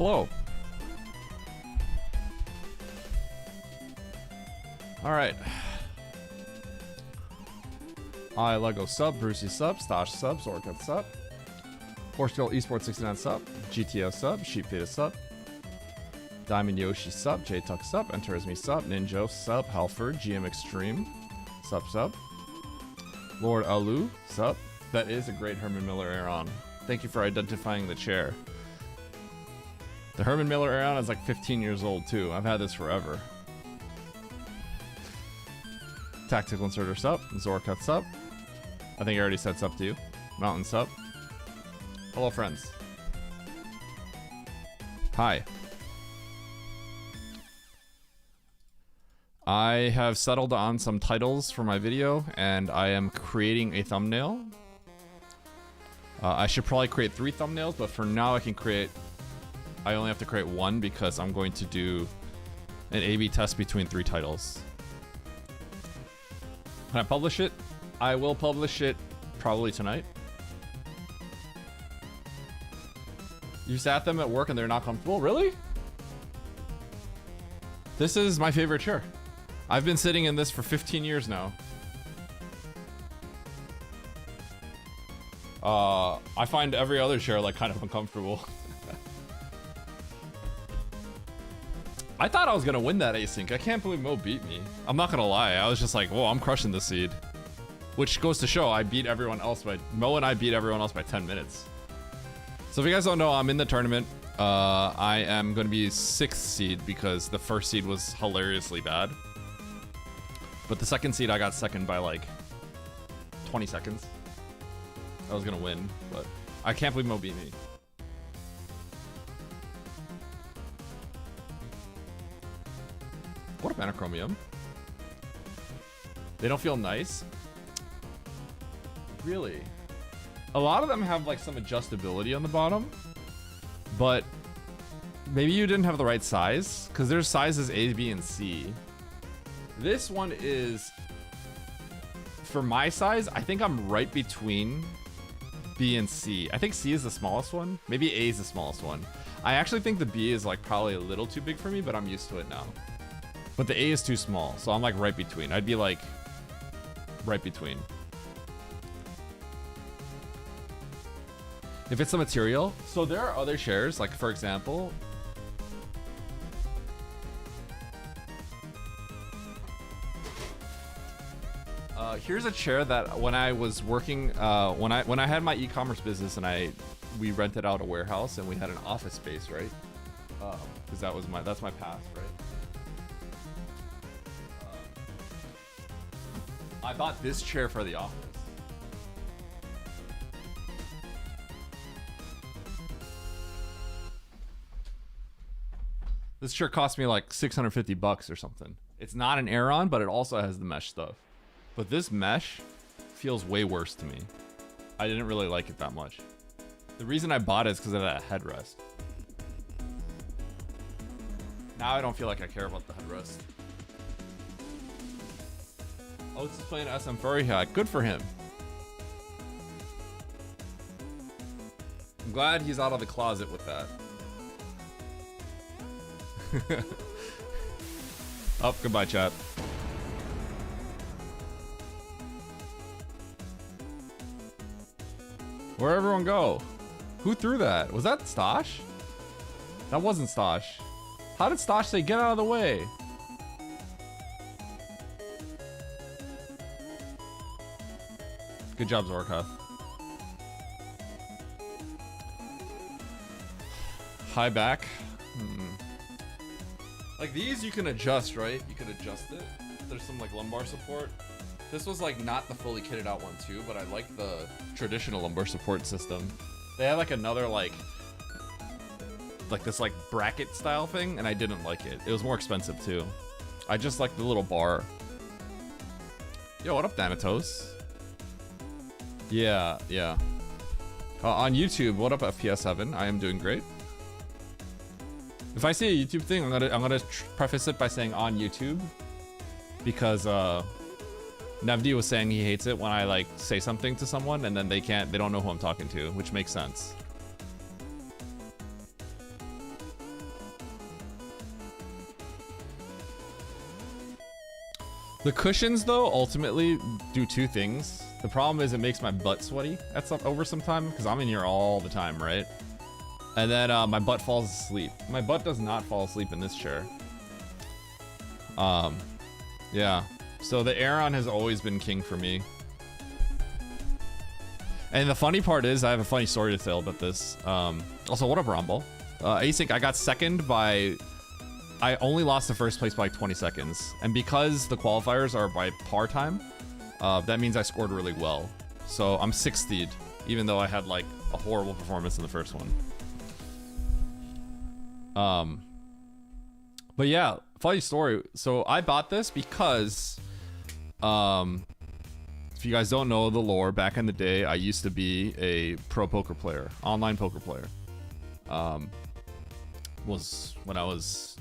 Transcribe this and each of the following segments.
Hello. Alright. I Lego sub, Brucey sub, Stosh sub, Zorkat sub, Portugal Esports 69 sub, GTO sub, Sheep Feta sub, Diamond Yoshi sub, J Tuck sub, Enters Me sub, Ninjo sub, Halford, GM Extreme sub, Lord Alu sub. That is a great Herman Miller Aeron. Thank you for identifying the chair. The Herman Miller Aeron is like 15 years old too. I've had this forever. Tactical Inserter sub, Zorkat sub. I think I already said sub to you. Mountain sub. Hello friends. Hi. I have settled on some titles for my video and I am creating a thumbnail. I should probably create 3 thumbnails, but for now I only have to create 1 because I'm going to do an A/B test between 3 titles. Can I publish it? I will publish it probably tonight. You sat them at work and they're not comfortable? Really? This is my favorite chair. I've been sitting in this for 15 years now. I find every other chair like kind of uncomfortable. I thought I was gonna win that async. I can't believe Mo beat me. I'm not gonna lie. I was just like, whoa, I'm crushing this seed. Which goes to show I beat everyone else Mo and I beat everyone else by 10 minutes. So if you guys don't know, I'm in the tournament. I am gonna be 6th seed because the first seed was hilariously bad. But the second seed I got second by like 20 seconds. I was gonna win, but I can't believe Mo beat me. What a Banachromium. They don't feel nice. Really? A lot of them have like some adjustability on the bottom, but maybe you didn't have the right size because there's sizes A, B, and C. This one is, for my size, I think I'm right between B and C. I think C is the smallest one. Maybe A is the smallest one. I actually think the B is like probably a little too big for me, but I'm used to it now. But the A is too small, so I'm like right between. I'd be like right between. If it's the material, so there are other chairs, like for example, here's a chair that when I was working, when I had my e-commerce business and we rented out a warehouse and we had an office space, right? Because that's my past, right? I bought this chair for the office. This chair cost me like 650 bucks or something. It's not an Aeron, but it also has the mesh stuff. But this mesh feels way worse to me. I didn't really like it that much. The reason I bought it is because of that headrest. Now I don't feel like I care about the headrest. Oh, it's playing SM Furry Hack. Good for him. I'm glad he's out of the closet with that. Oh, goodbye, chat. Where'd everyone go? Who threw that? Was that Stosh? That wasn't Stosh. How did Stosh say, get out of the way? Good job, Zorkoth. High back. Like these you can adjust, right? You can adjust it. There's some like lumbar support. This was like not the fully kitted out one too, but I like the traditional lumbar support system. They had like another like this like bracket style thing and I didn't like it. It was more expensive too. I just like the little bar. Yo, what up, Thanatos? Yeah. On YouTube, what up, FPS7? I am doing great. If I see a YouTube thing, I'm gonna preface it by saying on YouTube, because Nevdi was saying he hates it when I like say something to someone and then they don't know who I'm talking to, which makes sense. The cushions, though, ultimately do two things. The problem is it makes my butt sweaty over some time because I'm in here all the time, right? And then my butt falls asleep. My butt does not fall asleep in this chair. Yeah. So the Aeron has always been king for me. And the funny part is, I have a funny story to tell about this. Also, what up, Rumble? Async, I got second by... I only lost the first place by like 20 seconds. And because the qualifiers are by par time, that means I scored really well. So I'm 60'd, even though I had like a horrible performance in the first one. But yeah, funny story. So I bought this because, if you guys don't know the lore, back in the day, I used to be a pro poker player, online poker player. Was when I was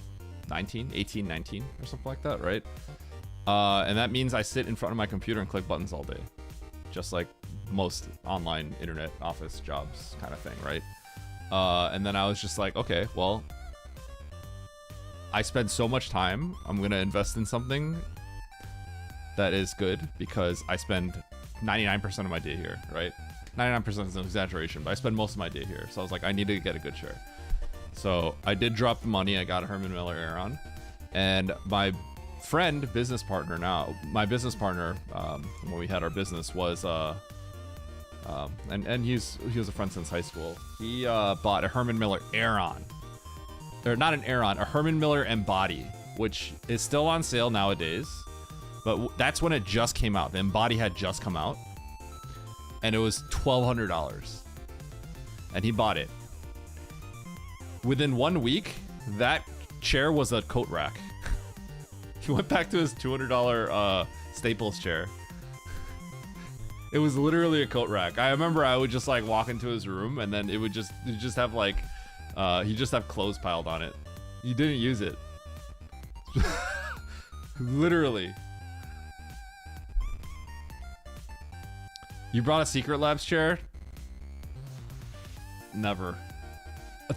18, 19 or something like that, right? And that means I sit in front of my computer and click buttons all day. Just like most online internet office jobs kind of thing, right? And then I was just like, okay, well, I spend so much time, I'm gonna invest in something that is good because I spend 99% of my day here, right? 99% is an exaggeration, but I spend most of my day here. So I was like, I need to get a good share. So I did drop the money. I got a Herman Miller Aeron. And my friend, business partner now, my business partner, when we had our business was, and he was a friend since high school. He bought a Herman Miller Aeron. Or not an Aeron, a Herman Miller Embody, which is still on sale nowadays. But that's when it just came out. The Embody had just come out. And it was $1,200. And he bought it. Within 1 week, that chair was a coat rack. He went back to his $200 Staples chair. It was literally a coat rack. I remember I would just like walk into his room and then it'd just have like, he'd just have clothes piled on it. He didn't use it. Literally. You brought a Secret Labs chair? Never.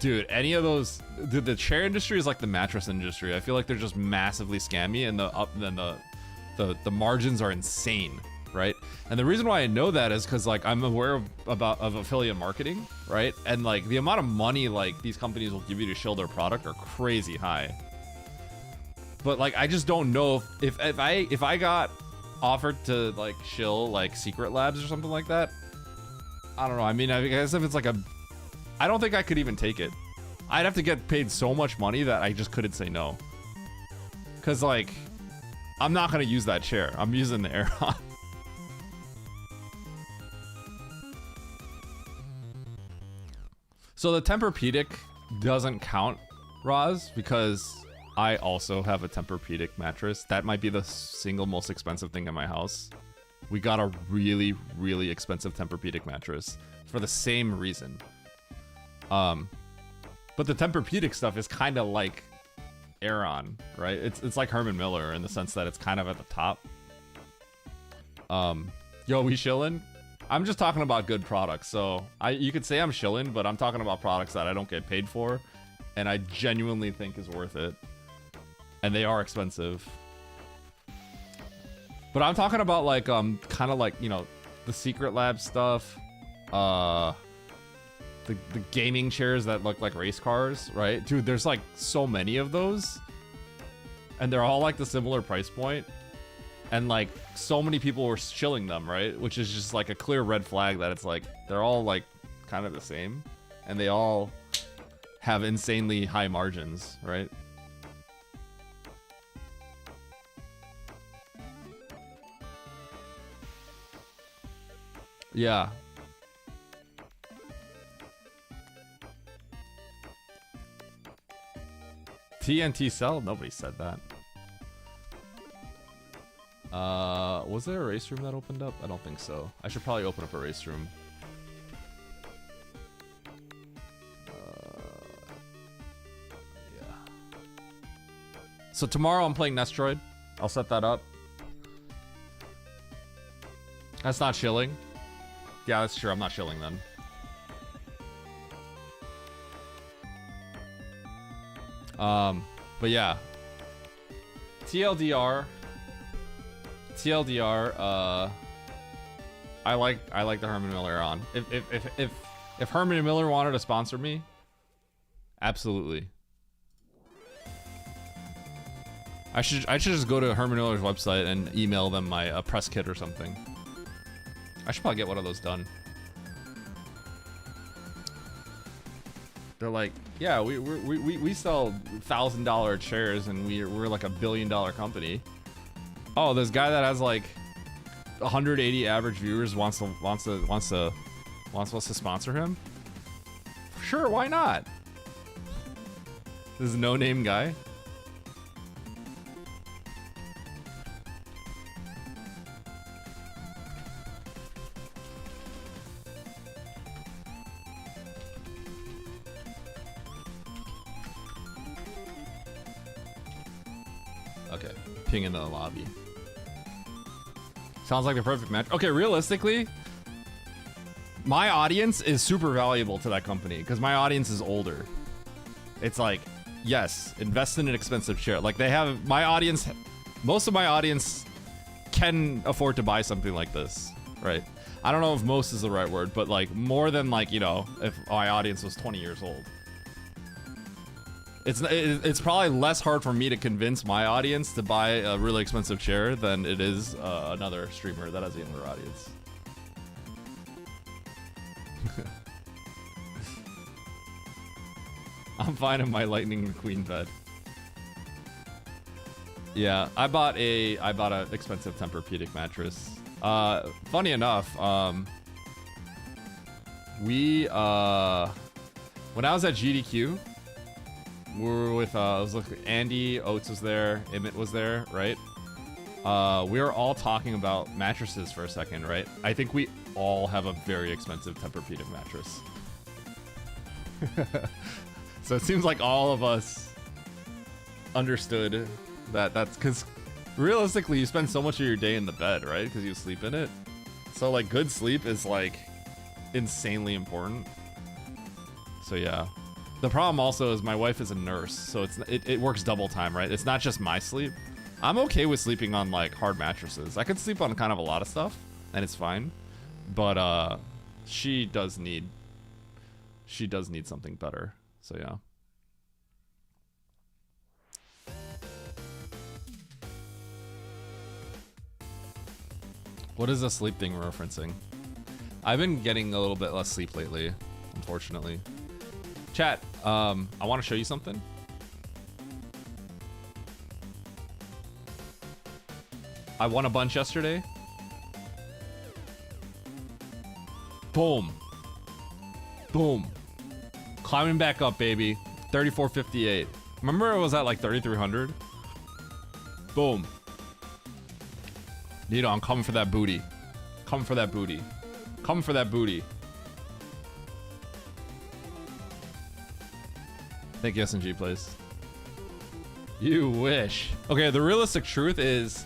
Dude, any of those, dude, the chair industry is like the mattress industry. I feel like they're just massively scammy, and the margins are insane, right? And the reason why I know that is because like I'm aware of affiliate marketing, right? And like the amount of money like these companies will give you to shill their product are crazy high. But like I just don't know if I got offered to like shill like Secret Labs or something like that. I don't know. I mean, I guess if it's like I don't think I could even take it. I'd have to get paid so much money that I just couldn't say no. Cause like, I'm not gonna use that chair. I'm using the Aeron. So the Tempur-Pedic doesn't count, Roz, because I also have a Tempur-Pedic mattress. That might be the single most expensive thing in my house. We got a really, really expensive Tempur-Pedic mattress for the same reason. But the Tempur-Pedic stuff is kind of like Aeron, right? It's like Herman Miller in the sense that it's kind of at the top. Yo, we shillin'? I'm just talking about good products. So you could say I'm shillin', but I'm talking about products that I don't get paid for, and I genuinely think is worth it. And they are expensive. But I'm talking about like kind of like, you know, the Secret Lab stuff. The gaming chairs that look like race cars, right? Dude, there's like so many of those. And they're all like the similar price point. And like so many people were shilling them, right? Which is just like a clear red flag that it's like, they're all like kind of the same. And they all have insanely high margins, right? Yeah. TNT Cell? Nobody said that. Was there a race room that opened up? I don't think so. I should probably open up a race room. Yeah. So tomorrow I'm playing Metroid. I'll set that up. That's not shilling. Yeah, that's true. I'm not shilling then. But yeah. TLDR. TLDR, I like the Herman Miller on. If Herman Miller wanted to sponsor me, absolutely. I should just go to Herman Miller's website and email them my press kit or something. I should probably get one of those done. They're like, yeah, we sell $1,000 chairs and we're like $1 billion company. Oh, this guy that has like 180 average viewers wants to sponsor him. Sure, why not? This is no name guy. Okay, ping into the lobby. Sounds like the perfect match. Okay, realistically, my audience is super valuable to that company because my audience is older. It's like, yes, invest in an expensive chair. Like they have my audience, most of my audience can afford to buy something like this, right? I don't know if most is the right word, but like more than like, you know, if my audience was 20 years old. It's probably less hard for me to convince my audience to buy a really expensive chair than it is another streamer that has a younger audience. I'm fine in my Lightning McQueen bed. Yeah, I bought an expensive Tempur-Pedic mattress. Funny enough, when I was at GDQ. We were with, I was looking, Andy Oates was there, Emmett was there, right? We were all talking about mattresses for a second, right? I think we all have a very expensive Tempur-Pedic mattress. So it seems like all of us understood that that's because realistically you spend so much of your day in the bed, right? Because you sleep in it. So like good sleep is like insanely important. So yeah. The problem also is my wife is a nurse, so it works double time, right? It's not just my sleep. I'm okay with sleeping on like hard mattresses. I could sleep on kind of a lot of stuff, and it's fine. But she does need something better. So yeah. What is the sleep thing we're referencing? I've been getting a little bit less sleep lately, unfortunately. Chat, I want to show you something. I won a bunch yesterday. Boom. Boom. Climbing back up, baby. 3458. Remember it was at like 3300? Boom. Nito, I'm coming for that booty. Coming for that booty. Coming for that booty. Thank you, SNG, please. You wish. Okay, the realistic truth is,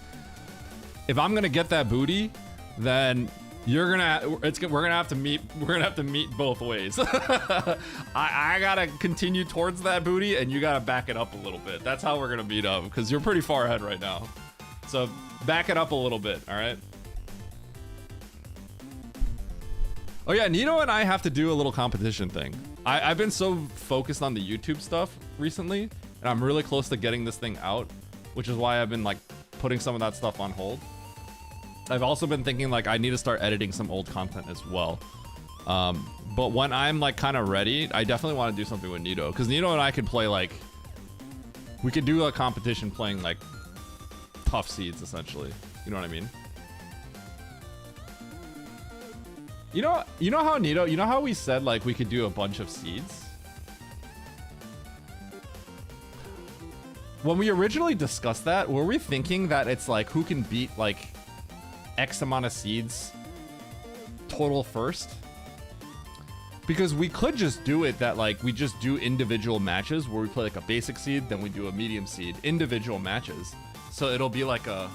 if I'm gonna get that booty, then we're gonna have to meet both ways. I gotta continue towards that booty, and you gotta back it up a little bit. That's how we're gonna meet up, because you're pretty far ahead right now. So back it up a little bit, all right? Oh yeah, Nito and I have to do a little competition thing. I've been so focused on the YouTube stuff recently, and I'm really close to getting this thing out, which is why I've been like putting some of that stuff on hold. I've also been thinking like I need to start editing some old content as well. But when I'm like kind of ready, I definitely want to do something with Nito, because Nito and I could play like, we could do a competition playing like tough seeds essentially. You know what I mean? You know how Nito, you know how we said like we could do a bunch of seeds? When we originally discussed that, were we thinking that it's like who can beat like X amount of seeds total first? Because we could just do it that like we just do individual matches where we play like a basic seed, then we do a medium seed, individual matches. So it'll be like a,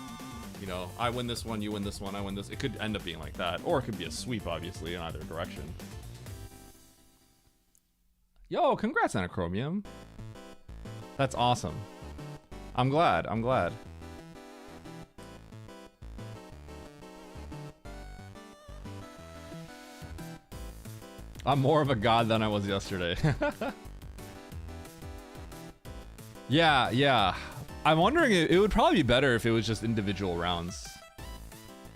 you know, I win this one, you win this one, I win this. It could end up being like that. Or it could be a sweep, obviously, in either direction. Yo, congrats, Anachromium. That's awesome. I'm glad. I'm more of a god than I was yesterday. Yeah. I'm wondering, it would probably be better if it was just individual rounds.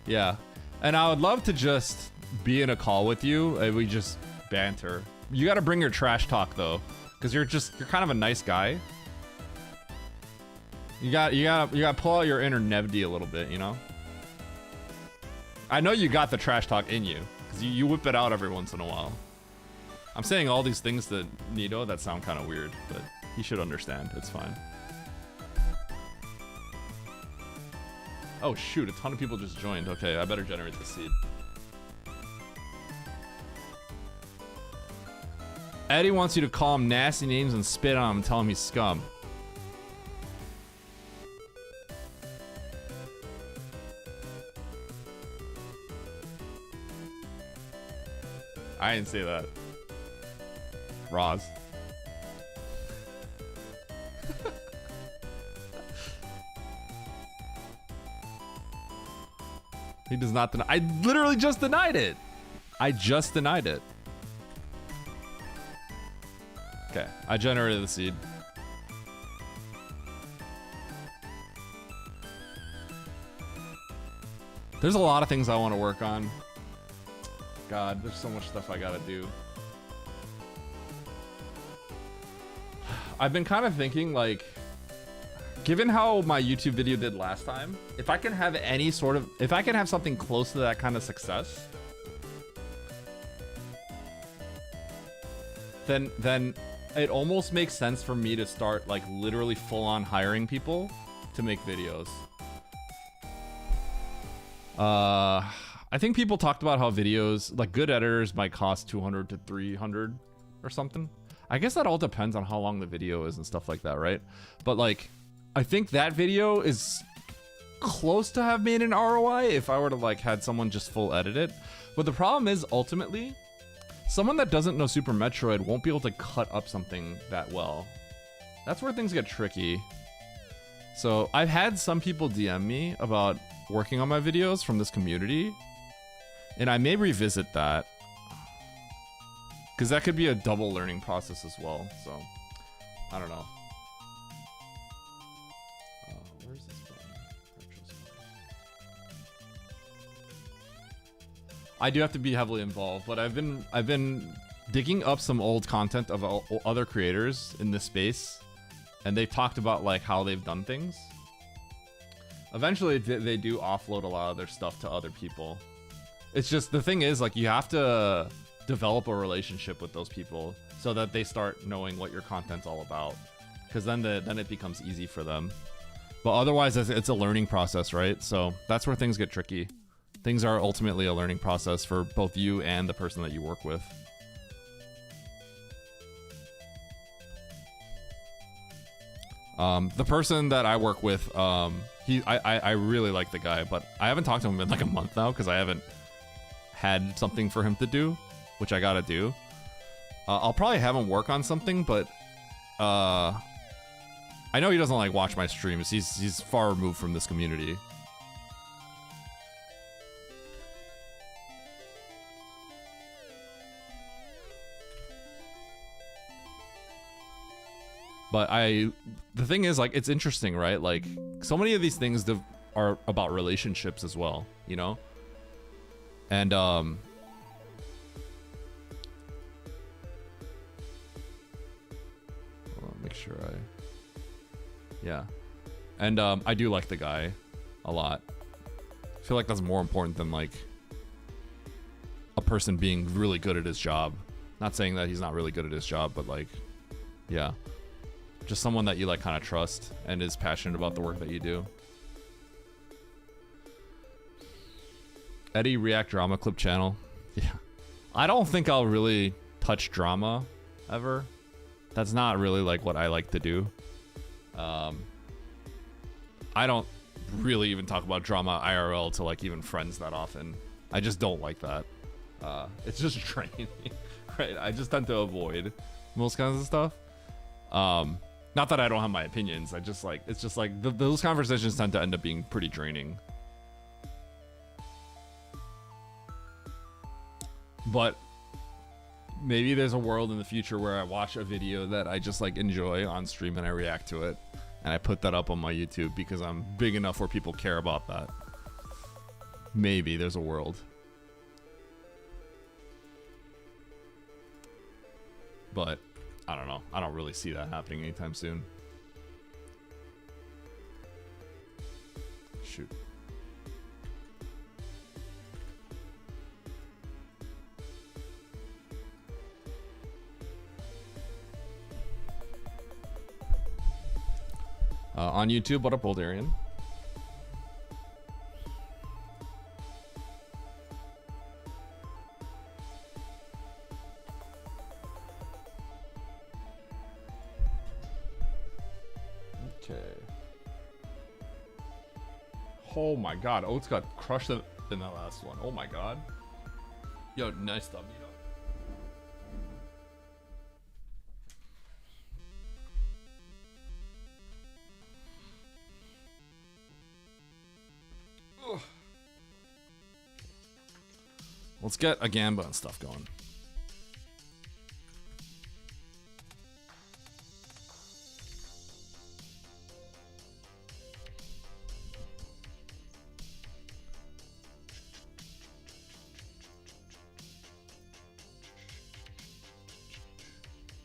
Yeah. And I would love to just be in a call with you and we just banter. You gotta bring your trash talk though, because you're kind of a nice guy. You gotta pull out your inner Nevdi a little bit, you know? I know you got the trash talk in you, because you whip it out every once in a while. I'm saying all these things to Nito that sound kind of weird, but he should understand. It's fine. Oh shoot, a ton of people just joined. Okay, I better generate the seed. Eddie wants you to call him nasty names and spit on him and tell him he's scum. I didn't say that. Roz. He does not deny. I literally just denied it. I just denied it. Okay, I generated the seed. There's a lot of things I want to work on. God, there's so much stuff I gotta do. I've been kind of thinking, like, given how my YouTube video did last time, if I can have any sort of, if I can have something close to that kind of success, then it almost makes sense for me to start, like, literally full-on hiring people to make videos. I think people talked about how videos, like, good editors might cost 200 to 300 or something. I guess that all depends on how long the video is and stuff like that, right? But, like, I think that video is close to have made an ROI if I were to, like, had someone just full edit it. But the problem is, ultimately, someone that doesn't know Super Metroid won't be able to cut up something that well. That's where things get tricky. So I've had some people DM me about working on my videos from this community, and I may revisit that, because that could be a double learning process as well. So I don't know. Where's this button? I do have to be heavily involved, but I've been digging up some old content of other creators in this space, and they've talked about, like, how they've done things. Eventually, they do offload a lot of their stuff to other people. It's just, the thing is, like, you have to develop a relationship with those people so that they start knowing what your content's all about, because then it becomes easy for them. But otherwise, it's a learning process, right? So that's where things get tricky. Things are ultimately a learning process for both you and the person that you work with. The person that I work with, I really like the guy, but I haven't talked to him in like a month now because I haven't had something for him to do, which I gotta do. I'll probably have him work on something, but I know he doesn't like watch my streams. He's far removed from this community. But the thing is, like, it's interesting, right? Like, so many of these things are about relationships as well, you know? And, make sure yeah. And, I do like the guy a lot. I feel like that's more important than, like, a person being really good at his job. Not saying that he's not really good at his job, but, like, yeah. Just someone that you, like, kind of trust and is passionate about the work that you do. Eddie React Drama Clip channel. Yeah. I don't think I'll really touch drama ever. That's not really, like, what I like to do. I don't really even talk about drama IRL to, like, even friends that often. I just don't like that. It's just draining, right? I just tend to avoid most kinds of stuff. Not that I don't have my opinions. I just, like, it's just like those conversations tend to end up being pretty draining. But maybe there's a world in the future where I watch a video that I just like enjoy on stream and I react to it, and I put that up on my YouTube because I'm big enough where people care about that. Maybe there's a world. But I don't know. I don't really see that happening anytime soon. Shoot. On YouTube, what up, Boldarian? Okay. Oh my god, Oats got crushed in that last one. Oh my god. Yo, nice stuff, you know. Let's get a Gamba and stuff going.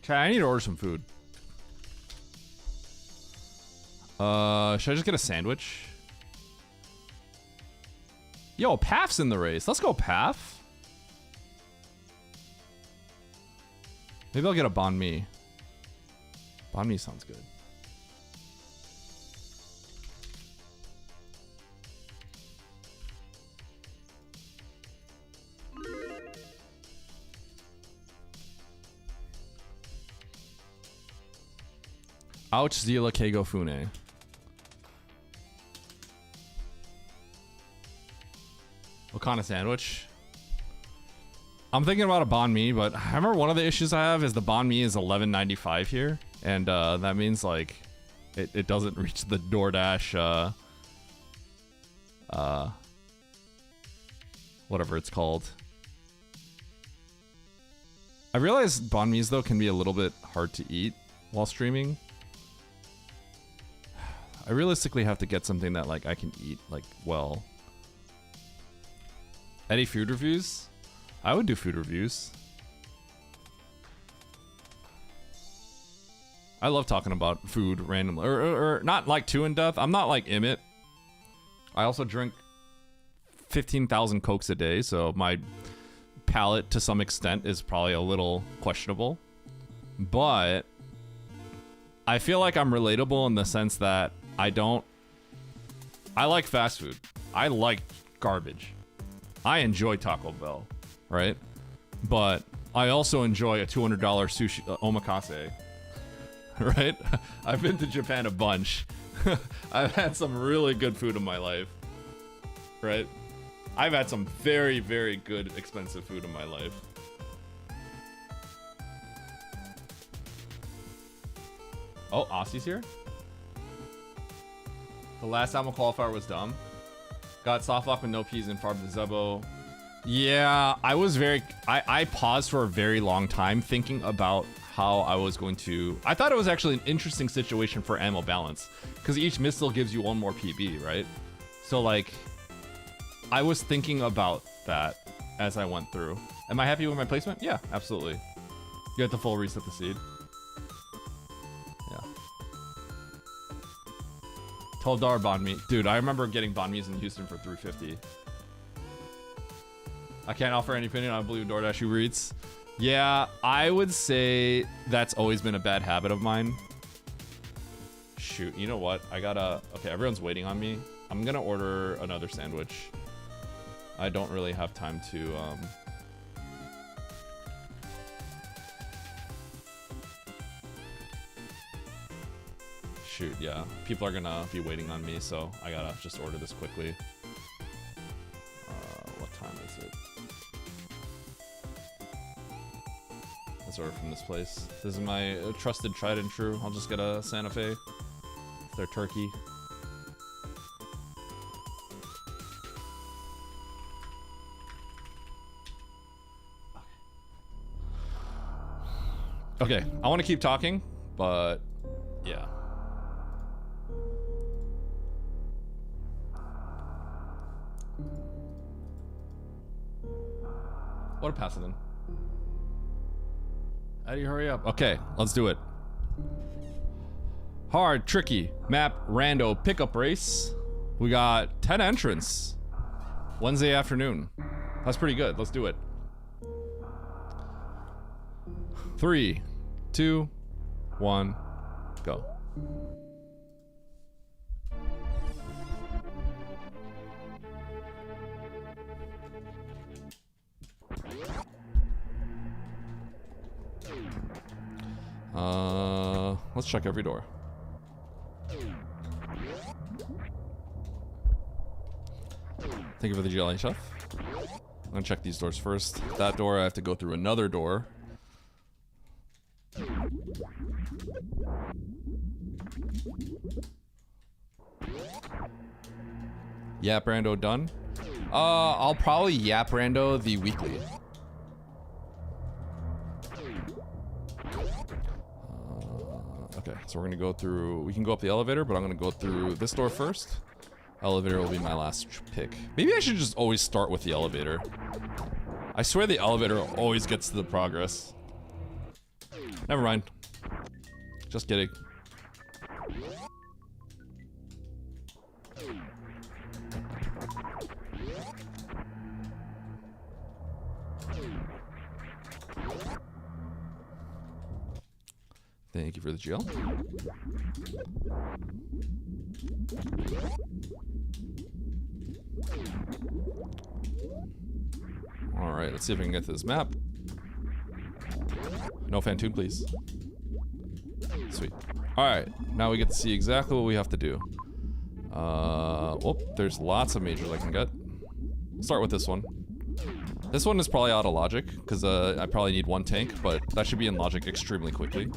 Okay, I need to order some food. Should I just get a sandwich? Yo, Paf's in the race. Let's go, Paf. Maybe I'll get a banh mi. Banh mi sounds good. Ouch, Zila Keigo Fune. What kind of sandwich? I'm thinking about a banh mi, but I remember one of the issues I have is the banh mi is $11.95 here, and that means like it doesn't reach the DoorDash whatever it's called. I realize banh mi's though can be a little bit hard to eat while streaming. I realistically have to get something that like I can eat like well. Any food reviews? I would do food reviews. I love talking about food randomly, or not like too in depth. I'm not like Emmett. I also drink 15,000 Cokes a day, so my palate to some extent is probably a little questionable. But I feel like I'm relatable in the sense that I like fast food. I like garbage. I enjoy Taco Bell, right? But I also enjoy a $200 sushi omakase, right? I've been to Japan a bunch. I've had some really good food in my life, right? I've had some very, very good expensive food in my life. Oh, Aussie's here? The last Alma qualifier was dumb. Got soft lock with no P's and farmed the Zebo. Yeah, I paused for a very long time thinking about how I was going to... I thought it was actually an interesting situation for ammo balance, because each missile gives you one more PB, right? So like, I was thinking about that as I went through. Am I happy with my placement? Yeah, absolutely. You have to full reset the seed. Yeah. $12 banh mi. Dude, I remember getting banh mi's in Houston for $3.50. I can't offer any opinion on Blue DoorDash Uber Eats. Yeah, I would say that's always been a bad habit of mine. Shoot, you know what? Okay, everyone's waiting on me. I'm gonna order another sandwich. I don't really have time to, Shoot, yeah. People are gonna be waiting on me, so I gotta just order this quickly. What time is it? Let's order from this place. This is my trusted, tried and true. I'll just get a Santa Fe. Their turkey. Okay, I want to keep talking, but yeah. What a pass it in. How do you hurry up? Okay, let's do it. Hard, tricky, map, rando, pickup race. We got 10 entrants. Wednesday afternoon. That's pretty good. Let's do it. 3, 2, 1, go. Let's check every door. Thank you for the GLA chef. I'm gonna check these doors first. That door, I have to go through another door. Yap Rando done. I'll probably Yap Rando the weekly. Okay, so we're gonna go through. We can go up the elevator, but I'm gonna go through this door first. Elevator will be my last pick. Maybe I should just always start with the elevator. I swear the elevator always gets to the progress. Never mind. Just kidding. Thank you for the GL. Alright, let's see if we can get to this map. No Fantoon, please. Sweet. Alright, now we get to see exactly what we have to do. Oh, there's lots of majors I can get. Let's start with this one. This one is probably out of logic, because I probably need one tank, but that should be in logic extremely quickly.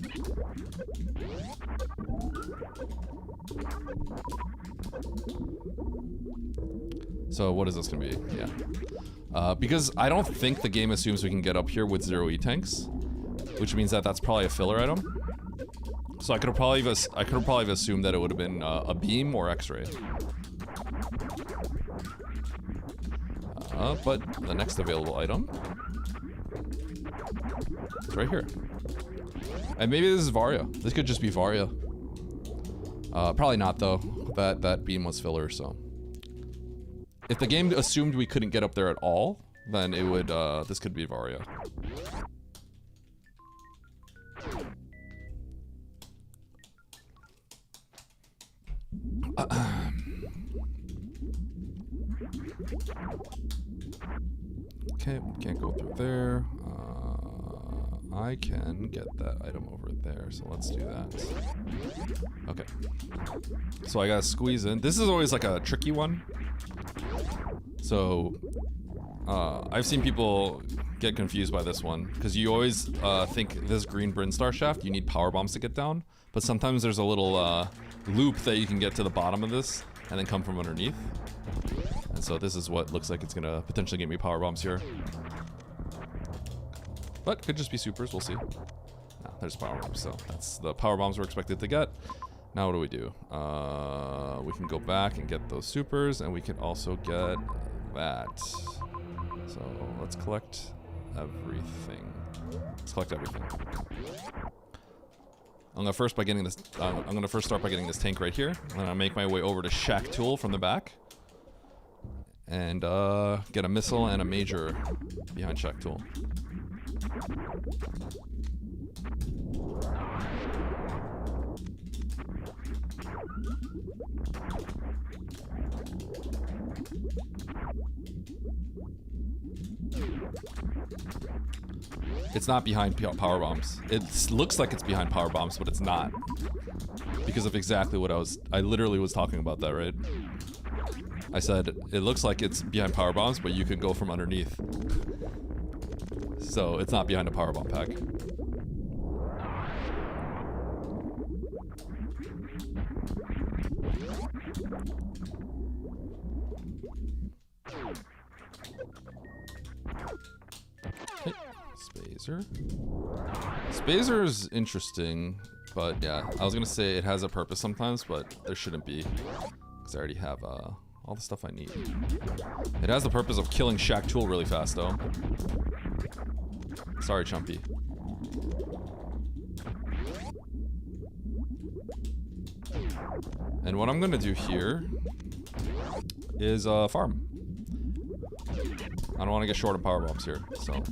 So what is this gonna be? Yeah. Because I don't think the game assumes we can get up here with 0 E-tanks, which means that that's probably a filler item. So I could have probably assumed that it would have been a beam or X-ray. But the next available item is right here. And maybe this is Varia. This could just be Varia. Probably not though. That beam was filler, so. If the game assumed we couldn't get up there at all, then it would, this could be Varia. Okay, can't go through there. I can get that item over there, so let's do that. Okay. So I gotta squeeze in. This is always like a tricky one. So, I've seen people get confused by this one, because you always think this green Brinstar shaft, you need power bombs to get down, but sometimes there's a little loop that you can get to the bottom of this, and then come from underneath. And so this is what looks like it's gonna potentially get me power bombs here. But could just be supers, we'll see. No, there's power bombs, so that's the power bombs we're expected to get. Now what do we do? We can go back and get those supers, and we can also get that. So let's collect everything. Let's collect everything. I'm gonna first start by getting this tank right here. I'm gonna make my way over to Shack Tool from the back. And get a missile and a major behind Shack Tool. It's not behind power bombs. It looks like it's behind power bombs, but it's not. Because of exactly what I literally was talking about that, right? I said, it looks like it's behind power bombs, but you can go from underneath. So it's not behind a power bomb pack. Hey, space. Spazer? Spazer is interesting, but yeah, I was gonna say it has a purpose sometimes, but there shouldn't be, because I already have all the stuff I need. It has the purpose of killing Shaq Tool really fast, though. Sorry, Chumpy. And what I'm gonna do here is farm. I don't want to get short on power bombs here, so.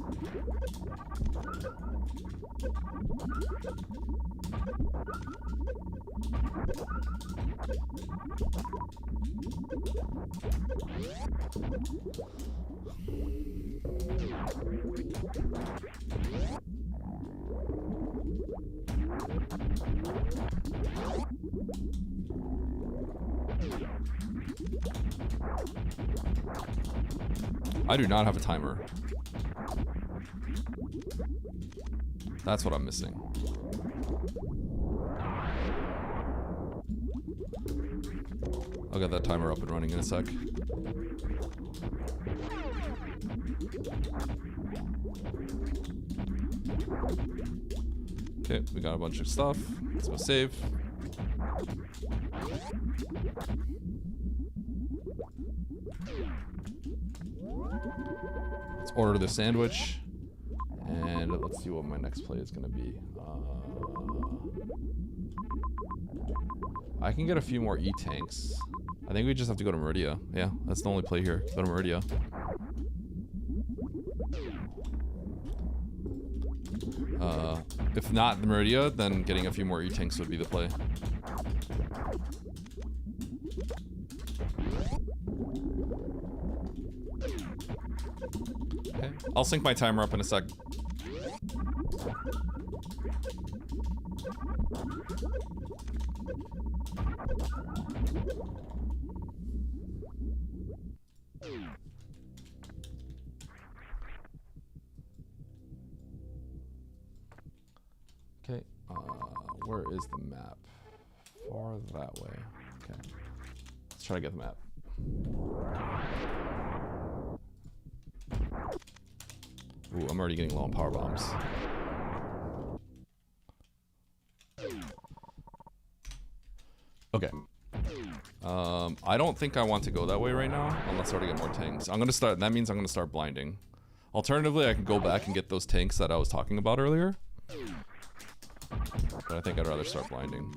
I do not have a timer. That's what I'm missing. I'll get that timer up and running in a sec. Okay, we got a bunch of stuff. Let's go save. Let's order the sandwich. And let's see what my next play is going to be. I can get a few more E-tanks. I think we just have to go to Meridia. Yeah, that's the only play here. Go to Meridia. If not the Meridia, then getting a few more E-tanks would be the play. Okay, I'll sync my timer up in a sec. Okay, where is the map? Far that way. Okay, let's try to get the map. Ooh, I'm already getting low on power bombs. Okay. I don't think I want to go that way right now, unless I already get more tanks. I'm gonna start. That means I'm gonna start blinding. Alternatively, I can go back and get those tanks that I was talking about earlier. But I think I'd rather start blinding.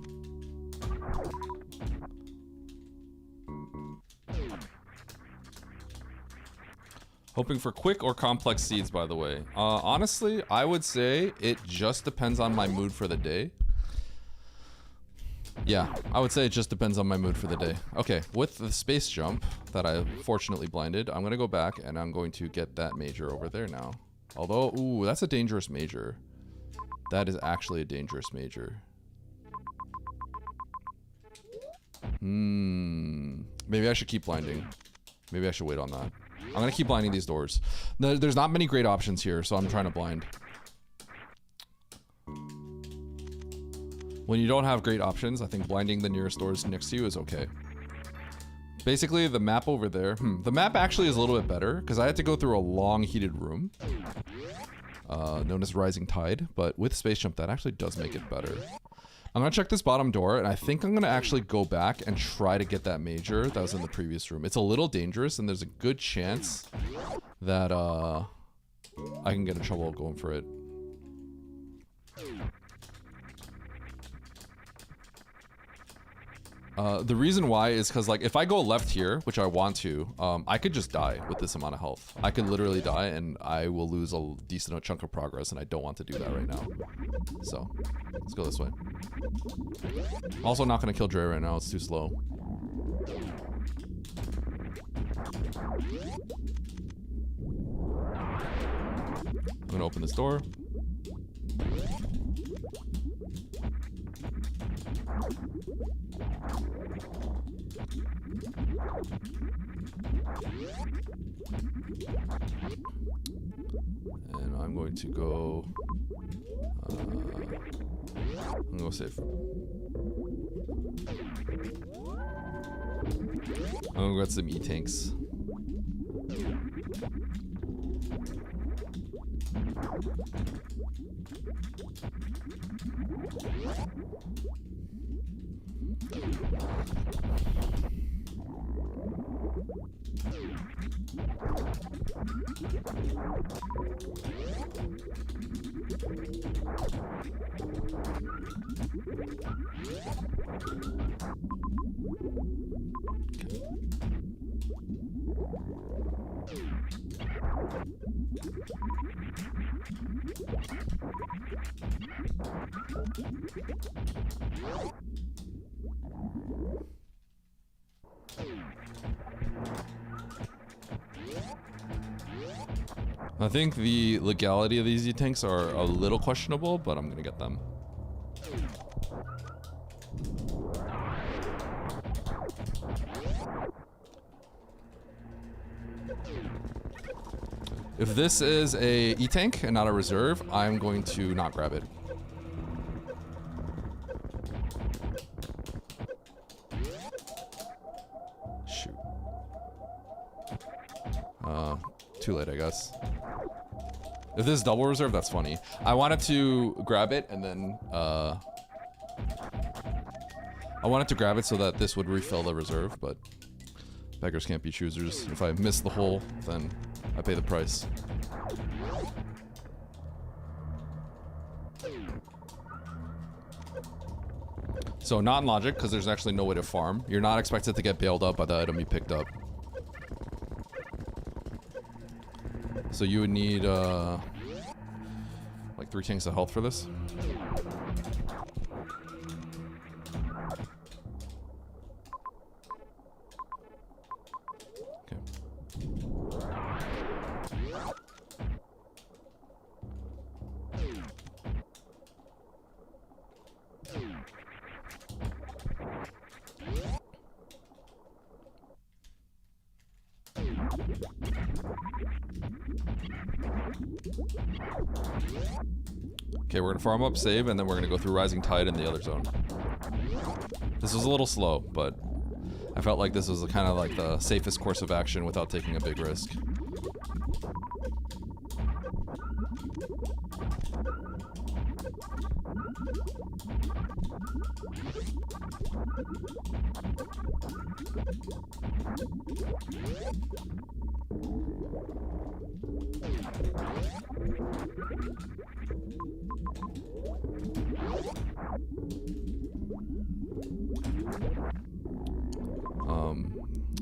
Hoping for quick or complex seeds, by the way. Honestly, I would say it just depends on my mood for the day. Yeah, I would say it just depends on my mood for the day. Okay, with the space jump that I fortunately blinded, I'm going to go back and I'm going to get that major over there now. Although, ooh, that's a dangerous major. That is actually a dangerous major. Maybe I should keep blinding. Maybe I should wait on that. I'm going to keep blinding these doors. There's not many great options here, so I'm trying to blind. When you don't have great options, I think blinding the nearest doors next to you is okay. Basically, the map over there... the map actually is a little bit better, because I had to go through a long, heated room. Known as Rising Tide, but with Space Jump, that actually does make it better. I'm going to check this bottom door, and I think I'm going to actually go back and try to get that major that was in the previous room. It's a little dangerous, and there's a good chance that I can get in trouble going for it. The reason why is because, like, if I go left here, which I want to, I could just die with this amount of health. I could literally die, and I will lose a decent chunk of progress, and I don't want to do that right now. So, let's go this way. Also not going to kill Dre right now. It's too slow. I'm going to open this door. And I'm going to go... I'm gonna go safe. I'm gonna get some E-tanks. I think the legality of these E-tanks are a little questionable, but I'm gonna get them. If this is a E-tank and not a reserve, I'm going to not grab it. Shoot. Too late, I guess. If this is double reserve, that's funny. I wanted to grab it and then, I wanted to grab it so that this would refill the reserve, but beggars can't be choosers. If I miss the hole, then I pay the price. So not in logic, because there's actually no way to farm. You're not expected to get bailed up by the item you picked up. So you would need, like 3 tanks of health for this. Okay. Okay, we're gonna farm up, save, and then we're gonna go through Rising Tide in the other zone. This was a little slow, but I felt like this was kind of like the safest course of action without taking a big risk.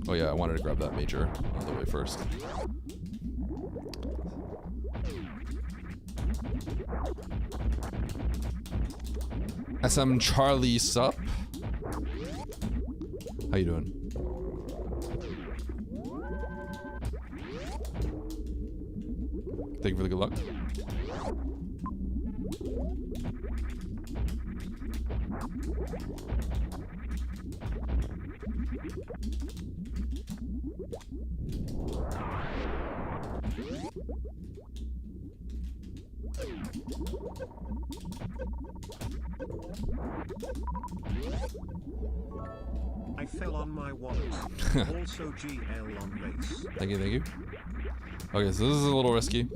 Oh yeah, I wanted to grab that major on the way first. SM Charlie Sup. How you doing? Thank you for the good luck. I fell on my wallet. Also GL on base. Thank you, thank you. Okay, so this is a little risky.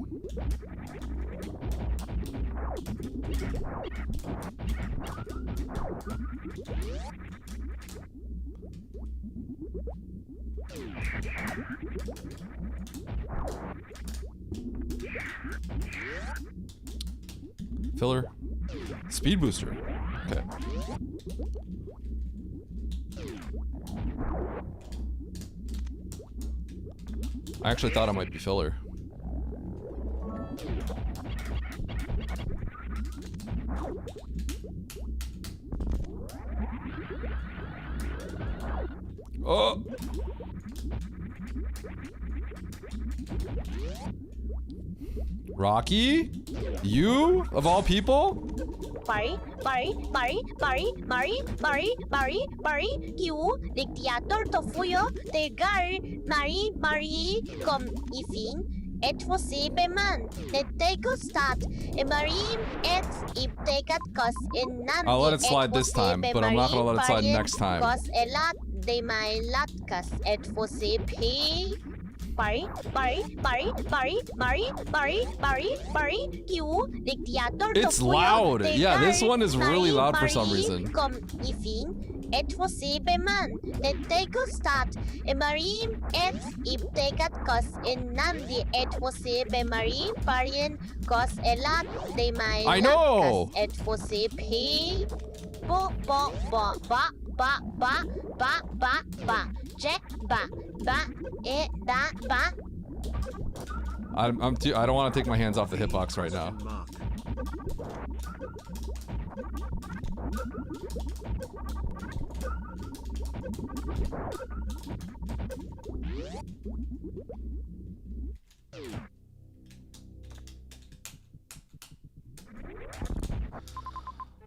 Filler. Speed booster. Okay. I actually thought it might be filler. Oh! Rocky? You? Of all people? You, diktator tofuyo, tegar, Marie, kom ifin, et man, net take start, Marie, et iptekat kos in nan. I'll let it slide this time, but I'm not gonna let it slide next time. Kos elat de my latkas, et pay. Barry, Barry, Barry, Barry, Barry, Barry, Barry, Barry, you, diktator It's loud. Yeah, this one is really loud for some reason. Kom ifin, et fosibeman, et teko stat, e marim et iptekat kos in nandi et fosibe parien kos elat de mai. I know. Et fosipe, bo bo bo ba ba ba ba ba ba, jack ba ba e da ba. I don't want to take my hands off the hitbox right now.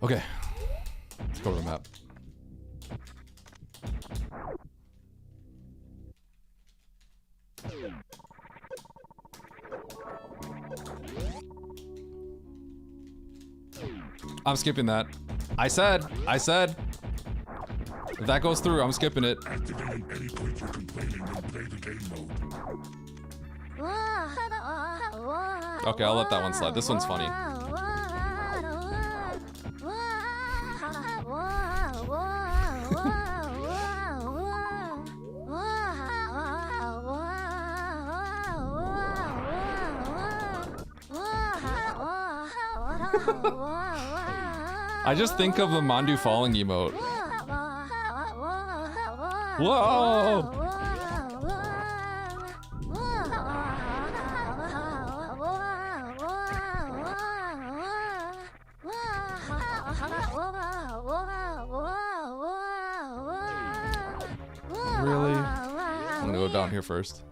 Okay, let's go to the map. I'm skipping that. I said. If that goes through, I'm skipping it. Activate any point you're complaining and play the game mode. Okay, I'll let that one slide. This one's funny. I just think of the Mandu falling emote. Whoa! Really? I'm gonna go down here first.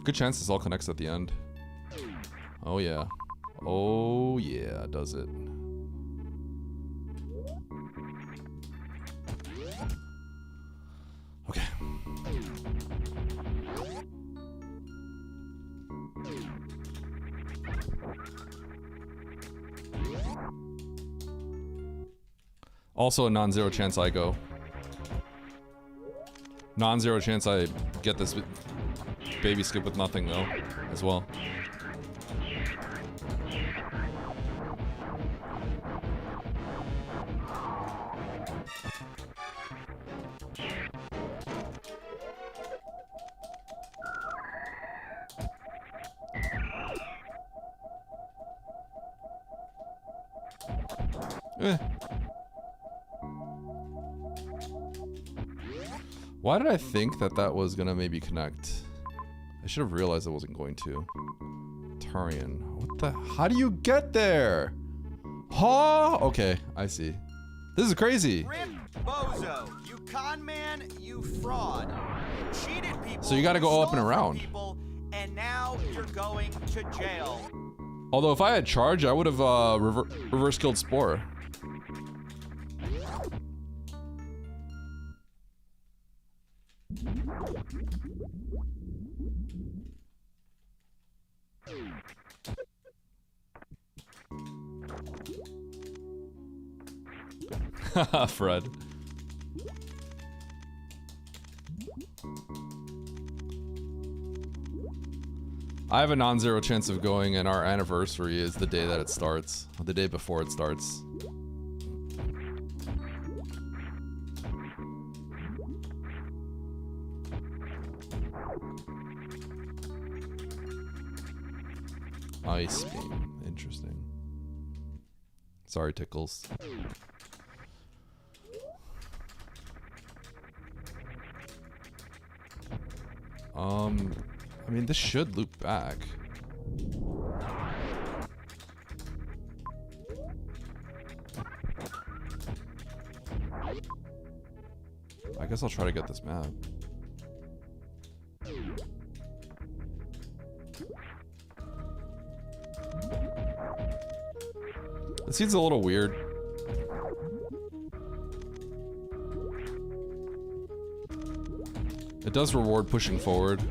Good chance this all connects at the end. Oh yeah. Oh yeah, does it. Okay. Also a non-zero chance I go. Non-zero chance I get this baby skip with nothing though, as well. Why did I think that that was gonna maybe connect? I should have realized it wasn't going to. Tarian. What the? How do you get there? Huh? Okay, I see. This is crazy. Rip Bozo, you con man, you fraud. You cheated people. So you gotta go up and stole from around. People, and now you're going to jail. Although if I had charge, I would have reverse killed Spore. Fred. I have a non-zero chance of going, and our anniversary is the day that it starts. The day before it starts. Ice beam. Interesting. Sorry, Tickles. I mean, this should loop back. I guess I'll try to get this map. It seems a little weird. It does reward pushing forward.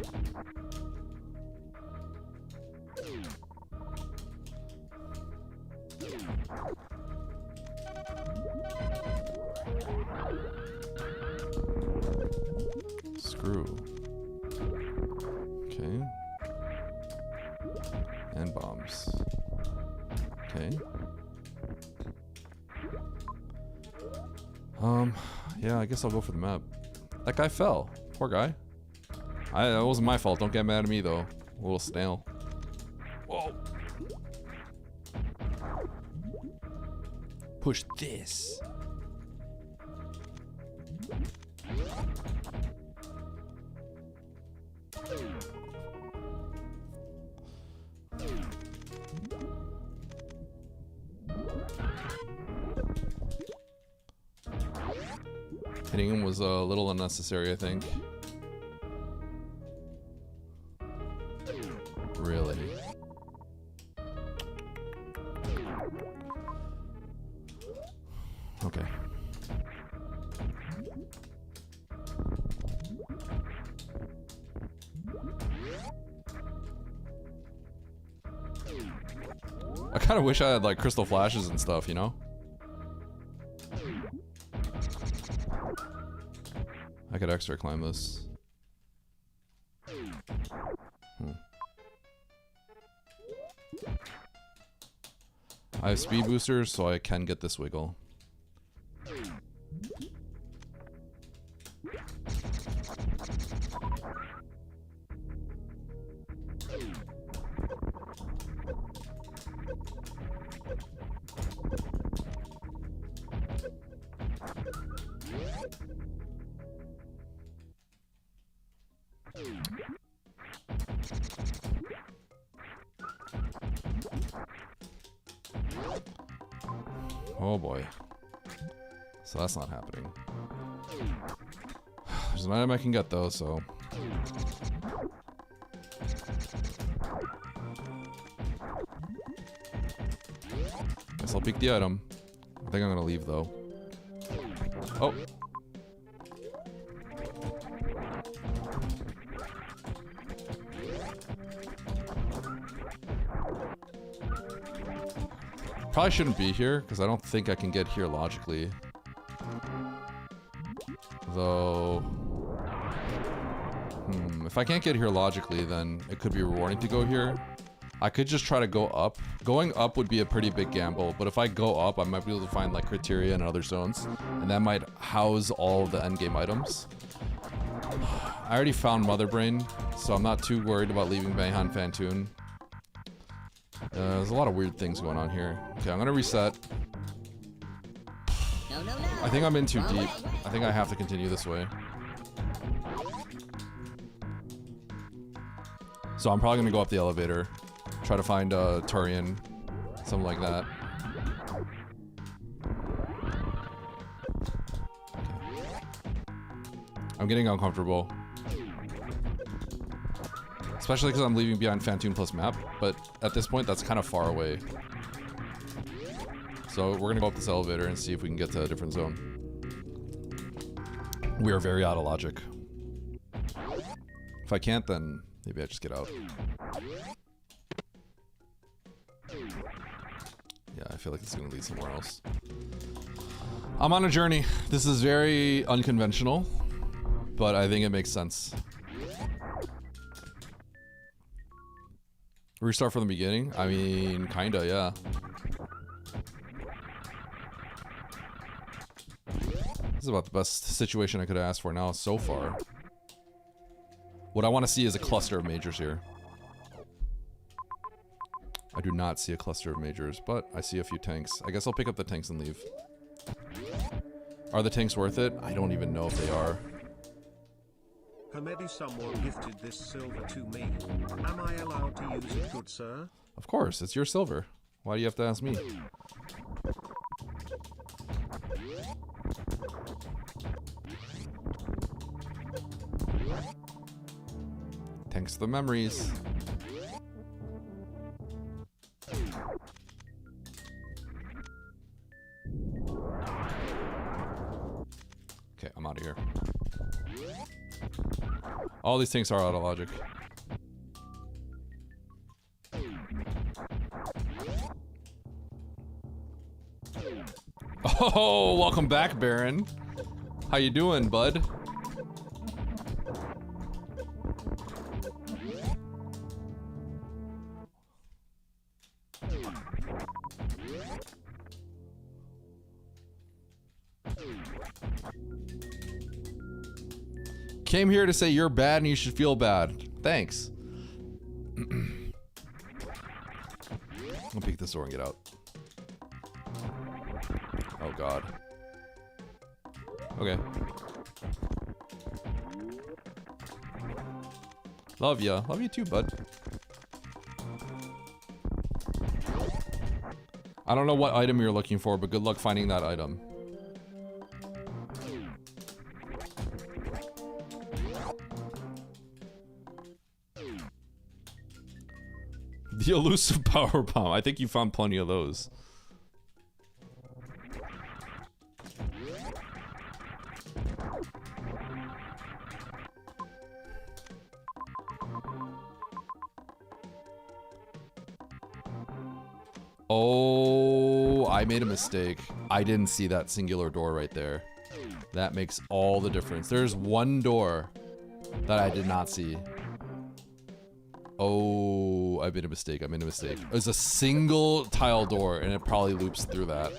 Screw. Okay. And bombs. Okay. Yeah, I guess I'll go for the map. That guy fell. Poor guy. That wasn't my fault. Don't get mad at me, though. A little snail. Whoa. Push this. Hitting him was a little unnecessary, I think. Really? Okay. I kind of wish I had like crystal flashes and stuff, you know? I could extra climb this. I have speed boosters, so I can get this wiggle. Oh boy. So that's not happening. There's an item I can get though, so. Guess I'll pick the item. I think I'm gonna leave though. Oh. Probably shouldn't be here, because I don't think I can get here logically. Though... if I can't get here logically, then it could be rewarding to go here. I could just try to go up. Going up would be a pretty big gamble, but if I go up, I might be able to find like criteria and other zones, and that might house all of the endgame items. I already found Mother Brain, so I'm not too worried about leaving behind Fantoon. There's a lot of weird things going on here. Okay, I'm gonna reset. I think I'm in too deep. I think I have to continue this way. So I'm probably gonna go up the elevator. Try to find Turian. Something like that. I'm getting uncomfortable. Especially because I'm leaving behind Fantoon plus map, but at this point that's kind of far away. So we're gonna go up this elevator and see if we can get to a different zone. We are very out of logic. If I can't, then maybe I just get out. Yeah, I feel like it's gonna lead somewhere else. I'm on a journey. This is very unconventional, but I think it makes sense. Restart from the beginning? I mean, kinda, yeah. This is about the best situation I could have asked for now so far. What I want to see is a cluster of majors here. I do not see a cluster of majors, but I see a few tanks. I guess I'll pick up the tanks and leave. Are the tanks worth it? I don't even know if they are. Maybe someone gifted this silver to me. Am I allowed to use it, good sir? Of course, it's your silver. Why do you have to ask me? Thanks to the memories. Okay, I'm out of here. All these things are out of logic. Oh, welcome back, Baron. How you doing, bud? Came here to say you're bad and you should feel bad. Thanks. I'll peek this door and get out. Oh god. Okay. Love ya. Love you too, bud. I don't know what item you're looking for, but good luck finding that item. The elusive power bomb. I think you found plenty of those. Oh, I made a mistake. I didn't see that singular door right there. That makes all the difference. There's one door that I did not see. Oh, I made a mistake. I made a mistake. It's a single tile door, and it probably loops through that.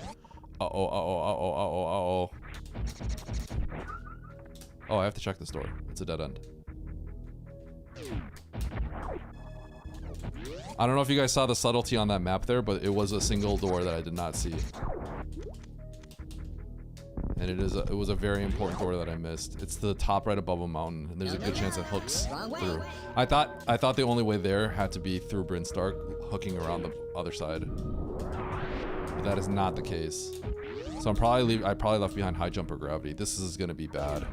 Uh-oh, uh-oh, uh-oh, uh-oh, uh-oh. Oh, I have to check this door. It's a dead end. I don't know if you guys saw the subtlety on that map there, but it was a single door that I did not see. And it was a very important door that I missed. It's the top right above a mountain, and there's a good chance it hooks through. I thought the only way there had to be through Brinstark, hooking around the other side. But that is not the case. So I probably left behind high jump or gravity. This is gonna be bad.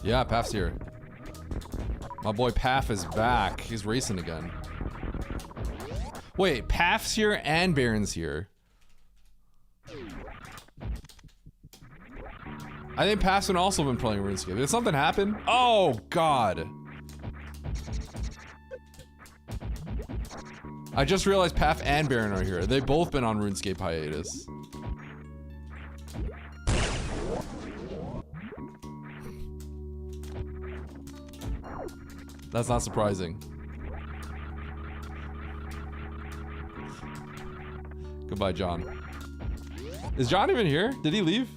Yeah, Paf's here. My boy Paf is back. He's racing again. Wait, Paf's here and Baron's here. I think Paf's also been playing RuneScape. Did something happen? Oh, God. I just realized Paf and Baron are here. They've both been on RuneScape hiatus. That's not surprising. Goodbye, John. Is John even here? Did he leave?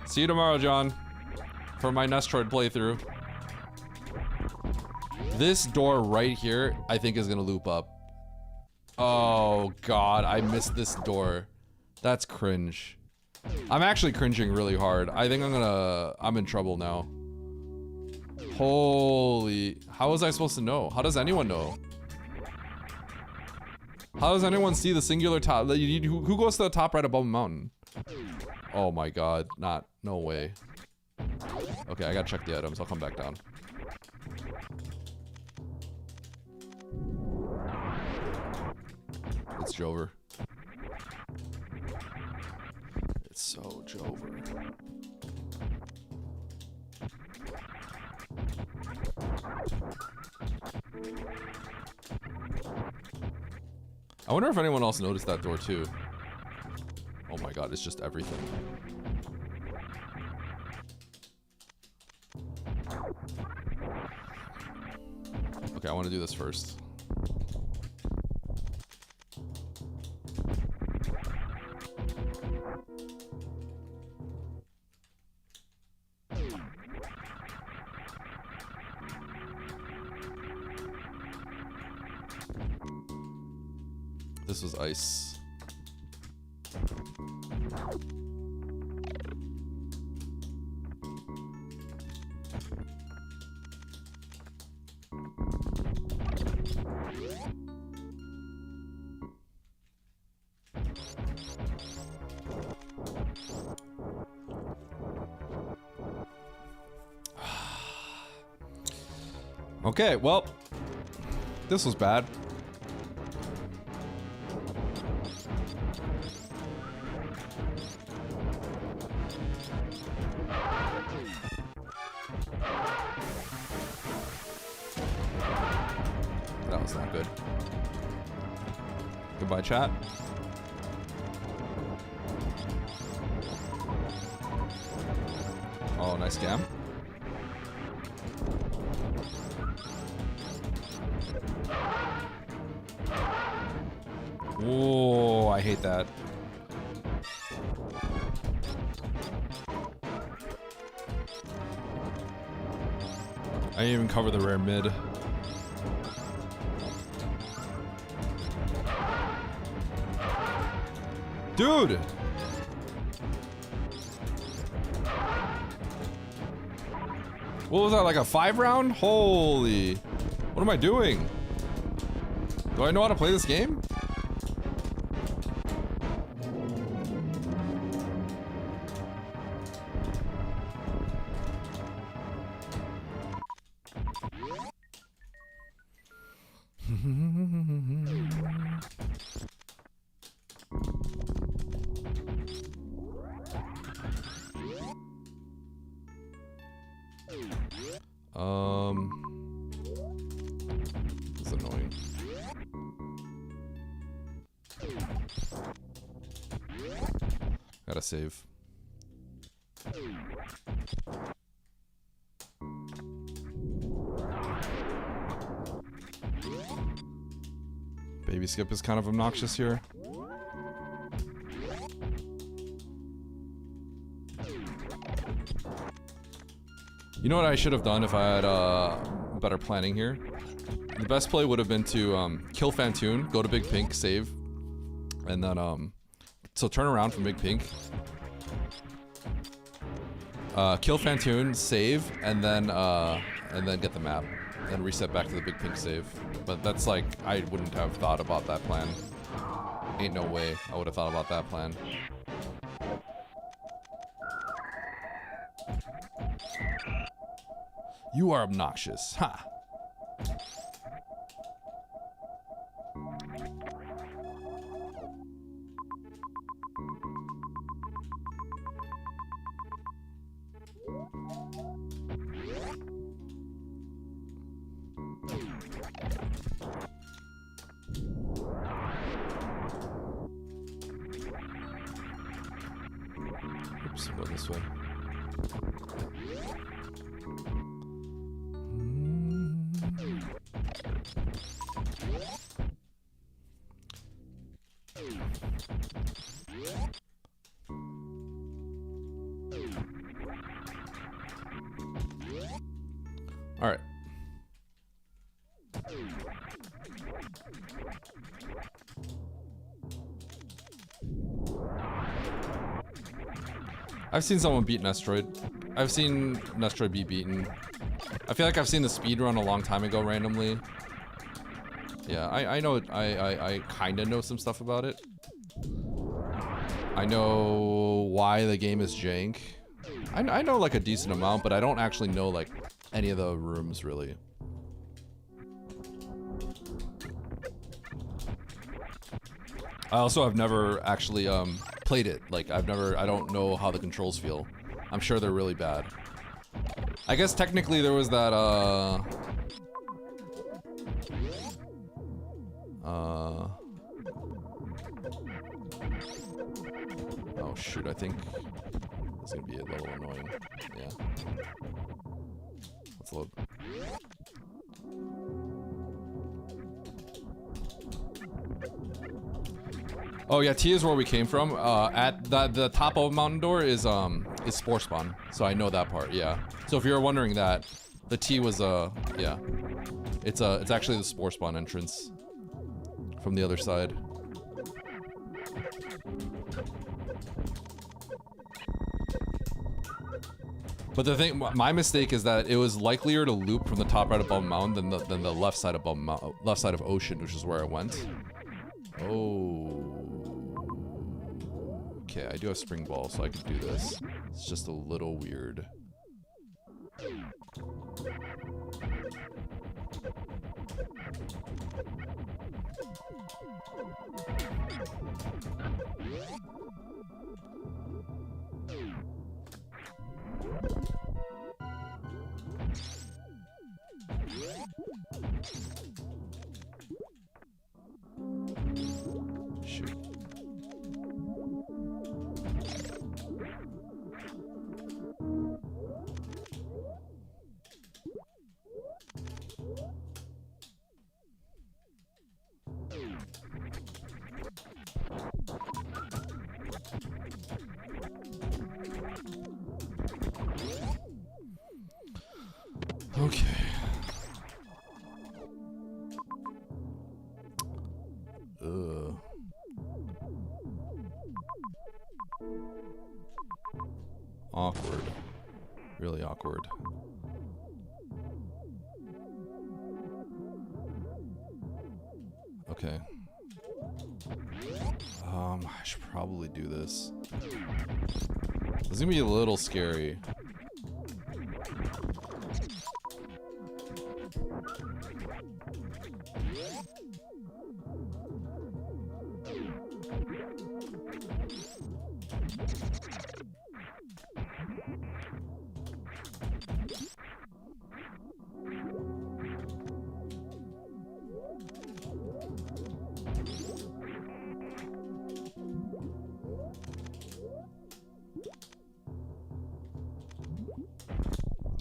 See you tomorrow, John, for my Metroid playthrough. This door right here, I think, is gonna loop up. Oh God, I missed this door. That's cringe. I'm actually cringing really hard. I think I'm in trouble now. Holy, how was I supposed to know? How does anyone know? How does anyone see the singular top? Who goes to the top right above the mountain? Oh my God, no way. Okay, I gotta check the items. I'll come back down. It's Jover. It's so Jover. I wonder if anyone else noticed that door too. Oh my God, it's just everything. Okay, I want to do this first. This was ice. Okay, well, this was bad. That was not good. Goodbye, chat. Oh, nice scam. Whoa, I hate that. I didn't even cover the rare mid. Dude! What was that, like a 5 round? Holy. What am I doing? Do I know how to play this game? This is annoying. Gotta save. Baby skip is kind of obnoxious here. You know what I should have done if I had better planning here? The best play would have been to kill Fantoon, go to Big Pink, save, and then so turn around from Big Pink, kill Fantoon, save, and then get the map, then reset back to the Big Pink save. But that's like, I wouldn't have thought about that plan. Ain't no way I would have thought about that plan. You are obnoxious, ha! Oops, go this way. All right. I've seen someone beat Metroid. I've seen Metroid be beaten. I feel like I've seen the speed run a long time ago randomly. Yeah, I know it. I kind of know some stuff about it. I know why the game is jank. I know like a decent amount, but I don't actually know like any of the rooms really. I also have never actually played it. Like I don't know how the controls feel. I'm sure they're really bad. I guess technically there was that oh shoot, I think it's gonna be a little annoying. Yeah. Let's load. Oh yeah, T is where we came from. At the top of Mountain Door is Spore Spawn, so I know that part. Yeah. So if you're wondering that, the T was yeah, it's actually the Spore Spawn entrance from the other side. But the thing, my mistake is that it was likelier to loop from the top right above Mountain than the left side above left side of Ocean, which is where I went. Oh. Okay, I do have Spring Ball, so I can do this. It's just a little weird. Shoot. Okay. Ugh. Awkward. Really awkward. Okay. I should probably do this. This is gonna be a little scary.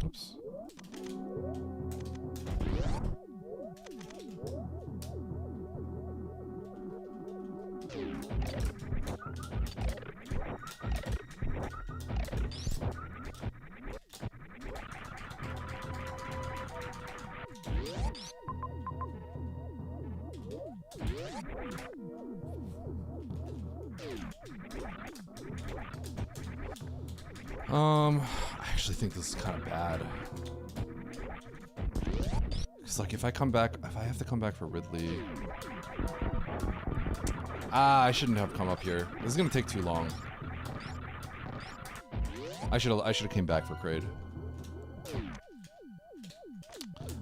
Oops. I actually think this is kind of bad. Cause like if I have to come back for Ridley. I shouldn't have come up here. This is gonna take too long. I should have came back for Kraid.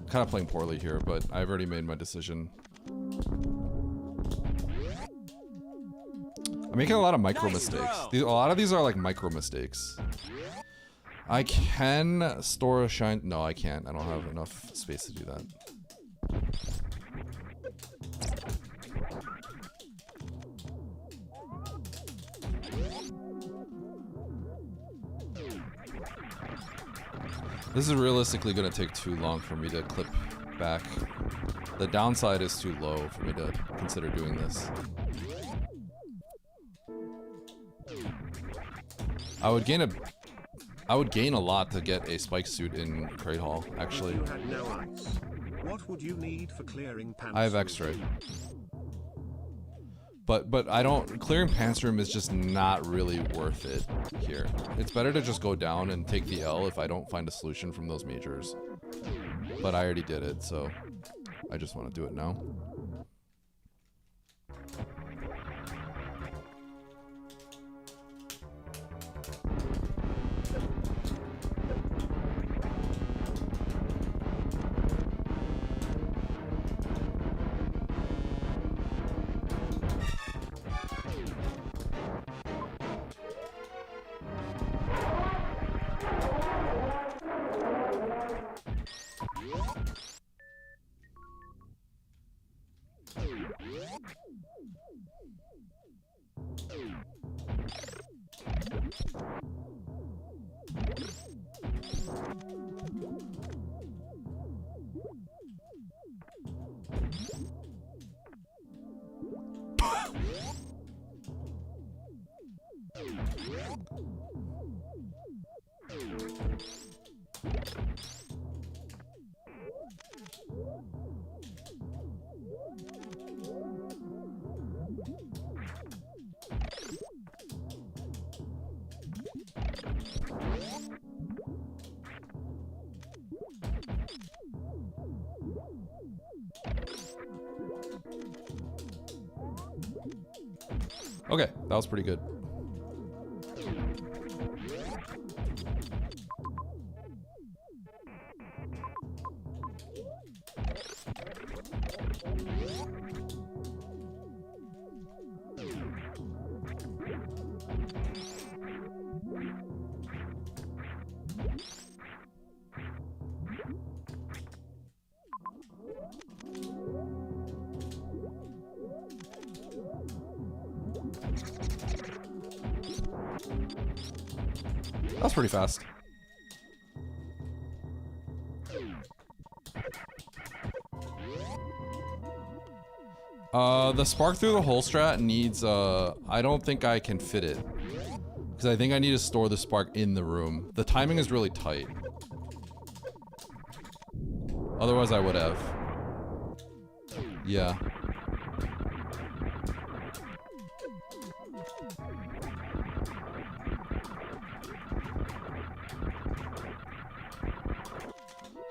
Kind of playing poorly here, but I've already made my decision. I'm making a lot of micro mistakes. A lot of these are like micro mistakes. I can store a shine. No, I can't. I don't have enough space to do that. This is realistically going to take too long for me to clip back. The downside is too low for me to consider doing this. I would gain a lot to get a spike suit in Crate Hall, actually. If you had no ice, what would you need for clearing pants? I have X-ray. But I don't... Clearing Pants Room is just not really worth it here. It's better to just go down and take the L if I don't find a solution from those majors. But I already did it, so I just want to do it now. Okay, that was pretty good. That's pretty fast. The spark through the hole strat needs, I don't think I can fit it. Because I think I need to store the spark in the room. The timing is really tight. Otherwise I would have. Yeah.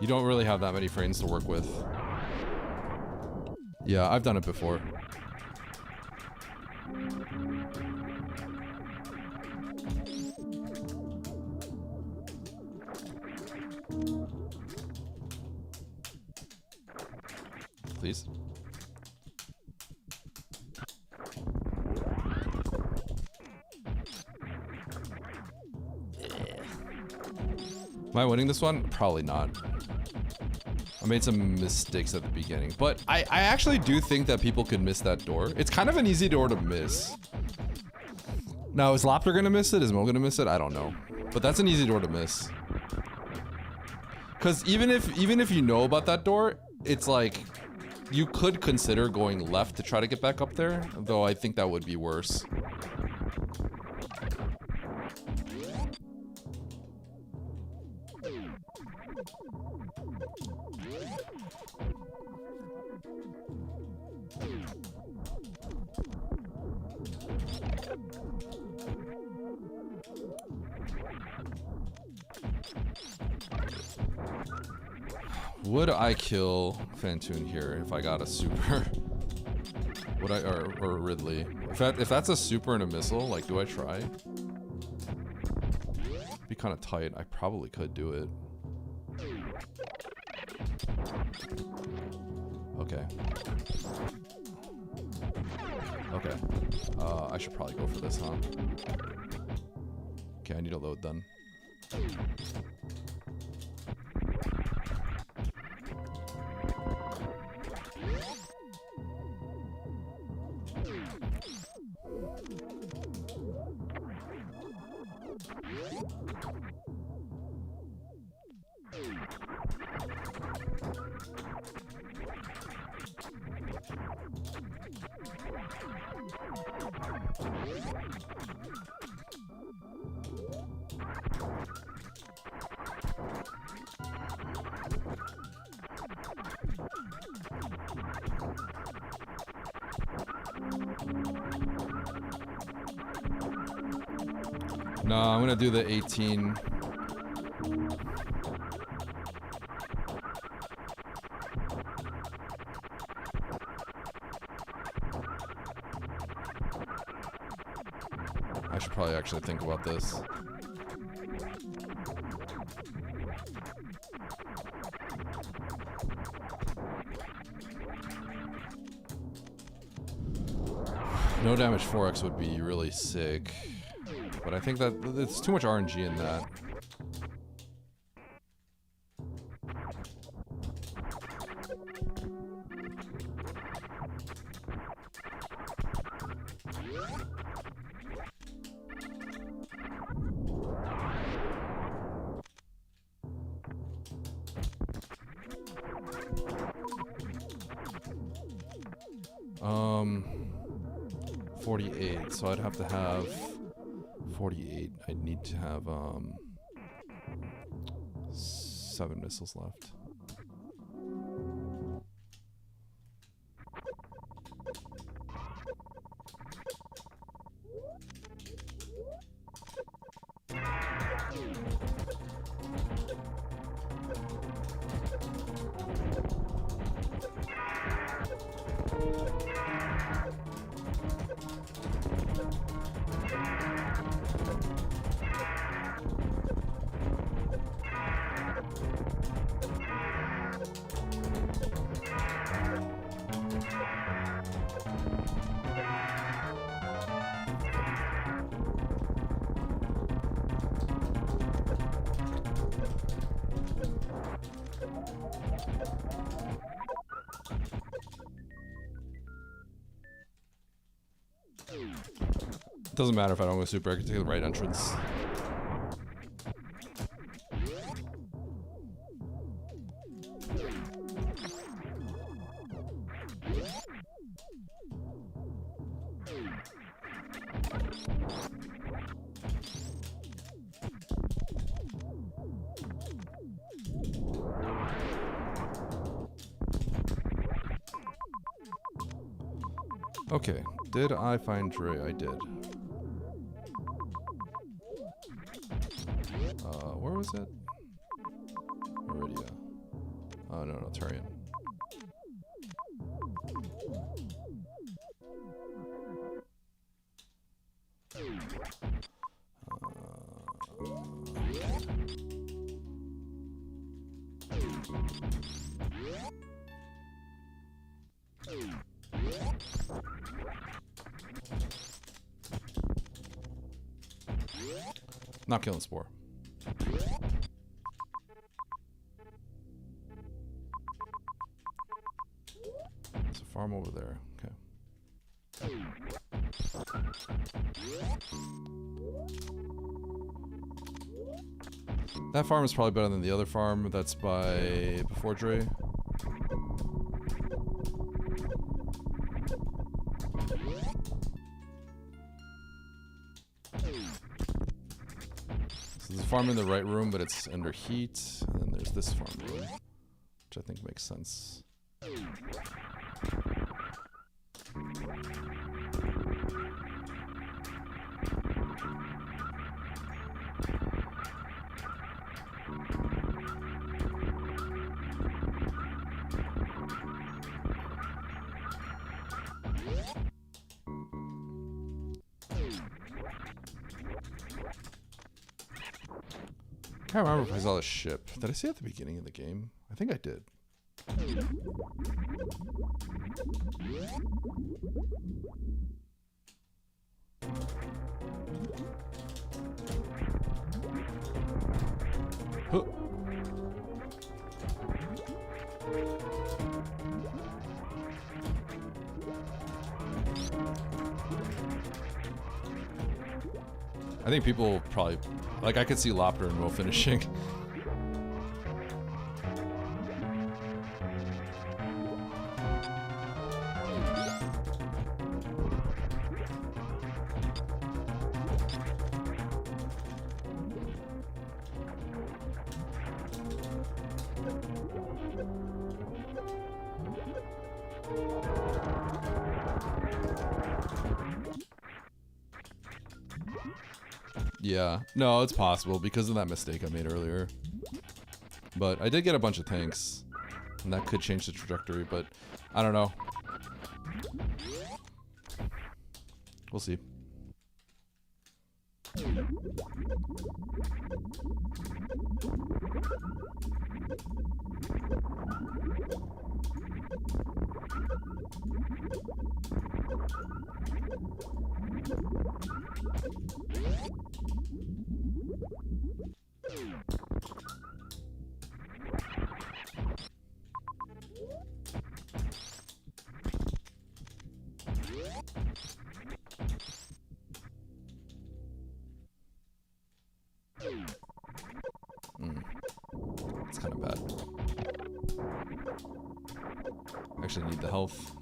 You don't really have that many frames to work with. Yeah, I've done it before. Please. Am I winning this one? Probably not. I made some mistakes at the beginning, but I actually do think that people could miss that door. It's kind of an easy door to miss. Now, is Lapter gonna miss it? Is Mo gonna miss it? I don't know. But that's an easy door to miss. Cause even if you know about that door, it's like you could consider going left to try to get back up there, though I think that would be worse. Would I kill Fantoon here if I got a super? Would I, or Ridley? If that's a super and a missile, like, do I try? Be kind of tight. I probably could do it. Okay. Okay. I should probably go for this, huh? Okay, I need to load then. No, I'm gonna do the 18. I should probably actually think about this. No damage 4x would be really sick. But I think that it's too much RNG in that. Um, 48, so I'd have to have 48. I need to have 7 missiles left. Doesn't matter if I don't go super, I can take the right entrance. Okay, did I find Dre? I did. Where was it? Iridia. Oh, no, Turian. Not killing Spore. There's a farm over there. Okay. That farm is probably better than the other farm that's by before Dre. There's a farm in the right room, but it's under heat. And then there's this farm room, which I think makes sense. I can't remember if I saw the ship. Did I see it at the beginning of the game? I think I did. Huh. I think people probably, like, I could see Lopter and Will finishing. Yeah, no, it's possible because of that mistake I made earlier. But I did get a bunch of tanks, and that could change the trajectory, but I don't know. We'll see. It's kind of bad. I actually need the health.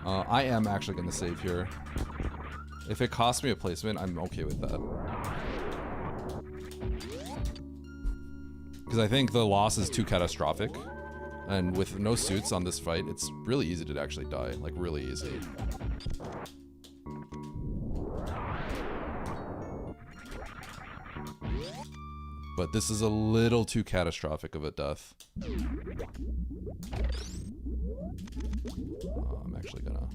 I am actually going to save here. If it costs me a placement, I'm okay with that. Because I think the loss is too catastrophic. And with no suits on this fight, it's really easy to actually die. Like, really easy. But this is a little too catastrophic of a death. I'm actually gonna...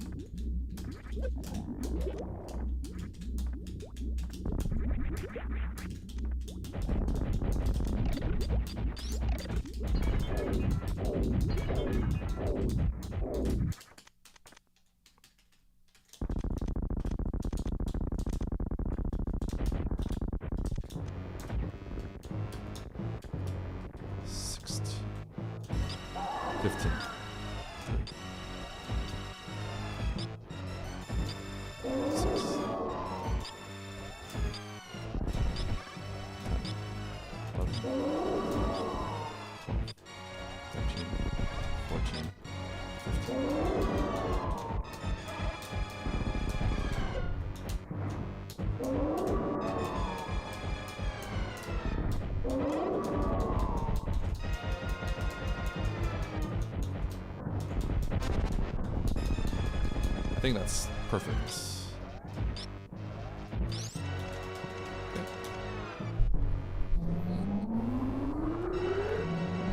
I think that's perfect.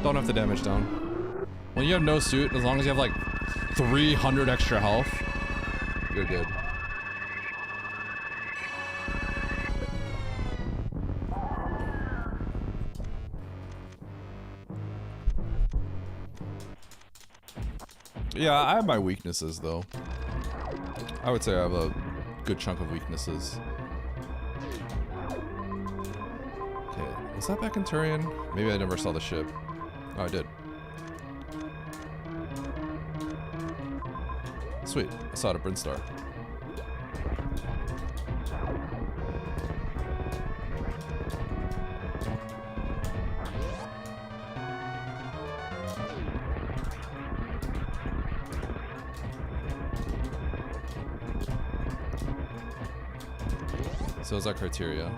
Don't have to damage down. When you have no suit, as long as you have like 300 extra health, you're good. Yeah, I have my weaknesses though. I would say I have a good chunk of weaknesses. Okay, was that back in Turian? Maybe I never saw the ship. Oh, I did. Sweet, I saw it at Brinstar. So is that criteria?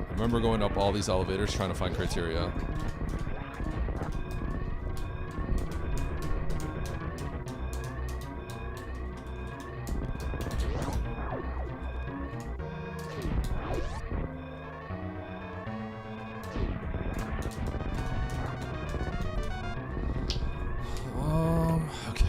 I remember going up all these elevators trying to find criteria. Okay.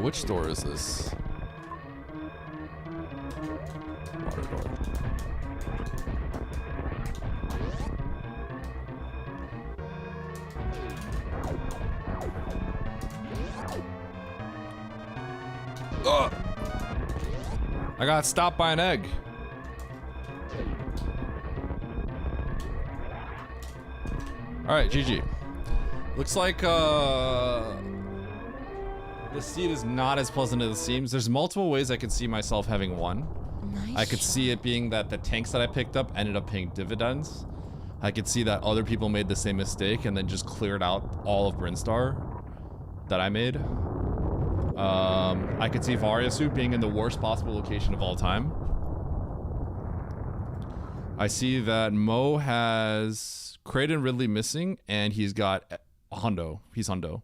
Which door is this? Water door. Ugh! I got stopped by an egg. Alright, GG. Looks like, the seed is not as pleasant as it seems. There's multiple ways I could see myself having won. Nice. I could see it being that the tanks that I picked up ended up paying dividends. I could see that other people made the same mistake and then just cleared out all of Brinstar that I made. I could see Variasuit being in the worst possible location of all time. I see that Mo has Kraid and Ridley missing, and he's got Hundo. He's Hundo.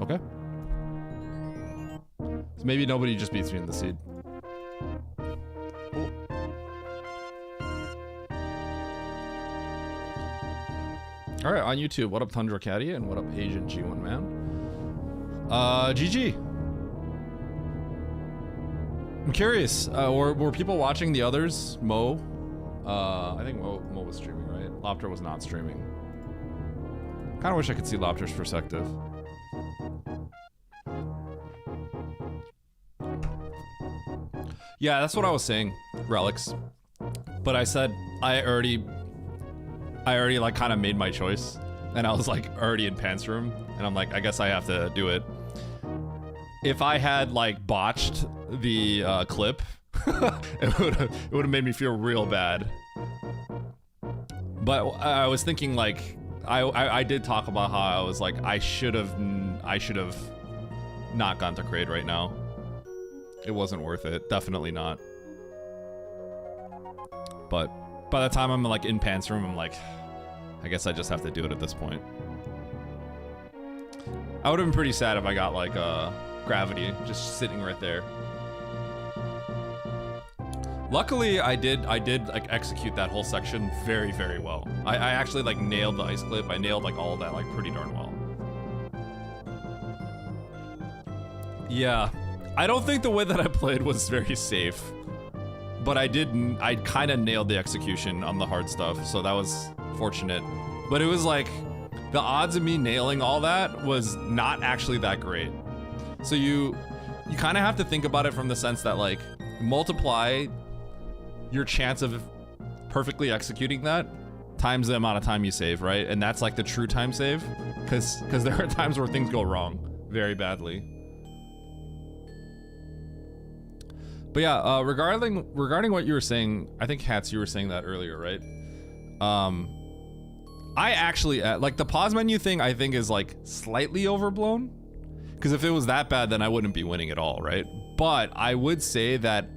Okay. So maybe nobody just beats me in the seed. Cool. Alright, on YouTube, what up Tundra Caddy and what up Agent G1 Man? GG. I'm curious, were people watching the others? Mo? I think Mo was streaming, right? Lopter was not streaming. Kinda wish I could see Lopter's perspective. Yeah, that's what I was saying, Relics. But I said I already like kind of made my choice, and I was like already in pants room, and I'm like, I guess I have to do it. If I had like botched the clip, it would have made me feel real bad. But I was thinking like I did talk about how I was like I should have not gone to Kraid right now. It wasn't worth it. Definitely not. But by the time I'm like in pants room, I'm like, I guess I just have to do it at this point. I would have been pretty sad if I got like gravity just sitting right there. Luckily, I did like execute that whole section very, very well. I actually like nailed the ice clip. I nailed like all of that like pretty darn well. Yeah. I don't think the way that I played was very safe. but I kind of nailed the execution on the hard stuff, so that was fortunate. But it was like, the odds of me nailing all that was not actually that great. So you kind of have to think about it from the sense that like, multiply your chance of perfectly executing that times the amount of time you save, right? And that's like the true time save, because there are times where things go wrong very badly. But yeah, regarding what you were saying, I think Hats, you were saying that earlier, right? I actually like the pause menu thing. I think is like slightly overblown, because if it was that bad, then I wouldn't be winning at all, right? But I would say that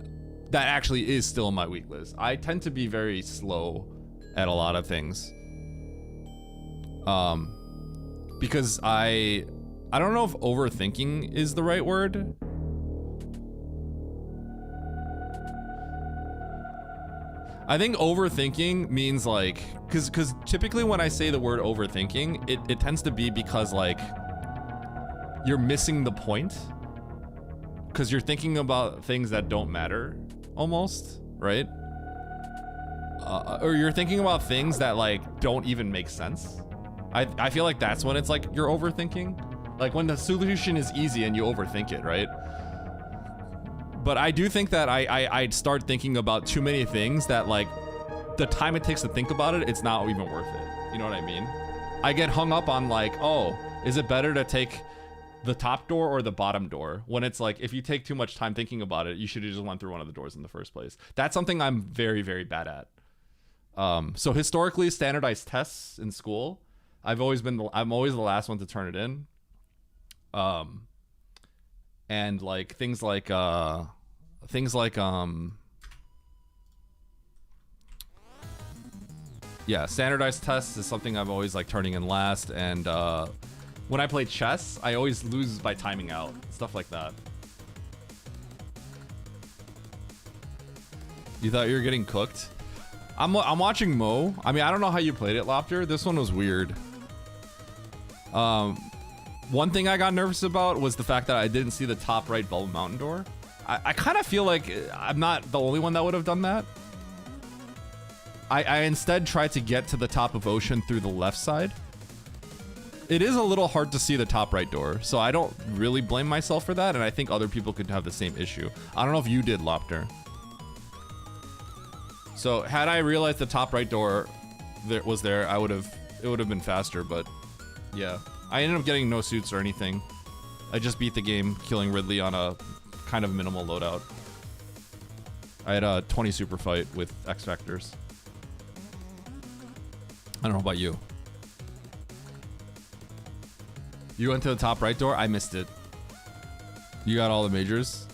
that actually is still my weak list. I tend to be very slow at a lot of things, because I don't know if overthinking is the right word. I think overthinking means like, cause typically when I say the word overthinking, it tends to be because like you're missing the point, cause you're thinking about things that don't matter almost, right? Or you're thinking about things that like don't even make sense. I feel like that's when it's like you're overthinking, like when the solution is easy and you overthink it, right? But I do think that I'd start thinking about too many things that like the time it takes to think about it, it's not even worth it. You know what I mean? I get hung up on like, oh, is it better to take the top door or the bottom door? When it's like, if you take too much time thinking about it, you should have just went through one of the doors in the first place. That's something I'm very, very bad at. So historically, standardized tests in school, I'm always the last one to turn it in. And like things like yeah, standardized tests is something I'm always like turning in last, and when I play chess, I always lose by timing out, stuff like that. You thought you were getting cooked? I'm watching Mo. I mean, I don't know how you played it, Lopter. This one was weird. One thing I got nervous about was the fact that I didn't see the top right Bubble Mountain door. I kind of feel like I'm not the only one that would have done that. I instead tried to get to the top of Ocean through the left side. It is a little hard to see the top right door, so I don't really blame myself for that, and I think other people could have the same issue. I don't know if you did, Lopter. So had I realized the top right door was there, it would have been faster, but yeah. I ended up getting no suits or anything. I just beat the game, killing Ridley on a kind of minimal loadout. I had a 20 super fight with X Factors. I don't know about you. You went to the top right door? I missed it. You got all the majors?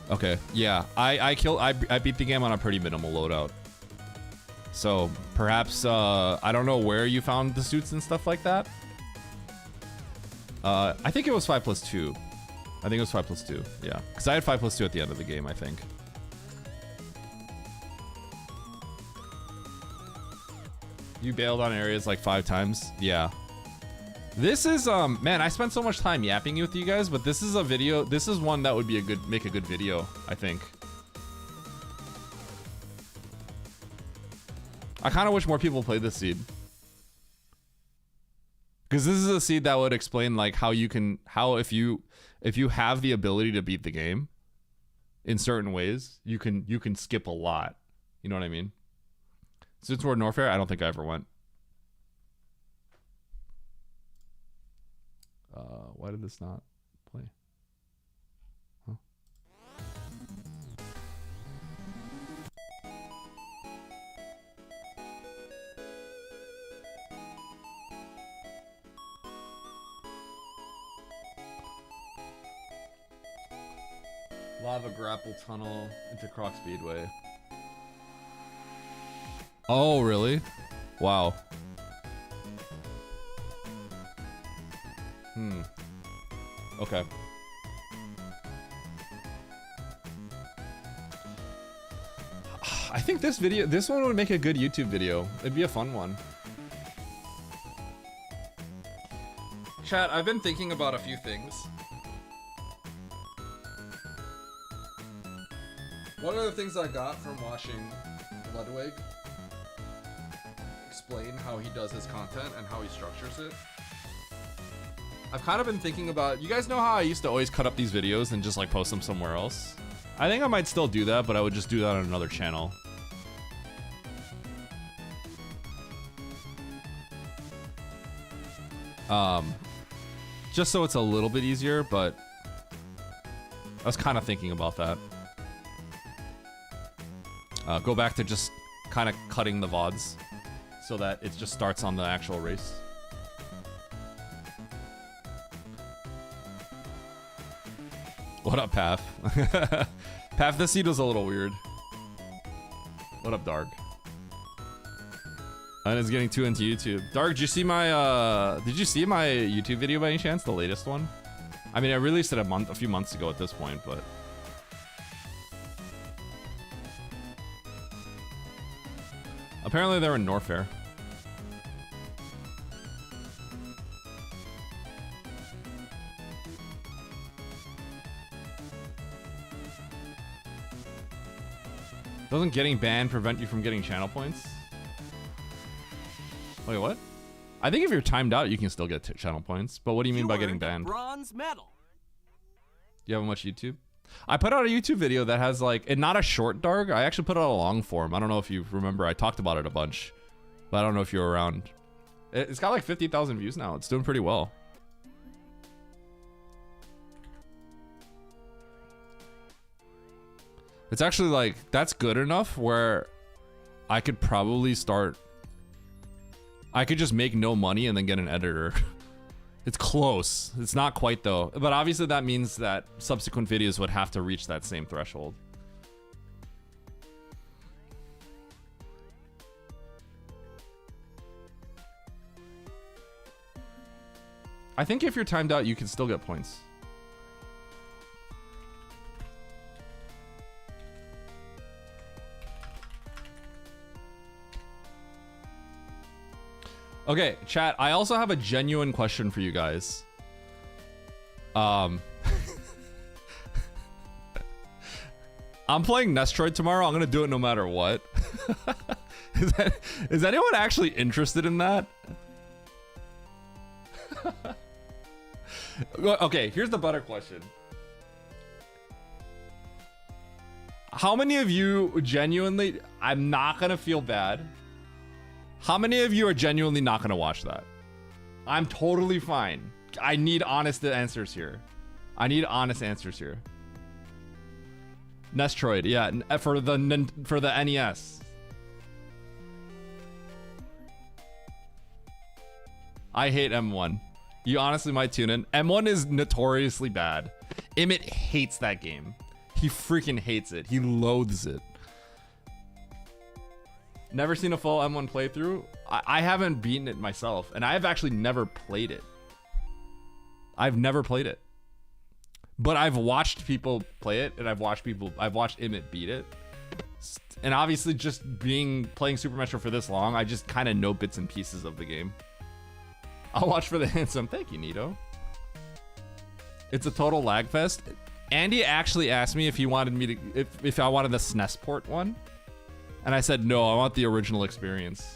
Okay, yeah. I beat the game on a pretty minimal loadout. So perhaps I don't know where you found the suits and stuff like that. I think it was 5+2. I think it was 5+2. Yeah, because I had 5+2 at the end of the game, I think. You bailed on areas like 5 times. Yeah. This is man, I spent so much time yapping with you guys, but this is a video. This is one that would be make a good video, I think. I kind of wish more people played this seed, because this is a seed that would explain like how if you have the ability to beat the game in certain ways, you can skip a lot. You know what I mean? Since we're Norfair, I don't think I ever went. Why did this not play? Huh? Lava grapple tunnel into Croc Speedway. Oh, really? Wow. Okay. I think this one would make a good YouTube video. It'd be a fun one. Chat, I've been thinking about a few things. One of the things I got from watching Ludwig explain how he does his content and how he structures it. I've kind of been thinking about, you guys know how I used to always cut up these videos and just like post them somewhere else? I think I might still do that, but I would just do that on another channel. Just so it's a little bit easier, but I was kind of thinking about that. Go back to just kind of cutting the VODs so that it just starts on the actual race. What up, Path? Path, this seed was a little weird. What up, Dark? And it's getting too into YouTube. Dark, did you see my YouTube video by any chance? The latest one? I mean, I released it a few months ago at this point, but apparently they're in Norfair. Doesn't getting banned prevent you from getting channel points? Wait, what? I think if you're timed out, you can still get channel points. But what do you mean by getting banned? Bronze medal. You haven't watched YouTube? I put out a YouTube video that has like, and not a short Dark. I actually put out a long form. I don't know if you remember. I talked about it a bunch, but I don't know if you're around. It's got like 50,000 views now. It's doing pretty well. It's actually like, that's good enough where I could probably start. I could just make no money and then get an editor. It's close. It's not quite though. But obviously that means that subsequent videos would have to reach that same threshold. I think if you're timed out, you can still get points. Okay, chat, I also have a genuine question for you guys. I'm playing Metroid tomorrow. I'm gonna do it no matter what. Is anyone actually interested in that? Okay, here's the better question. How many of you genuinely, I'm not gonna feel bad. How many of you are genuinely not gonna watch that? I'm totally fine. I need honest answers here. I need honest answers here. Metroid, yeah, for the NES. I hate M1. You honestly might tune in. M1 is notoriously bad. Emmett hates that game. He freaking hates it. He loathes it. Never seen a full M1 playthrough. I haven't beaten it myself, and I've actually never played it. I've never played it, but I've watched people play it, and I've watched Emmett beat it. And obviously, just playing Super Metro for this long, I just kind of know bits and pieces of the game. I'll watch for the handsome. Thank you, Nito. It's a total lag fest. Andy actually asked me if he wanted me to, if I wanted the SNES port one. And I said, no, I want the original experience.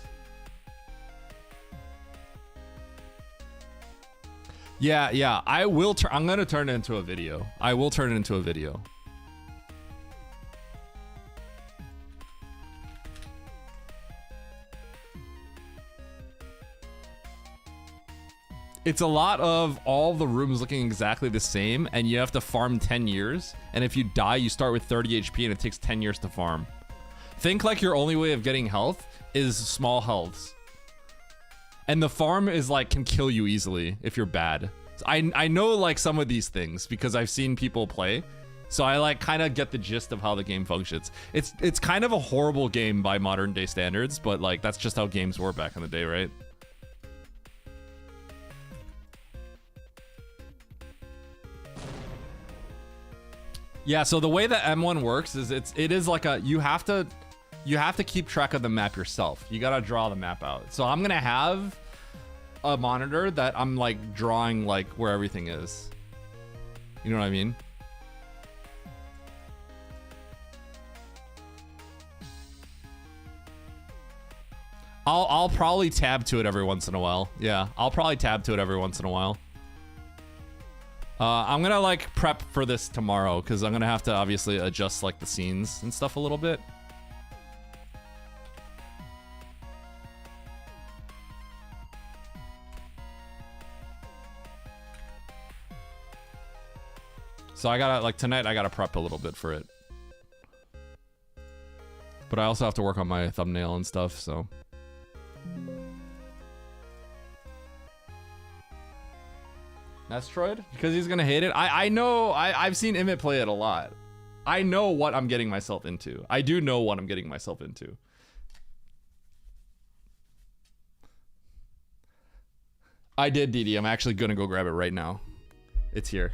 Yeah, I will. I'm going to turn it into a video. I will turn it into a video. It's a lot of all the rooms looking exactly the same, and you have to farm 10 years. And if you die, you start with 30 HP, and it takes 10 years to farm. Think like your only way of getting health is small healths. And the farm is like, can kill you easily if you're bad. I know like some of these things because I've seen people play. So I like kind of get the gist of how the game functions. It's kind of a horrible game by modern day standards, but like that's just how games were back in the day, right? Yeah, so the way that M1 works is it is like a, you have to keep track of the map yourself. You gotta draw the map out. So I'm gonna have a monitor that I'm like drawing like where everything is. You know what I mean? I'll probably tab to it every once in a while. Yeah, I'll probably tab to it every once in a while. I'm gonna like prep for this tomorrow because I'm gonna have to obviously adjust like the scenes and stuff a little bit. So I gotta, like, tonight I gotta prep a little bit for it. But I also have to work on my thumbnail and stuff, so. Metroid? Because he's gonna hate it? I know, I've seen Emmett play it a lot. I know what I'm getting myself into. I do know what I'm getting myself into. I did, DD. I'm actually gonna go grab it right now. It's here.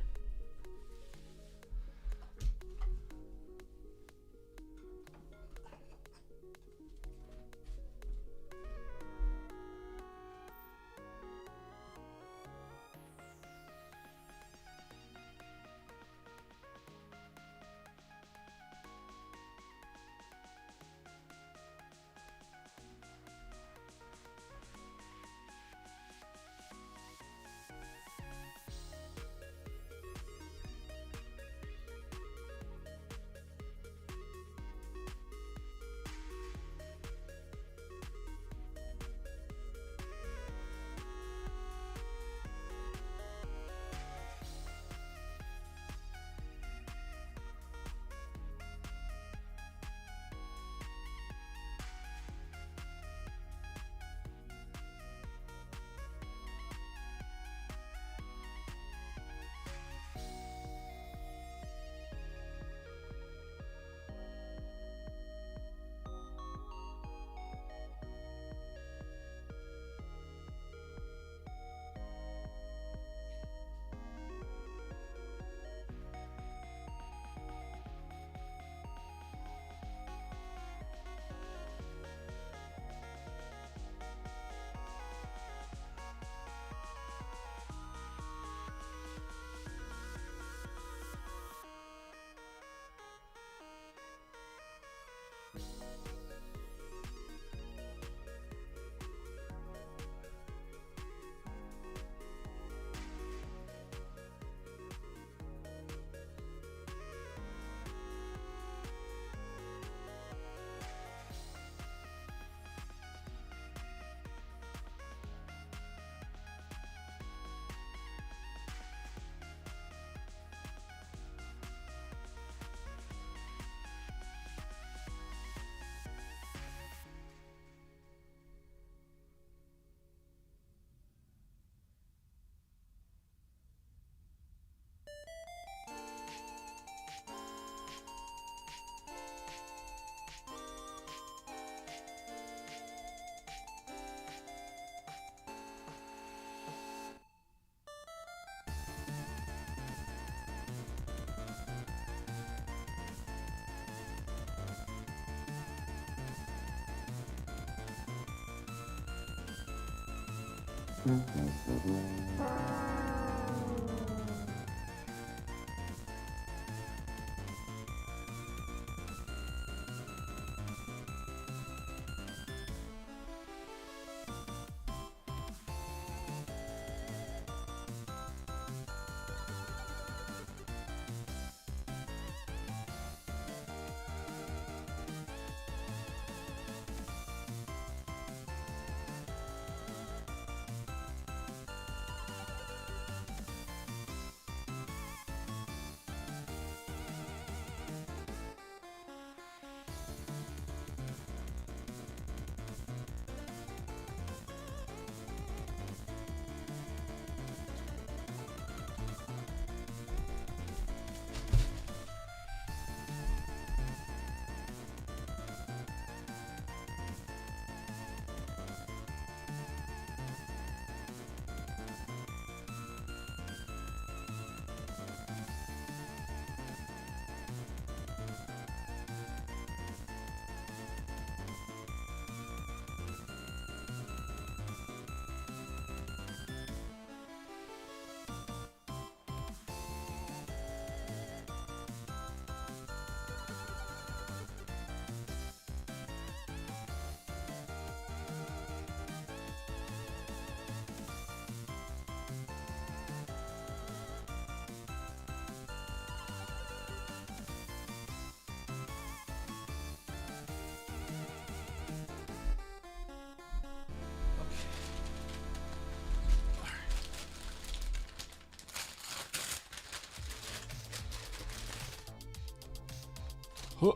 Huh.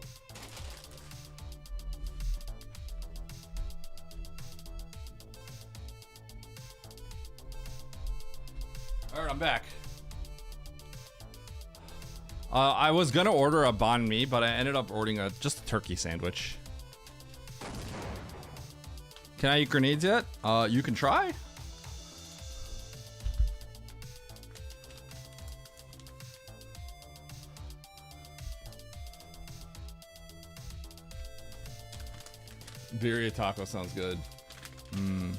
All right, I'm back. I was gonna order a banh mi, but I ended up ordering just a turkey sandwich. Can I eat grenades yet? You can try. Birria taco sounds good. Mmm.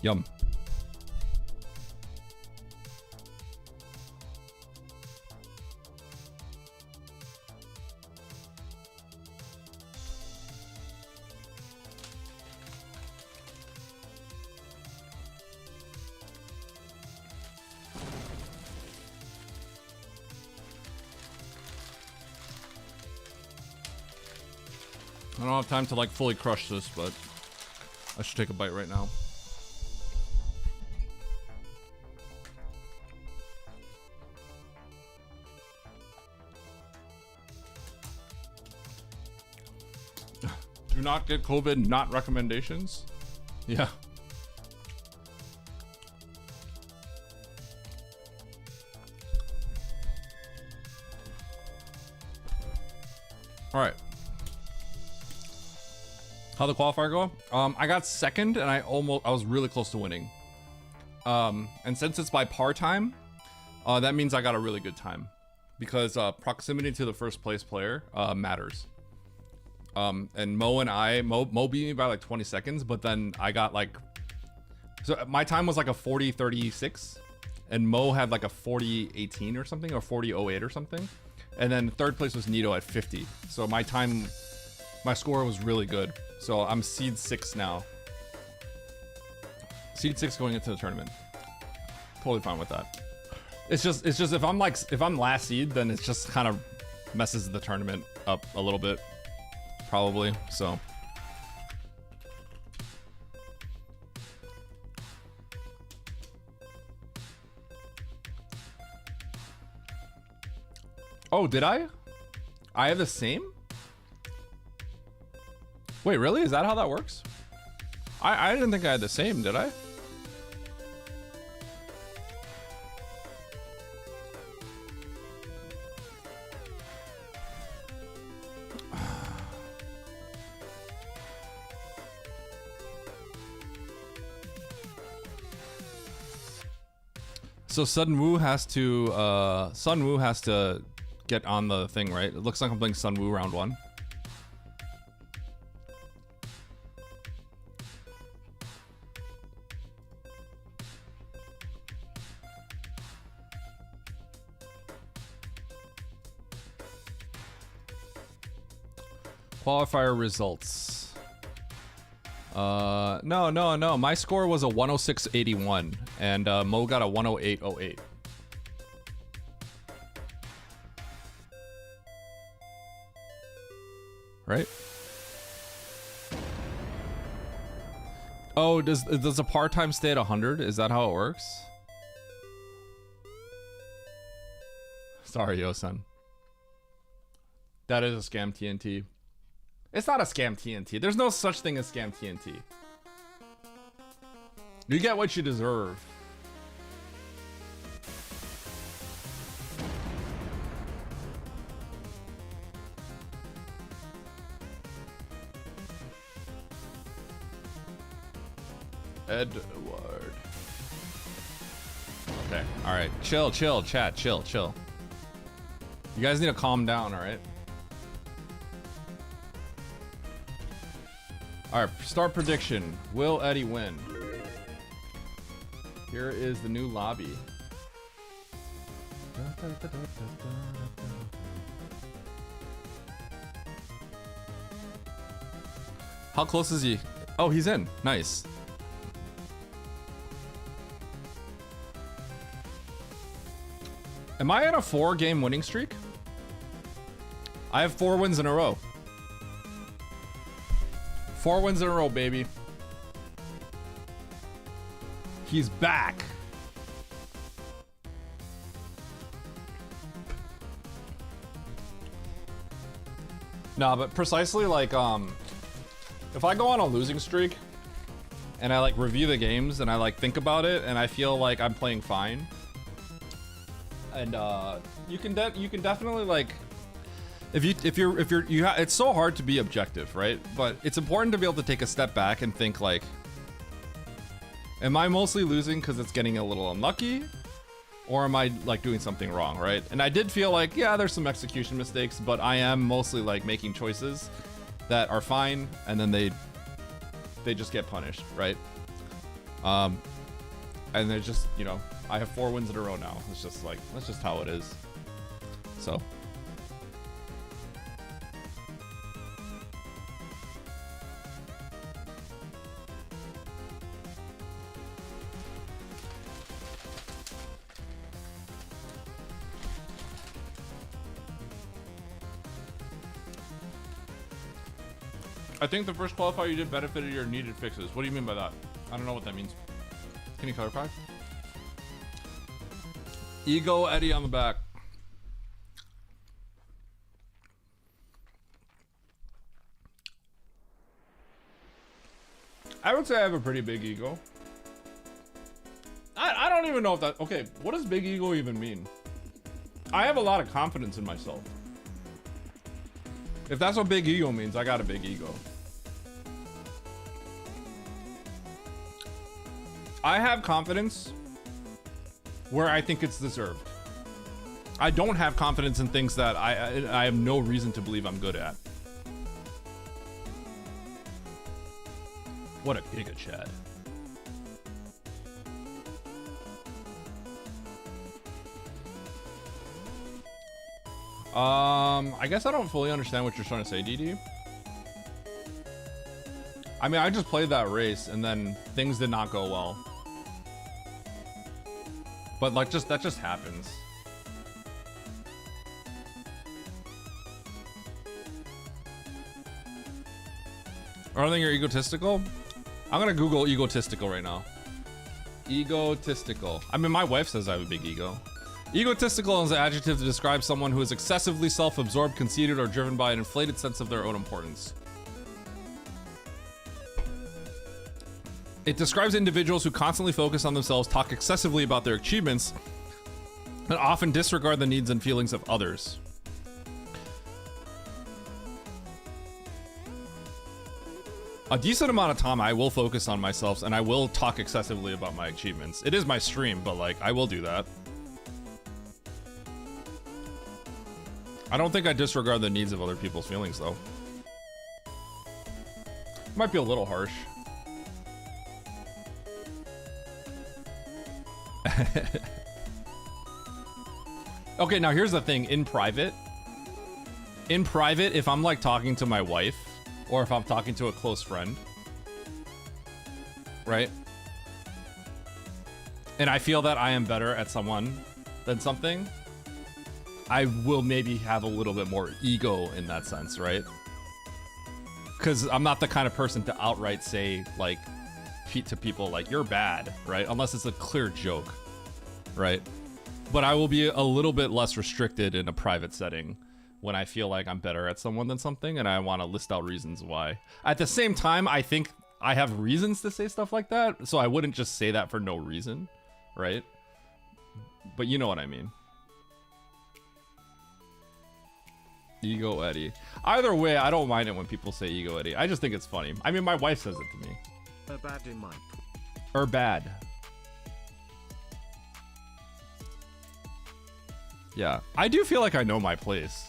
Yum. I don't have time to like fully crush this, but I should take a bite right now. Do not get COVID, not recommendations. Yeah. All right. How'd the qualifier go? I got second, and I was really close to winning. And since it's by par time, that means I got a really good time, because proximity to the first place player matters. And Mo beat me by like 20 seconds, but then I got like, so my time was like a 40:36, and Mo had like a 40:18 or something, or 40:08 or something. And then third place was Nito at 50. So my score was really good. So I'm seed 6 now. Seed 6 going into the tournament. Totally fine with that. It's just if I'm last seed, then it just kind of messes the tournament up a little bit. Probably, so. Oh, did I? I have the same? Wait, really? Is that how that works? I didn't think I had the same, did I? So Sun Wu has to get on the thing, right? It looks like I'm playing Sun Wu round 1. Qualifier results. No. My score was a 106.81, and Mo got a 108.08. Right? Oh, does a par time stay at 100? Is that how it works? Sorry, Yo-san. That is a scam TNT. It's not a scam TNT. There's no such thing as scam TNT. You get what you deserve. Edward. Okay. All right. Chill, chat. Chill. You guys need to calm down, all right? All right, start prediction. Will Eddie win? Here is the new lobby. How close is he? Oh, he's in. Nice. Am I on a 4-game winning streak? I have 4 wins in a row. 4 wins in a row, baby. He's back. No, but precisely like if I go on a losing streak and I like review the games and I like think about it and I feel like I'm playing fine, and you can definitely like it's so hard to be objective, right? But it's important to be able to take a step back and think like, am I mostly losing because it's getting a little unlucky? Or am I like doing something wrong, right? And I did feel like, yeah, there's some execution mistakes, but I am mostly like making choices that are fine, and then they just get punished, right? And they're just, you know, I have 4 wins in a row now. It's just like, that's just how it is. So. I think the first qualifier you did benefited your needed fixes. What do you mean by that? I don't know what that means. Can you clarify? Ego Eddie on the back. I would say I have a pretty big ego. I don't even know if that... Okay, what does big ego even mean? I have a lot of confidence in myself. If that's what big ego means, I got a big ego. I have confidence where I think it's deserved. I don't have confidence in things that I have no reason to believe I'm good at. What a giga chat. I guess I don't fully understand what you're trying to say, DD. I mean, I just played that race and then things did not go well. But like, that just happens. I don't think you're egotistical. I'm gonna Google egotistical right now. Egotistical. I mean, my wife says I have a big ego. Egotistical is an adjective to describe someone who is excessively self-absorbed, conceited, or driven by an inflated sense of their own importance. It describes individuals who constantly focus on themselves, talk excessively about their achievements, and often disregard the needs and feelings of others. A decent amount of time I will focus on myself and I will talk excessively about my achievements. It is my stream, but like, I will do that. I don't think I disregard the needs of other people's feelings though. Might be a little harsh. Okay, now here's the thing. In private, if I'm like talking to my wife or if I'm talking to a close friend, right? And I feel that I am better at someone than something, I will maybe have a little bit more ego in that sense, right? Because I'm not the kind of person to outright say like to people like, you're bad, right? Unless it's a clear joke, right? But I will be a little bit less restricted in a private setting when I feel like I'm better at someone than something and I want to list out reasons why. At the same time, I think I have reasons to say stuff like that, so I wouldn't just say that for no reason, right? But you know what I mean. Ego Eddie. Either way, I don't mind it when people say Ego Eddie. I just think it's funny. I mean, my wife says it to me. Bad in my... Or bad. Yeah, I do feel like I know my place.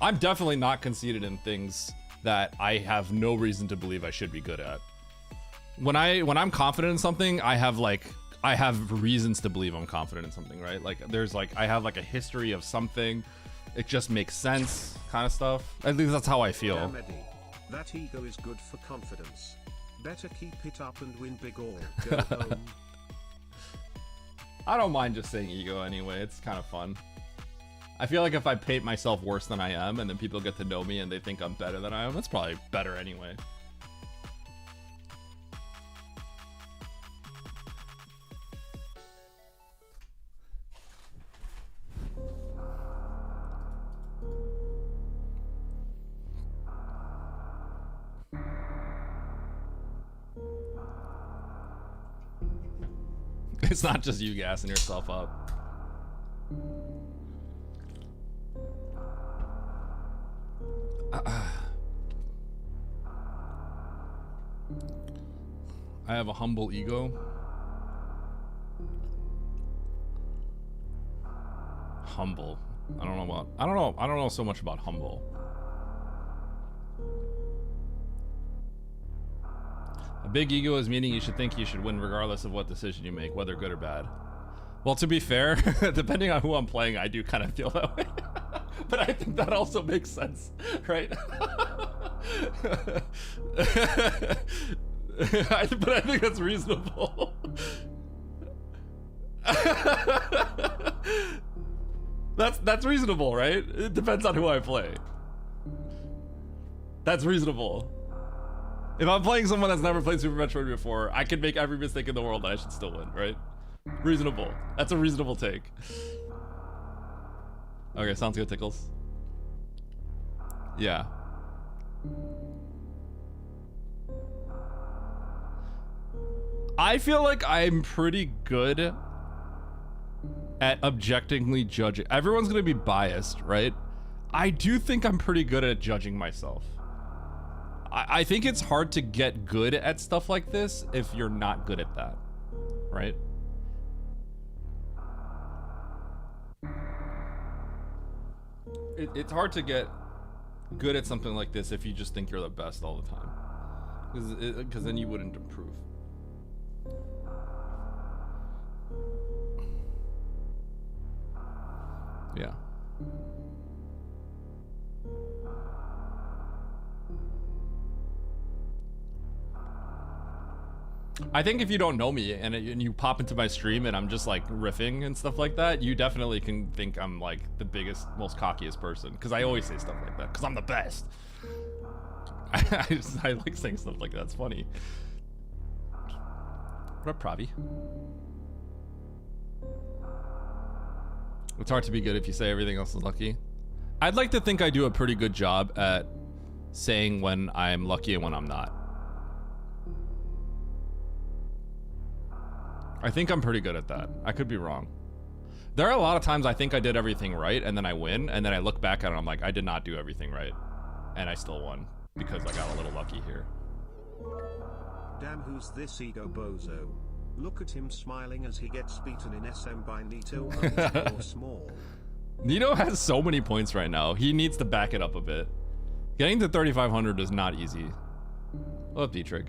I'm definitely not conceited in things that I have no reason to believe I should be good at. When I'm confident in something, I have reasons to believe I'm confident in something, right? Like I have like a history of something. It just makes sense, kind of stuff. At least that's how I feel. That ego is good for confidence. Better keep it up and win big or go home. I don't mind just saying ego anyway. It's kind of fun. I feel like if I paint myself worse than I am and then people get to know me and they think I'm better than I am, that's probably better anyway. It's not just you gassing yourself up. I have a humble ego. Humble. I don't know so much about humble. A big ego is meaning you should think you should win regardless of what decision you make, whether good or bad. Well, to be fair, depending on who I'm playing, I do kind of feel that way. But I think that also makes sense, right? But I think that's reasonable. That's reasonable, right? It depends on who I play. That's reasonable. If I'm playing someone that's never played Super Metroid before, I can make every mistake in the world and I should still win, right? Reasonable. That's a reasonable take. Okay, sounds good, Tickles. Yeah. I feel like I'm pretty good at objectively judging. Everyone's gonna be biased, right? I do think I'm pretty good at judging myself. I think it's hard to get good at stuff like this if you're not good at that, right? It's hard to get good at something like this if you just think you're the best all the time, because then you wouldn't improve. Yeah. I think if you don't know me and you pop into my stream and I'm just like riffing and stuff like that, you definitely can think I'm like the biggest, most cockiest person, because I always say stuff like that because I'm the best. I like saying stuff like that. It's funny. What up, Pravi? It's hard to be good if you say everything else is lucky. I'd like to think I do a pretty good job at saying when I'm lucky and when I'm not. I think I'm pretty good at that. I could be wrong. There are a lot of times I think I did everything right and then I win, and then I look back at it and I'm like, I did not do everything right. And I still won because I got a little lucky here. Damn, who's this ego bozo? Look at him smiling as he gets beaten in SM by Nito _ small. Nito has so many points right now. He needs to back it up a bit. Getting to 3,500 is not easy. What up, Dietrich?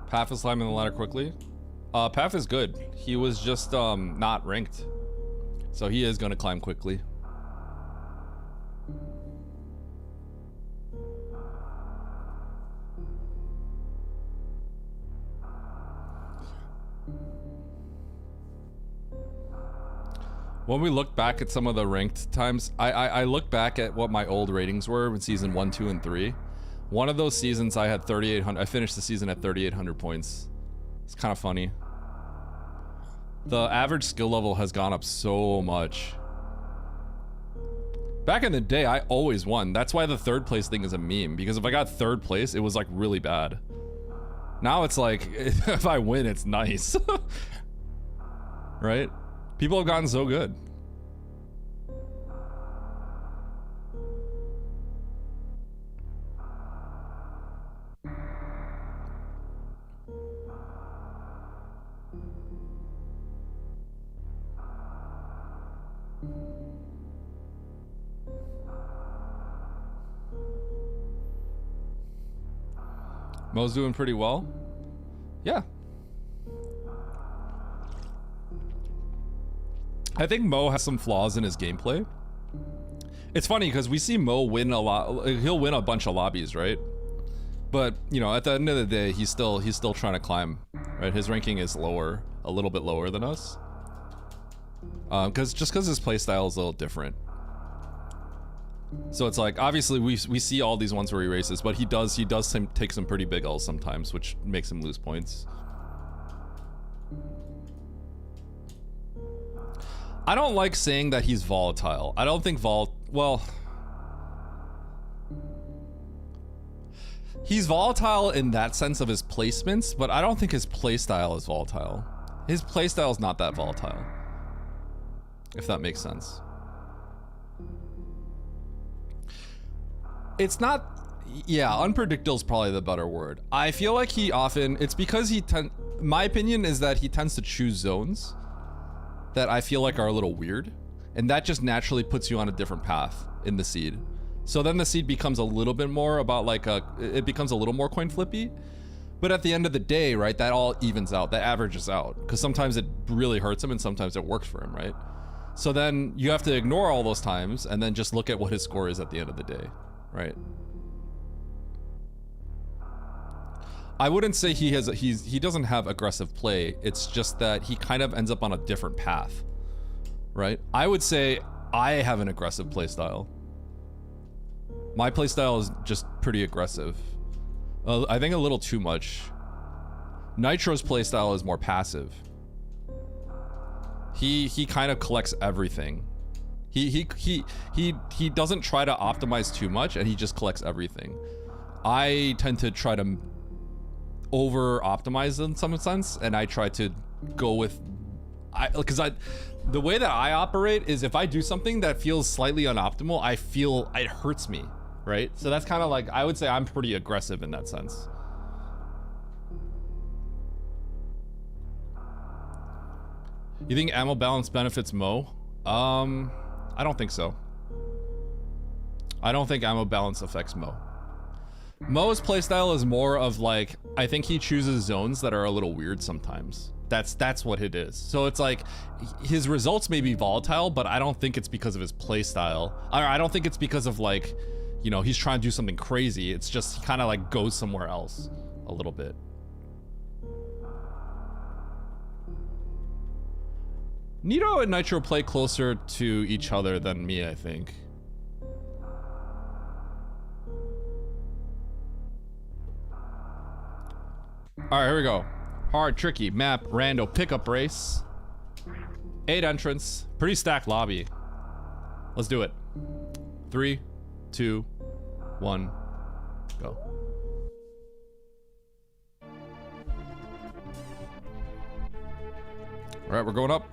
Path is climbing the ladder quickly. Path is good. He was just not ranked, so he is going to climb quickly. When we look back at some of the ranked times, I look back at what my old ratings were in season 1, 2, and 3. One of those seasons I had 3,800. I finished the season at 3,800 points. It's kind of funny. The average skill level has gone up so much. Back in the day, I always won. That's why the third place thing is a meme, because if I got third place, it was like really bad. Now it's like, if I win, it's nice. Right? People have gotten so good. Mo's doing pretty well. Yeah. I think Mo has some flaws in his gameplay. It's funny because we see Mo win a lot. He'll win a bunch of lobbies, right? But, you know, at the end of the day, he's still trying to climb, right? His ranking is lower, a little bit lower than us. Because his playstyle is a little different. So it's like, obviously we see all these ones where he races, but he does take some pretty big L's sometimes, which makes him lose points. I don't like saying that he's volatile. I don't think well, he's volatile in that sense of his placements, but I don't think his playstyle is volatile. His playstyle is not that volatile, if that makes sense. It's not, yeah, unpredictable is probably the better word. I feel like he often, it's because my opinion is that he tends to choose zones that I feel like are a little weird, and that just naturally puts you on a different path in the seed. So then the seed becomes a little bit more about like it becomes a little more coin flippy, but at the end of the day, right, that all evens out, that averages out, because sometimes it really hurts him and sometimes it works for him, right? So then you have to ignore all those times and then just look at what his score is at the end of the day, right? I wouldn't say he doesn't have aggressive play. It's just that he kind of ends up on a different path, right? I would say I have an aggressive play style. My play style is just pretty aggressive. I think a little too much. Nitro's play style is more passive. He kind of collects everything. He doesn't try to optimize too much, and he just collects everything. I tend to try to over optimize in some sense, and I try to go with the way that I operate is if I do something that feels slightly unoptimal, I feel it hurts me, right? So that's kind of like, I would say I'm pretty aggressive in that sense. You think ammo balance benefits Mo? I don't think so. I don't think ammo balance affects Mo. Mo's playstyle is more of like, I think he chooses zones that are a little weird sometimes. That's what it is. So it's like, his results may be volatile, but I don't think it's because of his playstyle. I don't think it's because of like, you know, he's trying to do something crazy. It's just he kind of like goes somewhere else a little bit. Nito and Nitro play closer to each other than me, I think. Alright, here we go. Hard, tricky, map, rando, pickup race. 8 entrants, pretty stacked lobby. Let's do it. 3, 2, 1, go. Alright, we're going up.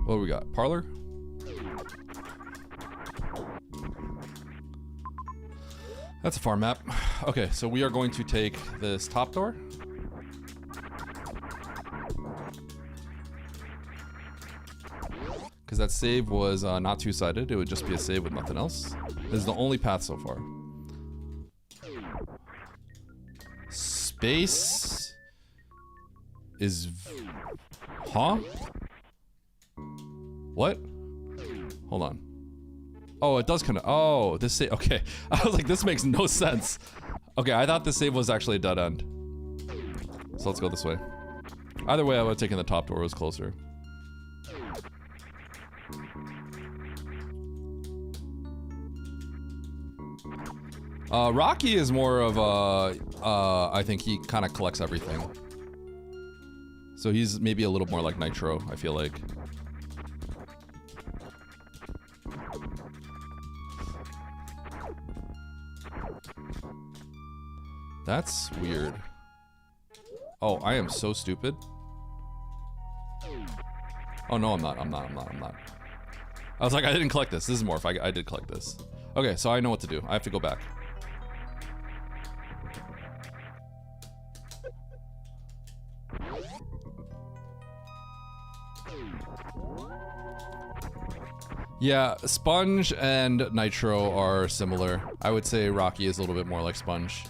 What do we got? Parlor? That's a farm map. Okay, so we are going to take this top door. Because that save was not two-sided. It would just be a save with nothing else. This is the only path so far. Space is... Huh? What? Hold on. Oh, it does kind of... Oh, this save... Okay. I was like, this makes no sense. Okay, I thought this save was actually a dead end. So let's go this way. Either way, I would have taken the top door. It was closer. Rocky is more of a... I think he kind of collects everything. So he's maybe a little more like Nitro, I feel like. That's weird. Oh, I am so stupid. Oh, no, I'm not. I was like, I didn't collect this. This is more if I did collect this. Okay, so I know what to do. I have to go back. Yeah, Sponge and Nitro are similar. I would say Rocky is a little bit more like Sponge.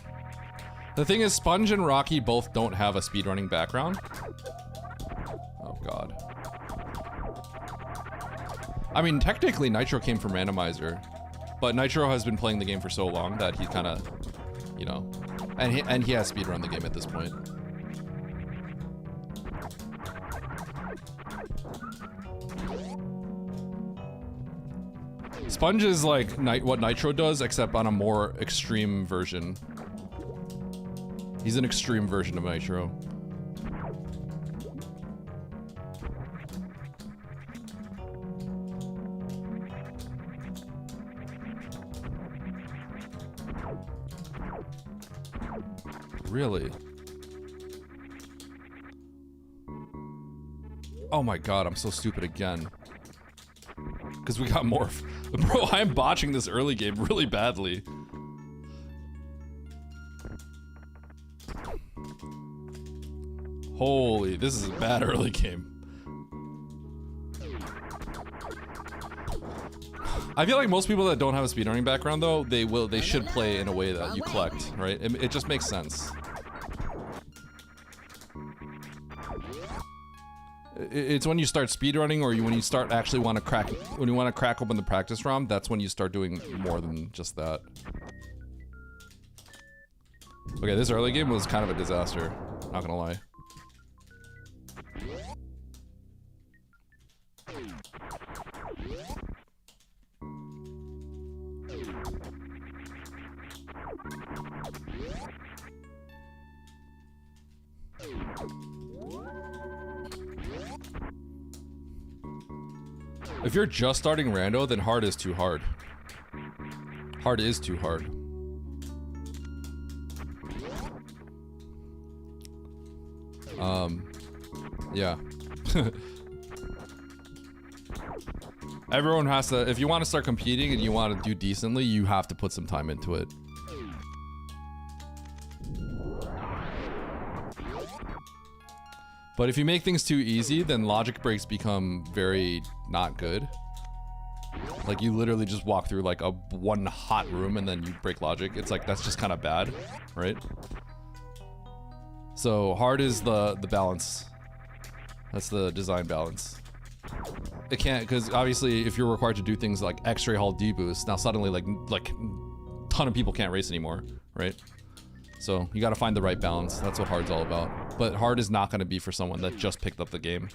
The thing is, Sponge and Rocky both don't have a speedrunning background. Oh god. I mean, technically Nitro came from Randomizer, but Nitro has been playing the game for so long that he kind of, you know, and he has speedrun the game at this point. Sponge is like what Nitro does, except on a more extreme version. He's an extreme version of Nitro. Really? Oh my god, I'm so stupid again. Because we got more. Bro, I'm botching this early game really badly. Holy, this is a bad early game. I feel like most people that don't have a speedrunning background though, they should play in a way that you collect, right? It just makes sense. It's when you start speedrunning or when you start actually want to crack open the practice ROM, that's when you start doing more than just that. Okay, this early game was kind of a disaster, not gonna lie. If you're just starting rando, then hard is too hard. Hard is too hard. Yeah. Everyone has to, if you want to start competing and you want to do decently, you have to put some time into it. But if you make things too easy, then logic breaks become very not good. Like you literally just walk through like one hot room and then you break logic. It's like, that's just kind of bad, right? So hard is the balance. That's the design balance. It can't, because obviously if you're required to do things like X-ray Hall deboost, now suddenly like ton of people can't race anymore, right? So you got to find the right balance. That's what hard's all about. But hard is not going to be for someone that just picked up the game.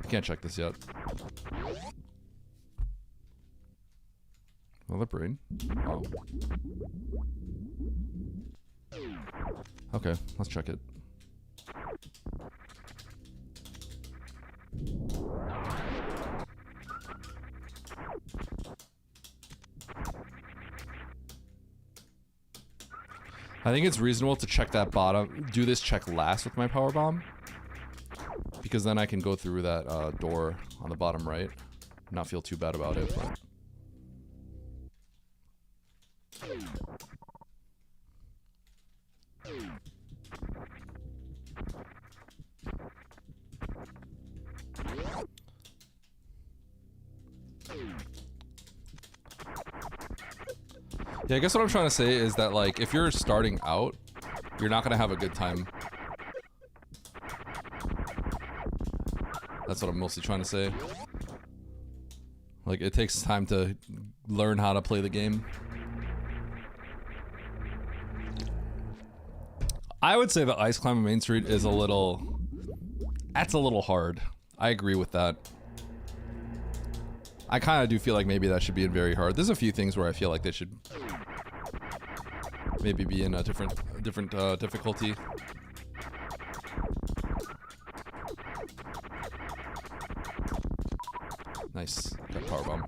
I can't check this yet. Well, the brain. Oh. Okay, let's check it. I think it's reasonable to check that bottom, do this check last with my power bomb, because then I can go through that door on the bottom right, not feel too bad about it. But yeah, I guess what I'm trying to say is that, like, if you're starting out, you're not gonna have a good time. That's what I'm mostly trying to say. Like, it takes time to learn how to play the game. I would say that Ice Climb on Main Street is a little... That's a little hard. I agree with that. I kind of do feel like maybe that should be in very hard. There's a few things where I feel like they should maybe be in a different difficulty. Nice. Got powerbomb.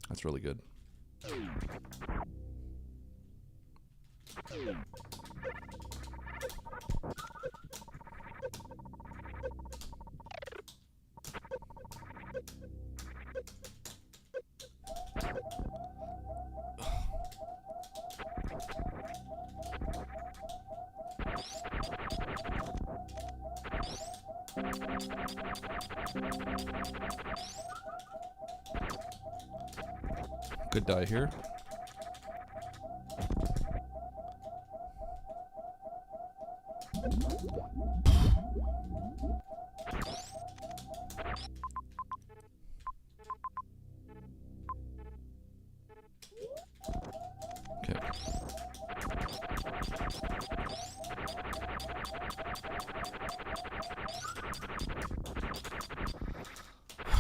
That's really good. Good die here. Okay.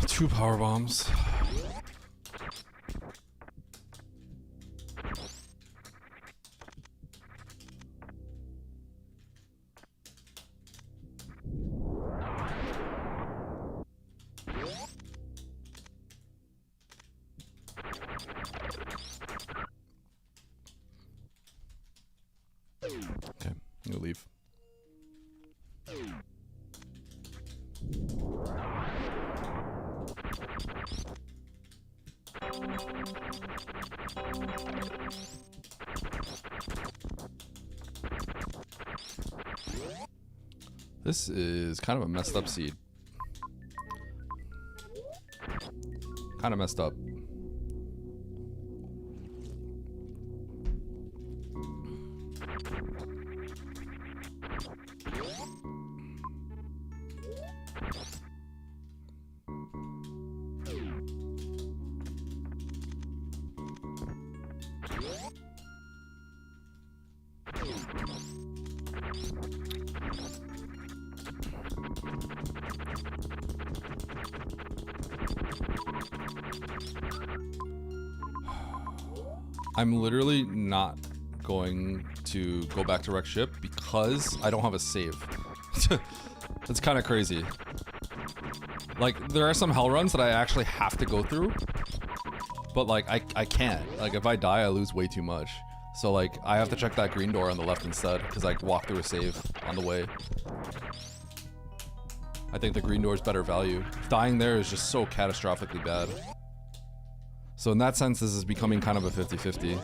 Two power bombs. Okay, I'm gonna leave. This is kind of a messed up seed. Kind of messed up. I'm literally not going to go back to wreck ship because I don't have a save. That's kind of crazy. Like, there are some hell runs that I actually have to go through, but like I can't. Like, if I die, I lose way too much. So like, I have to check that green door on the left instead because I walk through a save on the way. I think the green door is better value. Dying there is just so catastrophically bad. So in that sense, this is becoming kind of a 50-50.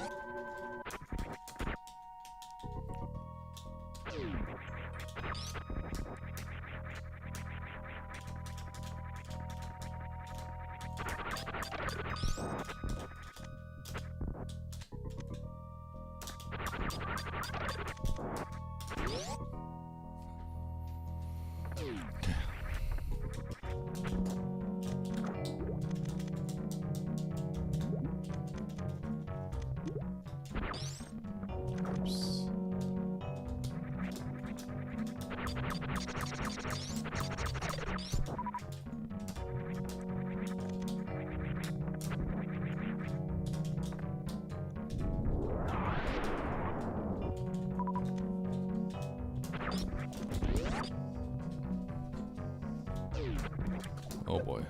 Oh boy.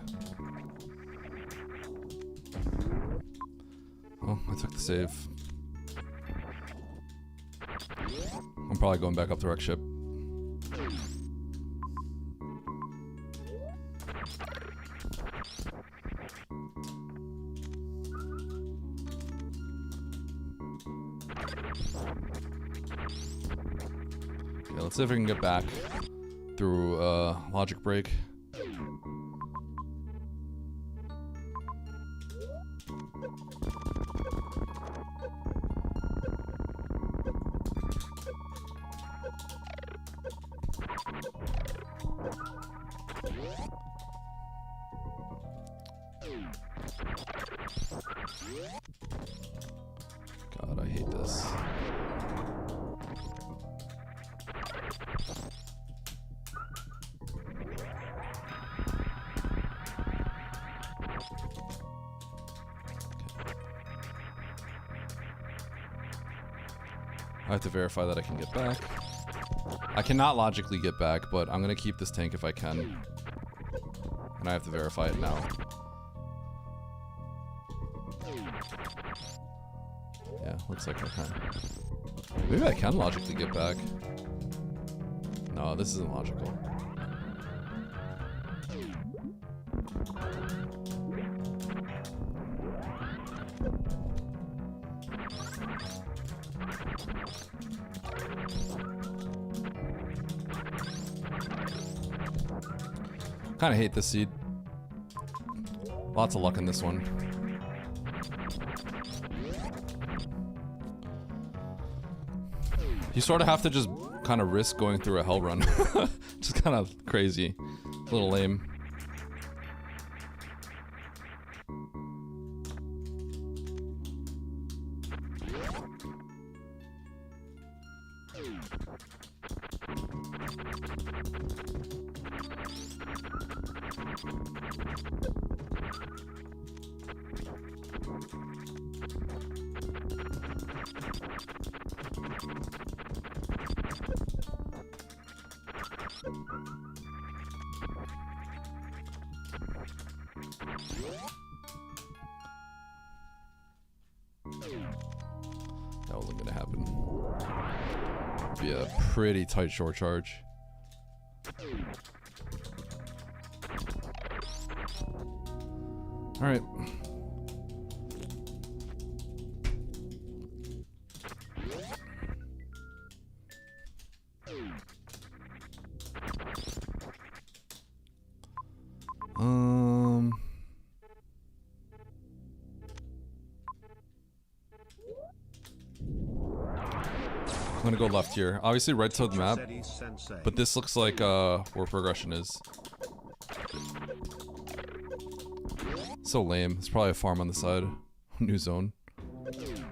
Oh, I took the save. I'm probably going back up the wreck ship. Okay, let's see if we can get back through logic break. God, I hate this. I have to verify that I can get back. I cannot logically get back, but I'm gonna keep this tank if I can. And I have to verify it now. Yeah, looks like I can. Maybe I can logically get back. No, this isn't logical. Kind of hate this seed. Lots of luck in this one. You sort of have to just kind of risk going through a hell run. Just kind of crazy. A little lame. That wasn't gonna happen. Be a pretty tight short charge. All right. I'm gonna go left here. Obviously right to the map, but this looks like where progression is. So lame. It's probably a farm on the side. New zone.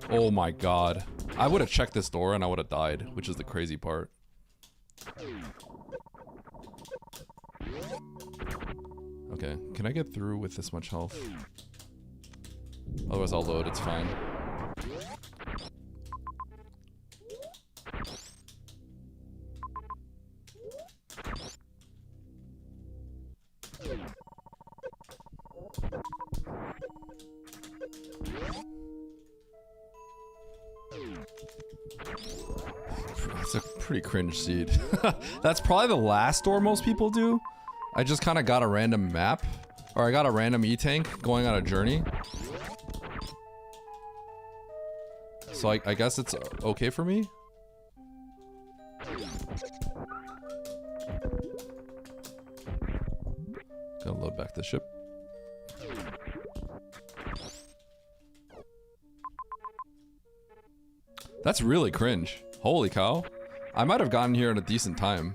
Oh my god. I would have checked this door and I would have died, which is the crazy part. Okay, can I get through with this much health? Otherwise I'll load, it's fine. That's a pretty cringe seed. That's probably the last door most people do. I just kind of got a random map. Or I got a random E-tank going on a journey. So I guess it's okay for me. Gotta load back the ship. That's really cringe. Holy cow. I might have gotten here at a decent time.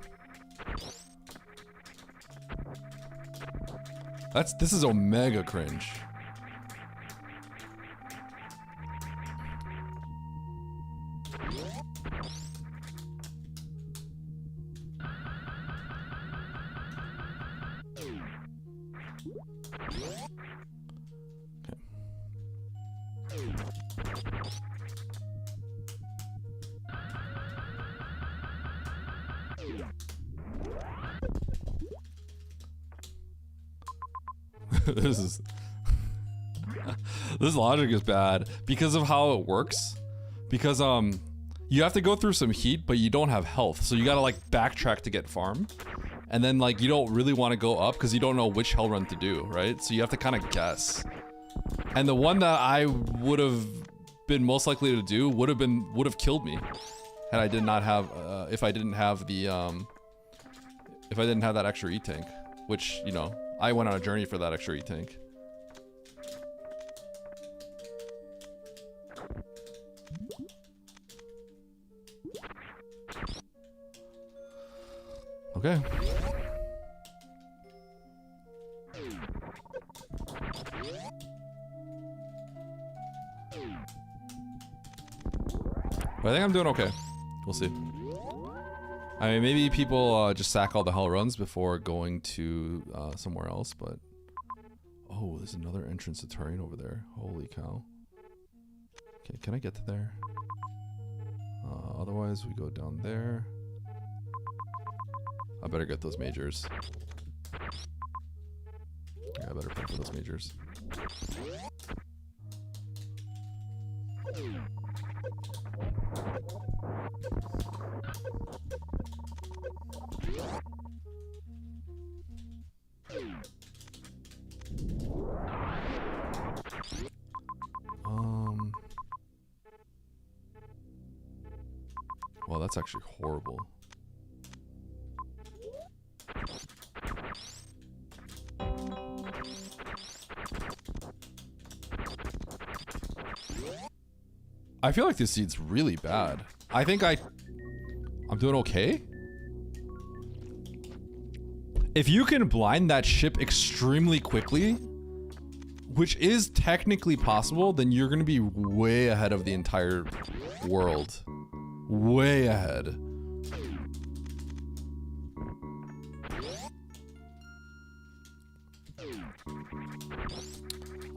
This is omega cringe. This logic is bad because of how it works. Because you have to go through some heat, but you don't have health, so you gotta like backtrack to get farm, and then like you don't really want to go up because you don't know which hell run to do, right? So you have to kind of guess. And the one that I would have been most likely to do would have killed me, had I did not have if I didn't have the if I didn't have that extra E-tank, which, you know, I went on a journey for that extra E-tank. Okay. But I think I'm doing okay. We'll see. I mean, maybe people just sack all the hell runs before going to somewhere else, but... Oh, there's another entrance to terrain over there. Holy cow. Okay, can I get to there? Otherwise, we go down there. I better get those majors. Yeah, I better pay for those majors. Well, that's actually horrible. I feel like this seed's really bad. I think I'm doing okay. If you can blind that ship extremely quickly, which is technically possible, then you're gonna be way ahead of the entire world. Way ahead.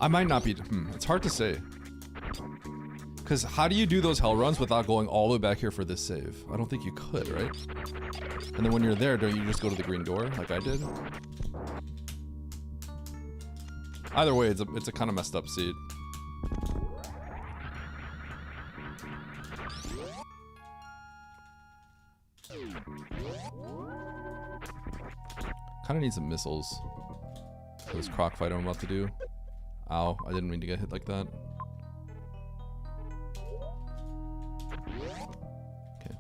I might not be, it's hard to say. Because how do you do those hell runs without going all the way back here for this save? I don't think you could, right? And then when you're there, don't you just go to the green door like I did? Either way, it's a kind of messed up seat. Kind of need some missiles for this croc fight I'm about to do. Ow, I didn't mean to get hit like that. Okay.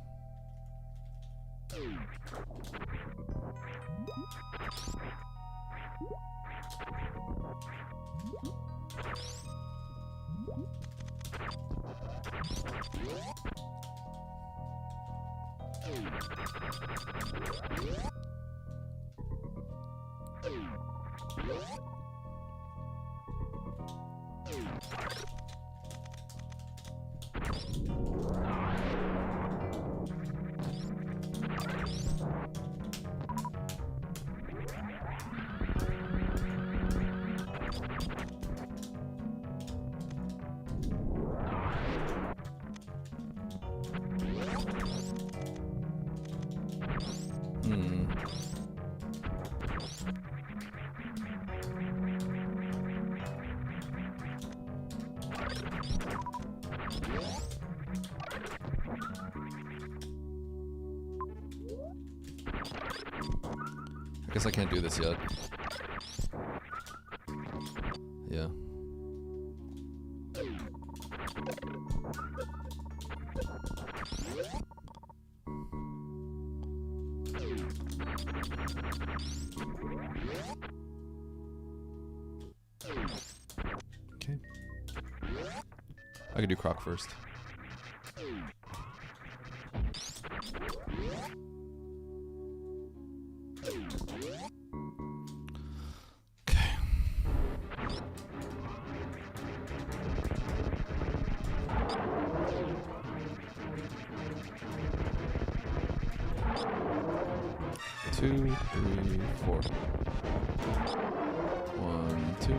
I guess I can't do this yet. Yeah. Okay. I could do croc first. Two, three, four. 1, 2.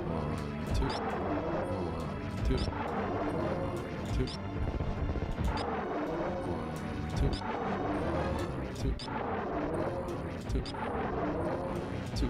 1, 2. 1, 2. 1, 2. 1, 2. 2. 2.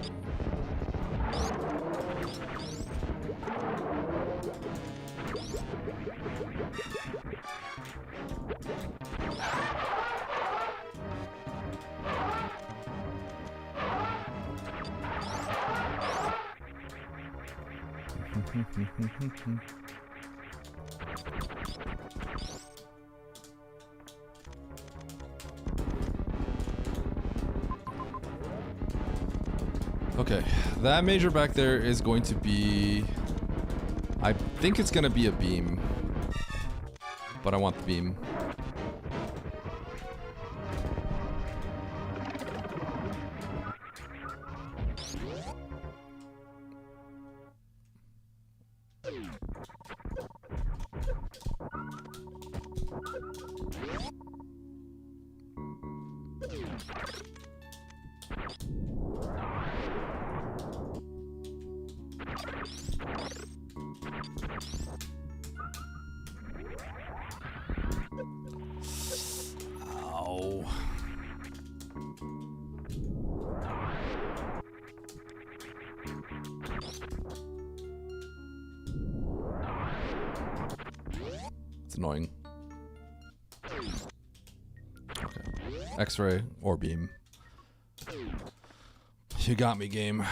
Okay, that major back there is going to be... I think it's going to be a beam. But I want the beam. Annoying. Okay. X-ray or beam. You got me, game.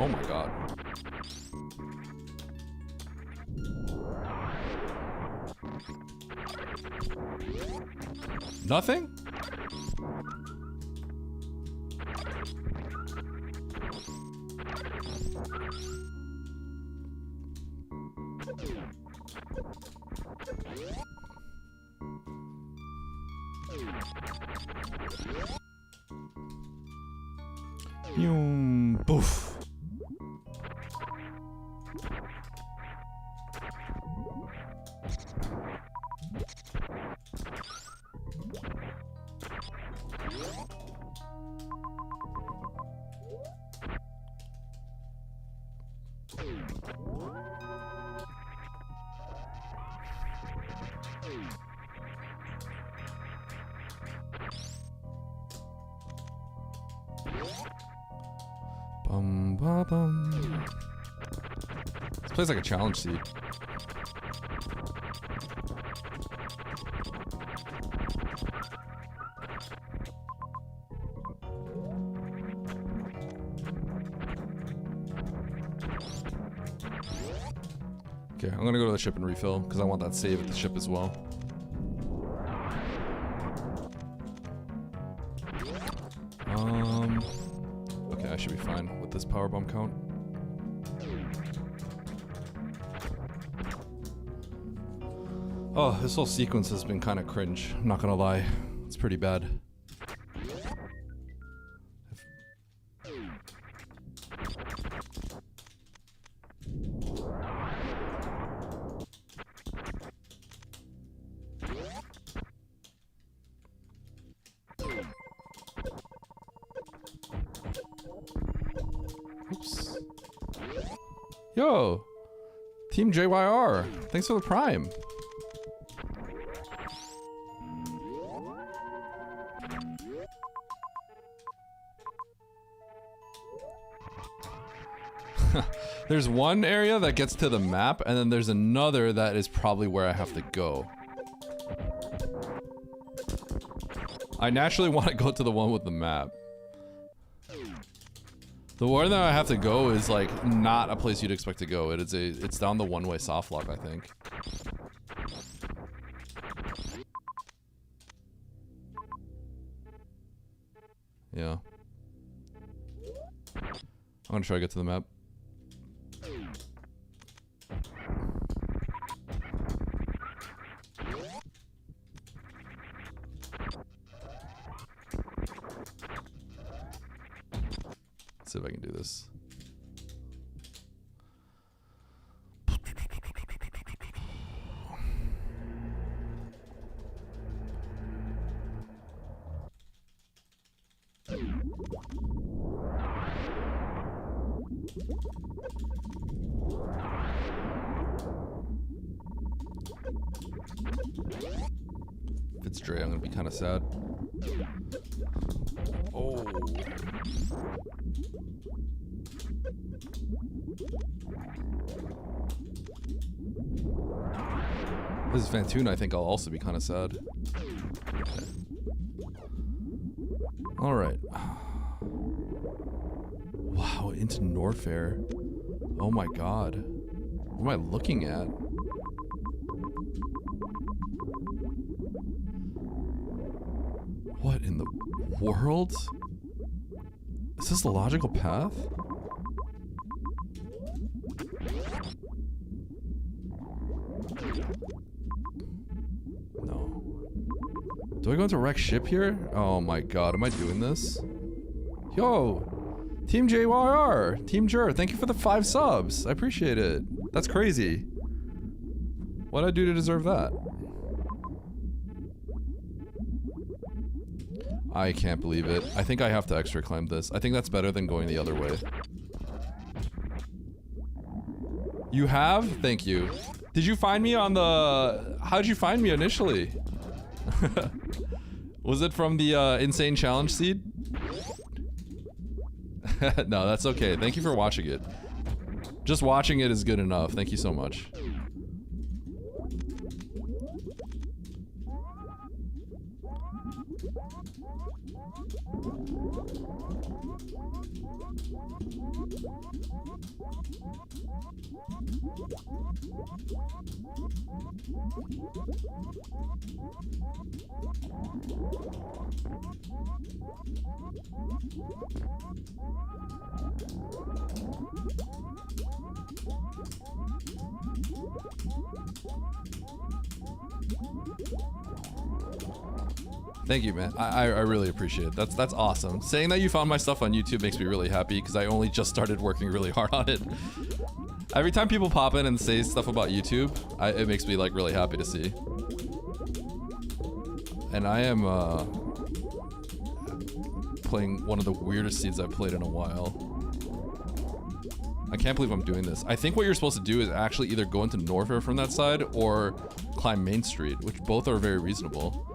Oh my god. Nothing? Poof. Bum ba bum. This plays like a challenge seed. Okay, I'm gonna go to the ship and refill because I want that save at the ship as well. Okay, I should be fine with this power bomb count. Oh, this whole sequence has been kind of cringe. I'm not gonna lie, it's pretty bad. Oops. Yo, Team JYR, thanks for the prime. There's one area that gets to the map, and then there's another that is probably where I have to go. I naturally want to go to the one with the map. The one that I have to go is like not a place you'd expect to go. It's down the one-way soft lock, I think. Yeah. I'm gonna try to get to the map. Let's see if I can do this. If it's Dre, I'm gonna be kind of sad. Oh. If this is Fantoon, I think I'll also be kind of sad. Okay. All right. Wow, into Norfair. Oh my god. What am I looking at? What in the world? Is this the logical path? No. Do I go into wreck ship here? Oh my god, am I doing this? Yo! Team JYR! Team Jur, thank you for the 5 subs. I appreciate it. That's crazy. What did I do to deserve that? I can't believe it. I think I have to extra climb this. I think that's better than going the other way. You have? Thank you. Did you find me on the... How'd you find me initially? Was it from the insane challenge seed? No, that's okay. Thank you for watching it. Just watching it is good enough. Thank you so much. Thank you, man. I really appreciate it. That's awesome. Saying that you found my stuff on YouTube makes me really happy because I only just started working really hard on it. Every time people pop in and say stuff about YouTube, it makes me like really happy to see. And I am playing one of the weirdest seeds I've played in a while. I can't believe I'm doing this. I think what you're supposed to do is actually either go into Norfair from that side or climb Main Street, which both are very reasonable.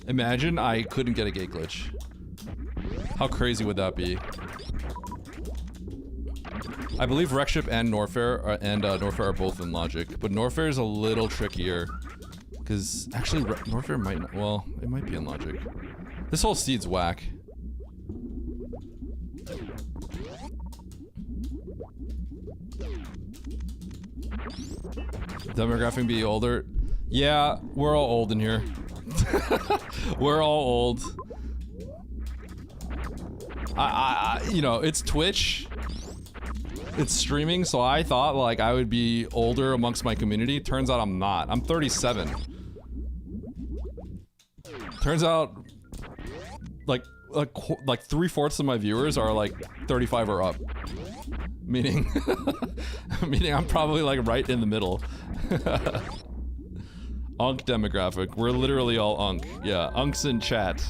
Imagine I couldn't get a gate glitch. How crazy would that be? I believe Wreckship and Norfair are both in logic, but Norfair is a little trickier. Because actually, Norfair might not. Well, it might be in logic. This whole seed's whack. Demographic be older. Yeah, we're all old in here. We're all old. You know, it's Twitch. It's streaming, so I thought like I would be older amongst my community. Turns out I'm not. I'm 37. Turns out like 3/4 of my viewers are like 35 or up. Meaning meaning I'm probably like right in the middle. Unk demographic. We're literally all unk. Yeah, unks in chat.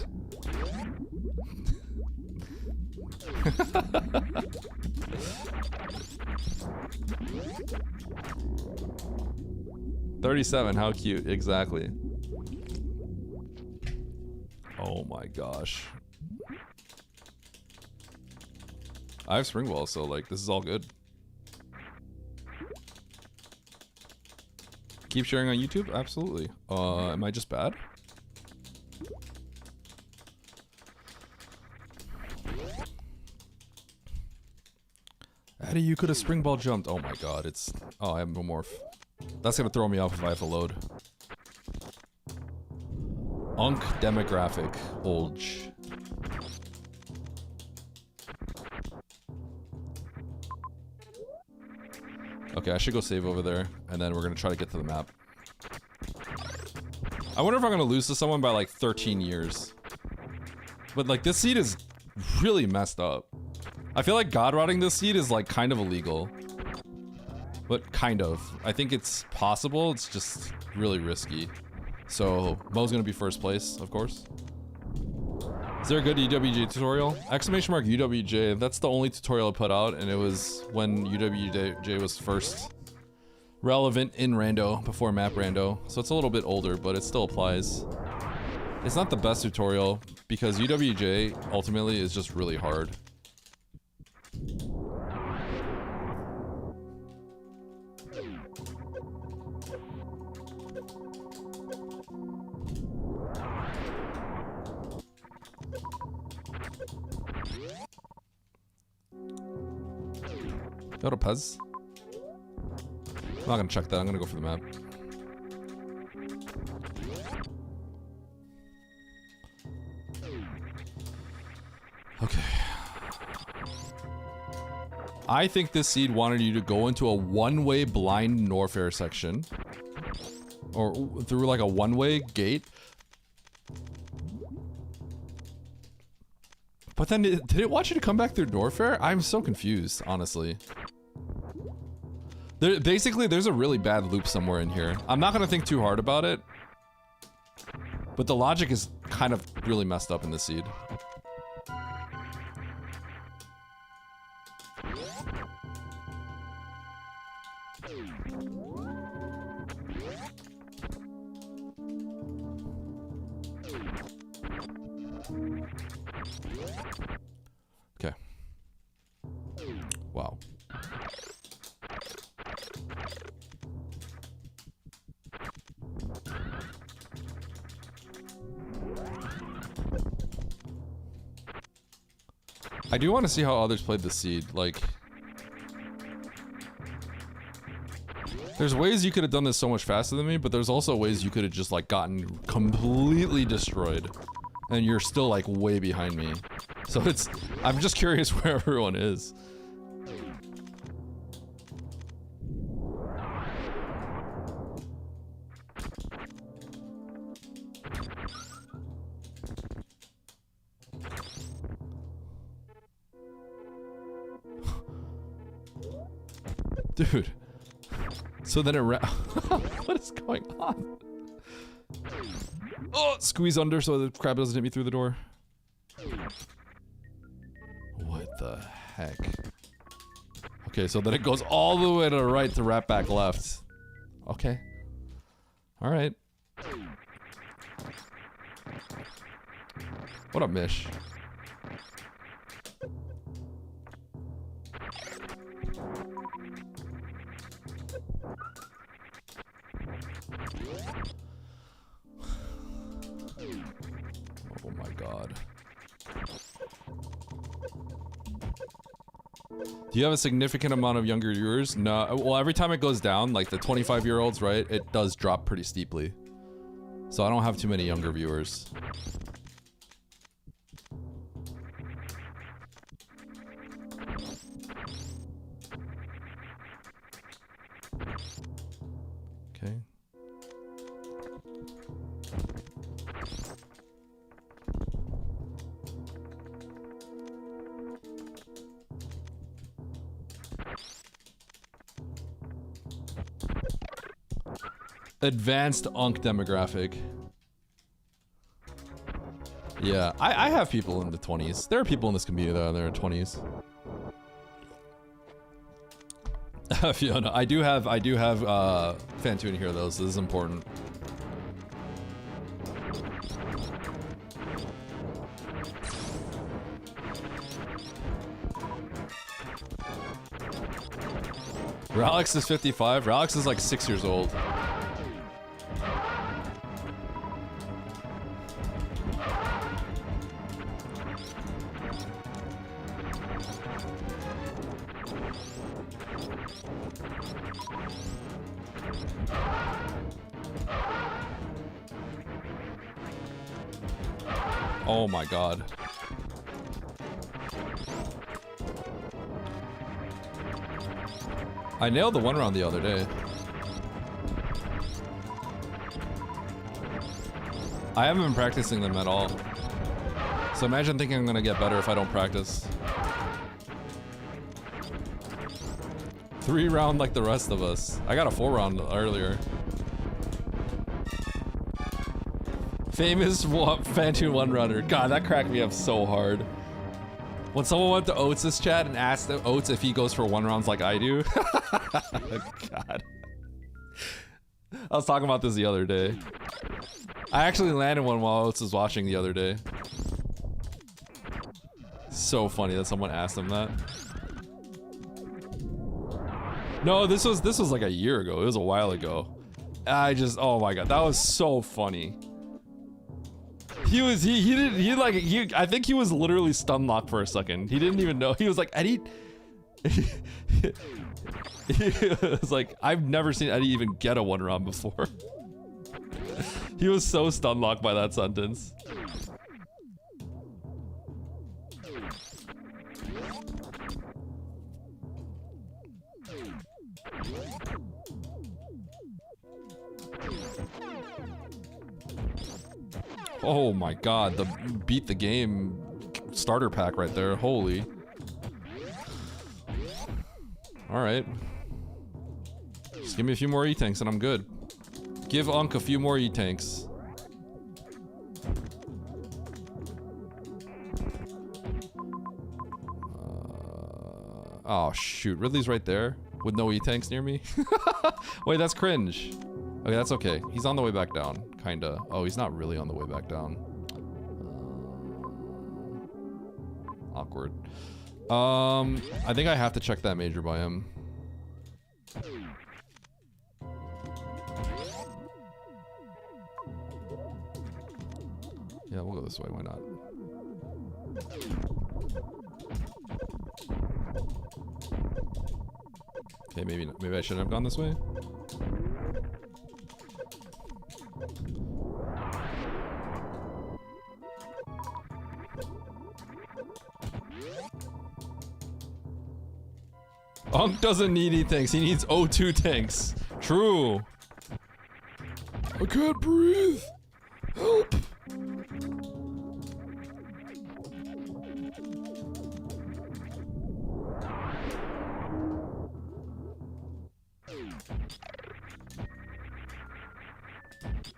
$37, how cute, exactly. Oh my gosh. I have spring balls, so like this is all good. Keep sharing on YouTube? Absolutely. Am I just bad? Addy, you could have spring ball jumped. Oh my god, it's... Oh, I have no morph. That's gonna throw me off if I have to load. Unk demographic. Olge. Okay, I should go save over there, and then we're gonna try to get to the map. I wonder if I'm gonna lose to someone by like 13 years. But like, this seed is really messed up. I feel like god rotting this seed is like kind of illegal. But kind of. I think it's possible, it's just really risky. So, Mo's gonna be first place, of course. Is there a good UWJ tutorial? Exclamation mark UWJ, that's the only tutorial I put out, and it was when UWJ was first relevant in Rando, before Map Rando. So it's a little bit older, but it still applies. It's not the best tutorial, because UWJ ultimately is just really hard. Go to Pez. I'm not gonna check that, I'm gonna go for the map. Okay. I think this seed wanted you to go into a one-way blind Norfair section. Or through like a one-way gate. But then, did it want you to come back through Norfair? I'm so confused, honestly. Basically, there's a really bad loop somewhere in here. I'm not gonna think too hard about it. But the logic is kind of really messed up in this seed. Okay. Wow. I do want to see how others played the seed. Like, there's ways you could have done this so much faster than me, but there's also ways you could have just like gotten completely destroyed, and you're still like way behind me. So I'm just curious where everyone is. Dude. So then it what is going on? Oh, squeeze under so the crab doesn't hit me through the door. What the heck? Okay, so then it goes all the way to the right to wrap back left. Okay. Alright. What up, Mish? Oh my god. Do you have a significant amount of younger viewers? No. Well, every time it goes down, like the 25-year-olds, right? It does drop pretty steeply. So I don't have too many younger viewers. Okay. Advanced Unk demographic. Yeah, I have people in the 20s. There are people in this community that are in their 20s. Fiona, I do have Fantune here though, so this is important. Ralex is 55. Ralex is like 6 years old. Oh my god. I nailed the one round the other day. I haven't been practicing them at all. So imagine thinking I'm gonna get better if I don't practice. 3 round like the rest of us. I got a 4 round earlier. Famous Fantune one runner. God, that cracked me up so hard. When someone went to Oates' chat and asked Oates if he goes for 1 rounds like I do. God. I was talking about this the other day. I actually landed one while Oates was watching the other day. So funny that someone asked him that. No, this was like a year ago. It was a while ago. Oh my god, that was so funny. I think he was literally stun locked for a second. He didn't even know. He was like, Eddie. He was like, I've never seen Eddie even get a 1 round before. He was so stun locked by that sentence. Oh my god, the beat the game starter pack right there. Holy. Alright. Just give me a few more E-tanks and I'm good. Give Unk a few more E-tanks. Oh shoot, Ridley's right there with no E-tanks near me. Wait, that's cringe. Okay, that's okay. He's on the way back down, kinda. Oh, he's not really on the way back down. Awkward. I think I have to check that major by him. Yeah, we'll go this way, why not? Okay, maybe I shouldn't have gone this way. Unk doesn't need E-tanks, he needs O2 tanks. True. I can't breathe. Help.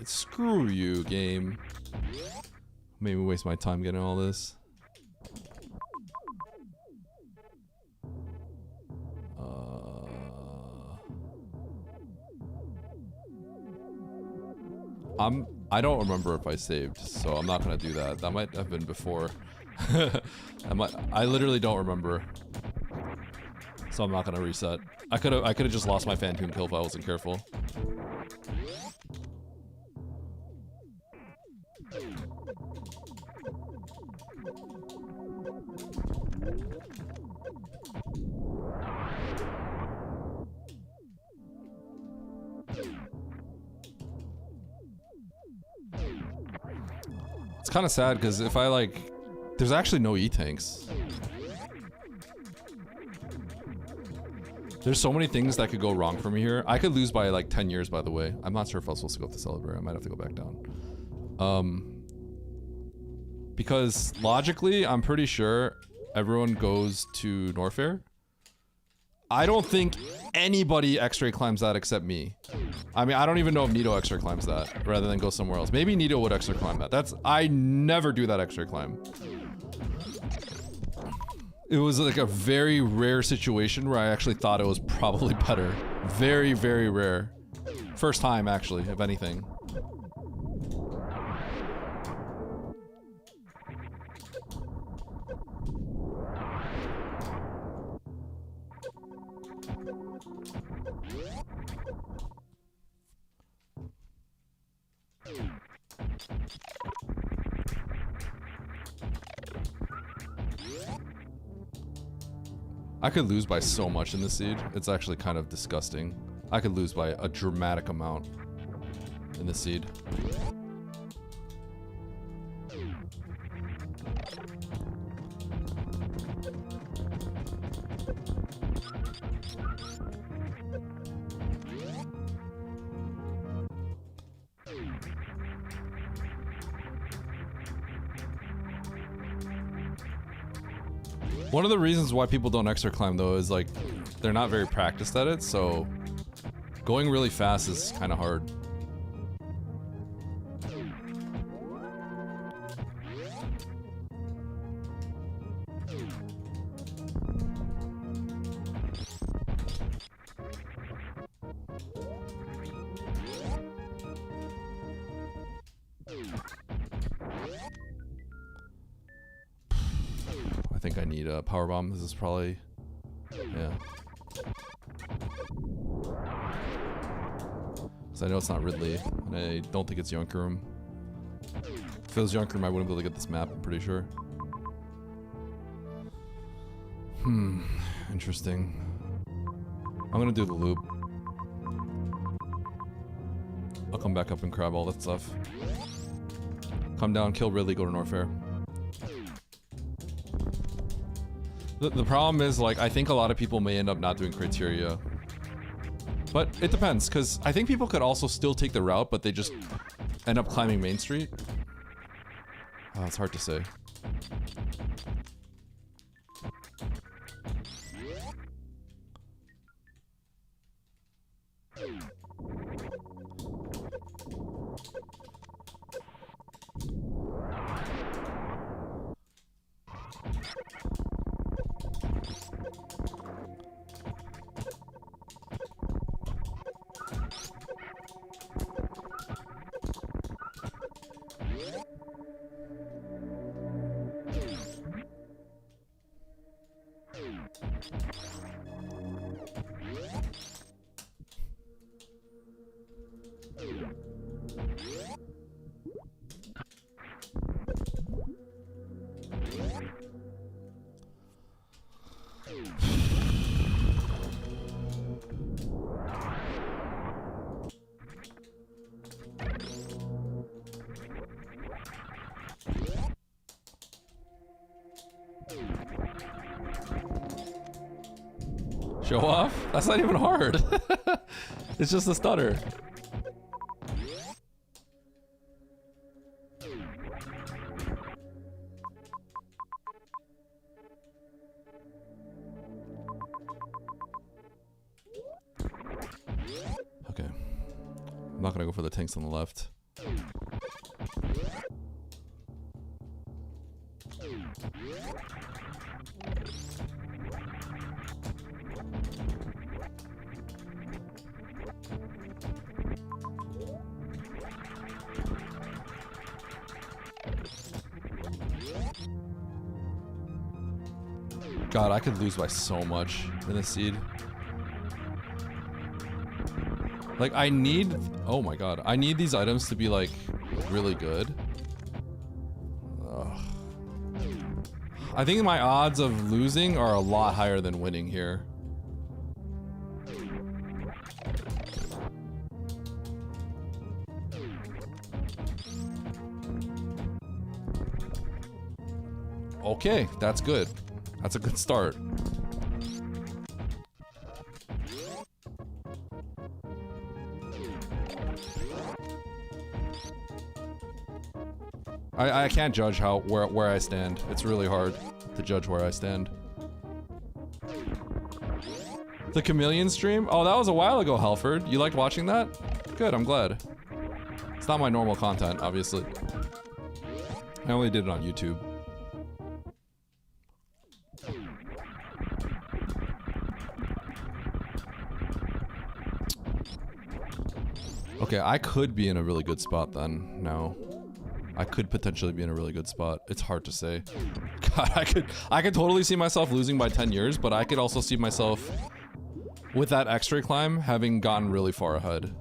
Screw you, game. Made me waste my time getting all this. I don't remember if I saved, so I'm not gonna do that. That might have been before. I literally don't remember. So I'm not gonna reset. I could have just lost my Phantom kill if I wasn't careful. It's kind of sad because if I like, there's actually no E-tanks. There's so many things that could go wrong for me here. I could lose by like 10 years, by the way. I'm not sure if I was supposed to go up to Celebrate. I might have to go back down. Because logically, I'm pretty sure everyone goes to Norfair. I don't think anybody X-ray climbs that except me. I mean, I don't even know if Nito X-ray climbs that rather than go somewhere else. Maybe Nito would X-ray climb that. I never do that X-ray climb. It was like a very rare situation where I actually thought it was probably better. Very, very rare. First time, actually, if anything. I could lose by so much in this seed. It's actually kind of disgusting. I could lose by a dramatic amount in this seed. One of the reasons why people don't X-ray climb though is like they're not very practiced at it, so going really fast is kind of hard. I think I need a power bomb. This is probably, yeah. So I know it's not Ridley, and I don't think it's Yunkerum. If it was Yunkerum, I wouldn't be able to get this map, I'm pretty sure. Interesting. I'm gonna do the loop. I'll come back up and grab all that stuff. Come down, kill Ridley, go to Norfair. The problem is, like, I think a lot of people may end up not doing criteria. But it depends, because I think people could also still take the route, but they just end up climbing Main Street. Oh, it's hard to say. Show off? That's not even hard. It's just a stutter. Okay. I'm not gonna go for the tanks on the left. God, I could lose by so much in this seed. Like, I need... Oh my god. I need these items to be, like, really good. Ugh. I think my odds of losing are a lot higher than winning here. Okay, that's good. That's a good start. I can't judge where I stand. It's really hard to judge where I stand. The Chameleon stream? Oh, that was a while ago, Halford. You liked watching that? Good, I'm glad. It's not my normal content, obviously. I only did it on YouTube. Okay, I could be in a really good spot then. No. I could potentially be in a really good spot. It's hard to say. God, I could totally see myself losing by 10 years, but I could also see myself with that X-ray climb having gotten really far ahead.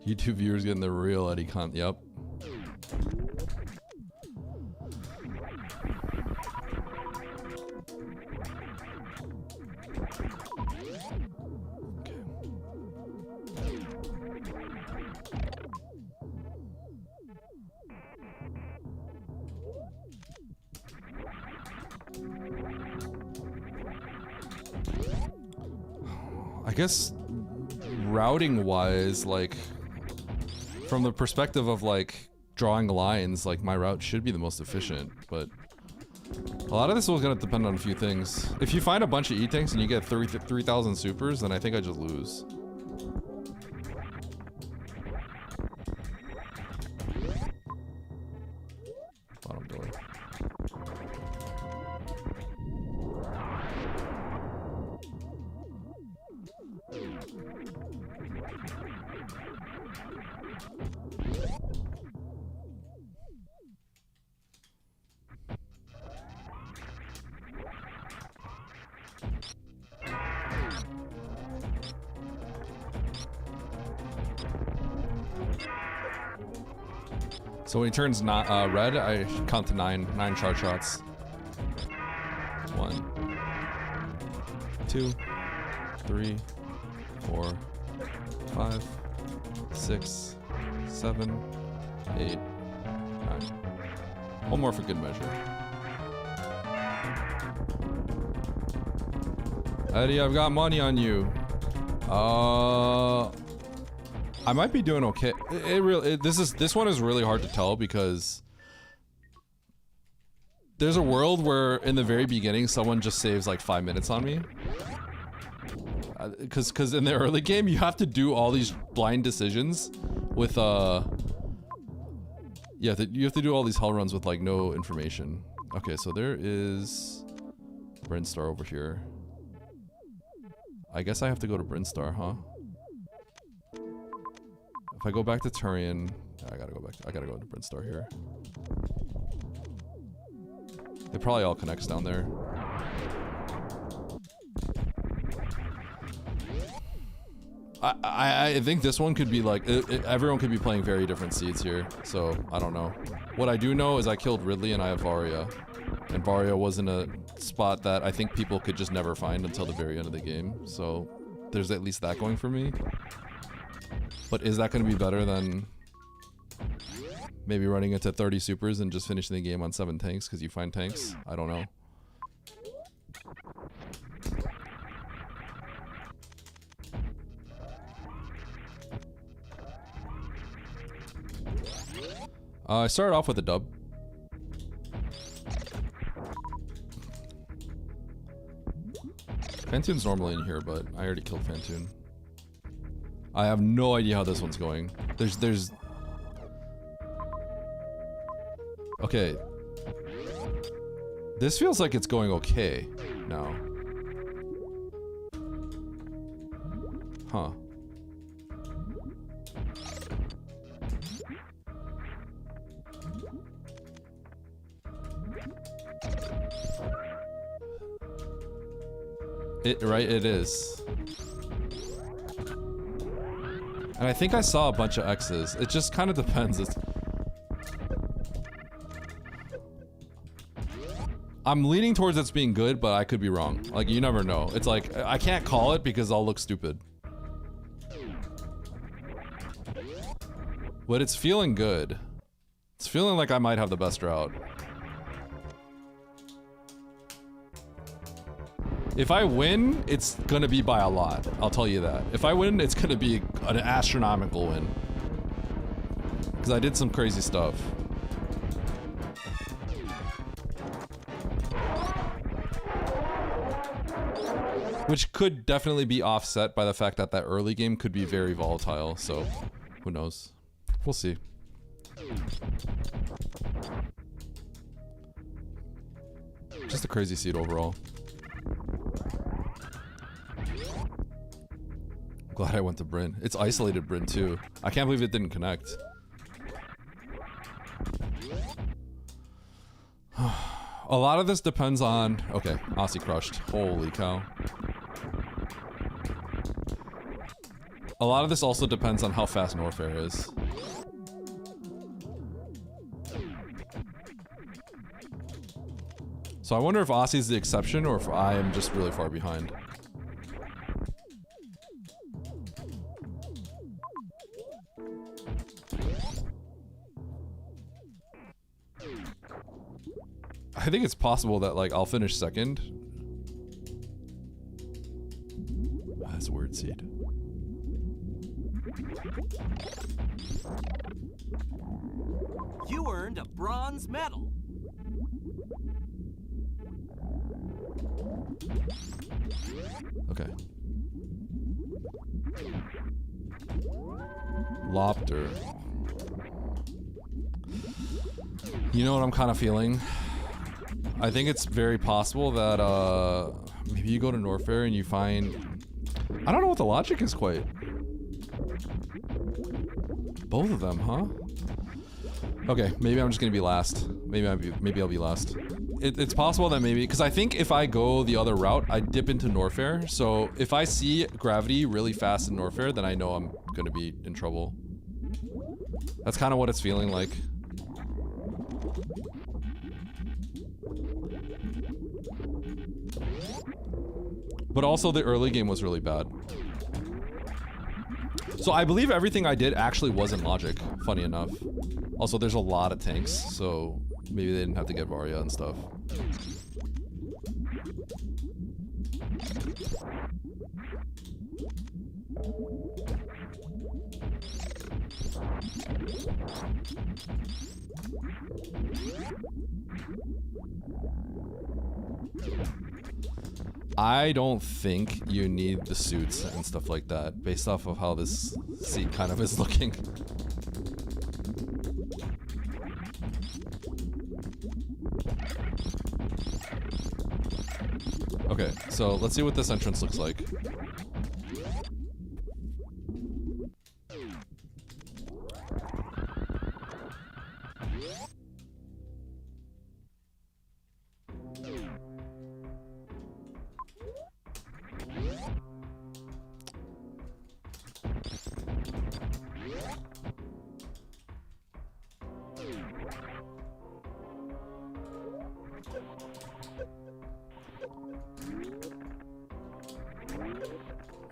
YouTube viewers getting the real Eddie Cunt. Yep. I guess routing wise, like from the perspective of like drawing lines, like my route should be the most efficient, but a lot of this is gonna depend on a few things. If you find a bunch of E-tanks and you get 3,000 supers, then I think I just lose. Bottom door. So when he turns not red, I count to nine charge shots. 1, 2, 3, 4, 5, 6, 7, 8, 9. One more for good measure. Eddie, I've got money on you. I might be doing okay. This one is really hard to tell because there's a world where in the very beginning someone just saves like 5 minutes on me. Because in the early game you have to do all these blind decisions with you have to do all these hell runs with like no information. Okay, so there is Brinstar over here. I guess I have to go to Brinstar, huh? If I go back to Turian, I gotta go to Brinstar here. It probably all connects down there. I think this one could be like, everyone could be playing very different seeds here, so I don't know. What I do know is I killed Ridley and I have Varia. And Varia wasn't a spot that I think people could just never find until the very end of the game. So there's at least that going for me. But is that going to be better than maybe running into 30 supers and just finishing the game on 7 tanks because you find tanks? I don't know. I started off with a dub. Fantoon's normally in here, but I already killed Fantoon. I have no idea how this one's going. There's... Okay. This feels like it's going okay now. Huh. It is. And I think I saw a bunch of X's. It just kind of depends. I'm leaning towards it's being good, but I could be wrong. Like, you never know. It's like, I can't call it because I'll look stupid. But it's feeling good. It's feeling like I might have the best route. If I win, it's gonna be by a lot. I'll tell you that. If I win, it's gonna be an astronomical win. Because I did some crazy stuff. Which could definitely be offset by the fact that that early game could be very volatile, so who knows? We'll see. Just a crazy seed overall. Glad I went to Bryn. It's isolated Bryn too. I can't believe it didn't connect. A lot of this depends on... Okay, Aussie crushed. Holy cow. A lot of this also depends on how fast Norfair is. So I wonder if Aussie's the exception or if I am just really far behind. I think it's possible that, like, I'll finish second. That's a weird seed. You earned a bronze medal. Okay. Lobster. You know what I'm kind of feeling? I think it's very possible that maybe you go to Norfair and you find... I don't know what the logic is quite. Both of them, huh? Okay, maybe I'm just gonna be last. Maybe I'll be last. It's possible that maybe, because I think if I go the other route, I dip into Norfair. So if I see gravity really fast in Norfair, then I know I'm gonna be in trouble. That's kind of what it's feeling like. But also the early game was really bad. So I believe everything I did actually wasn't logic, funny enough. Also, there's a lot of tanks, so maybe they didn't have to get Varia and stuff. I don't think you need the suits and stuff like that, based off of how this seat kind of is looking. Okay, so let's see what this entrance looks like.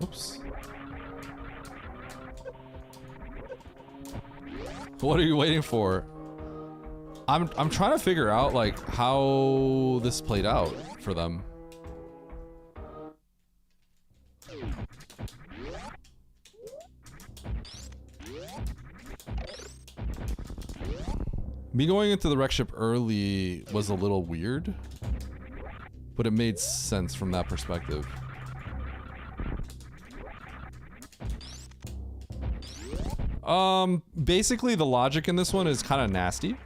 Oops. What are you waiting for? I'm trying to figure out like how this played out for them. Me going into the wreck ship early was a little weird, but it made sense from that perspective. Basically the logic in this one is kind of nasty,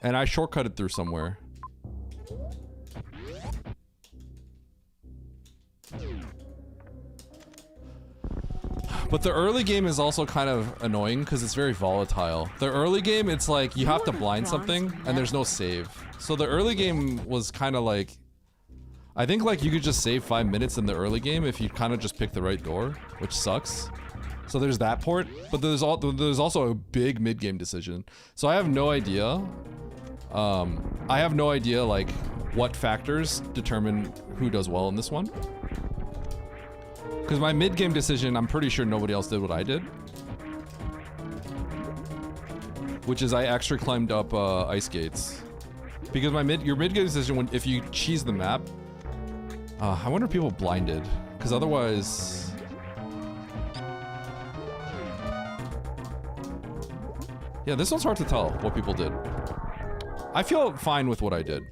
and I shortcutted through somewhere. But the early game is also kind of annoying because it's very volatile. The early game, it's like you have to blind something and there's no save. So the early game was kind of like, I think like you could just save 5 minutes in the early game if you kind of just pick the right door, which sucks. So there's that port, but there's also a big mid-game decision. So I have no idea. I have no idea like what factors determine who does well in this one. Because my mid-game decision, I'm pretty sure nobody else did what I did. Which is I actually climbed up ice gates. Because your mid-game decision, if you cheese the map, I wonder if people blinded. Because otherwise... Yeah, this one's hard to tell what people did. I feel fine with what I did.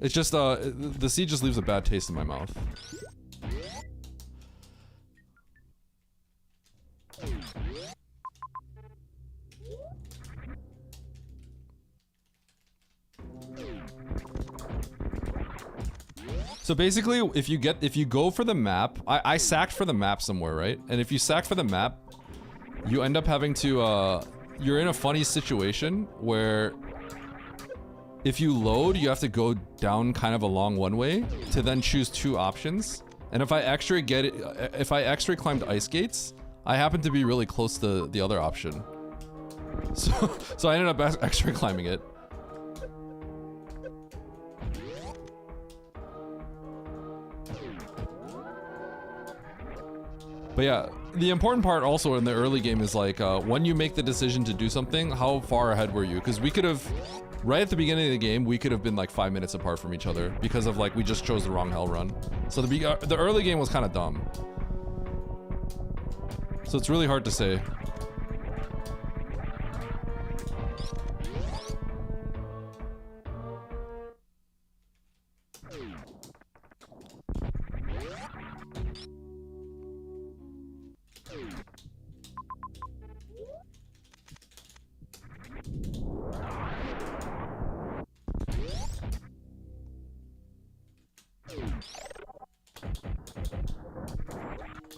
It's just, the seed just leaves a bad taste in my mouth. So basically, if you go for the map, I sacked for the map somewhere, right? And if you sack for the map, you end up having to, you're in a funny situation where if you load, you have to go down kind of a long one way to then choose 2 options. And if I X-ray climbed ice gates, I happen to be really close to the other option. So I ended up X-ray climbing it. But yeah, the important part also in the early game is like, when you make the decision to do something, how far ahead were you? Because we could have, right at the beginning of the game, we could have been like 5 minutes apart from each other because of like, we just chose the wrong hell run. So the early game was kind of dumb. So it's really hard to say.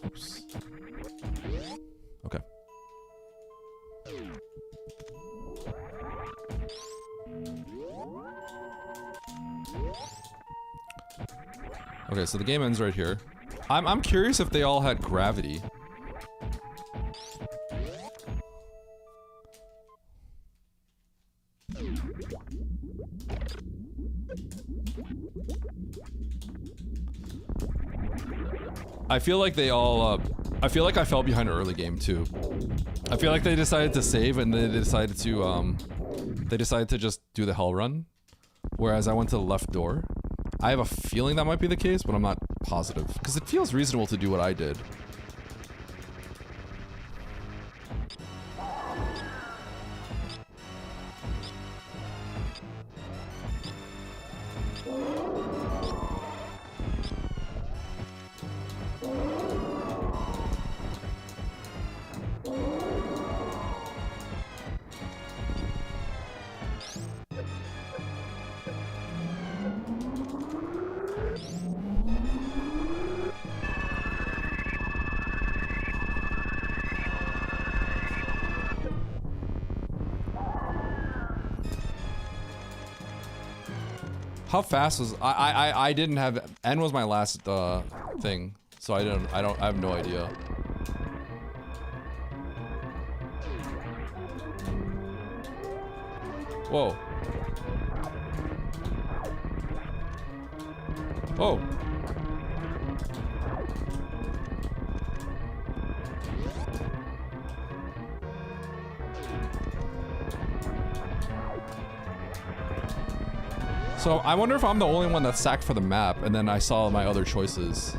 Oops. Okay. Okay, so the game ends right here. I'm curious if they all had gravity. I feel like they all, I feel like I fell behind early game too. I feel like they decided to save and then they decided to just do the hell run. Whereas I went to the left door. I have a feeling that might be the case, but I'm not positive. Because it feels reasonable to do what I did. How fast was I didn't have N was my last thing, so I have no idea. Whoa. Oh. So I wonder if I'm the only one that sacked for the map, and then I saw my other choices.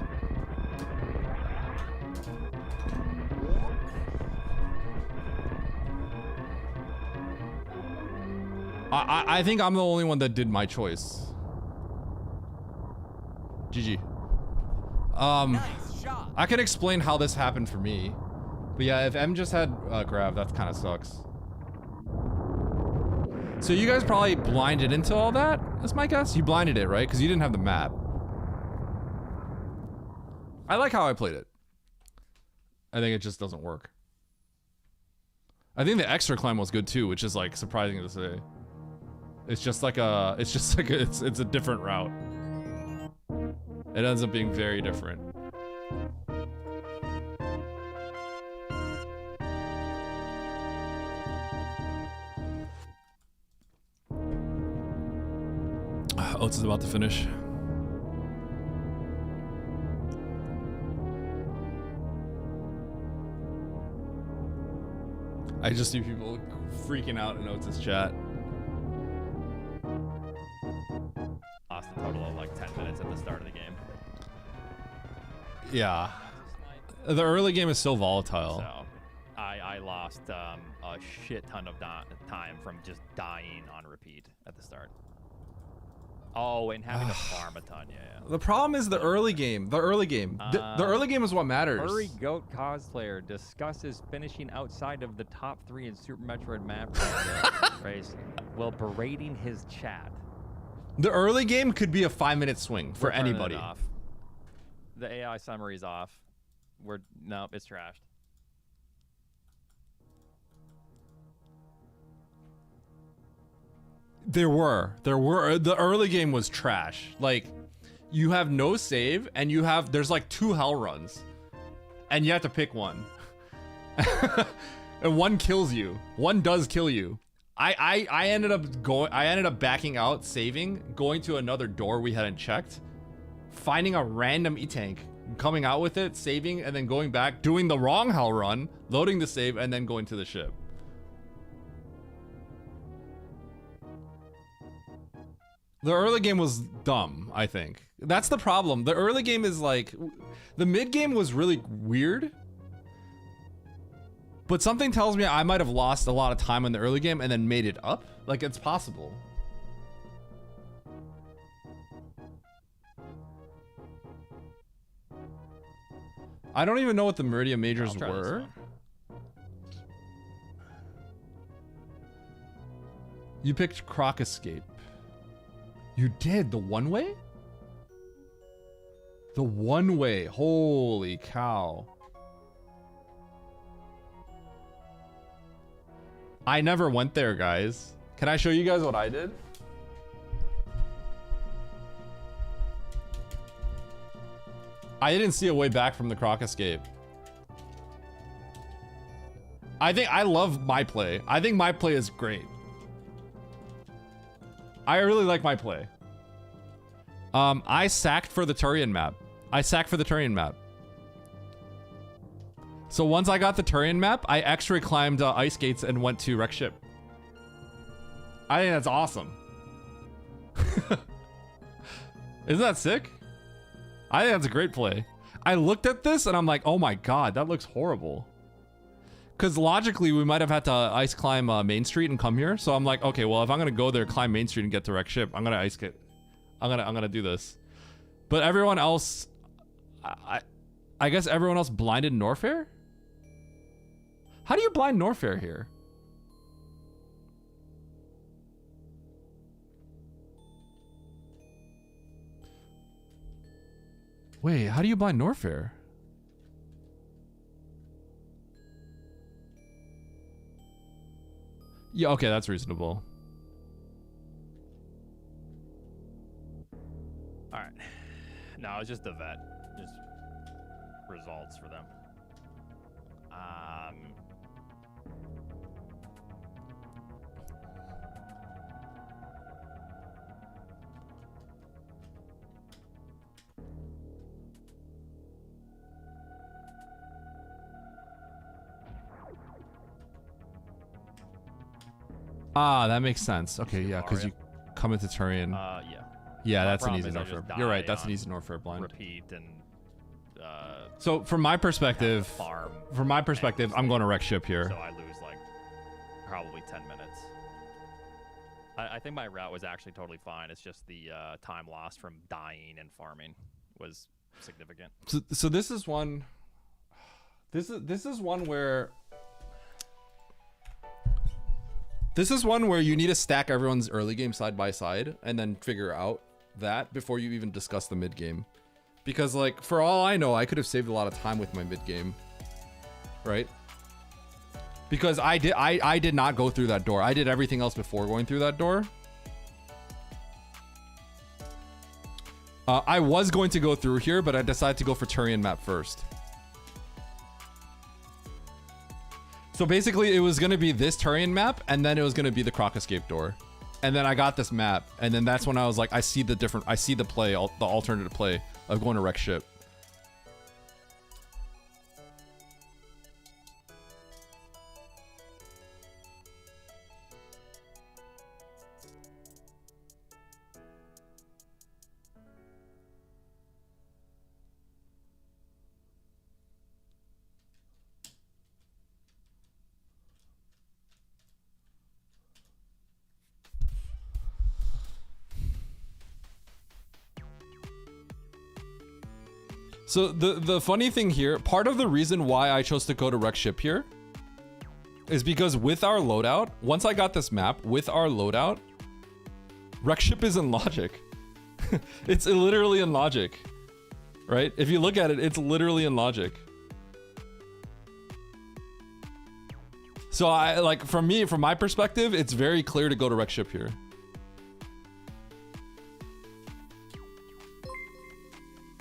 I think I'm the only one that did my choice. GG. Nice shot. I can explain how this happened for me. But yeah, if M just had grab, that kind of sucks. So you guys probably blinded into all that? That's my guess. You blinded it, right? Because you didn't have the map. I like how I played it. I think it just doesn't work. I think the extra climb was good too, which is like surprising to say. It's just like it's a different route. It ends up being very different. Oats is about to finish. I just see people freaking out in Oats' chat. Lost a total of like 10 minutes at the start of the game. Yeah. The early game is so volatile. So I lost a shit ton of time from just dying on repeat at the start. Oh, and having to farm a ton, yeah. The problem is the early game. The early game. The early game is what matters. Furry Goat Cosplayer discusses finishing outside of the top 3 in Super Metroid map race while berating his chat. The early game could be a 5-minute swing for We're turning anybody. it off. The AI summary's off. Nope, it's trashed. There were. The early game was trash. Like, you have no save, and there's like 2 hell runs. And you have to pick one. And one kills you. One does kill you. I ended up backing out, saving, going to another door we hadn't checked, finding a random E-tank, coming out with it, saving, and then going back, doing the wrong hell run, loading the save, and then going to the ship. The early game was dumb, I think. That's the problem. The early game is like... The mid game was really weird. But something tells me I might have lost a lot of time in the early game and then made it up. Like, it's possible. I don't even know what the Meridian Majors were. You picked Croc Escape. You did? The one way? The one way. Holy cow. I never went there, guys. Can I show you guys what I did? I didn't see a way back from the Croc Escape. I love my play. I think my play is great. I really like my play. I sacked for the Turian map. So once I got the Turian map, I extra climbed ice gates and went to wreck ship. I think that's awesome. Isn't that sick? I think that's a great play. I looked at this and I'm like, oh my god, that looks horrible. Because logically, we might have had to ice climb Main Street and come here. So I'm like, okay, well, if I'm gonna go there, climb Main Street and get to wreck ship, I'm gonna ice skate. I'm gonna do this. But everyone else, I guess everyone else blinded Norfair? How do you blind Norfair here? Wait, how do you blind Norfair? Yeah, okay, that's reasonable. Alright. No, it's just the vet. Just results for them. Ah, that makes sense. Okay, yeah, because you come into Turian. Yeah. Yeah, My that's an problem easy is I Norfair. just You're right, die that's an on easy Norfair blind. Repeat and So from my perspective, farm. I'm going to wreck ship here. So I lose like probably 10 minutes. I think my route was actually totally fine. It's just the time lost from dying and farming was significant. So this is one. This is one where. This is one where you need to stack everyone's early game side by side and then figure out that before you even discuss the mid game. Because like, for all I know, I could have saved a lot of time with my mid game, right? Because I did not go through that door. I did everything else before going through that door. I was going to go through here, but I decided to go for Turian map first. So basically, it was going to be this Turian map, and then it was going to be the Croc Escape door. And then I got this map, and then that's when I was like, I see the play, the alternative play of going to wreck ship. So the funny thing here, part of the reason why I chose to go to wreck ship here is because with our loadout, once I got this map, with our loadout, wreck ship is in logic. It's literally in logic, right? If you look at it, it's literally in logic. So I like, from my perspective, it's very clear to go to wreck ship here.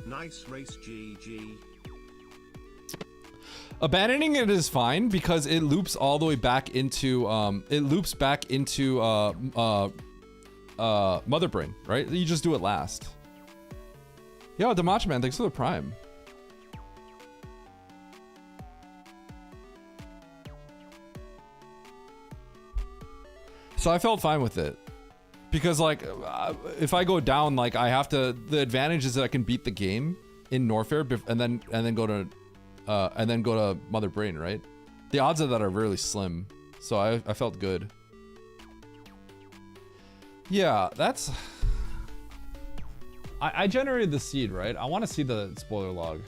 Nice race, GG. Abandoning it is fine because it loops all the way back into Mother Brain, right? You just do it last. Yo, Damach Man, thanks for the prime. So I felt fine with it. Because like, if I go down, like I have to. The advantage is that I can beat the game in Norfair, and then go to Mother Brain, right? The odds of that are really slim, so I felt good. Yeah, that's. I generated the seed, right? I want to see the spoiler log.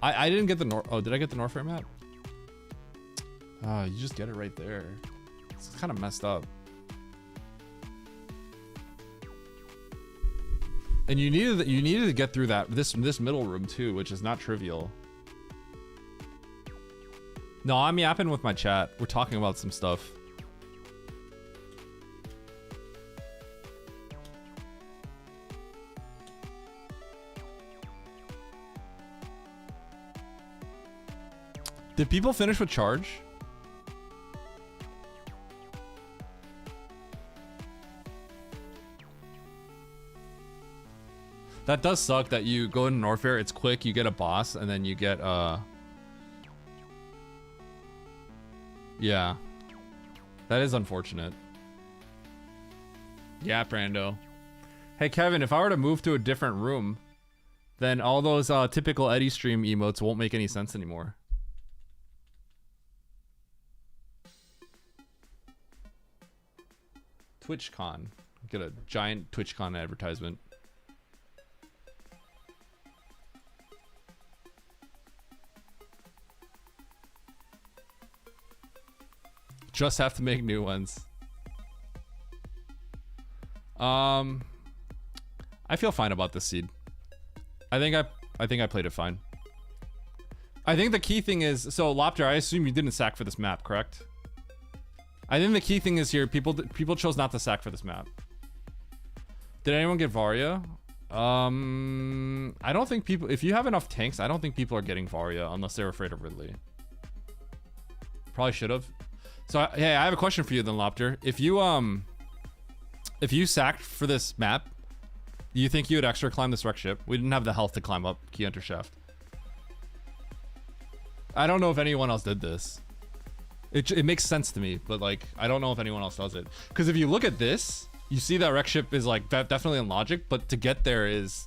I didn't get the Oh, did I get the Norfair map? You just get it right there. It's kind of messed up. And you needed to get through this middle room too, which is not trivial. No, I'm yapping with my chat. We're talking about some stuff. Did people finish with charge? That does suck that you go into Norfair, it's quick, you get a boss, and then you get, yeah. That is unfortunate. Yeah, Brando. Hey, Kevin, if I were to move to a different room, then all those typical Eddie stream emotes won't make any sense anymore. TwitchCon. Get a giant TwitchCon advertisement. Just have to make new ones. I feel fine about this seed. I think I played it fine. I think the key thing is, so Lopter, I assume you didn't sack for this map, correct? I think the key thing is here, people chose not to sack for this map. Did anyone get Varia? I don't think people, if you have enough tanks, I don't think people are getting Varia unless they're afraid of Ridley. Probably should have. So, hey, I have a question for you then, Lopter. If you sacked for this map, do you think you would extra climb this wreck ship? We didn't have the health to climb up Key Hunter Shaft. I don't know if anyone else did this. It makes sense to me, but like I don't know if anyone else does it. Because if you look at this, you see that wreck ship is like definitely in logic, but to get there is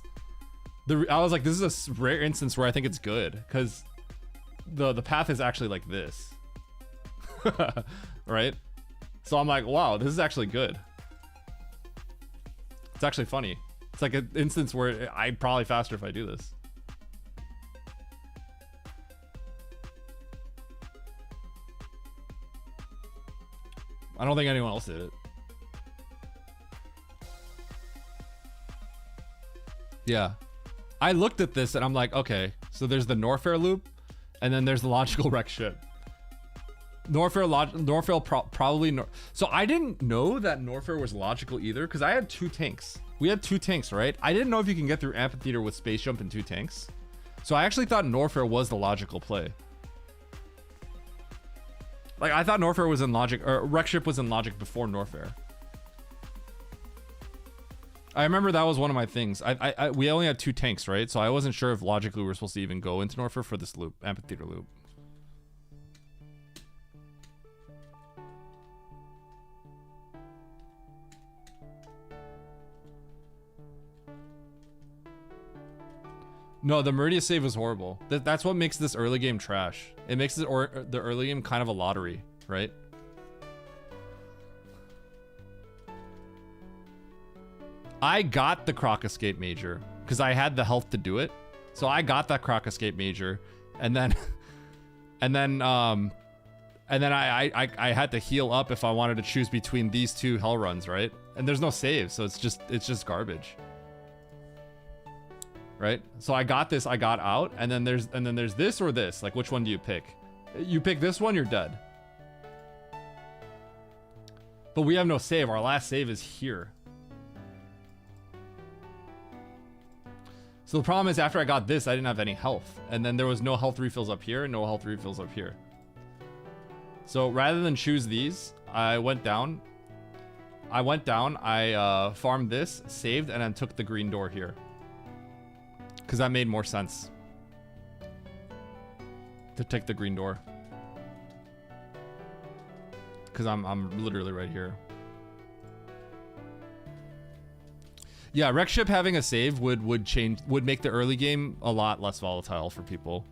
I was like, this is a rare instance where I think it's good because the path is actually like this, right? So I'm like, wow, this is actually good. It's actually funny. It's like an instance where I'm probably faster if I do this. I don't think anyone else did it. Yeah. I looked at this and I'm like, okay, so there's the Norfair loop and then there's the logical wreck ship. So I didn't know that Norfair was logical either because I had 2 tanks. We had 2 tanks, right? I didn't know if you can get through Amphitheater with Space Jump and 2 tanks. So I actually thought Norfair was the logical play. Like I thought Norfair was in logic, or wreck ship was in logic before Norfair. I remember that was one of my things. We only had 2 tanks, right? So I wasn't sure if logically we were supposed to even go into Norfair for this loop, Amphitheater loop. No, the Meridia save was horrible. That's what makes this early game trash. It makes the early game kind of a lottery, right? I got the Croc Escape Major because I had the health to do it. So I got that Croc Escape Major, and then I had to heal up if I wanted to choose between these 2 hell runs, right? And there's no save, so it's just garbage. Right? So I got this, I got out, and then there's this or this. Like, which one do you pick? You pick this one, you're dead. But we have no save. Our last save is here. So the problem is after I got this, I didn't have any health. And then there was no health refills up here and no health refills up here. So rather than choose these, I went down. I farmed this, saved, and then took the green door here. Because that made more sense. To take the green door. Because I'm literally right here. Yeah, wreck ship having a save would make the early game a lot less volatile for people.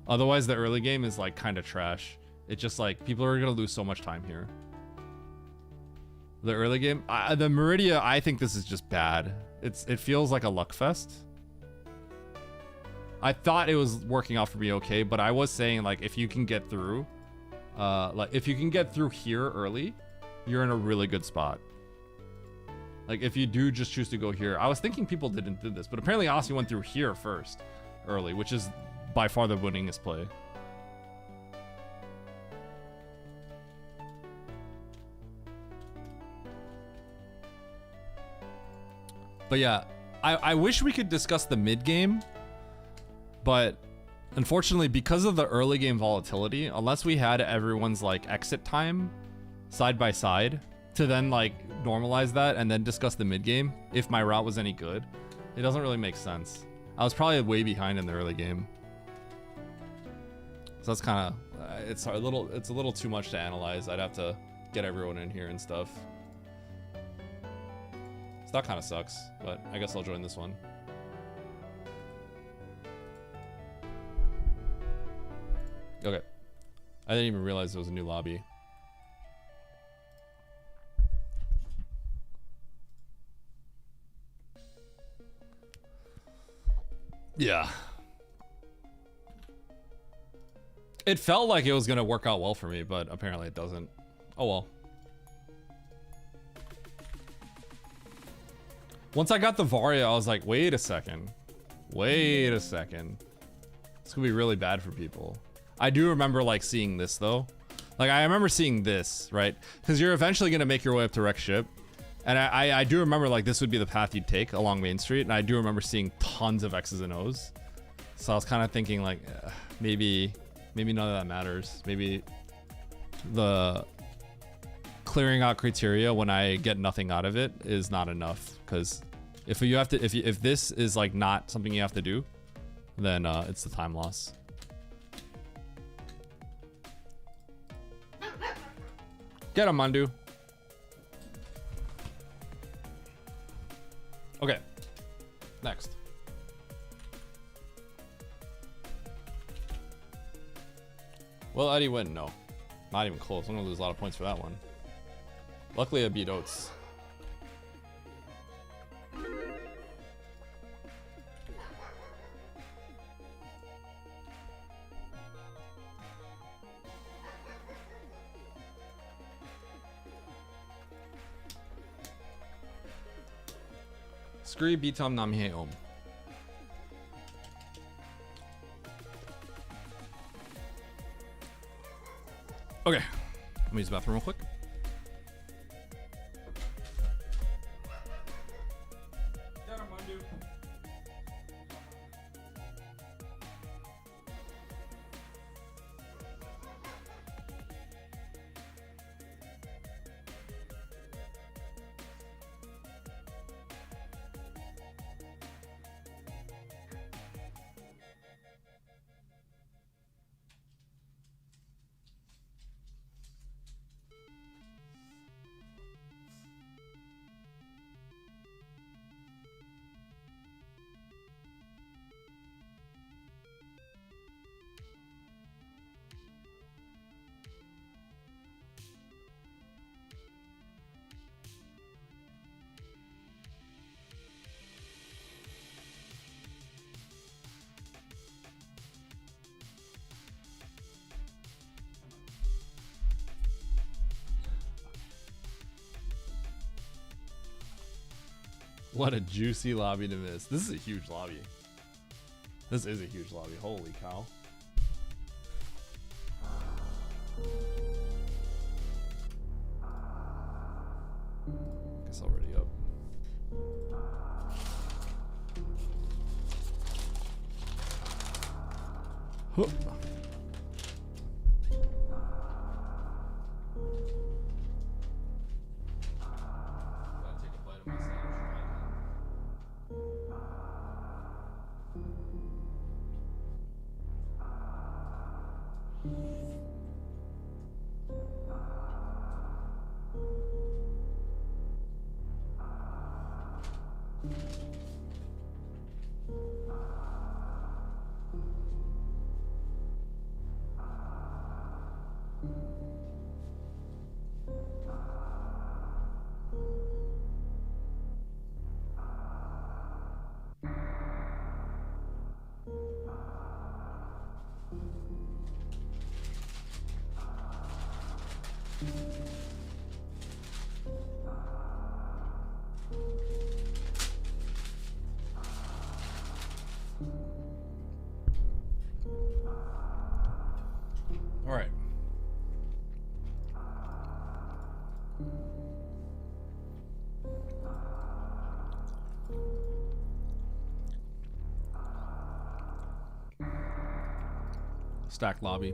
Otherwise, the early game is like kind of trash. It's just like people are gonna lose so much time here. The early game, the Meridia, I think this is just bad. It feels like a luck fest. I thought it was working out for me okay, but I was saying like if you can get through, here early, you're in a really good spot. Like if you do just choose to go here, I was thinking people didn't do this, but apparently Aussie went through here first, early, which is by far the winningest play. But yeah, I wish we could discuss the mid game, but unfortunately because of the early game volatility, unless we had everyone's like exit time side by side to then like normalize that and then discuss the mid game, if my route was any good, it doesn't really make sense. I was probably way behind in the early game. So that's kind of, it's a little too much to analyze. I'd have to get everyone in here and stuff. So that kind of sucks, but I guess I'll join this one. Okay. I didn't even realize there was a new lobby. Yeah. It felt like it was going to work out well for me, but apparently it doesn't. Oh well. Once I got the Varia, I was like, wait a second. Wait a second. This could be really bad for people. I do remember like seeing this though. Like I remember seeing this, right? Because you're eventually going to make your way up to wreck ship. And I do remember like this would be the path you'd take along Main Street. And I do remember seeing tons of X's and O's. So I was kind of thinking like, maybe none of that matters. Maybe the clearing out criteria when I get nothing out of it is not enough. Because if this is like not something you have to do, then it's the time loss. Get him, Mandu. Okay. Next. Will Eddie win? No. Not even close. I'm gonna lose a lot of points for that one. Luckily I beat Oats. Scree Bitam Namhe Om. Okay. Let me use the bathroom real quick. What a juicy lobby to miss. This is a huge lobby. This is a huge lobby. Holy cow. Guess already up. Huh. All right. Stack lobby.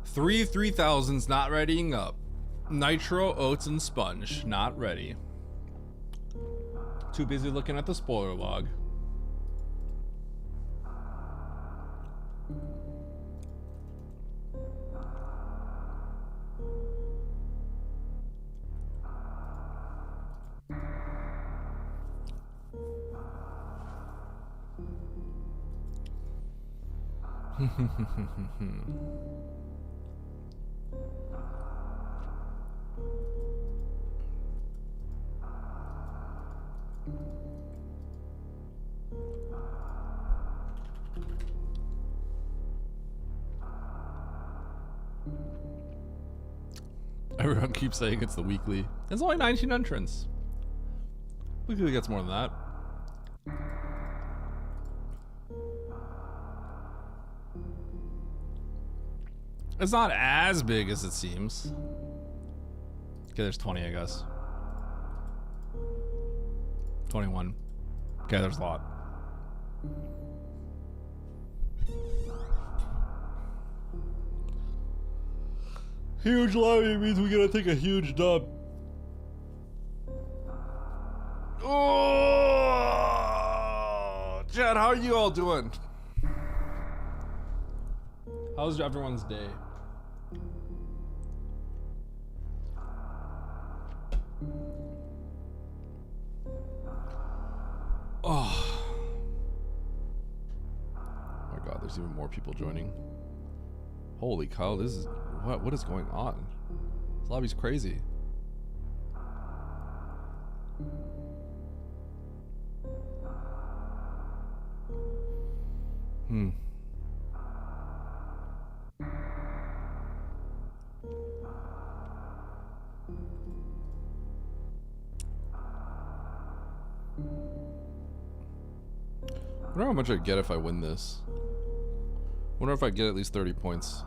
Three 3000s not readying up. Nitro, Oats, and Sponge not ready. Too busy looking at the spoiler log. Everyone keeps saying it's the weekly. It's only 19 entrants. Weekly gets more than that. It's not as big as it seems. Okay, there's 20, I guess. 21. Okay, there's a lot. Huge lobby means we gotta take a huge dub. Oh! chat. How are you all doing? How's everyone's day? Oh my god, there's even more people joining. Holy cow, this is what is going on? This lobby's crazy. I wonder how much I'd get if I win this. Wonder if I get at least 30 points.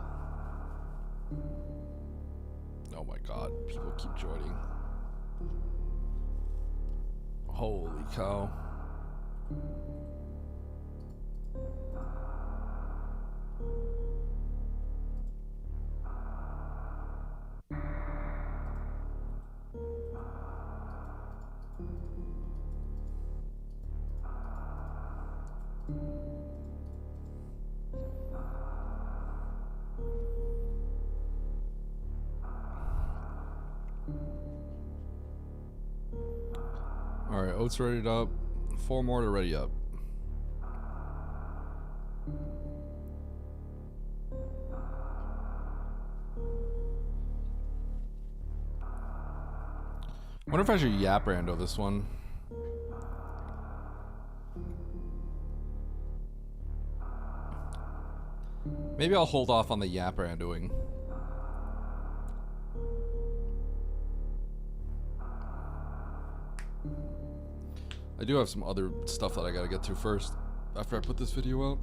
Oh my god, people keep joining. Holy cow. Alright, oats readied up. 4 more to ready up. Wonder if I should yap rando this one. Maybe I'll hold off on the yap randoing. I do have some other stuff that I gotta get to first after I put this video out.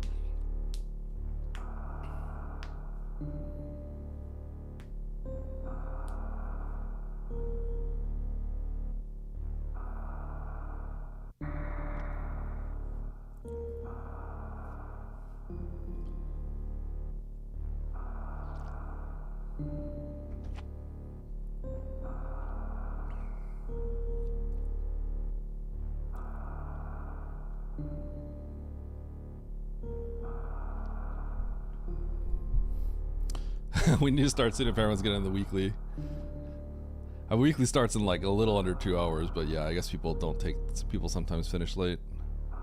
We need to start seeing if everyone's getting the weekly. A weekly starts in like a little under 2 hours, but yeah, I guess people sometimes finish late.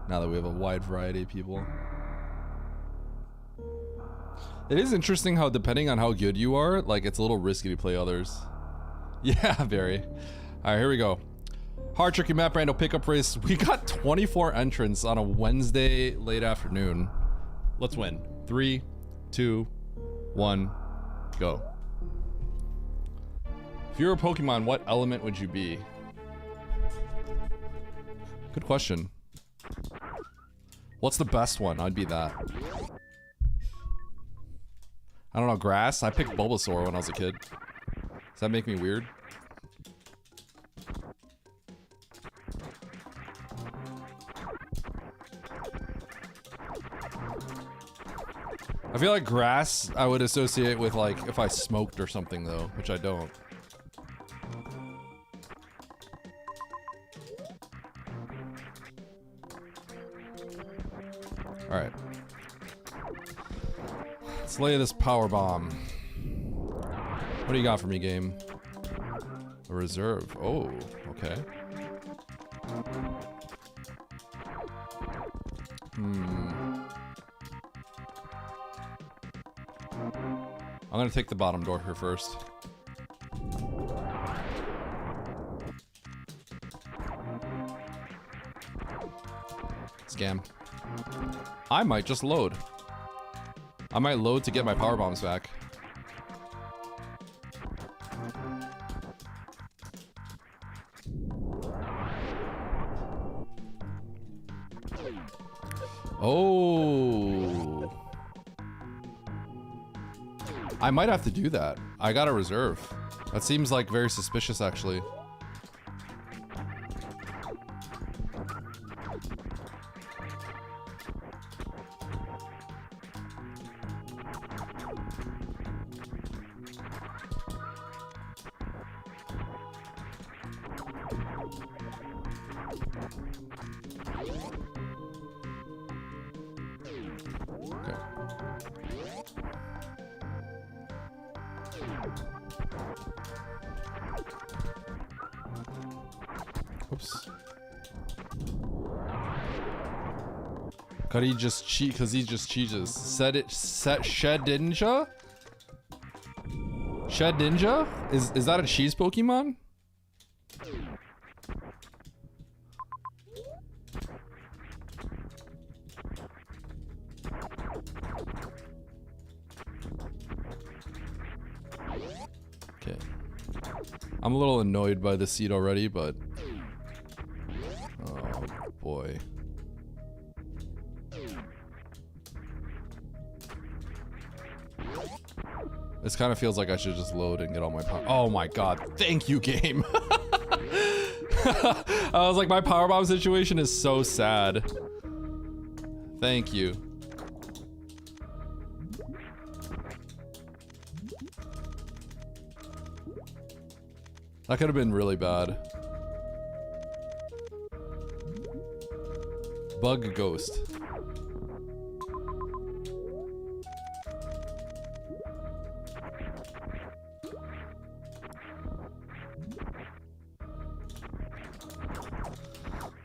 Now that we have a wide variety of people. It is interesting how depending on how good you are, like it's a little risky to play others. Yeah, very. Alright, here we go. Hard Tricky Map Rando pickup race. We got 24 entrants on a Wednesday late afternoon. Let's win. 3, 2, 1, go. If you were a Pokemon, what element would you be? Good question. What's the best one? I'd be that. I don't know, grass? I picked Bulbasaur when I was a kid. Does that make me weird? I feel like grass I would associate with like if I smoked or something though, which I don't. Alright. Let's lay this power bomb. What do you got for me, game? A reserve. Oh, okay. I'm gonna take the bottom door here first. Scam. I might just load. I might load to get my power bombs back. Oh. I might have to do that. I got a reserve. That seems like very suspicious actually. Okay. Oops. Could he just cheat? Cause he just cheeses. Shed Ninja? Shed Ninja? Is that a cheese Pokemon? Okay. I'm a little annoyed by the seed already, but oh boy. This kind of feels like I should just load and get all my power. Oh my god, thank you, game. I was like, my power bomb situation is so sad. Thank you. That could have been really bad. Bug Ghost.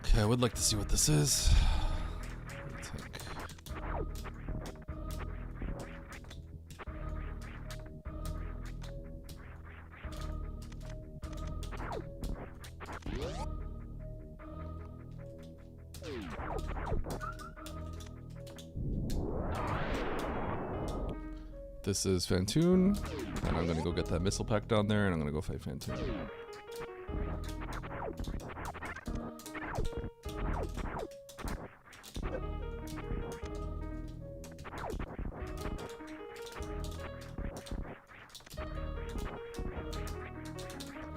Okay, I would like to see what this is. This is Fantoon, and I'm gonna go get that missile pack down there, and I'm gonna go fight Fantoon.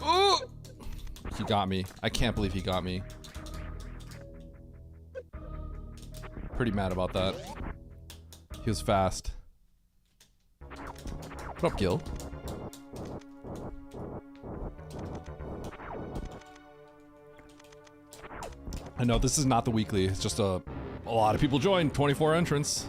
Oh! He got me. I can't believe he got me. Pretty mad about that. He was fast. What up, Gil? I know this is not the weekly. It's just a lot of people joined. 24 entrants.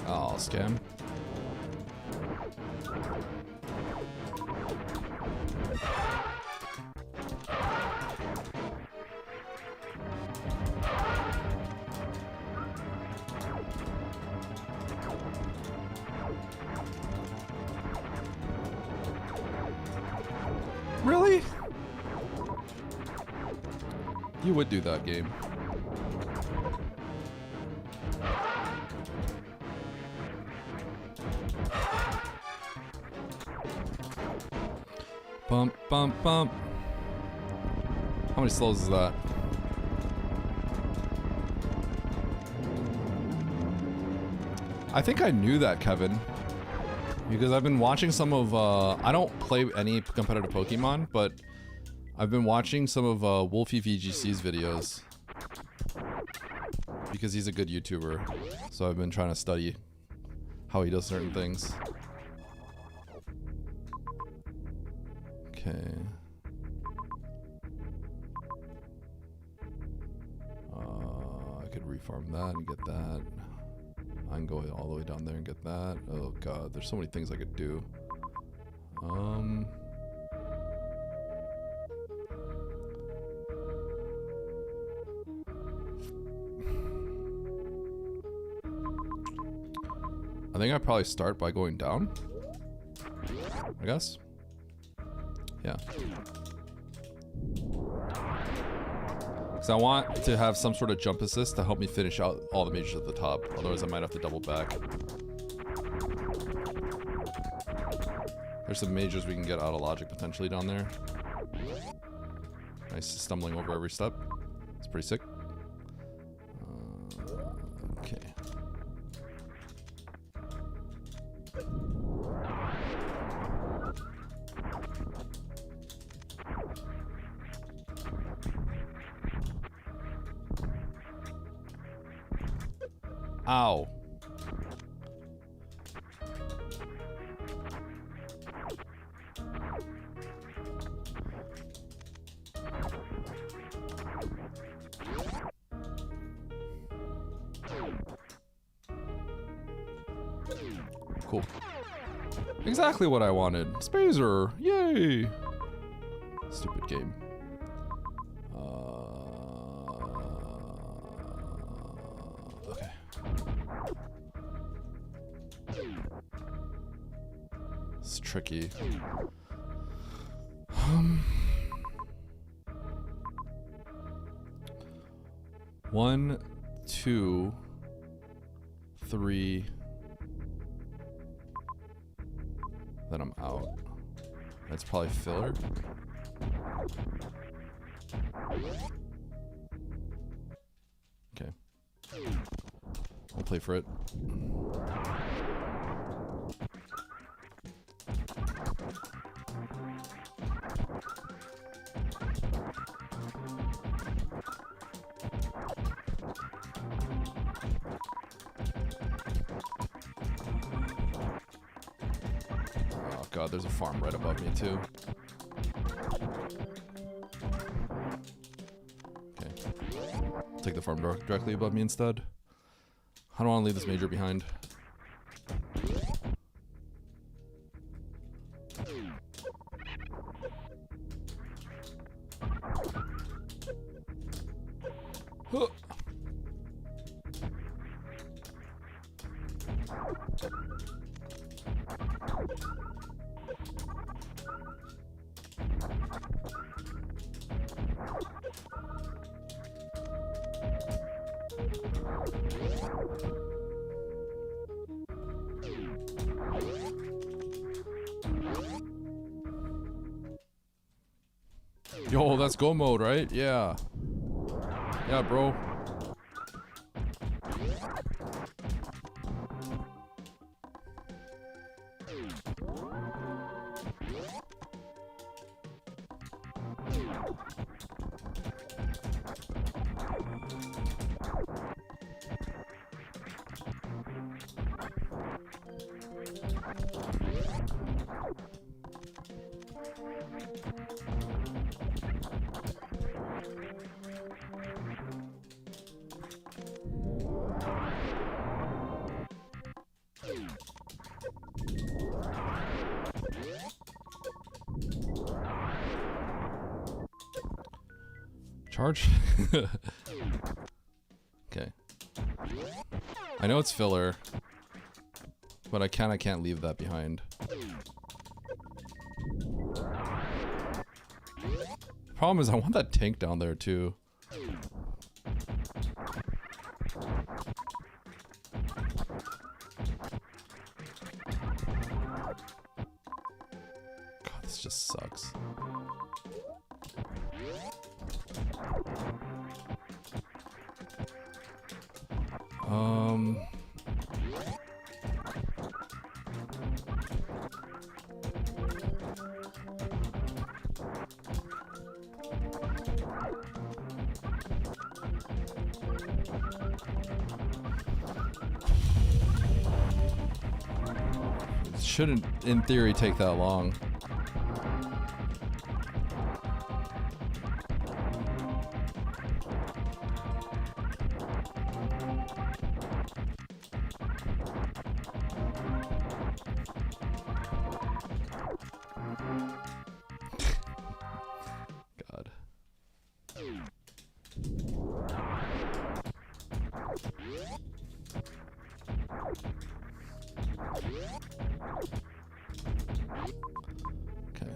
Oh, scam. Really? You would do that, game. Bump, bump, bump. How many slows is that? I think I knew that, Kevin. Because I've been watching some of, I don't play any competitive Pokemon, but I've been watching some of Wolfie VGC's videos. Because he's a good YouTuber. So I've been trying to study how he does certain things. Okay. I could refarm that and get that. I can go all the way down there and get that. Oh god, there's so many things I could do. I think I'd probably start by going down, I guess. Yeah. Because I want to have some sort of jump assist to help me finish out all the majors at the top. Otherwise I might have to double back. There's some majors we can get out of logic potentially down there. Nice, stumbling over every step. It's pretty sick. Okay. Ow. Cool. Exactly what I wanted. Spazer! Yay! Stupid game. Okay. It's tricky. 1, 2, 3. Then I'm out. That's probably filler. Okay. I'll play for it. Oh god, there's a farm right above me too. Okay. Take the farm directly above me instead. I don't want to leave this major behind. Huh. Yo, that's go mode, right? Yeah. Yeah, bro. Charge? Okay. I know it's filler, but I can't leave that behind. Problem is I want that tank down there too. God, this just sucks. It shouldn't, in theory, take that long. God. Okay.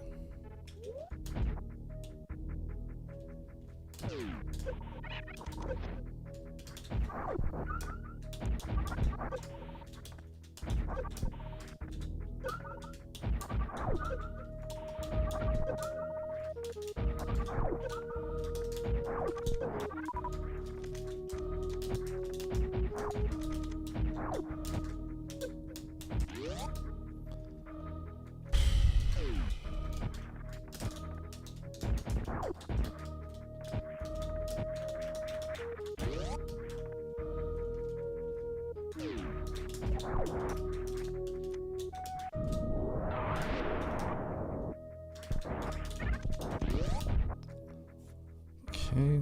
Okay.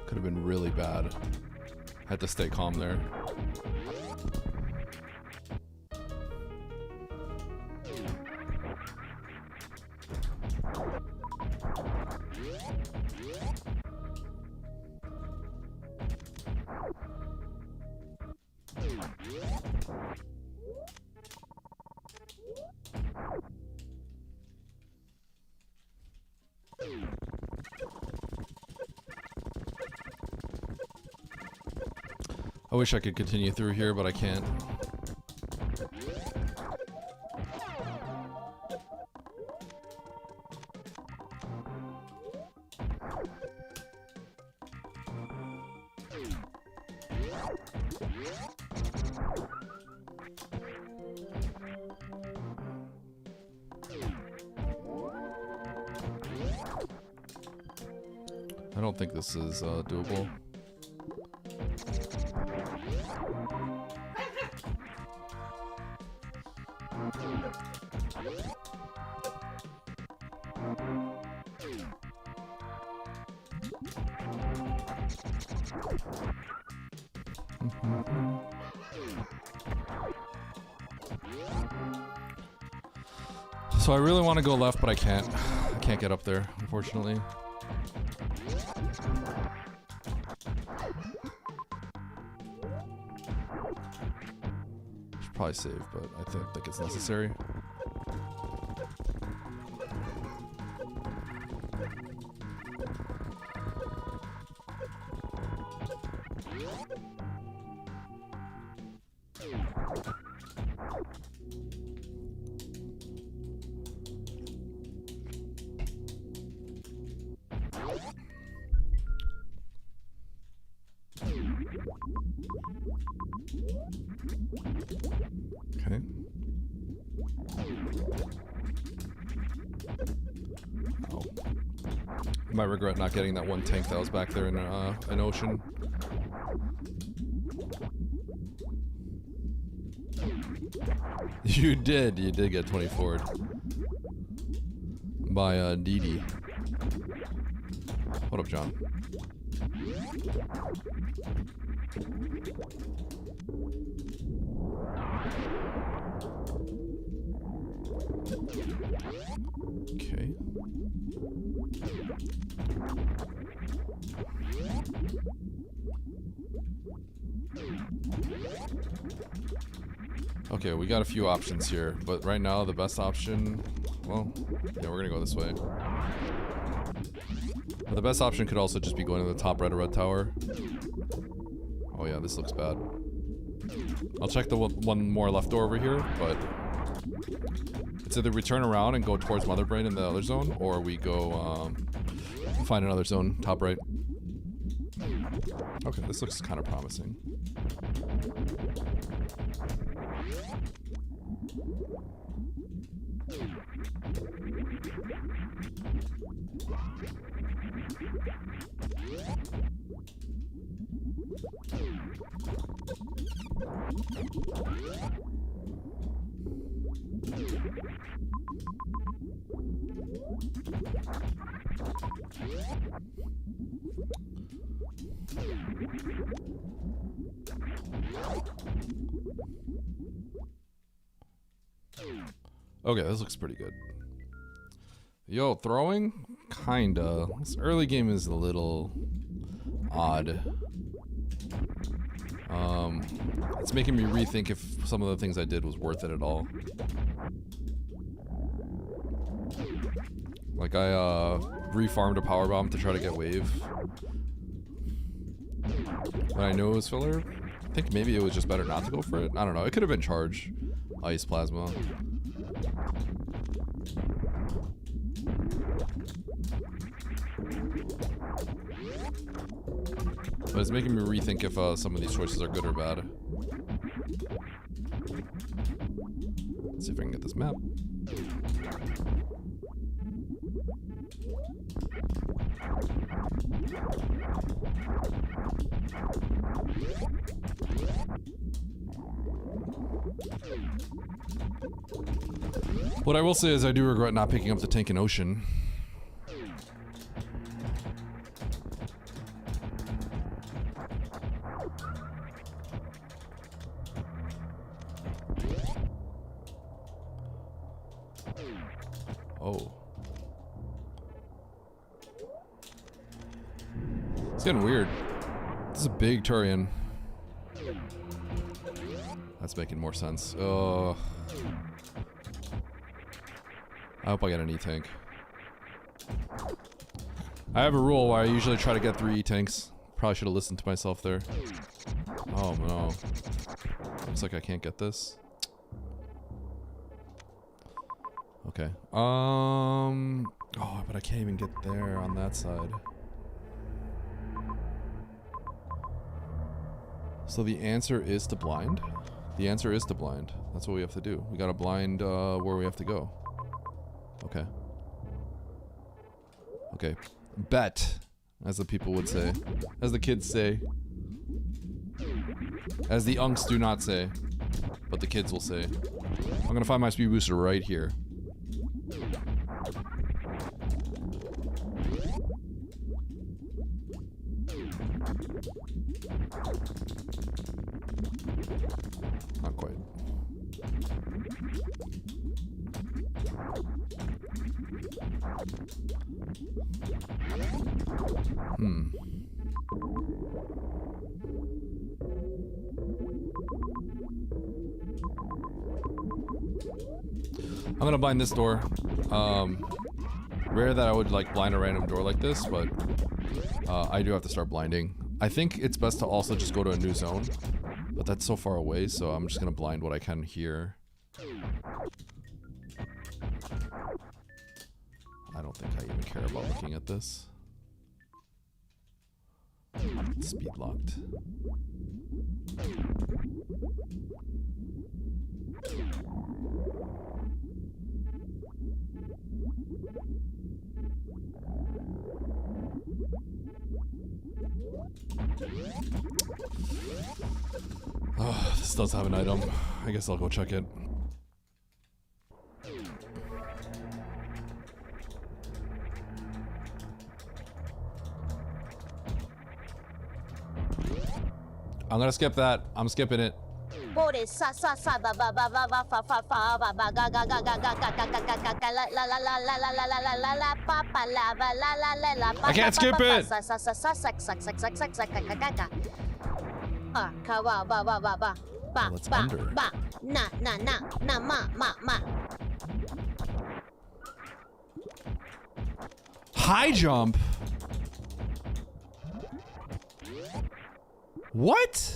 Could have been really bad. Had to stay calm there. I wish I could continue through here, but I can't. I don't think this is doable. So I really want to go left, but I can't. I can't get up there, unfortunately. Should probably save, but I don't think it's necessary. Okay. Oh. I might regret not getting that one tank that was back there in an ocean. You did get 24'd by Dee Dee. What up, John? Okay. Okay, we got a few options here, but right now the best option, well, yeah, we're gonna go this way. But the best option could also just be going to the top red tower. Oh yeah, this looks bad. I'll check the one more left door over here, but it's either we turn around and go towards Mother Brain in the other zone, or we go find another zone, top right. Okay, this looks kind of promising. Okay, this looks pretty good. Yo, throwing? Kinda. This early game is a little odd. It's making me rethink if some of the things I did was worth it at all. Like I refarmed a power bomb to try to get wave. But I know it was filler. I think maybe it was just better not to go for it. I don't know. It could have been charge. Ice plasma. But it's making me rethink if some of these choices are good or bad. Let's see if I can get this map. What I will say is I do regret not picking up the tank in Ocean. Oh. It's getting weird. This is a big Turian. That's making more sense. I hope I get an E-tank. I have a rule where I usually try to get 3 E-tanks. Probably should have listened to myself there. Oh no. Looks like I can't get this. Okay. Oh, but I can't even get there on that side. So the answer is to blind? The answer is to blind. That's what we have to do. We gotta blind where we have to go. Okay. Okay. Bet, as the people would say. As the kids say. As the unks do not say. But the kids will say. I'm gonna find my speed booster right here. Not quite. I'm gonna blind this door. Rare that I would like blind a random door like this, but I do have to start blinding. I think it's best to also just go to a new zone, but that's so far away, so I'm just gonna blind what I can here. I don't think I even care about looking at this. Speed locked. Oh, this does have an item. I guess I'll go check it. I'm gonna skip that. I'm skipping it. I can't skip it. Let's under. High jump. What?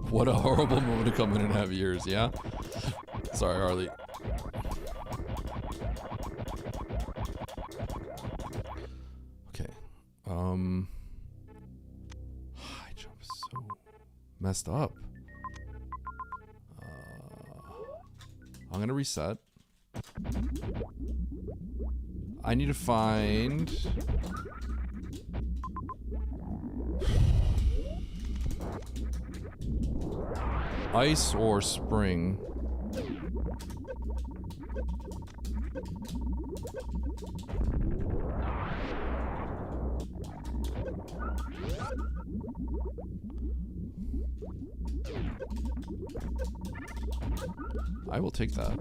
What a horrible moment to come in and have ears, yeah? Sorry, Harley. Okay. High jump is so messed up. I'm gonna reset. I need to find... ice or spring. I will take that.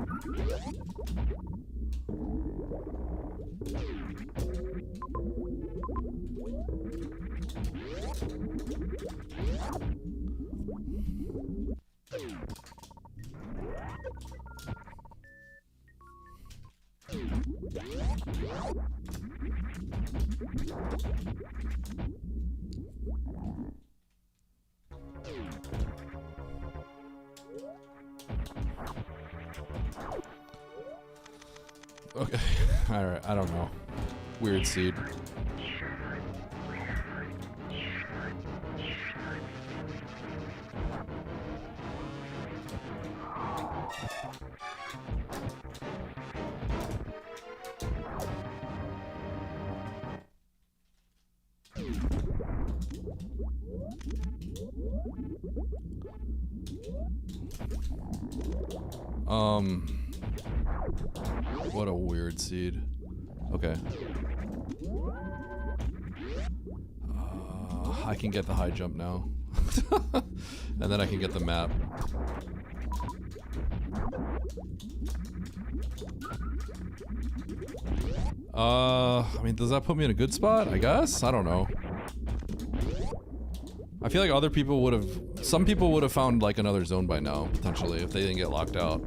Okay, alright, I don't know. Weird seed. What a weird seed. Okay. I can get the high jump now. And then I can get the map. I mean, does that put me in a good spot? I guess? I don't know. I feel like other people would have... Some people would have found, like, another zone by now, potentially, if they didn't get locked out.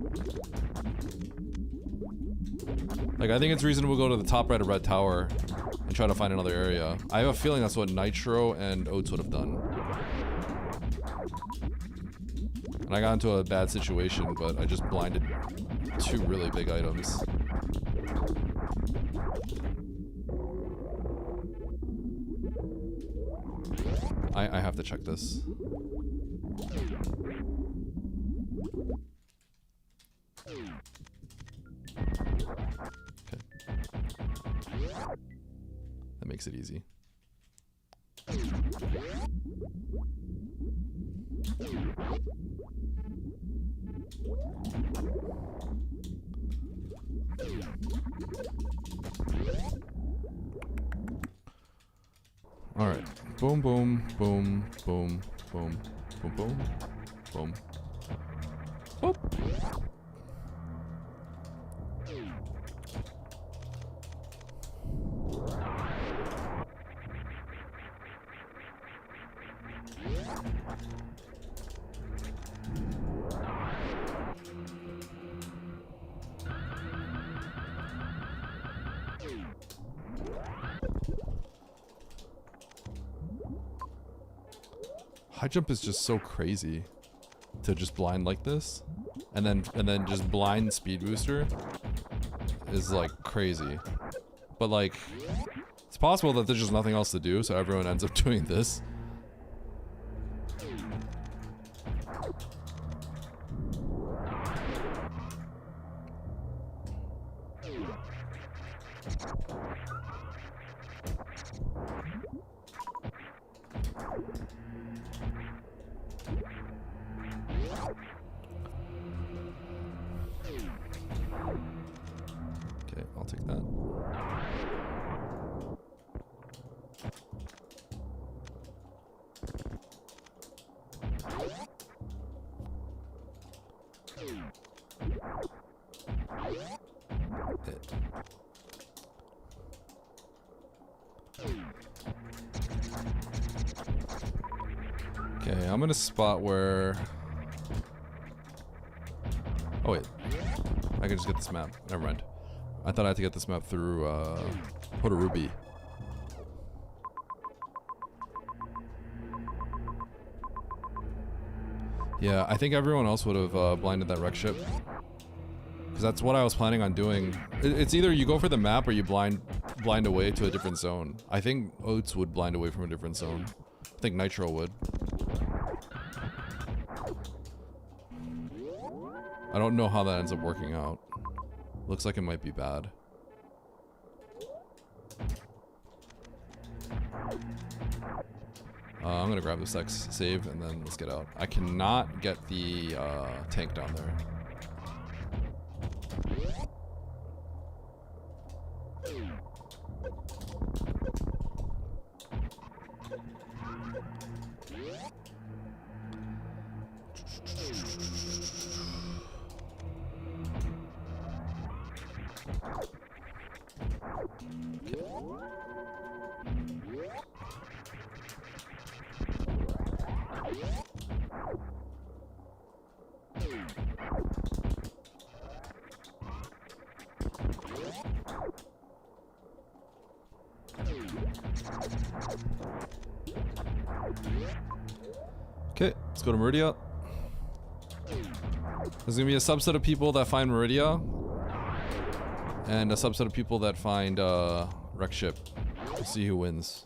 Like, I think it's reasonable to go to the top right of Red Tower and try to find another area. I have a feeling that's what Nitro and Oats would have done. And I got into a bad situation, but I just blinded 2 really big items. I have to check this. Okay. That makes it easy. All right. Boom, boom, boom, boom, boom, boom, boom, boom. Boop. High jump is just so crazy to just blind like this, and then just blind speed booster is like crazy. But like, it's possible that there's just nothing else to do, so everyone ends up doing this. Okay, I'll take that. Okay, I'm in a spot where... Oh wait, I can just get this map. Never mind. I thought I had to get this map through Puerto Ruby. Yeah, I think everyone else would have blinded that wreck ship. Because that's what I was planning on doing. It's either you go for the map or you blind away to a different zone. I think Oats would blind away from a different zone. I think Nitro would. I don't know how that ends up working out. Looks like it might be bad. I'm gonna grab this X save and then let's get out. I cannot get the tank down there. Okay, let's go to Meridia. There's gonna be a subset of people that find Meridia, and a subset of people that find wreck ship. We'll see who wins.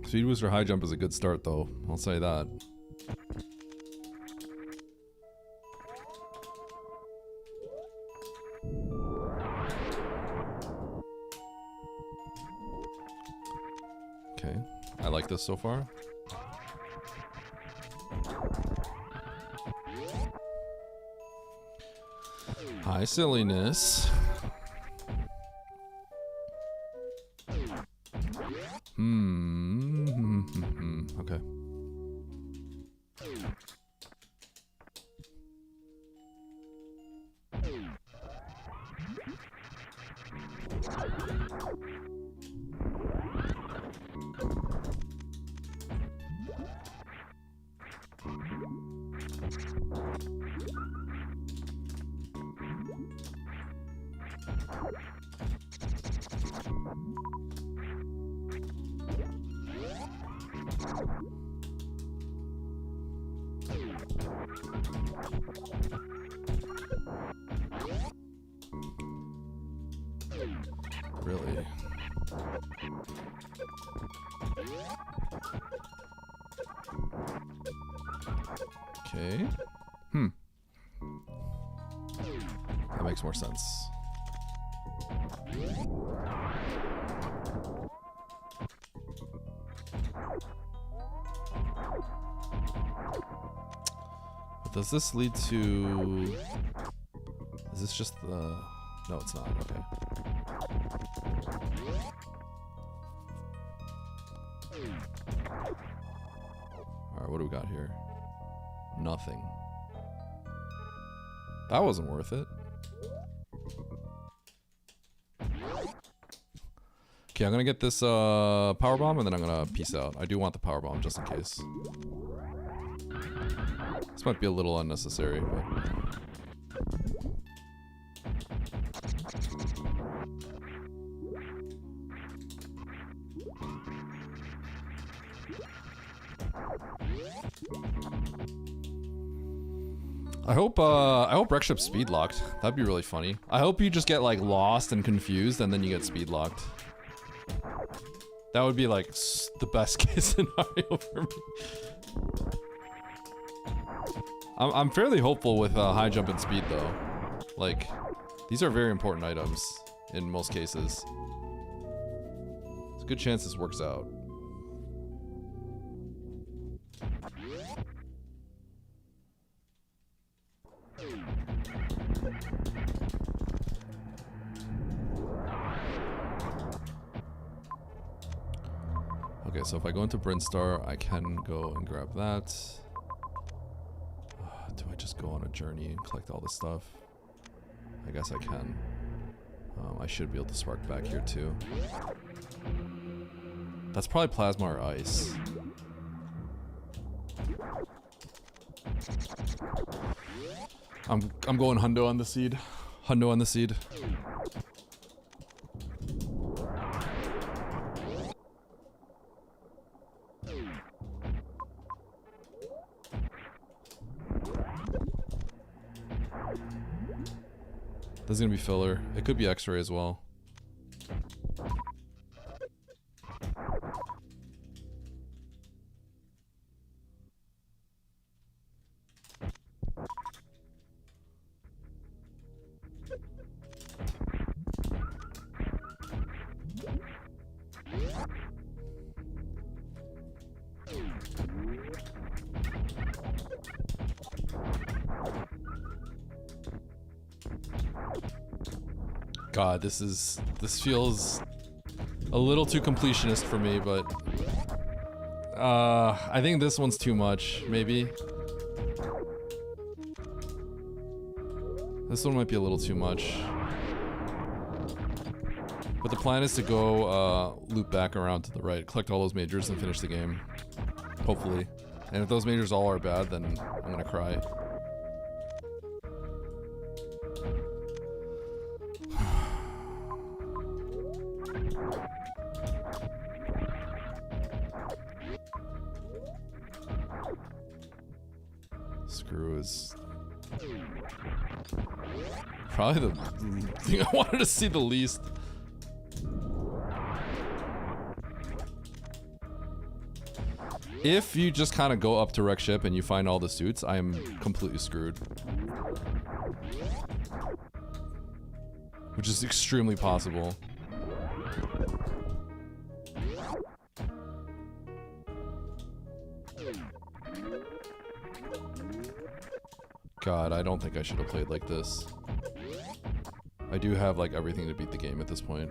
Speed boost or high jump is a good start, though. I'll say that. Okay, I like this so far. High silliness. Okay. Really? Okay. That makes more sense. But does this lead to... Is this just the... No, it's not. Okay. Alright, what do we got here? Nothing. That wasn't worth it. Okay, I'm gonna get this power bomb and then I'm gonna peace out. I do want the power bomb just in case. This might be a little unnecessary, but... I hope wreck ship's speed locked. That'd be really funny. I hope you just get like lost and confused and then you get speed locked. That would be like the best case scenario for me. I'm fairly hopeful with high jump and speed though. Like, these are very important items in most cases. There's a good chance this works out. Okay, so if I go into Brinstar, I can go and grab that. Do I just go on a journey and collect all this stuff? I guess I can. I should be able to spark back here too. That's probably plasma or ice. I'm going hundo on the seed. Hundo on the seed. This is gonna be filler. It could be X-ray as well. God, this feels a little too completionist for me, but I think this one's too much, maybe. This one might be a little too much. But the plan is to go loop back around to the right, collect all those majors and finish the game. Hopefully. And if those majors all are bad, then I'm gonna cry. Screw is probably the thing I wanted to see the least. If you just kind of go up to wreck ship and you find all the suits, I am completely screwed. Which is extremely possible. God, I don't think I should have played like this. I do have like everything to beat the game at this point.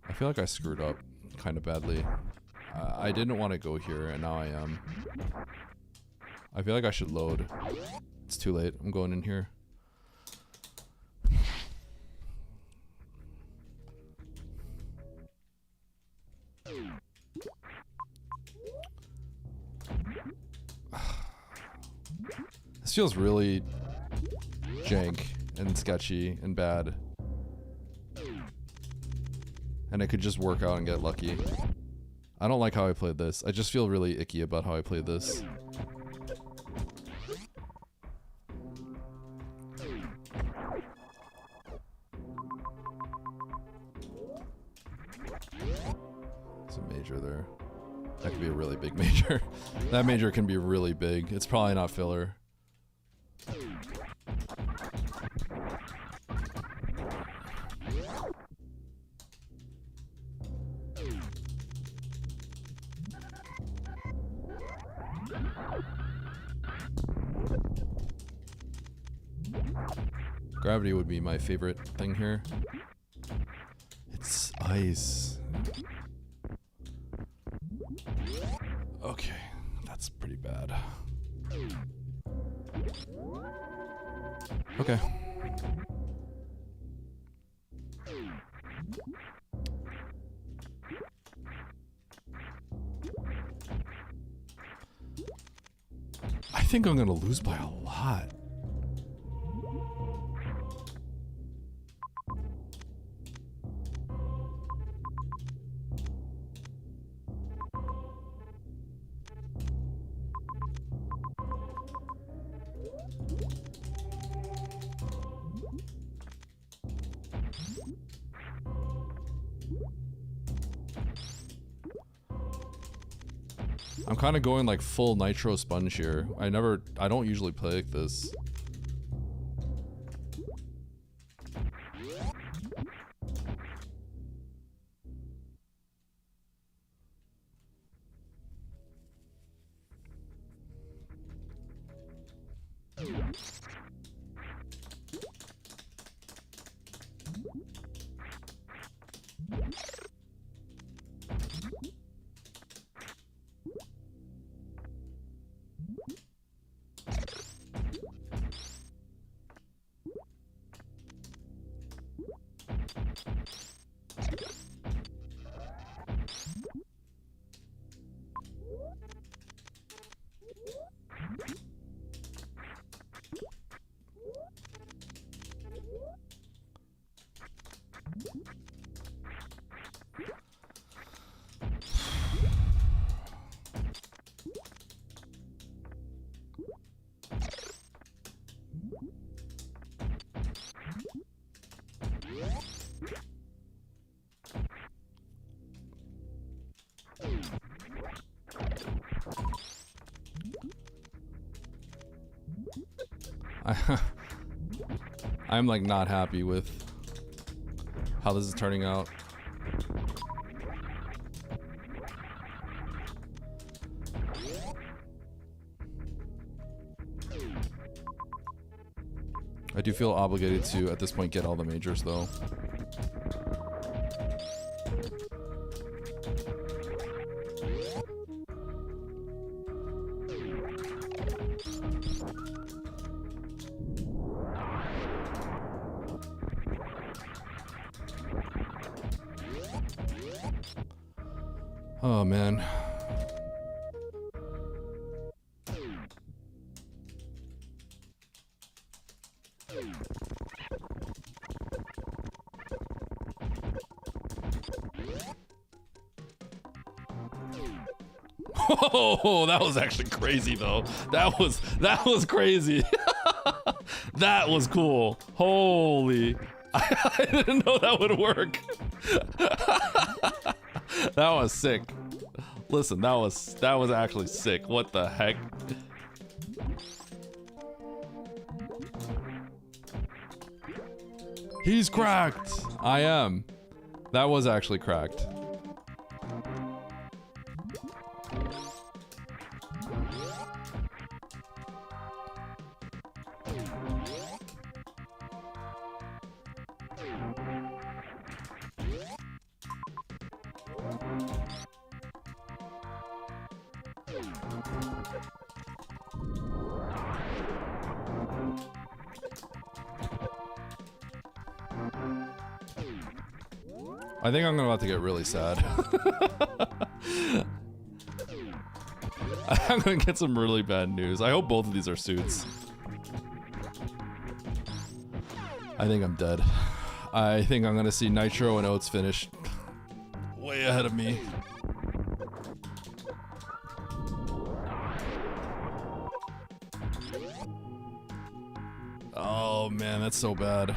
I feel like I screwed up kind of badly. I didn't want to go here, and now I am. I feel like I should load. It's too late. I'm going in here. This feels really jank and sketchy and bad. And I could just work out and get lucky. I don't like how I played this. I just feel really icky about how I played this. There's a major there. That could be a really big major. That major can be really big. It's probably not filler. Gravity would be my favorite thing here. It's ice. Okay, that's pretty bad. Okay. I think I'm gonna lose by a lot. I'm kind of going like full nitro sponge here. I don't usually play like this. I'm like not happy with how this is turning out. I do feel obligated to, at this point, get all the majors, though. Oh, man. Oh, that was actually crazy though. That was crazy. That was cool. Holy. I didn't know that would work. That was sick. Listen, that was actually sick. What the heck? He's cracked. I am. That was actually cracked. I think I'm about to get really sad. I'm gonna get some really bad news. I hope both of these are suits. I think I'm dead. I think I'm gonna see Nitro and Oats finish way ahead of me. Oh man, that's so bad.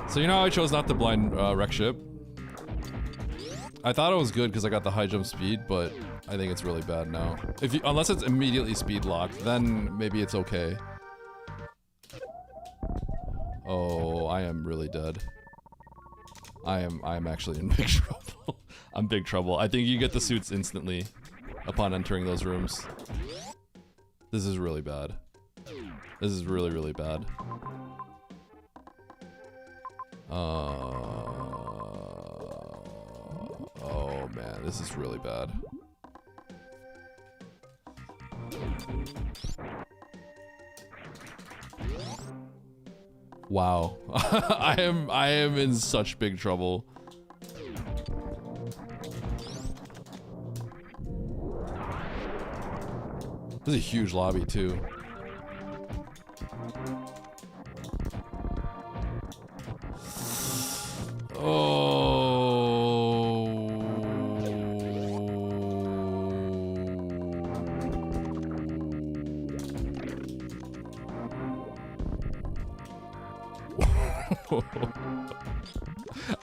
So you know how I chose not to blind wreck ship? I thought it was good because I got the high jump speed, but I think it's really bad now. Unless it's immediately speed locked, then maybe it's okay. Oh, I am really dead. I am actually in big trouble. I'm big trouble. I think you get the suits instantly upon entering those rooms. This is really bad. This is really, really bad. Oh man, this is really bad. Wow. I am in such big trouble. This is a huge lobby too.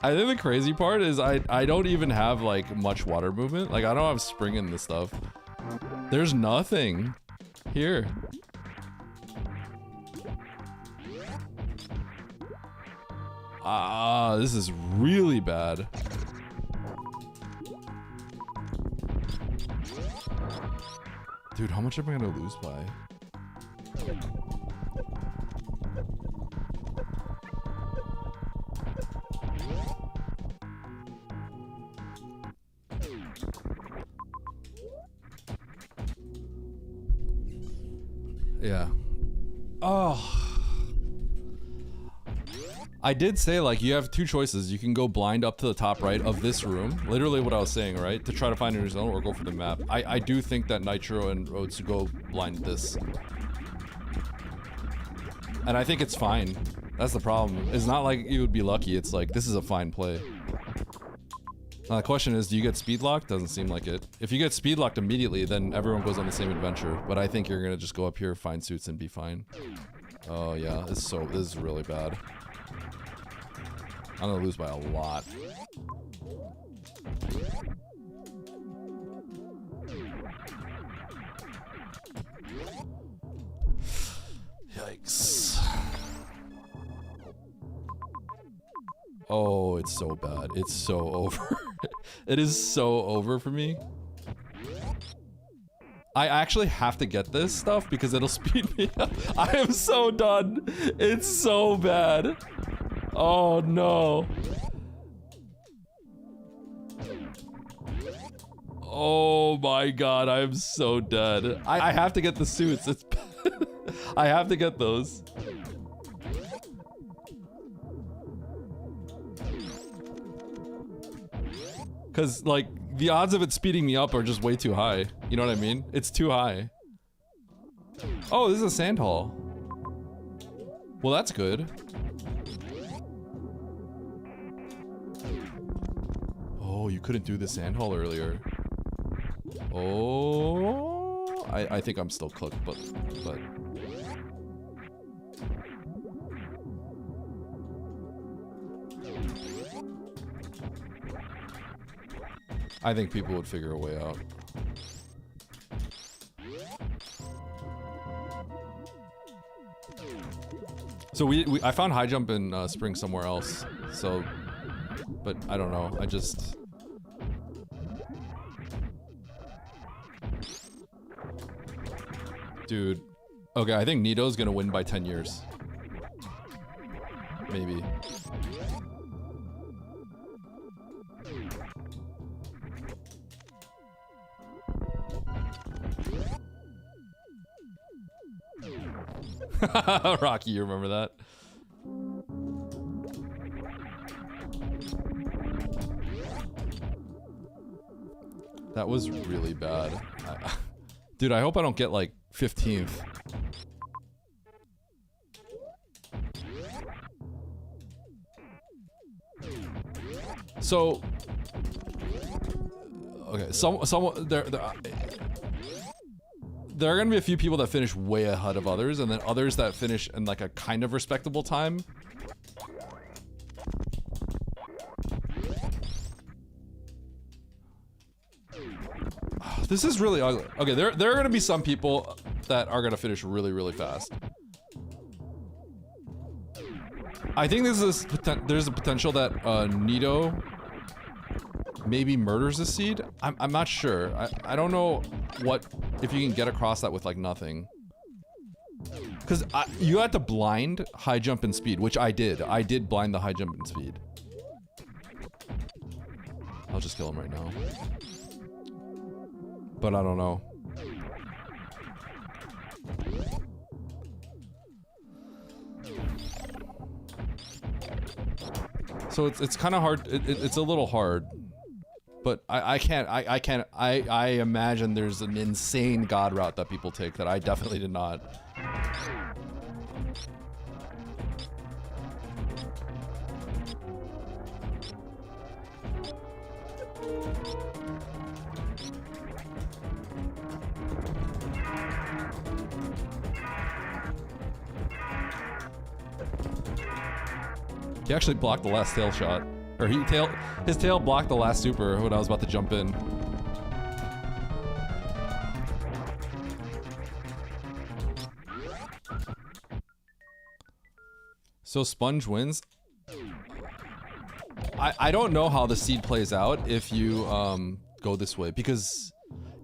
I think the crazy part is I don't even have like much water movement. Like I don't have spring in this stuff. There's nothing here. This is really bad. Dude, how much am I gonna lose by? Yeah. Oh. I did say, like, you have two choices. You can go blind up to the top right of this room. Literally what I was saying, right? To try to find a new zone or go for the map. I do think that Nitro and Oats go blind this. And I think it's fine. That's the problem. It's not like you would be lucky. It's like, this is a fine play. Now the question is, do you get speed locked? Doesn't seem like it. If you get speed locked immediately, then everyone goes on the same adventure. But I think you're gonna just go up here, find suits, and be fine. Oh yeah, this is really bad. I'm gonna lose by a lot. Yikes. Oh, it's so bad. It's so over. It is so over for me. I actually have to get this stuff because it'll speed me up. I am so done. It's so bad. Oh no. Oh my god, I am so dead. I have to get the suits. It's I have to get those. Cause like the odds of it speeding me up are just way too high. You know what I mean? It's too high. Oh, this is a sand hall. Well, that's good. Oh, you couldn't do the sand hall earlier. Oh, I think I'm still cooked, but. I think people would figure a way out. So I found high jump in spring somewhere else. So, but I don't know. I just. Dude. Okay, I think Nito's gonna win by 10 years. Maybe. Rocky, you remember that? That was really bad. Dude, I hope I don't get like 15th. So, okay, someone there are gonna be a few people that finish way ahead of others, and then others that finish in like a kind of respectable time. This is really ugly. Okay, there are gonna be some people that are gonna finish really, really fast. I think there's a potential that Nito maybe murders a seed. I'm not sure. I don't know if you can get across that with like nothing. Because you had to blind high jump and speed, which I did. I did blind the high jump and speed. I'll just kill him right now. But I don't know. So it's kind of hard. It's a little hard. But I imagine there's an insane god route that people take that I definitely did not. He actually blocked the last tail shot. Or his tail blocked the last super when I was about to jump in. So Sponge wins. I don't know how the seed plays out if you go this way, because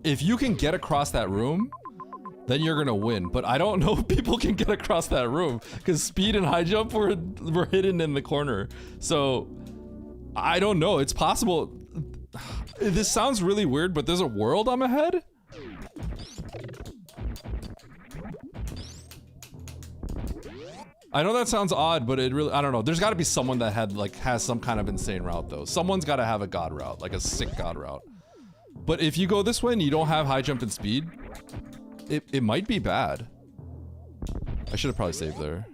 if you can get across that room, then you're gonna win. But I don't know if people can get across that room because speed and high jump were hidden in the corner. So I don't know. It's possible. This sounds really weird, but there's a world I'm ahead. I know that sounds odd, but it really, I don't know. There's got to be someone that has some kind of insane route though. Someone's got to have a god route, like a sick god route. But if you go this way and you don't have high jump and speed, it might be bad. I should have probably saved there.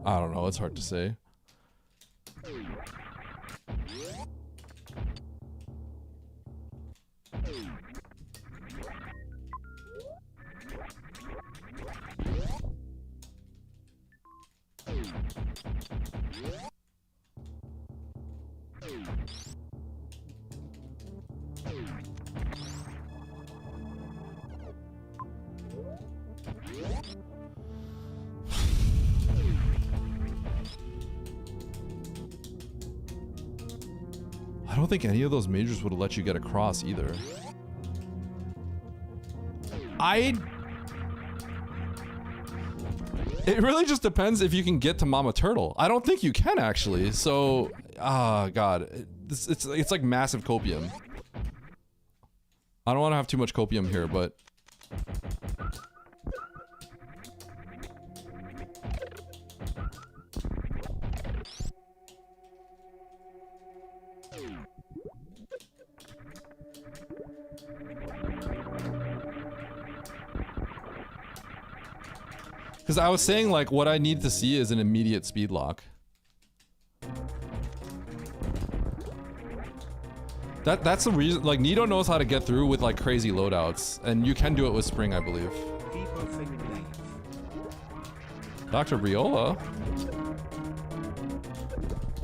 I don't know. It's hard to say. I don't think any of those majors would have let you get across either. It really just depends if you can get to Mama Turtle. I don't think you can actually. So, God, it's like massive copium. I don't want to have too much copium here, but because I was saying, like, what I need to see is an immediate speed lock. That's the reason, like, Nito knows how to get through with, like, crazy loadouts. And you can do it with Spring, I believe. Dr. Briola?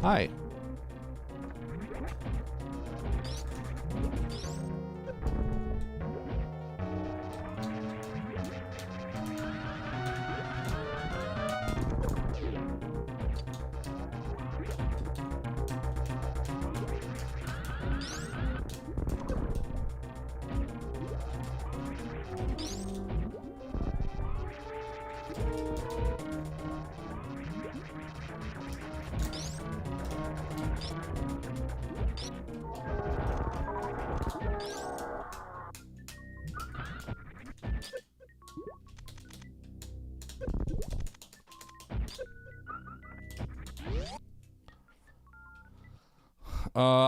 Hi.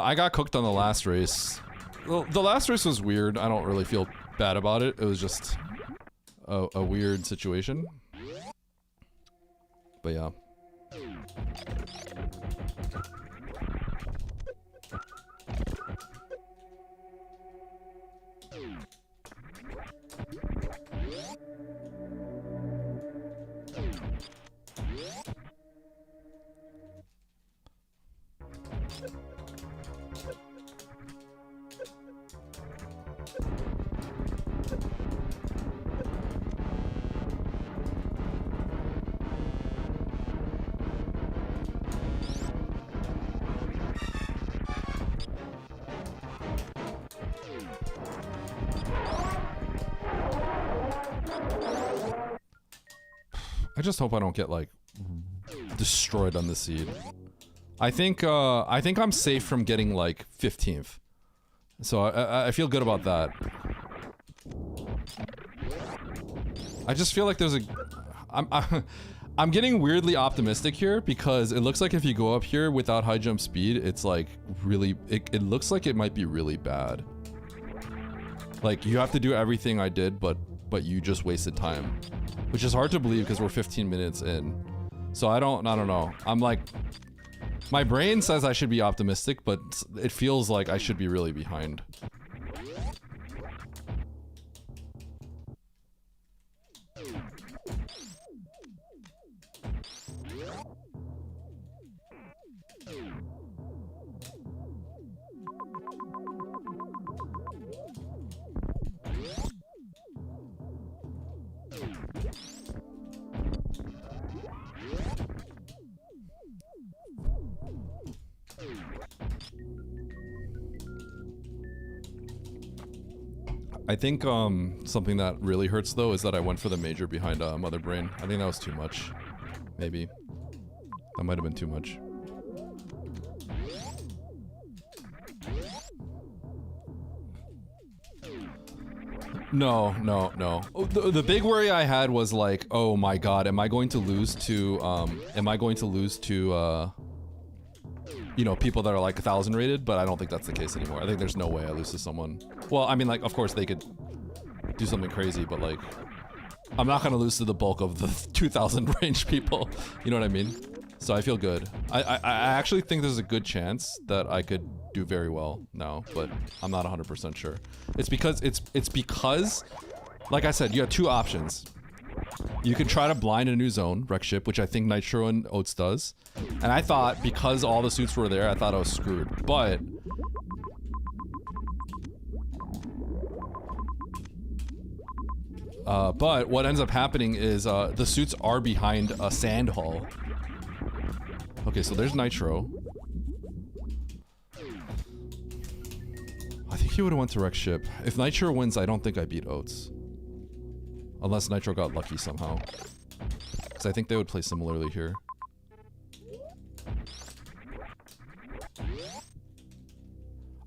I got cooked on the last race. Well, the last race was weird. I don't really feel bad about it. It was just a weird situation. But yeah. I just hope I don't get, like, destroyed on the seed. I think I'm safe from getting, like, 15th. So I feel good about that. I just feel like there's a... I'm getting weirdly optimistic here because it looks like if you go up here without high jump speed, it's like really... It looks like it might be really bad. Like, you have to do everything I did, but you just wasted time. Which is hard to believe because we're 15 minutes in. So I don't know. I'm like... My brain says I should be optimistic, but it feels like I should be really behind. I think something that really hurts though is that I went for the major behind Mother Brain. I think that was too much. Maybe. That might have been too much. No. Oh, the big worry I had was like, oh my god, am I going to lose to you know, people that are like 1,000 rated? But I don't think that's the case anymore. I think there's no way I lose to someone. Well, I mean, like, of course they could do something crazy, but like, I'm not gonna lose to the bulk of the 2,000 range people. You know what I mean? So I feel good. I actually think there's a good chance that I could do very well now, but I'm not 100% sure. It's because, like I said, you have two options. You can try to blind a new zone, wreck ship, which I think Nitro and Oats does. And I thought, because all the suits were there, I thought I was screwed. But... what ends up happening is, the suits are behind a sand hull. Okay, so there's Nitro. he would have went to wreck ship. If Nitro wins, I don't think I beat Oats. Unless Nitro got lucky somehow. Because I think they would play similarly here.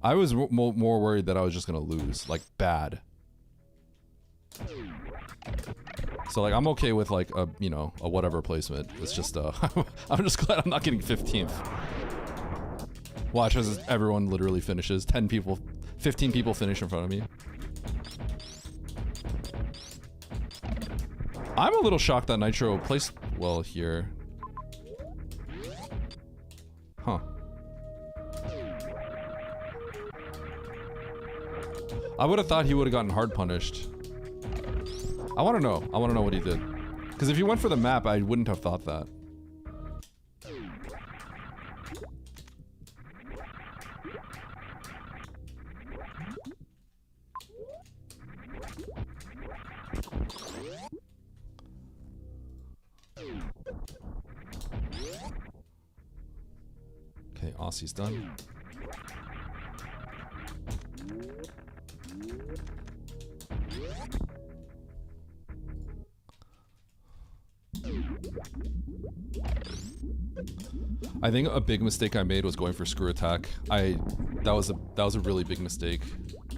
I was more worried that I was just gonna lose, like bad. So like I'm okay with like a, you know, a whatever placement. It's just I'm just glad I'm not getting 15th. Watch as everyone literally finishes. 10 people, 15 people finish in front of me. I'm a little shocked that Nitro placed well here. Huh. I would have thought he would have gotten hard punished. I want to know. I want to know what he did. Because if he went for the map, I wouldn't have thought that. Okay, Aussie's done. I think a big mistake I made was going for screw attack. That was a really big mistake.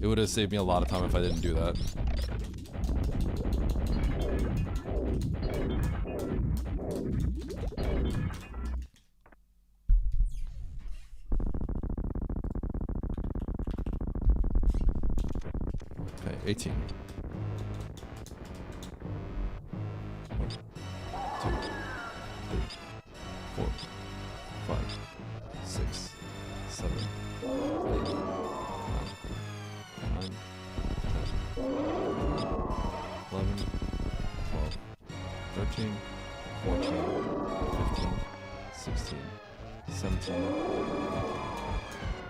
It would have saved me a lot of time if I didn't do that. Okay, 18. 1, 2, 3, 4, 5, 6, 7, 8, 9, 10, 11, 12, 13, 14, 15, 16, 17, 18.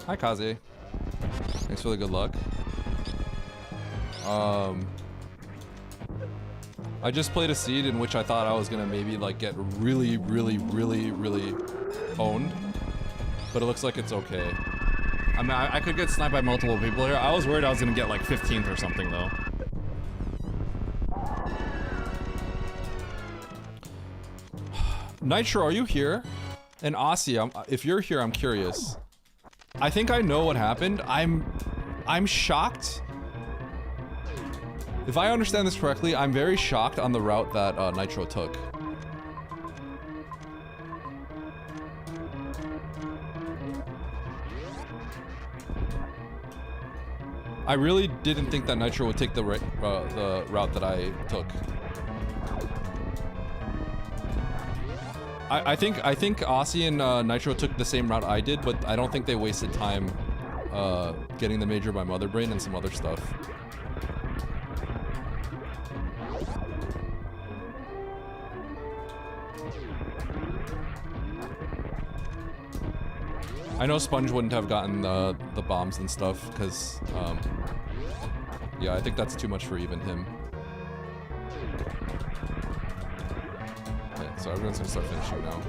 Hi, Kaze. Thanks for the good luck. I just played a seed in which I thought I was gonna maybe like get really owned, but it looks like it's okay. I mean, I could get sniped by multiple people here. I was worried I was gonna get like 15th or something though. Nitro, are you here? And Aussie, if you're here, I'm curious. I think I know what happened. I'm shocked. If I understand this correctly, I'm very shocked on the route that Nitro took. I really didn't think that Nitro would take the route that I took. I think Aussie and Nitro took the same route I did, but I don't think they wasted time getting the major by Mother Brain and some other stuff. I know Sponge wouldn't have gotten the bombs and stuff, because, yeah, I think that's too much for even him. Okay, so everyone's gonna start finishing now.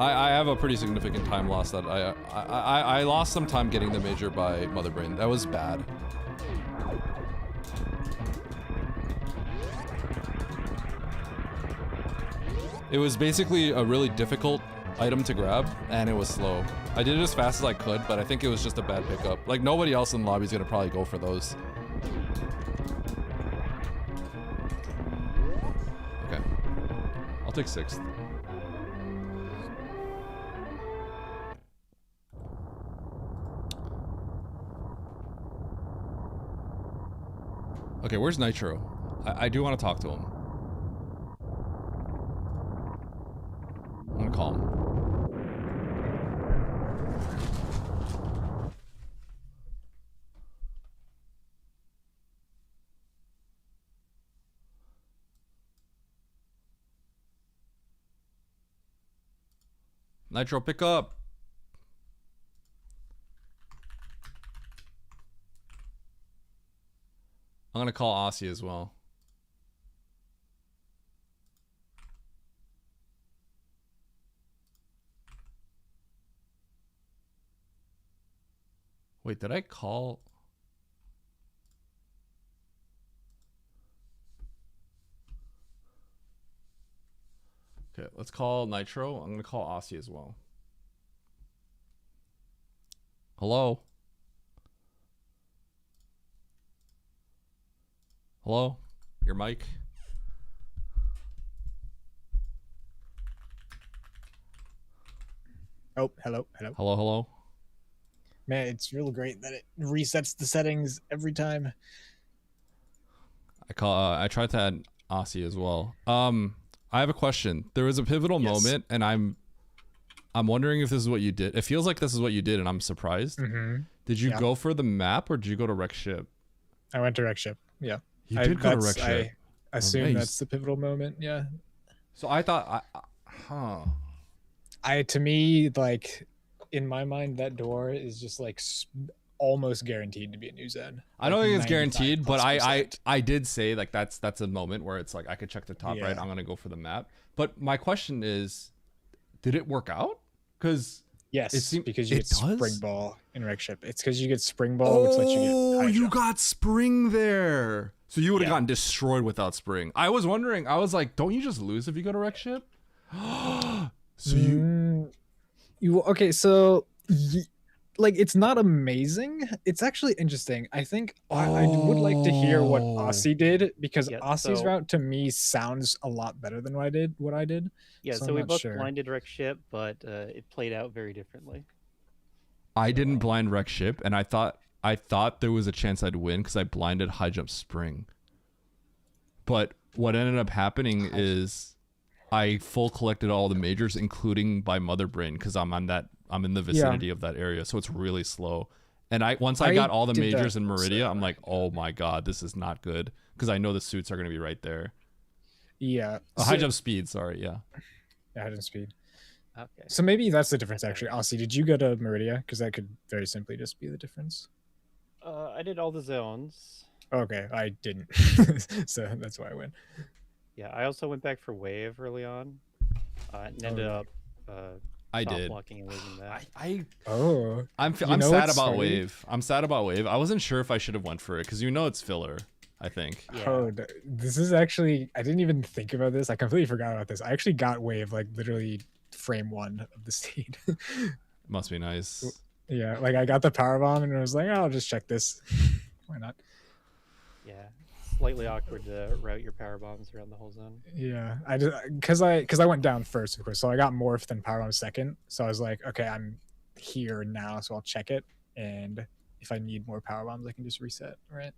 I have a pretty significant time loss that I lost some time getting the major by Mother Brain. That was bad. It was basically a really difficult item to grab, and it was slow. I did it as fast as I could, but I think it was just a bad pickup. Like, nobody else in the lobby is gonna probably go for those. Okay. I'll take 6th. Okay, where's Nitro? I do want to talk to him. I'm gonna call him. Nitro, pick up. I'm gonna call Aussie as well. Wait, did I call? Okay, let's call Nitro. I'm gonna call Aussie as well. Hello? Hello? Your mic? Oh, hello. Hello, hello? Man, it's real great that it resets the settings every time. I tried to add Aussie as well. I have a question. There was a pivotal Yes. moment, and I'm wondering if this is what you did. It feels like this is what you did, and I'm surprised. Mm-hmm. Did you Yeah. go for the map, or did you go to wreck ship? I went to wreck ship. Yeah. You did go to wreck I ship. assume Nice. that's the pivotal moment. Yeah. So I thought, huh? To me, like, in my mind, that door is just like almost guaranteed to be a new zone. I don't Like, think it's guaranteed, but 95+%. I did say like that's a moment where it's like I could check the top right. Yeah. I'm gonna go for the map. But my question is, did it work out? Because Yes, it because you it get spring does? ball in wreck ship. It's because you get spring ball, which lets you get. Oh, high you jump. got spring there. So you would have Yeah. gotten destroyed without spring. I was wondering. I was like, don't you just lose if you go to wreck ship? So you okay? So, like, it's not amazing. It's actually interesting. I think I would like to hear what Oh. Aussie did, because Yeah, Aussie's so- route to me sounds a lot better than what I did. Yeah, So so, I'm we not both sure. blinded wreck ship, but it played out very differently. I didn't blind wreck ship, and I thought there was a chance I'd win because I blinded high jump spring. But what ended up happening is I full collected all the majors, including by Mother Brain, because I'm in the vicinity of that area, so it's really slow. And once I I got all the did that majors in Meridia, also. I'm like, oh my god, this is not good, because I know the suits are gonna be right there. Yeah. High jump speed, sorry, yeah. Yeah, high jump speed. Okay. So maybe that's the difference, actually. Aussie, did you go to Meridia? Because that could very simply just be the difference. I did all the zones. Okay, I didn't. So that's why I win. Yeah, I also went back for wave early on, and ended Oh. up I soft did. walking and losing that. Oh. I'm You I'm know sad what's about funny? wave. I'm sad about wave. I wasn't sure if I should have went for it because it's filler. I think. Yeah. Oh, this is actually, I didn't even think about this. I completely forgot about this. I actually got wave like literally frame 1 of the seed. Must be nice. Yeah, like I got the power bomb and I was like, oh, I'll just check this. Why not? Yeah, slightly awkward to route your power bombs around the whole zone. Yeah, I just because I went down first, of course, so I got morph then power bomb second. So I was like, okay, I'm here now, so I'll check it, and if I need more power bombs, I can just reset, right?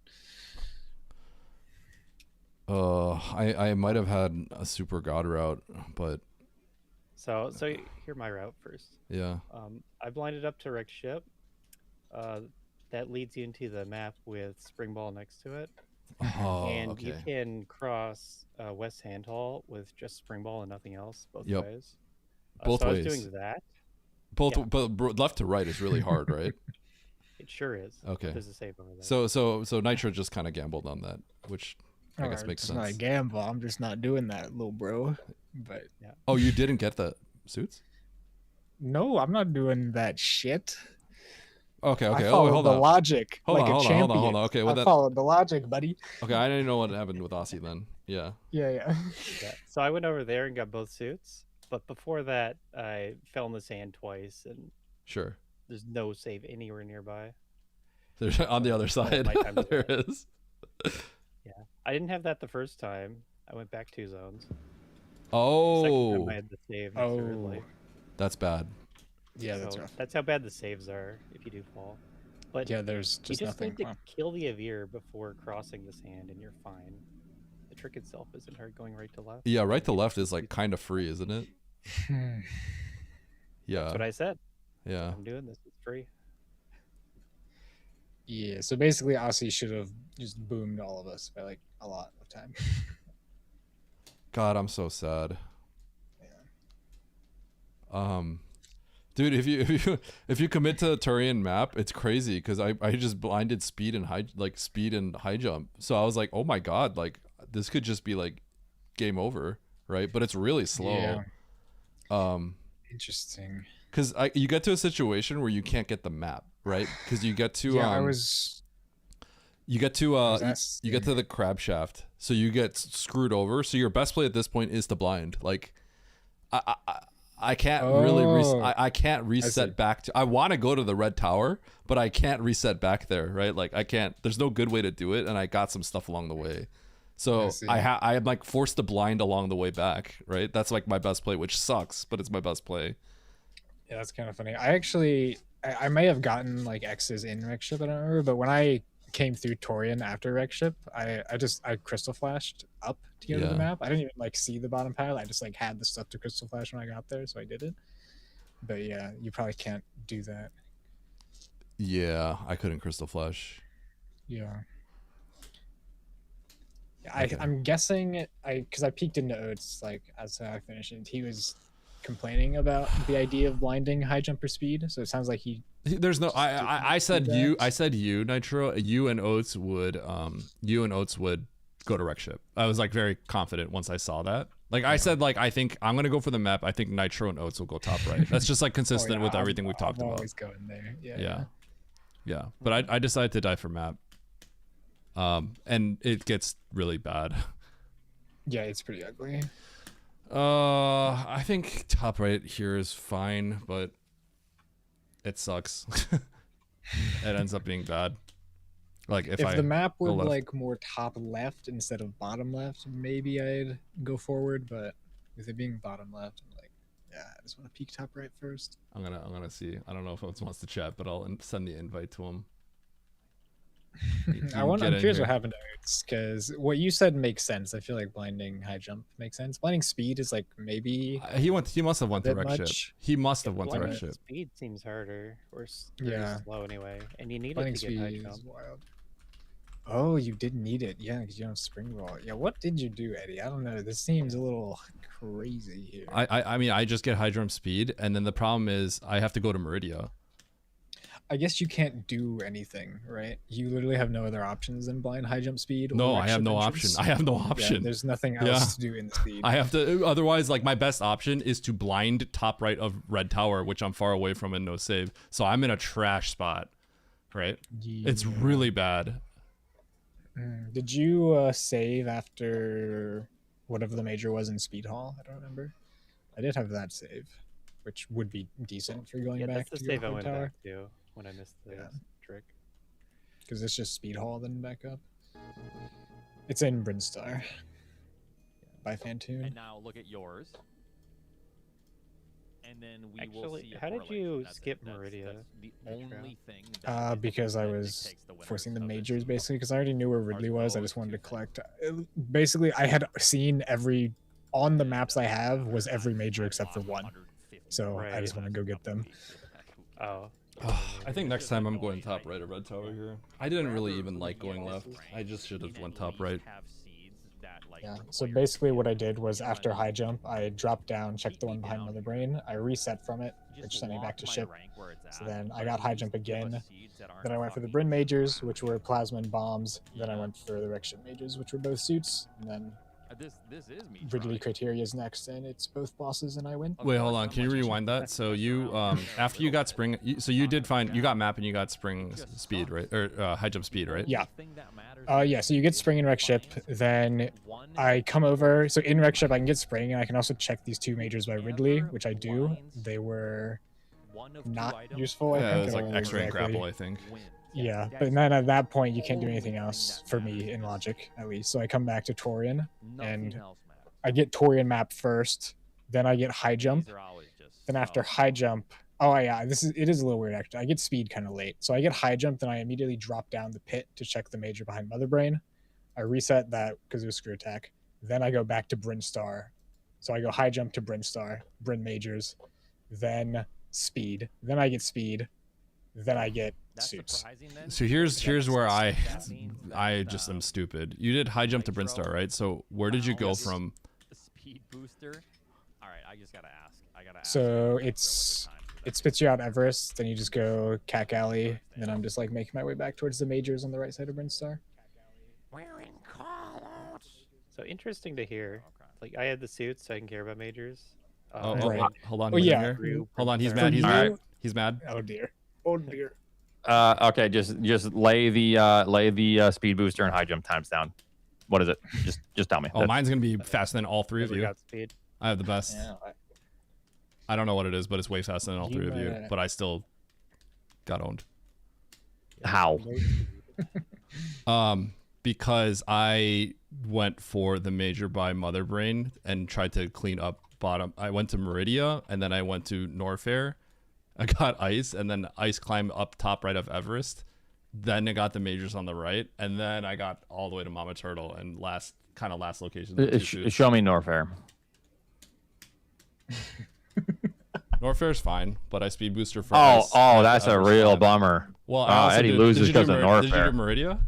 I might have had a super god route, but So hear my route first. yeah. I blinded up to wreck ship. That leads you into the map with spring ball next to it, Oh, and okay. you can cross West Hand Hall with just spring ball and nothing else both Yep. ways. Both so I ways. was doing that. Both, yeah. but left to right is really hard, right? It sure is. Okay. There's a save over there. So Nitro just kind of gambled on that, which I guess makes It's not a sense. gamble. I'm just not doing that, little bro. But Oh, you didn't get the suits? no, I'm not doing that shit. Okay, okay. I Oh, followed hold the on. logic Hold like on, a hold on, champion. hold on, hold on. Okay, well I then. followed the logic, buddy. Okay, I didn't know what happened with Aussie then. Yeah. Yeah. Yeah. So I went over there and got both suits, but before that, I fell in the sand twice, and Sure. there's no save anywhere nearby. There's on the other side. my time to There die. is. I didn't have that the first time. I went back 2 zones. Second Oh, time I had the save. Absurdly. that's bad. Yeah, So that's rough. that's how bad the saves are if you do fall. But Yeah, there's you just just nothing. need to Wow. kill the Avir before crossing the sand, and you're fine. The trick itself isn't hard going right to left. Yeah, right to left is like kind of free, isn't it? Yeah. That's what I said. Yeah. I'm doing this. It's free. Yeah, so basically Aussie should have just boomed all of us by like a lot of time. God, I'm so sad. Yeah. Dude, if you commit to the Turian map, it's crazy because I just blinded speed and high jump. So I was like, oh my god, like this could just be like game over, right? But it's really slow. Yeah. Interesting. Because you get to a situation where you can't get the map, right? Because you get to you get to you get to the crab shaft, so you get screwed over. So your best play at this point is to blind. Like I can't really I can't reset back to. I want to go to the red tower, but I can't reset back there, right? Like I can't. There's no good way to do it, and I got some stuff along the way. So I am like forced to blind along the way back, right? That's like my best play, which sucks, but it's my best play. Yeah, that's kind of funny. I may have gotten like X's in Wreck Ship, I don't remember, but when I came through Torian after Wreck Ship, I crystal flashed up to get to the map. I didn't even like see the bottom pile. I just like had the stuff to crystal flash when I got there, so I did it. But yeah, you probably can't do that. Yeah, I couldn't crystal flash. Yeah. I'm guessing because I peeked into Oates like as I finished it, he was complaining about the idea of blinding high jumper speed. So it sounds like there's no. I said you Nitro. You and Oates would go to Wreck Ship. I was like very confident once I saw that. Like I said, like I think I'm gonna go for the map. I think Nitro and Oates will go top right. That's just like consistent with everything we've talked about. Always going there. Yeah. But I decided to die for map. And it gets really bad. Yeah, it's pretty ugly. I think top right here is fine, but it sucks. It ends up being bad. Like if the map were like more top left instead of bottom left, maybe I'd go forward. But with it being bottom left, I'm like, yeah, I just want to peek top right first. I'm gonna see. I don't know if Oates wants to chat, but I'll send the invite to him. I'm curious what happened to Oates, because what you said makes sense. I feel like blinding high jump makes sense. Blinding speed is like maybe he must have went to Wreck Ship. He must have went to Wreck Ship. Speed seems harder or slow anyway, and you need blinding it to get high speed jump. is wild. Oh, you did need it, yeah, because you don't have spring ball. Yeah, what did you do, Eddie? I don't know. This seems a little crazy here. I mean, I just get high jump speed, and then the problem is I have to go to Meridia. I guess you can't do anything, right? You literally have no other options than blind high jump speed. No, I have no option. I have no option. Yeah, there's nothing else to do in the speed. I have to. Otherwise, like my best option is to blind top right of red tower, which I'm far away from and no save. So I'm in a trash spot, right? Yeah. It's really bad. Did you save after whatever the major was in Speed Hall? I don't remember. I did have that save, which would be decent for going back to the save I went tower. back to when I missed the trick. Because it's just Speed Hall then back up. It's in Brinstar by Fantoon. And now look at yours. And then we will see. How did you skip Meridia? That's the only thing. Because I was forcing the majors basically, because I already knew where Ridley was. I just wanted to collect. Basically, I had seen on the maps I have was every major except for one. So I just want to go get them. I think next time I'm going top right of red tower here. I didn't really even like going left. I just should have went top right. Yeah, so basically what I did was after high jump, I dropped down, checked the one behind Mother Brain, I reset from it, which sent me back to ship. So then I got high jump again. Then I went for the Bryn majors, which were plasma and bombs. Then I went for the Wreck Ship majors, which were both suits. And then Ridley Criteria is next, and it's both bosses, and I win. Wait, hold on. Can you rewind that? So you, after you got spring, so you did find, you got map and you got spring speed, right? Or high jump speed, right? Yeah. Yeah, so you get spring in Wreck Ship, then I come over, so in Wreck Ship I can get spring, and I can also check these two majors by Ridley, which I do. They were not useful, I think. Yeah, it was like X-ray and grapple, I think. Yeah, but then at that point you can't do anything else for me in logic, at least. So I come back to Torian, and I get Torian map first, then I get high jump, then after high jump, oh yeah, it is a little weird actually. I get speed kind of late, so I get high jump, then I immediately drop down the pit to check the major behind Mother Brain. I reset that because it was screw attack. Then I go back to Brinstar, so I go high jump to Brinstar, Bryn majors, then speed, then I get speed, then I get suits. So here's where I just am stupid. You did high jump to Brinstar, right? So where did you go from? Speed booster. All right, I just gotta ask. So it's it spits you out Everest, then you just go Cack Alley, and then I'm just like making my way back towards the majors on the right side of Brinstar. So interesting to hear. Like I had the suits, so I can care about majors. Right. Hold on. Oh, he's in yeah. here. Hold on. He's For mad. He's you- mad. He's mad. Oh dear. Oh dear. Okay, just lay the speed booster and high jump times down. What is it? Just tell me. Oh, mine's gonna be faster than all three of We you. got speed. I have the best. Yeah. I don't know what it is, but it's way faster than all three of you. might- But I still got owned. How? Because I went for the major by Mother Brain and tried to clean up bottom. I went to Meridia and then I went to Norfair. I got ice and then ice climbed up top right of Everest. Then I got the majors on the right, and then I got all the way to Mama Turtle and last location. Show me Norfair. Norfair's fine, but I speed booster for Oh, ice. that's a Everest real time. bummer. Well, I also Eddie did- loses did you do because of Did you do Norfair. Meridia?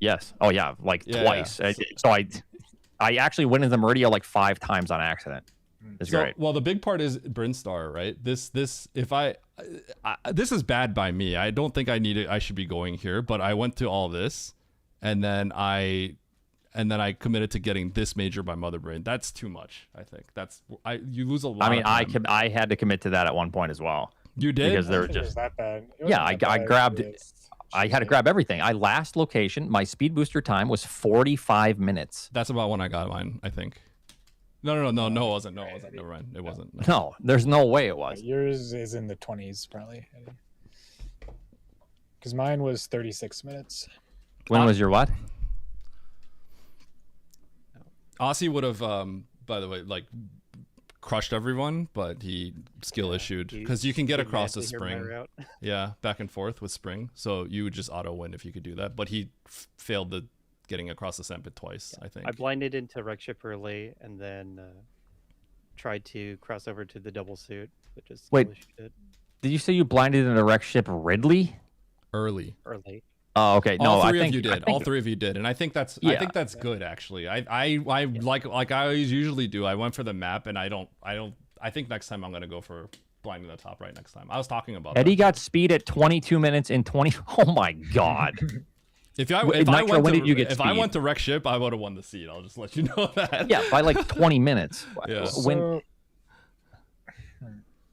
Yes. Oh yeah, like Yeah, twice. yeah. So I actually went into Meridia like 5 times on accident. It's So, great. well, the big part is Brinstar, right? This is bad by me. I don't think I should be going here, but I went to all this, and then I committed to getting this major by Mother Brain. That's too much. I think you lose a lot. I mean, of time. I had to commit to that at one point as well. You did? Because they were I think it was just that bad. It yeah. wasn't that I bad, grabbed. it's I had to just grab everything. Last location, my speed booster time was 45 minutes. That's about when I got mine. I think. No, it wasn't. Never mind. It wasn't. No, there's no way it was. Yours is in the 20s probably. Because mine was 36 minutes. When was your what? Aussie would have, by the way, like crushed everyone, but he skill issued because you can get across the spring. Yeah, back and forth with spring, so you would just auto win if you could do that. But he failed the getting across the Sempit twice, I think. I blinded into wreck ship early and then tried to cross over to the double suit, but just Wait. did Did you say you blinded in a wreck ship Ridley? Early. early. Oh, okay. No, All I three think of you did. I think- All three of you did, and I think that's good actually. I like I always usually do. I went for the map, and I think next time I'm gonna go for blinding the top right next time. I was talking about Eddie that. got speed at 22 minutes and 20. Oh my god. If I Nitro, when did you get if I speed? went to wreck ship, I would have won the seed. I'll just let you know that. Yeah, by like 20 minutes. Yeah. When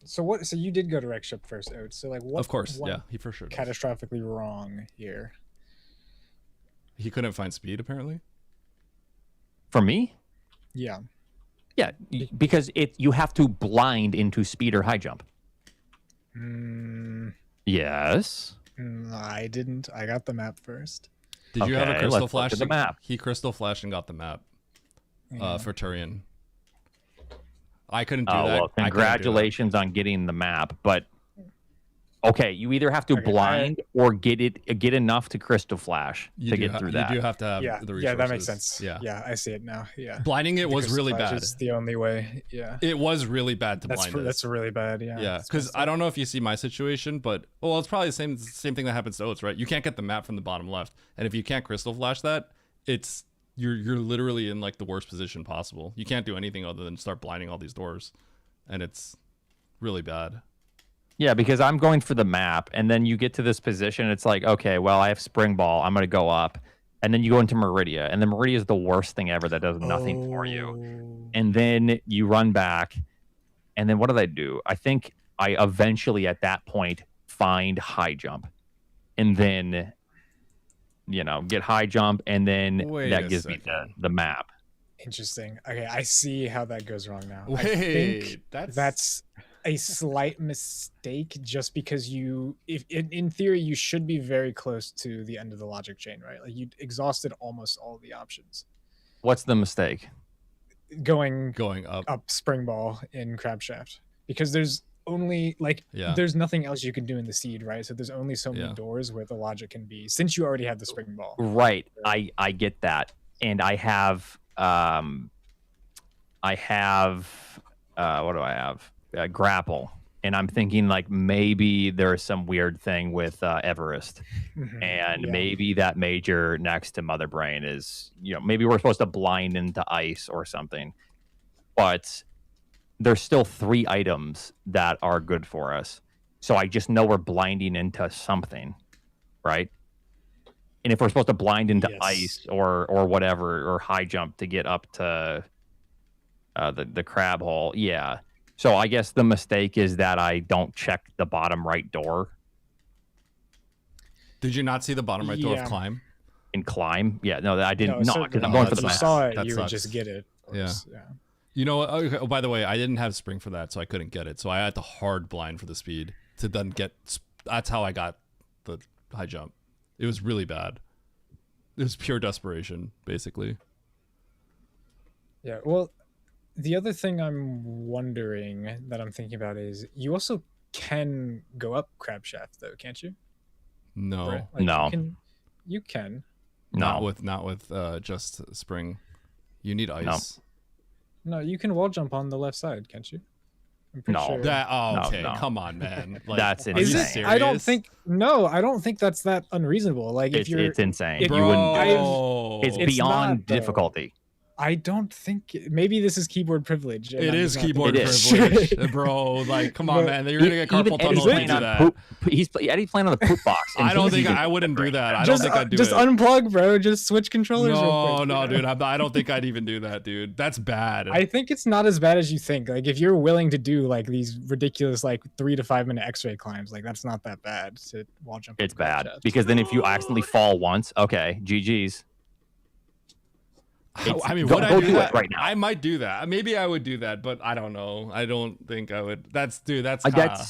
So you did go to wreck ship first, Oates. So like what? Of course, went yeah, he for sure does. catastrophically wrong here. He couldn't find speed apparently. for me, Yeah. yeah, because you have to blind into speed or high jump. Yes. I didn't. I got the map first. Did you have a Okay, crystal let's look flash? at the map. He crystal flashed and got the map for Turian. I couldn't do Oh that. well, I couldn't do that. congratulations on getting the map, but okay, you either have to blind or get enough to crystal flash You to do get ha- through that. You do have to have Yeah. the resources. Yeah, that makes sense. Yeah. Yeah, I see it now. Yeah. Blinding it was Because really Flash bad. is the only way. Yeah. It was really bad to That's blind us. that's really bad. Yeah. Yeah, It's because messed I up. don't know if you see my situation, but well, it's probably the same thing that happens to Oates, right? You can't get the map from the bottom left, and if you can't crystal flash that, it's you're literally in like the worst position possible. You can't do anything other than start blinding all these doors, and it's really bad. Yeah, because I'm going for the map, and then you get to this position. It's like, okay, well, I have spring ball. I'm going to go up. And then you go into Meridia, and the Meridia is the worst thing ever that does nothing for you. And then you run back, and then what did I do? I think I eventually, at that point, find high jump. And then, get high jump, and then Wait that a gives me second. the map. Interesting. Okay, I see how that goes wrong now. I Wait, think that's a slight mistake just because if in theory you should be very close to the end of the logic chain, right? Like you exhausted almost all the options. What's the mistake? Going up. spring ball in crab shaft, because there's only there's nothing else you can do in the seed, right? So there's only so many doors where the logic can be, since you already have the spring ball. Right. I get that. And I have what do I have? Grapple. And I'm thinking like maybe there's some weird thing with Everest. And maybe that major next to Mother Brain is, maybe we're supposed to blind into ice or something. But there's still 3 items that are good for us. So I just know we're blinding into something, right? And if we're supposed to blind into ice or whatever, or high jump to get up to the crab hole, yeah. So I guess the mistake is that I don't check the bottom right door. Did you not see the bottom right door of climb? In climb? Yeah, no, I didn't. No, because I'm going for the you map. saw it, That you would sucks. just get it. Yeah. You know what? Oh, by the way, I didn't have spring for that, so I couldn't get it. So I had to hard blind for the speed to then get. That's how I got the high jump. It was really bad. It was pure desperation, basically. Yeah. Well, the other thing I'm wondering that I'm thinking about is you also can go up crab shaft though, can't you? No. Right? Like, No. You can. Not with just spring. You need ice. No, you can wall jump on the left side, can't you? I'm pretty No. sure. That okay. No. Come on, man. Like, That's are you Is it? insane. I don't serious? think. No, I don't think that's that unreasonable. Like if It's insane. if You wouldn't do it. Bro. It's It's beyond not, though. difficulty. I don't think. Maybe this is keyboard privilege. and It I'm is just not keyboard thinking privilege, straight. bro. Like, come on, But man. You're gonna get carpal tunnel Eddie's if you playing do on that. poop. Eddie's playing on the poop box. and I don't he's think even I wouldn't do right that. now. I don't Just think I'd do just it. unplug, bro. Just switch controllers. real No, quick, no, you know? dude. I don't think I'd even do that, dude. That's bad. I think it's not as bad as you think. Like if you're willing to do like these ridiculous like 3 to 5 minute X-ray climbs, like that's not that bad to wall jump. It's on crab bad shaft. because then if you accidentally fall once, okay, GG's. I mean, go would I do do it that? right now. I might do that. Maybe I would do that, but I don't know. I don't think I would. That's kinda,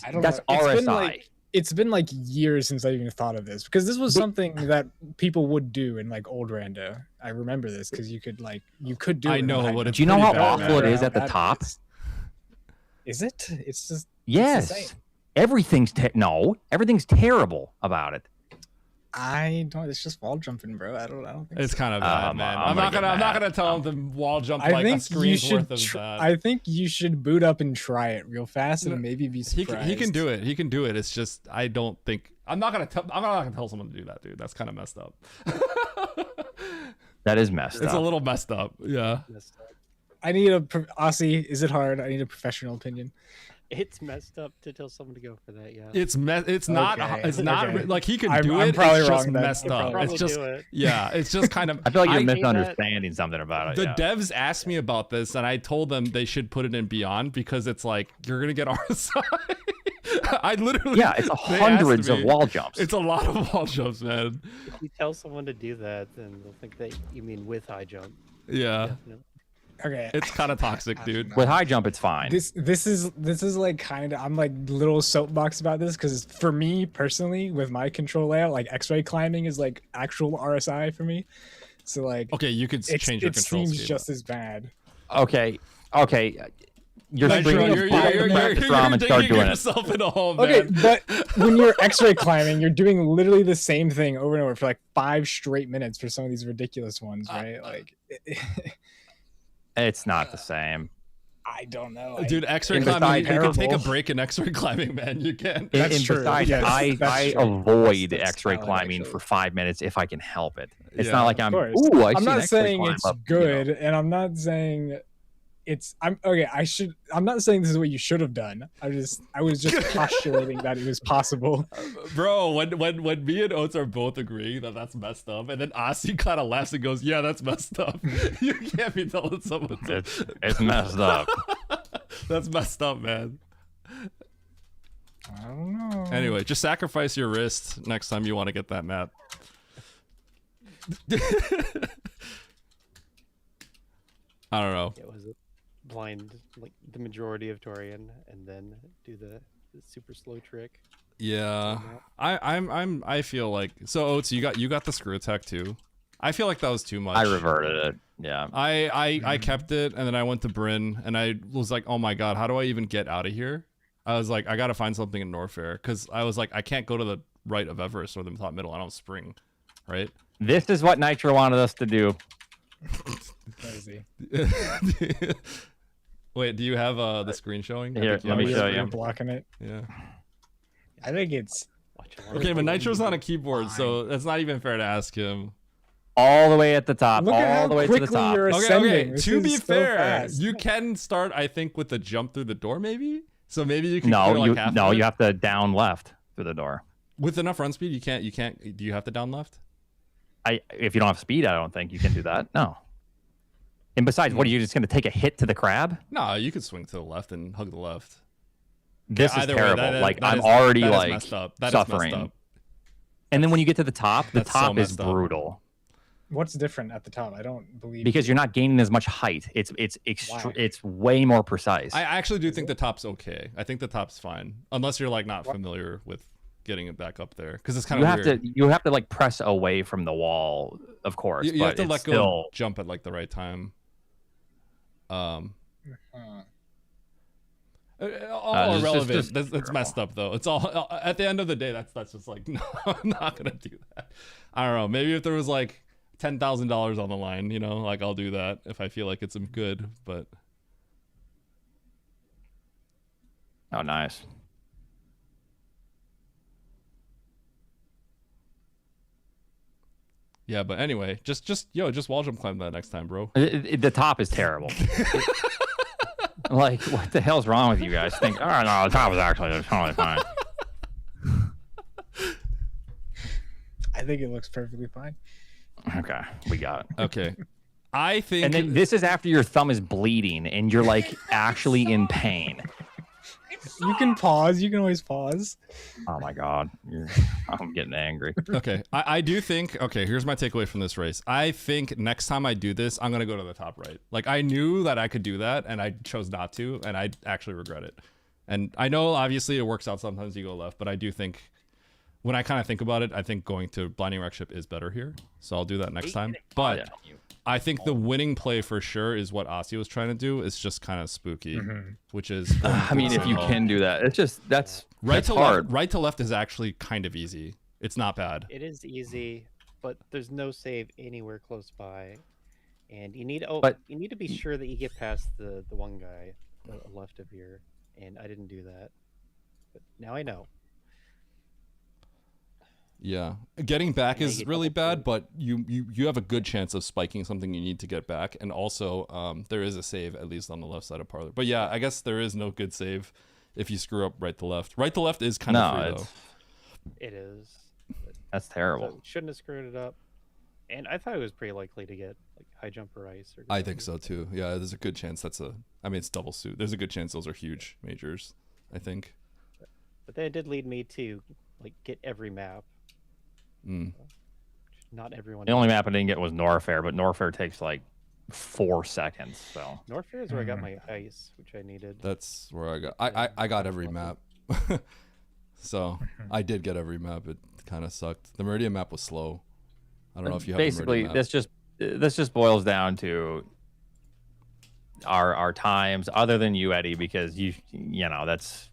I don't That's know. RSI. It's been like years since I even thought of this because this was something that people would do in like old rando. I remember this because you could do. I it in know high what jump. it's Do you know how pretty bad, awful man. it is at the How bad top? Is it? It's just Yes. insane. Everything's everything's terrible about it. I don't. It's just wall jumping, bro. I don't think. It's kind of bad, man. I'm I'm not gonna get gonna mad. tell him to wall jump I like a think you screen's worth should. of that. I think you should boot up and try it real fast and maybe be He surprised. can do it. He can do it. It's just I don't think I'm not gonna tell someone to do that, dude. That's kind of messed up. That is messed It's up. a little messed up. Yeah. I need Aussie. Is it hard? I need a professional opinion. It's messed up to tell someone to go for that. Yeah. It's not. Okay, It's not okay. like he can I'm do it. probably It's just wrong then. messed I'm up. probably It's just do it. yeah. It's just kind of. I feel like you're I hate that. misunderstanding something about it. The yeah. devs asked me about this, and I told them they should put it in Beyond because it's like you're gonna get RSI. I literally. Yeah, it's they hundreds asked of me. wall jumps. It's a lot of wall jumps, man. If you tell someone to do that, then they'll think that you mean with high jump. Yeah, Definitely. Okay. it's kind of toxic, dude. With high jump, it's fine. This is like kind of I'm like little soapbox about this because for me personally with my control layout like X-ray climbing is like actual RSI for me, so like Okay, you could change your it control seems scheme. just as bad. Okay. You're Like, springing you're a practice ROM and start digging doing it. yourself in a hole, Okay, man. but when you're X-ray climbing, you're doing literally the same thing over and over for like 5 straight minutes for some of these ridiculous ones, right? Like, It's not the same. I don't know, Dude, X-ray And climbing, besides- you can take a Terrible. break in X-ray climbing, man. You can. That's And true. besides, Yes, I that's true. avoid That's X-ray valid, climbing actually. for 5 minutes if I can help it. It's Yeah, not like Of I'm. course. Ooh, I I'm see an not X-ray saying climb it's up, you know. good, and I'm not saying I'm not saying this is what you should have done. I was just postulating that it was possible. Bro, when me and Oates are both agreeing that that's messed up, and then Aussie kind of laughs and goes, "Yeah, that's messed up." You can't be telling someone to. It's messed up. That's messed up, man. I don't know. Anyway, just sacrifice your wrist next time you want to get that map. I don't know. It was a blind like the majority of Torian, and then do the super slow trick. Yeah, I feel like so. Oates, you got the screw attack too. I feel like that was too much. I reverted it. Yeah. I kept it, and then I went to Bryn, and I was like, oh my god, how do I even get out of here? I was like, I gotta find something in Norfair, because I was like, I can't go to the right of Everest or the top middle. I don't spring, right? This is what Nitro wanted us to do. Crazy. Wait, do you have the screen showing? I Here, think you let me have it. show You're you. blocking it. Yeah. I think it's Watch it. Okay, but Nitro's on a keyboard, so that's not even fair to ask him. all the way at the top, Look at all how the way to the quickly top. you're Okay, ascending. This to is be so fair, fast. you can start, I think, with the jump through the door, maybe. So maybe you can. No, clear, you like, half no, of it. you have to down left through the door. With enough run speed, you can't. You can't. Do you have to down left? If you don't have speed, I don't think you can do that. No. And besides, what are you just going to take a hit to the crab? No, you could swing to the left and hug the left. This is Either way, terrible. that- like that I'm is- already that is like messed up. That is messed suffering. up. And then when you get to the top is That's so messed up. brutal What's different at the top? I don't believe. because you're not gaining as much height. It's Why? it's way more precise. I actually do think the top's okay. I think the top's fine, unless you're like not familiar with getting it back up there, because it's kind you of have weird. to like press away from the wall, of course. You but have to it's let go still... and jump at like the right time. All just irrelevant. That's messed up though. It's all at the end of the day. That's just like no, I'm not gonna do that. I don't know. Maybe if there was like $10,000 on the line, you know, like I'll do that if I feel like it's good. But Oh, nice. yeah. But anyway, just wall jump climb that next time, bro. The top is terrible. Like, what the hell's wrong with you guys? Think, oh no, the top is actually totally fine. I think it looks perfectly fine. Okay, we got it. Okay, I think. And then this is after your thumb is bleeding and you're like actually in pain. You can pause. You can always pause. Oh my god, I'm getting angry. Okay, I do think. Okay, here's my takeaway from this race. I think next time I do this, I'm gonna go to the top right. Like I knew that I could do that, and I chose not to, and I actually regret it. And I know obviously it works out sometimes you go left, but I do think when I kind of think about it, I think going to blinding wreck ship is better here. So I'll do that next time. But I think the winning play for sure is what Asi was trying to do. It's just kind of spooky, which is. I mean, if you can do that, it's just that's hard. Right to left is actually kind of easy. It's not bad. It is easy, but there's no save anywhere close by, and you need you need to be sure that you get past the one guy left of here, and I didn't do that, but now I know. Yeah, getting back is really bad, but you have a good chance of spiking something you need to get back, and also there is a save at least on the left side of parlor. But yeah, I guess there is no good save if you screw up right to left. Right to left is kind of free though. It is. That's terrible. So shouldn't have screwed it up, and I thought it was pretty likely to get like high jump or ice. Or I think so too. Yeah, there's a good chance I mean, it's double suit. There's a good chance those are huge majors, I think. But that did lead me to like get every map. Not everyone. The only map I didn't get was Norfair, but Norfair takes like 4 seconds. So Norfair is where I got my ice, which I needed. That's where I got. I got every map, so I did get every map. It kind of sucked. The Meridian map was slow. I don't know if you have basically the Meridian map. this just boils down to our times, other than you, Eddie, because you know that's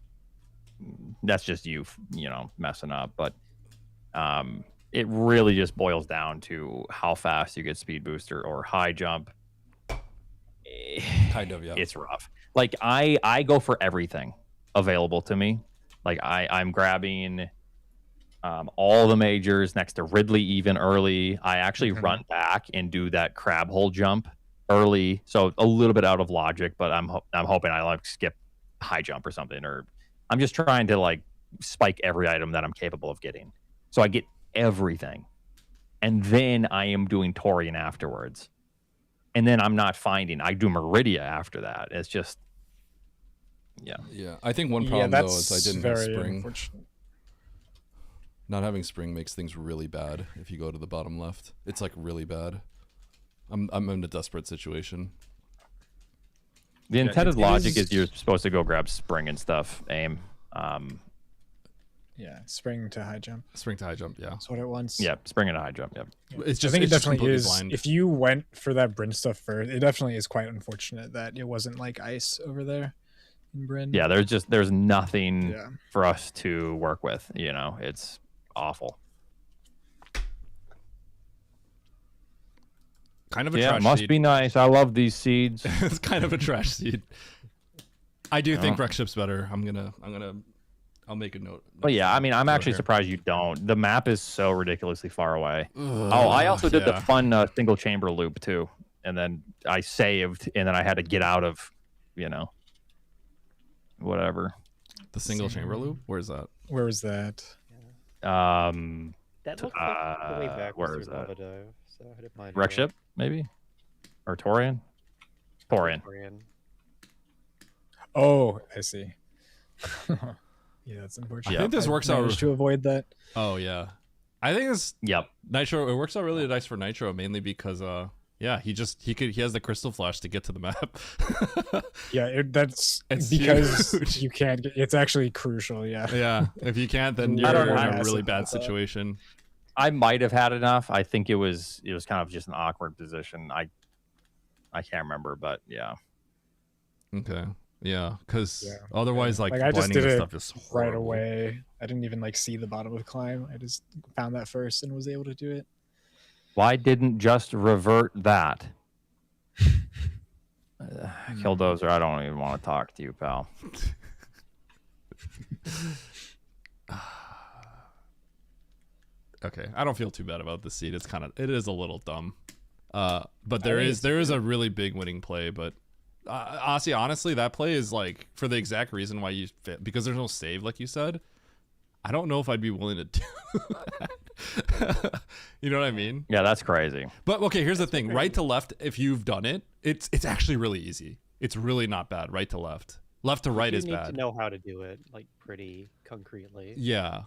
just you know messing up, but it really just boils down to how fast you get speed booster or high jump. Kind of, yeah. It's rough. Like I go for everything available to me. Like I'm grabbing all the majors next to Ridley even early. I actually run back and do that crab hole jump early, so a little bit out of logic, but I'm hoping I like skip high jump or something, or I'm just trying to like spike every item that I'm capable of getting. So I get everything, and then I am doing Torian afterwards, and then I'm not finding. I do Meridia after that. It's just, yeah. I think one problem though is I didn't have spring. Not having spring makes things really bad. If you go to the bottom left, it's like really bad. I'm in a desperate situation. The intended logic is you're supposed to go grab spring and stuff. Aim. Yeah, spring to high jump. Spring to high jump, yeah. That's what it wants. Yeah, spring and a high jump. Yep. It's just, I think it's it just definitely is. blind. If you went for that Bryn stuff first, it definitely is quite unfortunate that it wasn't like ice over there in Bryn. Yeah, there's nothing for us to work with. You know, it's awful. Kind of a trash must seed. be nice. I love these seeds. It's kind of a trash seed. I do think wreck ship's better. I'm gonna I'll make a note. But yeah, I mean, I'm actually here. surprised you don't. The map is so ridiculously far away. I also did the fun single chamber loop too, and then I saved, and then I had to get out of, whatever. The single chamber loop. Where's that? Where was that? That looks like the way back was where is through that? Lava Dive, so I didn't mind Wreck ship, maybe, or Torian. Torian. Oh, I see. Yeah, that's unfortunate. I think this works out to avoid that. Oh yeah, I think this. Yep. Nitro. It works out really nice for Nitro, mainly because yeah, he has the crystal flash to get to the map. Yeah, that's It's because huge. you can't. It's actually crucial. Yeah. Yeah, if you can't, then I you're don't in know. a really bad Massive. situation. I might have had enough. I think it was kind of just an awkward position. I can't remember, but yeah. Okay. Yeah, because otherwise, like I just blinding did and it stuff is right horrible. away. I didn't even see the bottom of the climb. I just found that first and was able to do it. Why didn't just revert that? Killdozer, I don't even want to talk to you, pal. Okay, I don't feel too bad about the seed. It is a little dumb. But there is a really big winning play. But Aussie, honestly, that play is like for the exact reason why you fit, because there's no save, like you said. I don't know if I'd be willing to do that. You know what I mean? Yeah, that's crazy. But okay, here's the thing: right to left. If you've done it, it's actually really easy. It's really not bad. Right to left, left to right is You need bad. to know how to do it, like pretty concretely. Yeah.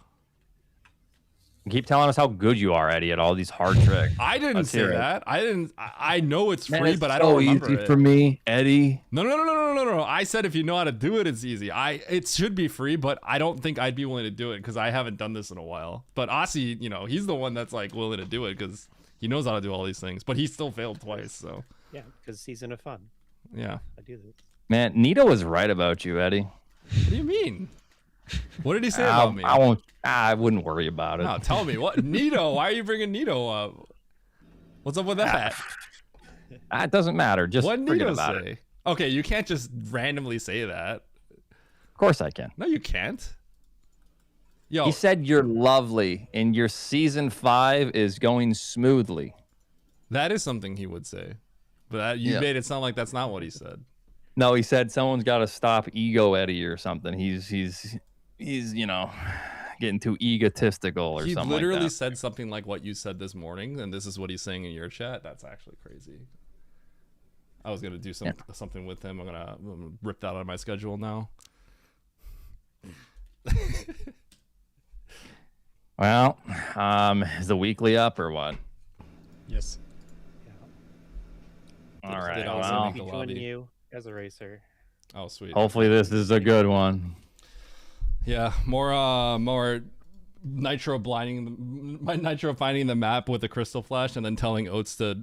Keep telling us how good you are, Eddie, at all these hard tricks. I didn't Let's say hear it. that. I know it's Man, free, it's but I so don't remember easy it. for me, Eddie. No. I said if you know how to do it, it's easy. It should be free, but I don't think I'd be willing to do it because I haven't done this in a while. But Aussie, he's the one that's like willing to do it because he knows how to do all these things. But he still failed twice, so Yeah, because season of fun. yeah. I do this. Man, Nito was right about you, Eddie. What do you mean? What did he say about me? I wouldn't worry about it. No, tell me what Nito. Why are you bringing Nito up? What's up with that? It doesn't matter. Just What did forget Nito about say? it. Okay, you can't just randomly say that. Of course I can. No, you can't. Yo, He said you're lovely and your season 5 is going smoothly. that is something he would say, but you made it sound like that's not what he said. No, he said someone's got to stop ego Eddie or something. He's getting too egotistical or He something literally like that. said something like what you said this morning, and this is what he's saying in your chat. That's actually crazy. I was gonna do something with him. I'm gonna rip that out of my schedule now. Well, is the weekly up or what? Yes. All right. Did also Well, make the Joining lobby. you as a racer. Oh, sweet. hopefully this is a good one. Yeah, more Nitro blinding my Nitro finding the map with a crystal flash and then telling Oates to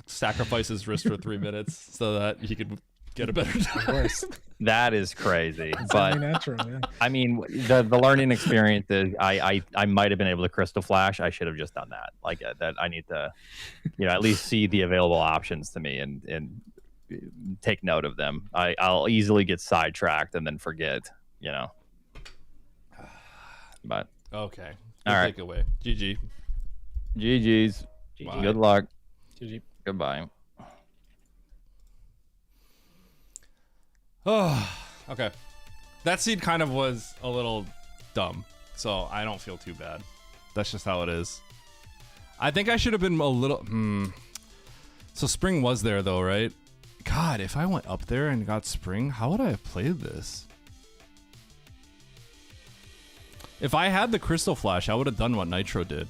sacrifice his wrist for 3 minutes so that he could get a better time. Of course. That is crazy. It's But only natural. Yeah. I mean, the learning experience is I might have been able to crystal flash. I should have just done that. Like that, I need to, at least see the available options to me and take note of them. I'll easily get sidetracked and then forget. But Okay. All right. Take it away. GG. GG's. Bye. Good luck. GG. Goodbye. Oh, okay. That seed kind of was a little dumb, so I don't feel too bad. That's just how it is. I think I should have been a little. So spring was there though, right? God, if I went up there and got spring, how would I have played this? If I had the crystal flash, I would have done what Nitro did.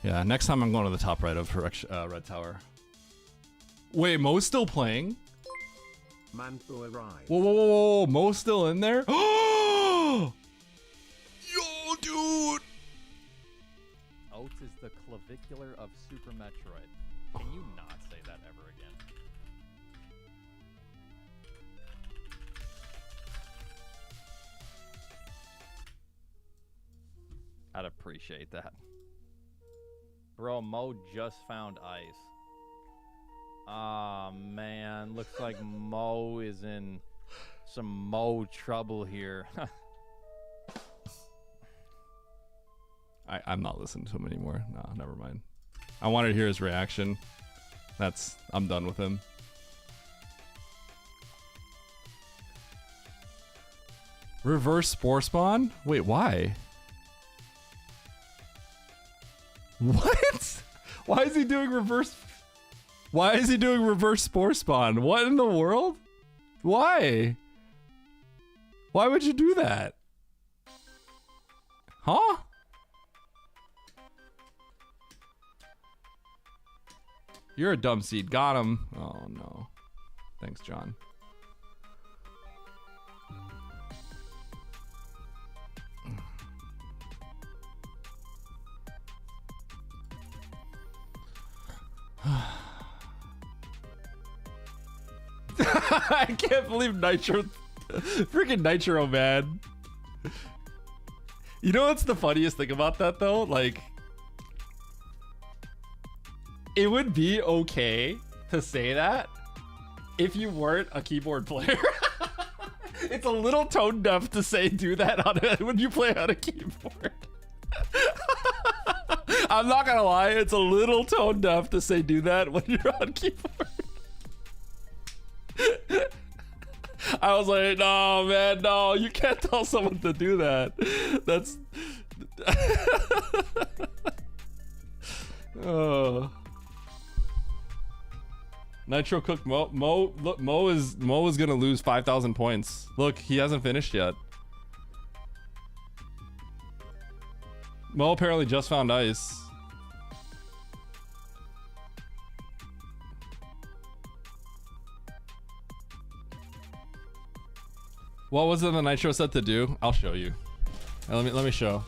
Yeah, next time I'm going to the top right of Red Tower. Wait, Mo's still playing? Manfo arrived. Whoa, Mo's still in there? Yo, dude! Oates is the clavicular of Super Metroid. Can you not say that ever again? I'd appreciate that. Bro, Mo just found ice. Aw, man. Looks so like Mo is in some Mo trouble here. I'm not listening to him anymore. No, never mind. I wanted to hear his reaction. I'm done with him. Reverse spore spawn? Wait, why? What? Why is he doing reverse? Why is he doing reverse spore spawn? What in the world? Why? Why would you do that? Huh? You're a dumb seed. Got him. Oh no. Thanks, John. I can't believe Nitro, freaking Nitro, man. You know what's the funniest thing about that though? Like, it would be okay to say that if you weren't a keyboard player. It's a little tone deaf to say do that on when you play on a keyboard. I'm not gonna lie, it's a little tone deaf to say do that when you're on keyboard. I was like, no, man, no, you can't tell someone to do that. That's. Oh. Nitro cooked Mo. Look, Mo is gonna lose 5,000 points. Look, he hasn't finished yet. Mo apparently just found ice. What was it the Nitro set to do? I'll show you. Let me show.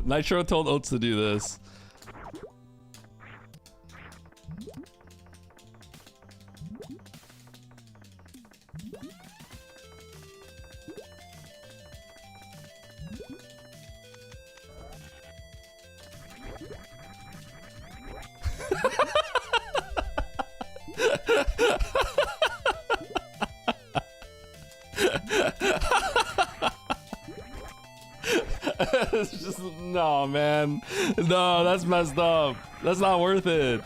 Nitro told Oats to do this. It's just, no, man. No, that's messed up. That's not worth it.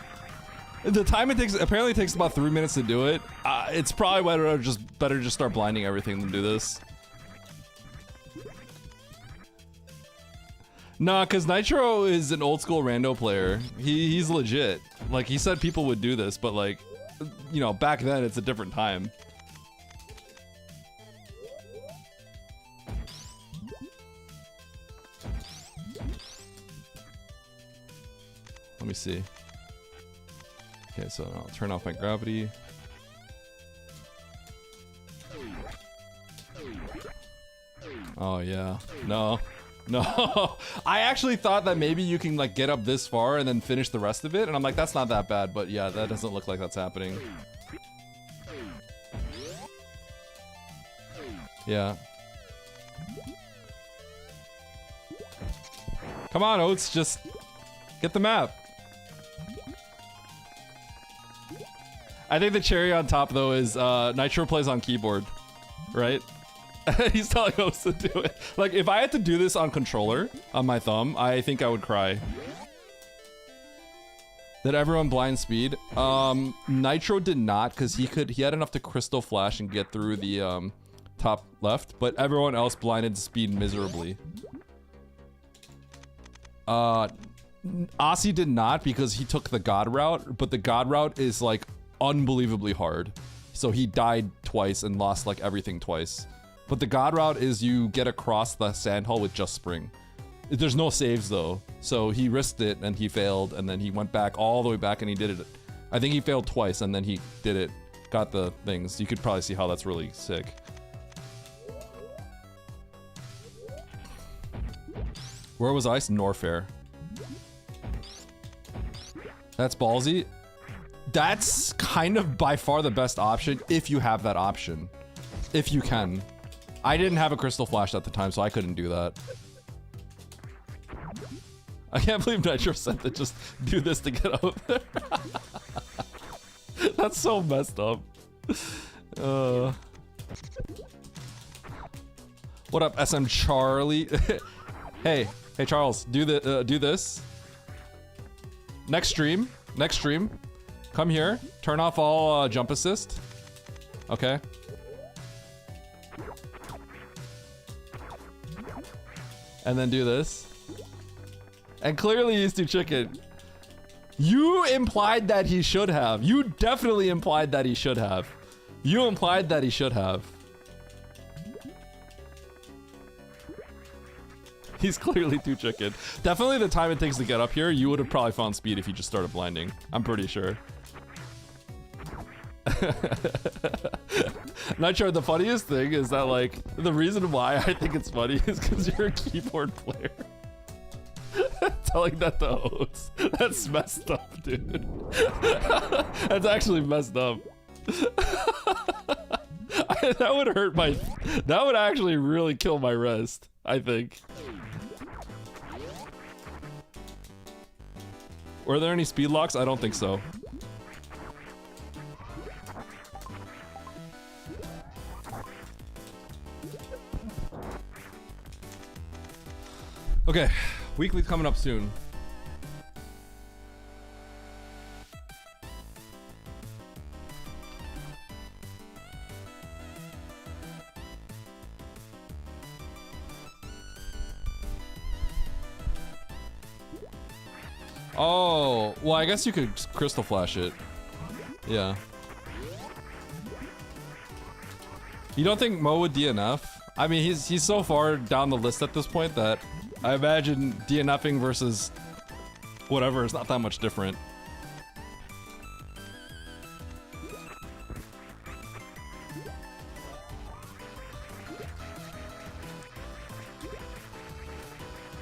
The time it takes apparently takes about 3 minutes to do it. It's probably better just start blinding everything than do this. Nah, cause Nitro is an old school rando player. He's legit. Like, he said people would do this, but like, you know, back then it's a different time. Let me see. Okay, so I'll turn off my gravity. Oh yeah, no. I actually thought that maybe you can like get up this far and then finish the rest of it, and I'm like, that's not that bad, but yeah, that doesn't look like that's happening. Yeah. Come on, Oats, just get the map. I think the cherry on top though is Nitro plays on keyboard, right? He's telling us to do it. Like, if I had to do this on controller, on my thumb, I think I would cry. Did everyone blind speed? Nitro did not, because he had enough to crystal flash and get through the top left, but everyone else blinded speed miserably. Aussie did not, because he took the god route, but the god route is like unbelievably hard. So he died twice and lost like everything twice. But the god route is you get across the sand hole with just spring. There's no saves though, so he risked it and he failed, and then he went back all the way back and he did it. I think he failed twice and then he did it, got the things. You could probably see how that's really sick. Where was Ice? Norfair. That's ballsy. That's kind of by far the best option if you have that option. If you can. I didn't have a Crystal Flash at the time, so I couldn't do that. I can't believe Nitro said to just do this to get out there. That's so messed up. What up, SM Charlie? Hey Charles, do this. Next stream, come here, turn off all jump assist. Okay. And then do this. And clearly he's too chicken. You implied that he should have. You definitely implied that he should have. You implied that he should have. He's clearly too chicken. Definitely the time it takes to get up here, you would have probably found speed if you just started blinding. I'm pretty sure. Nitro, the funniest thing is that, like, the reason why I think it's funny is because you're a keyboard player. Telling that to host. That's messed up, dude. That's actually messed up. That would hurt my... That would actually really kill my rest, I think. Were there any speed locks? I don't think so. Okay, weekly's coming up soon. Oh, well, I guess you could Crystal Flash it. Yeah. You don't think Mo would DNF? I mean, he's so far down the list at this point that I imagine DNFing versus whatever is not that much different.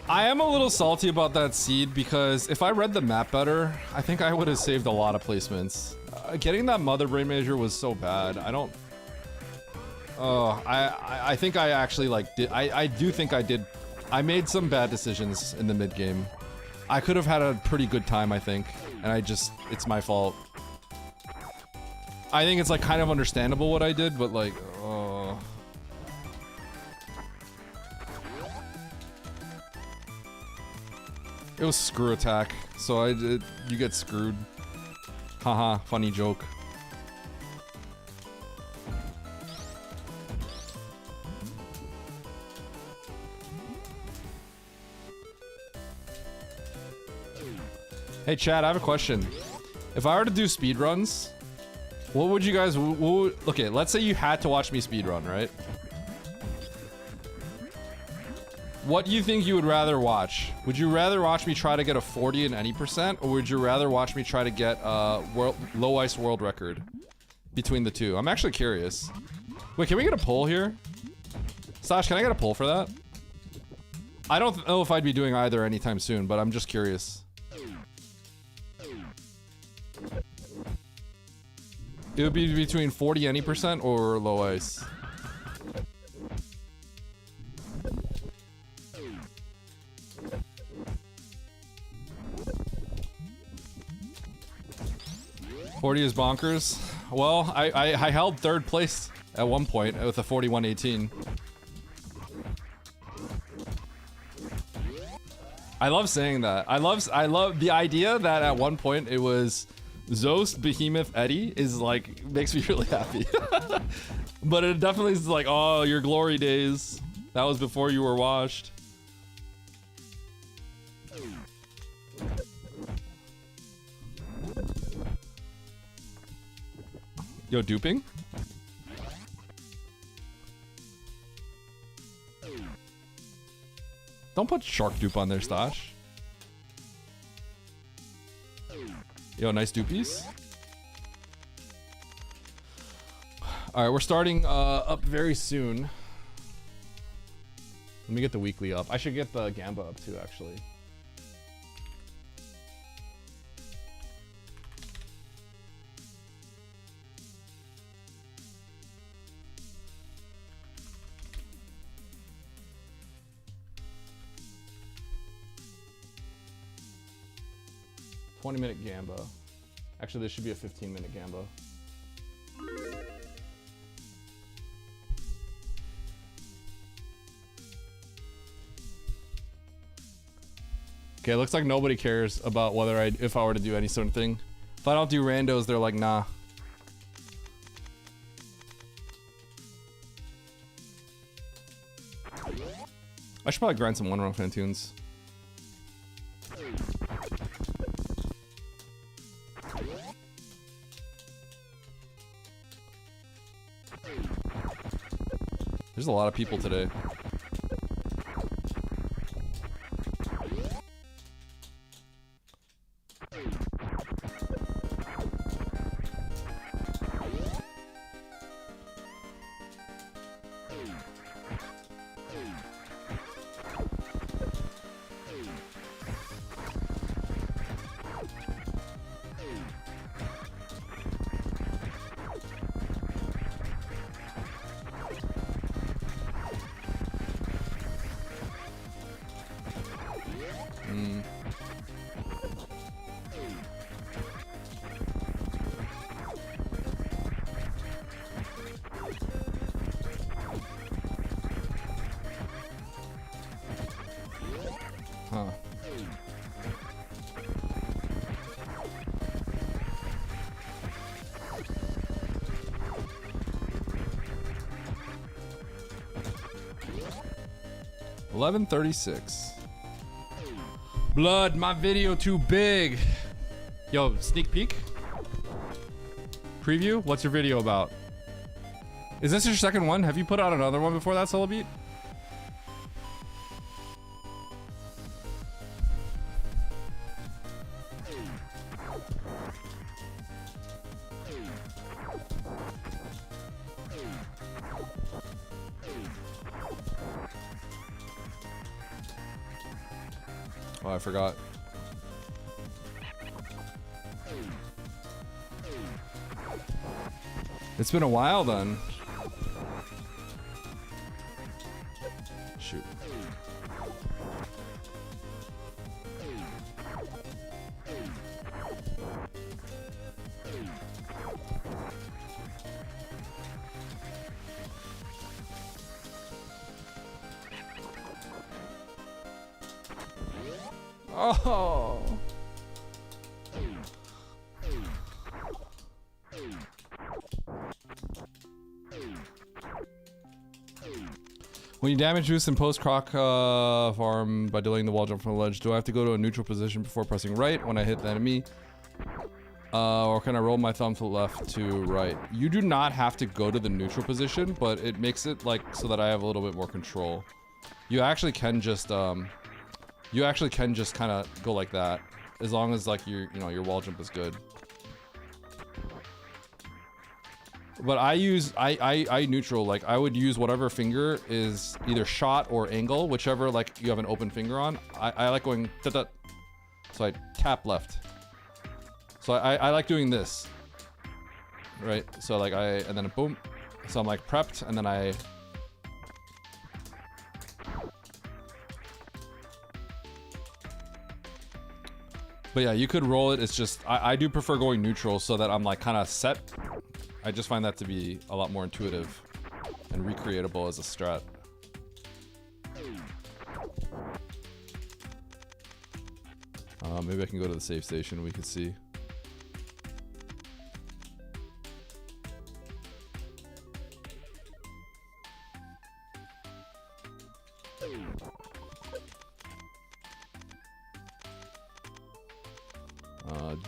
I am a little salty about that seed because if I read the map better, I think I would have saved a lot of placements. Getting that Mother Brain Major was so bad. I don't... Oh, I think I actually, like, did... I do think I did... I made some bad decisions in the mid-game. I could have had a pretty good time, I think. And I just... It's my fault. I think it's, like, kind of understandable what I did, but, like... Oh... It was screw attack, so you get screwed. Haha, funny joke. Hey Chad, I have a question. If I were to do speedruns, what would you guys... okay, let's say you had to watch me speedrun, right? What do you think you would rather watch? Would you rather watch me try to get a 40 in any percent, or would you rather watch me try to get a low ice world record? Between the two. I'm actually curious. Wait, can we get a poll here? Slash, can I get a poll for that? I don't know if I'd be doing either anytime soon, but I'm just curious. It would be between 40 any percent or low ice. $40 is bonkers. Well, I held third place at one point with a 41.18. I love saying that. I love the idea that at one point it was Zost, Behemoth, Eddie is like, makes me really happy. But it definitely is like, oh, your glory days. That was before you were washed. Yo, duping? Don't put shark dupe on there, Stash. Yo, nice dupies. All right, we're starting up very soon. Let me get the weekly up. I should get the Gamba up too, actually. $20-minute Gamba. Actually, this should be a 15-minute Gamba. Okay, looks like nobody cares about whether if I were to do any sort of thing. If I don't do randos, they're like, nah. I should probably grind some one-run Fantoons. There's a lot of people today. Huh. $11:36. Blood, my video too big. Yo, sneak peek? Preview? What's your video about? Is this your second one? Have you put out another one before that, Solo Beat? Oh, I forgot. It's been a while then. Shoot. Oh. When you damage boost in post-croc farm by delaying the wall jump from the ledge, do I have to go to a neutral position before pressing right when I hit the enemy? Or can I roll my thumb to left to right? You do not have to go to the neutral position, but it makes it like so that I have a little bit more control. You actually can just kind of go like that, as long as like your wall jump is good. But I neutral, like I would use whatever finger is either shot or angle, whichever like you have an open finger on. I like going da-da. So I tap left. So I like doing this. Right? So like and then boom. So I'm like prepped and then I But yeah, you could roll it. It's just I do prefer going neutral so that I'm like kind of set. I just find that to be a lot more intuitive and recreatable as a strat. Maybe I can go to the save station. We could see.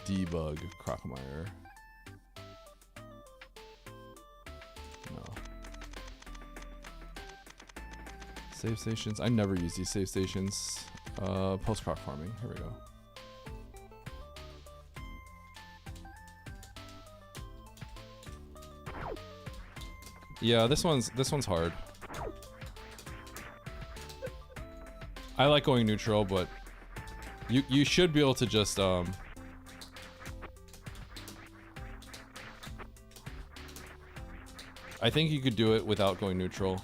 Debug Crocomire. No. Save stations. I never use these save stations. Post-croc farming. Here we go. Yeah, this one's hard. I like going neutral, but you should be able to just I think you could do it without going neutral.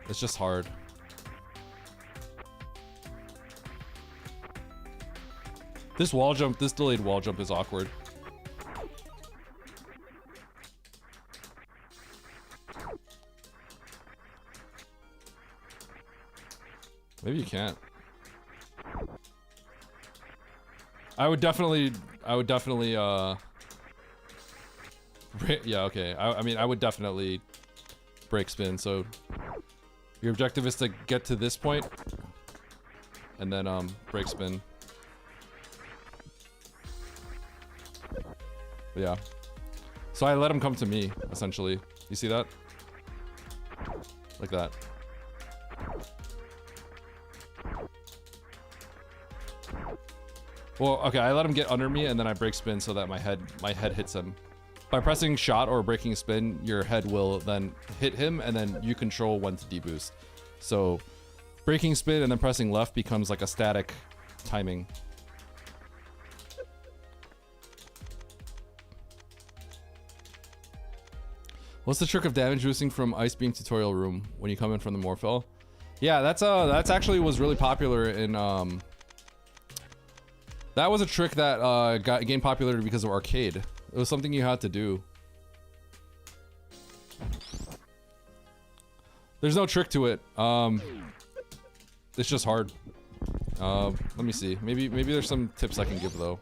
It's just hard. This wall jump, this delayed wall jump is awkward. Maybe you can't. I would definitely yeah, okay. I mean, I would definitely break spin. So your objective is to get to this point and then break spin. Yeah. So I let him come to me, essentially. You see that? Like that. Well, okay, I let him get under me and then I break spin so that my head hits him. By pressing shot or breaking spin, your head will then hit him and then you control when to deboost. So breaking spin and then pressing left becomes like a static timing. What's the trick of damage boosting from Ice Beam tutorial room when you come in from the Morphel? Yeah, that's actually was really popular in that was a trick that gained popularity because of arcade. It was something you had to do. There's no trick to it. It's just hard. Let me see. Maybe there's some tips I can give though.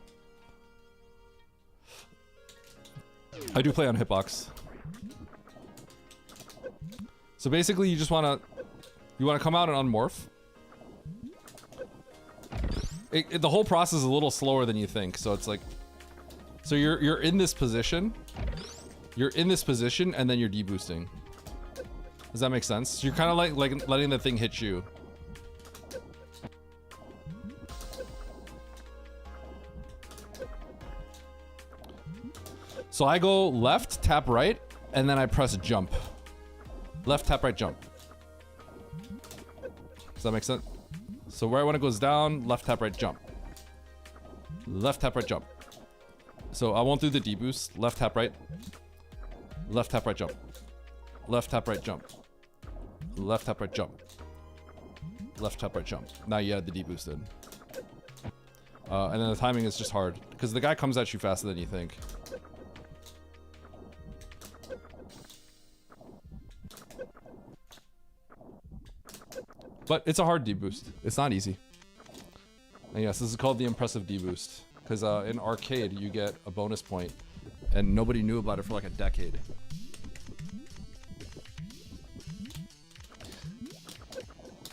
I do play on hitbox. So basically, you just wanna come out and unmorph. The whole process is a little slower than you think. So it's like, so you're in this position. You're in this position, and then you're deboosting. Does that make sense? You're kind of like letting the thing hit you. So I go left, tap right, and then I press jump. Left, tap right, jump. Does that make sense? So where I want to goes down, left, tap right, jump. Left, tap right, jump. So I won't do the deboost. Left, tap right. Left, tap right, jump. Left, tap right, jump. Left, tap right, jump. Left, tap right, jump. Now you add the deboost in. And then the timing is just hard because the guy comes at you faster than you think. But it's a hard deboost. It's not easy. And yes, this is called the impressive deboost. Because in arcade, you get a bonus point. And nobody knew about it for like a decade.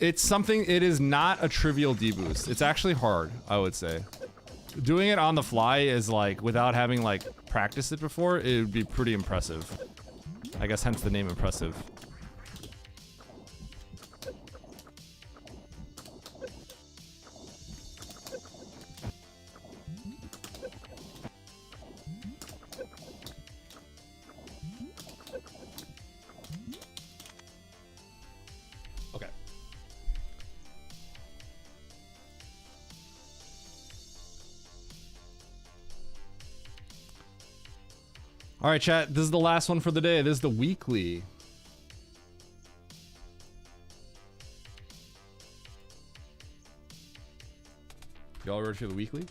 It's something, it is not a trivial deboost. It's actually hard, I would say. Doing it on the fly is like, without having like practiced it before, it would be pretty impressive. I guess hence the name impressive. All right, chat, this is the last one for the day. This is the weekly. Y'all ready for the weekly?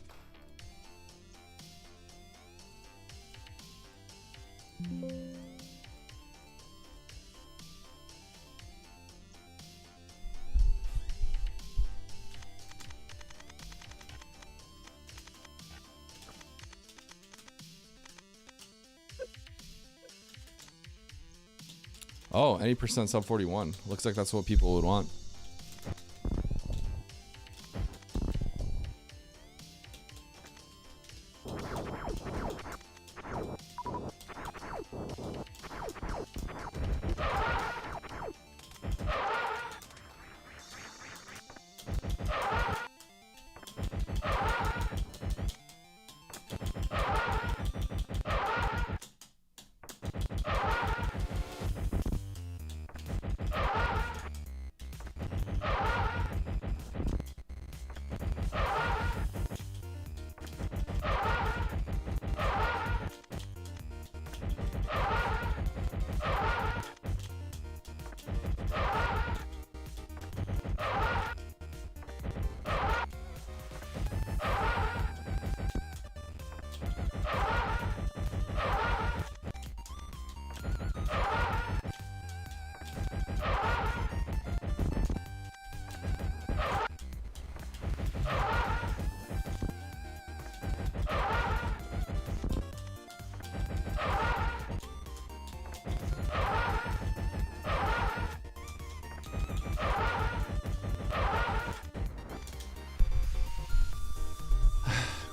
Oh, any percent sub 41. Looks like that's what people would want.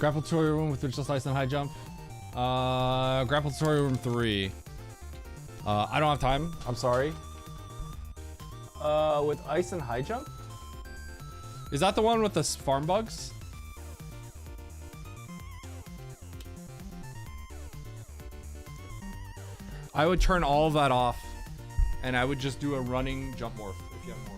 Grapple tutorial room with just ice and high jump. Grapple tutorial room 3. I don't have time. I'm sorry. With ice and high jump? Is that the one with the farm bugs? I would turn all of that off, and I would just do a running jump morph if you have more.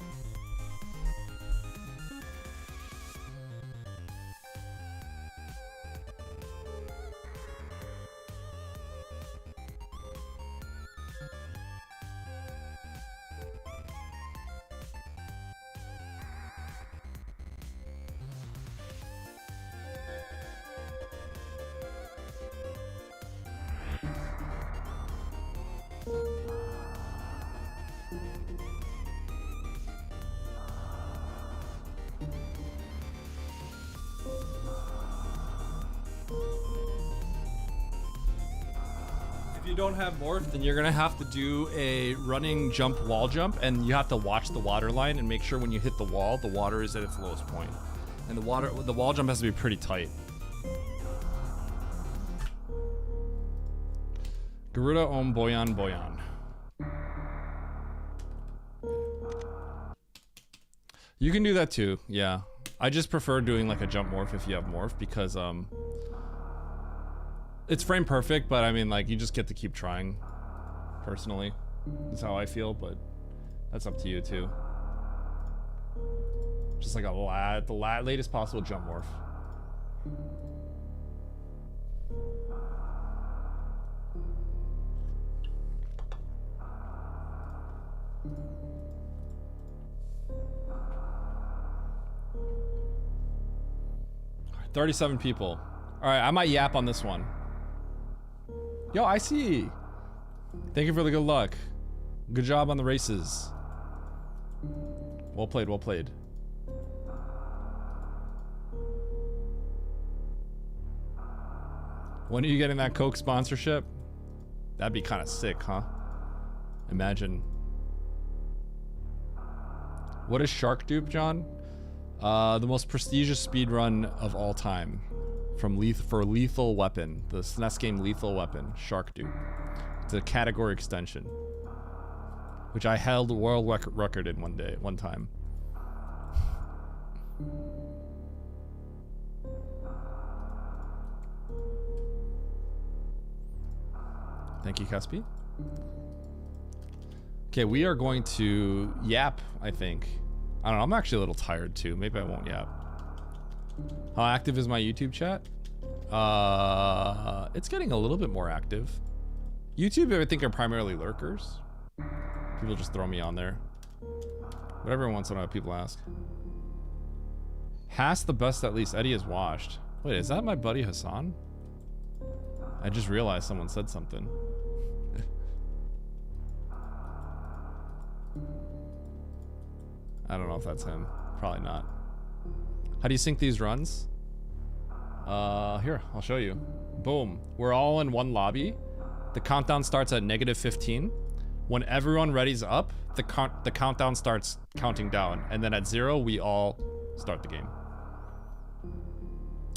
If you don't have morph, then you're gonna have to do a running jump wall jump, and you have to watch the water line and make sure when you hit the wall, the water is at its lowest point. And the wall jump has to be pretty tight. Garuda Om Boyan Boyan. You can do that too, yeah. I just prefer doing like a jump morph if you have morph because it's frame perfect, but I mean like you just get to keep trying. Personally, that's how I feel, but that's up to you too. Just like the latest possible jump morph. All right, 37 people. All right, I might yap on this one. Yo, I see. Thank you for the good luck. Good job on the races. Well played, well played. When are you getting that Coke sponsorship? That'd be kind of sick, huh? Imagine. What is Shark Dupe, John? The most prestigious speedrun of all time. For Lethal Weapon. The SNES game Lethal Weapon. Shark Dupe. It's a category extension. Which I held a world record in one time. Thank you, Caspi. Okay, we are going to yap, I think. I don't know, I'm actually a little tired too. Maybe I won't yap. How active is my YouTube chat? It's getting a little bit more active. YouTube, I think, are primarily lurkers. People just throw me on there. But every once in a while, people ask. Haas the best at least. Eddie is washed. Wait, is that my buddy Hassan? I just realized someone said something. I don't know if that's him. Probably not. How do you sync these runs? Here, I'll show you. Boom. We're all in one lobby. The countdown starts at -15. When everyone readies up, the countdown starts counting down. And then at 0, we all start the game.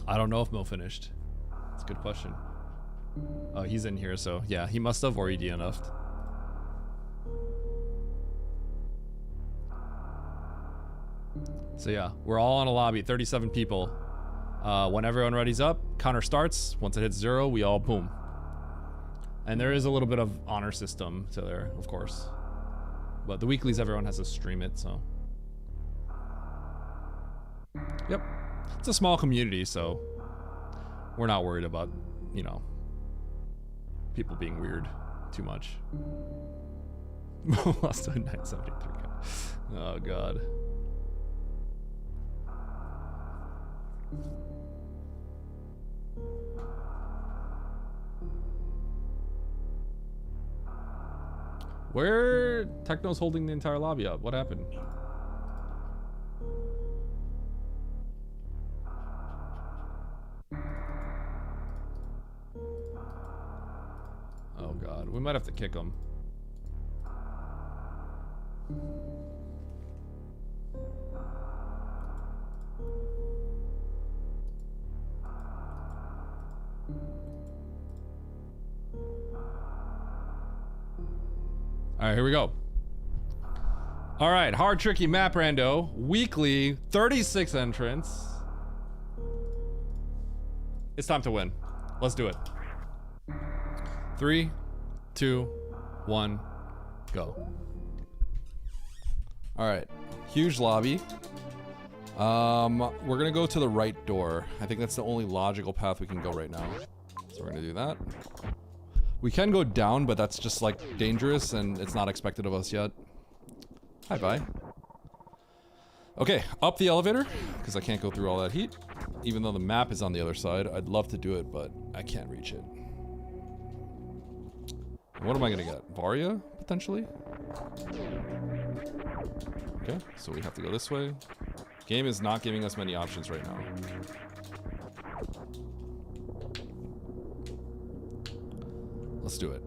I don't know if Mo finished. That's a good question. Oh, he's in here, so yeah, he must have or he DNF'd. So yeah, we're all in a lobby, 37 people. When everyone readies up, counter starts. Once it hits 0, we all boom. And there is a little bit of honor system to there, of course. But the weeklies, everyone has to stream it, so. Yep. It's a small community, so we're not worried about, you know, people being weird too much. Lost to a 973. Oh, God. Where Techno's holding the entire lobby up? What happened? Oh God, we might have to kick him. All right, here we go. All right, hard, tricky map rando. Weekly, 36 entrants. It's time to win. Let's do it. 3, 2, 1, go. All right, huge lobby. We're gonna go to the right door. I think that's the only logical path we can go right now. So we're gonna do that. We can go down, but that's just like dangerous and it's not expected of us yet. Hi, bye. Okay, up the elevator, because I can't go through all that heat. Even though the map is on the other side, I'd love to do it, but I can't reach it. What am I gonna get? Varia, potentially? Okay, so we have to go this way. Game is not giving us many options right now. Let's do it.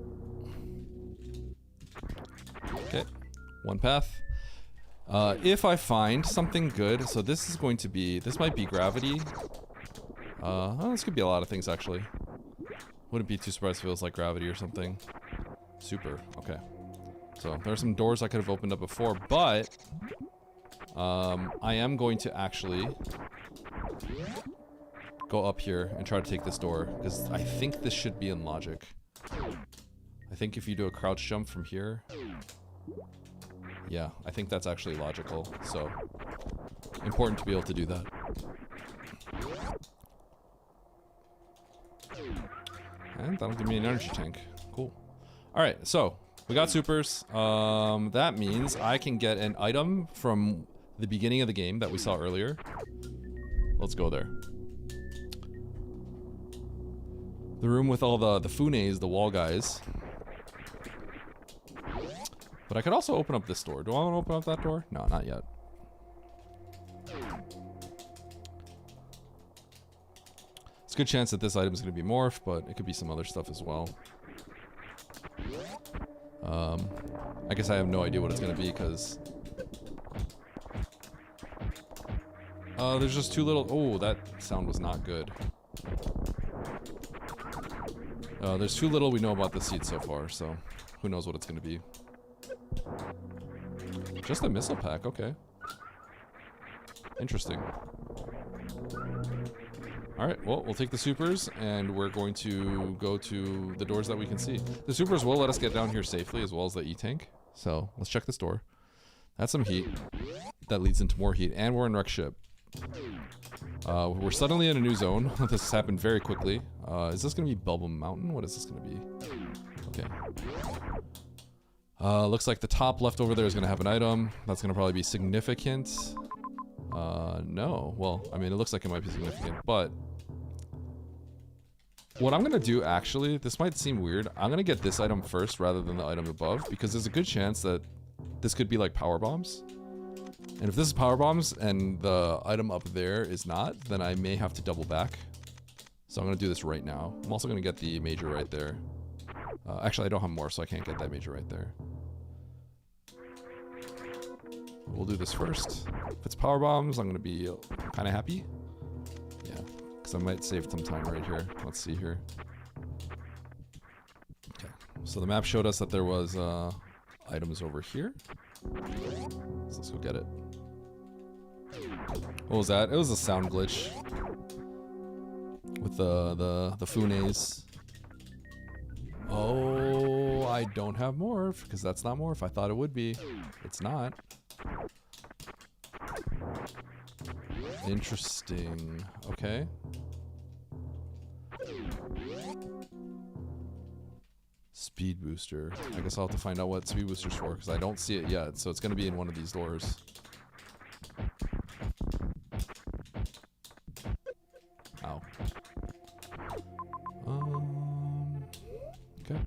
Okay, one path. If I find something good, so this is going to be, this might be gravity. Oh, this could be a lot of things actually. Wouldn't be too surprised if it was like gravity or something. Super, okay. So there are some doors I could have opened up before, but I am going to actually go up here and try to take this door, because I think this should be in logic. I think if you do a crouch jump from here, yeah, I think that's actually logical, so important to be able to do that. And that'll give me an energy tank. Cool. Alright, so we got supers. That means I can get an item from the beginning of the game that we saw earlier. Let's go there. The room with all the funes, the wall guys. But I could also open up this door. Do I want to open up that door? No, not yet. It's a good chance that this item is going to be morphed, but it could be some other stuff as well. I guess I have no idea what it's going to be, because... there's just two little... Oh, that sound was not good. There's too little we know about the seed so far, so who knows what it's going to be. Just a missile pack, okay. Interesting. Alright, well, we'll take the supers, and we're going to go to the doors that we can see. The supers will let us get down here safely, as well as the E-tank. So, let's check this door. That's some heat. That leads into more heat, and we're in wreck ship. We're suddenly in a new zone. This has happened very quickly. Is this going to be Bubble Mountain? What is this going to be? Okay. Looks like the top left over there is going to have an item. That's going to probably be significant. No. Well, I mean, it looks like it might be significant, but... What I'm going to do, actually, this might seem weird. I'm going to get this item first rather than the item above, because there's a good chance that this could be like power bombs. And if this is power bombs and the item up there is not, then I may have to double back. So I'm going to do this right now. I'm also going to get the major right there. Actually, I don't have more, so I can't get that major right there. We'll do this first. If it's power bombs, I'm going to be kind of happy. Yeah, because I might save some time right here. Let's see here. Okay, so the map showed us that there was items over here. So let's go get it. What was that? It was a sound glitch with the funes. Oh, I don't have morph, because that's not morph. I thought it would be. It's not. Interesting. Okay. Speed booster. I guess I'll have to find out what speed booster's for, because I don't see it yet. So it's going to be in one of these doors. Ow. Okay.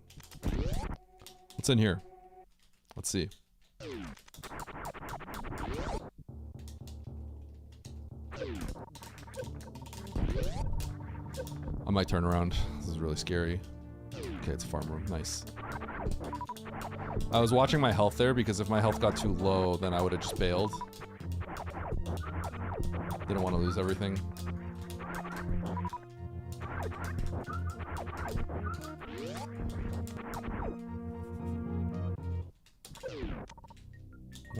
What's in here? Let's see. I might turn around. This is really scary. Okay, it's a farm room. Nice. I was watching my health there, because if my health got too low, then I would have just bailed. Didn't want to lose everything.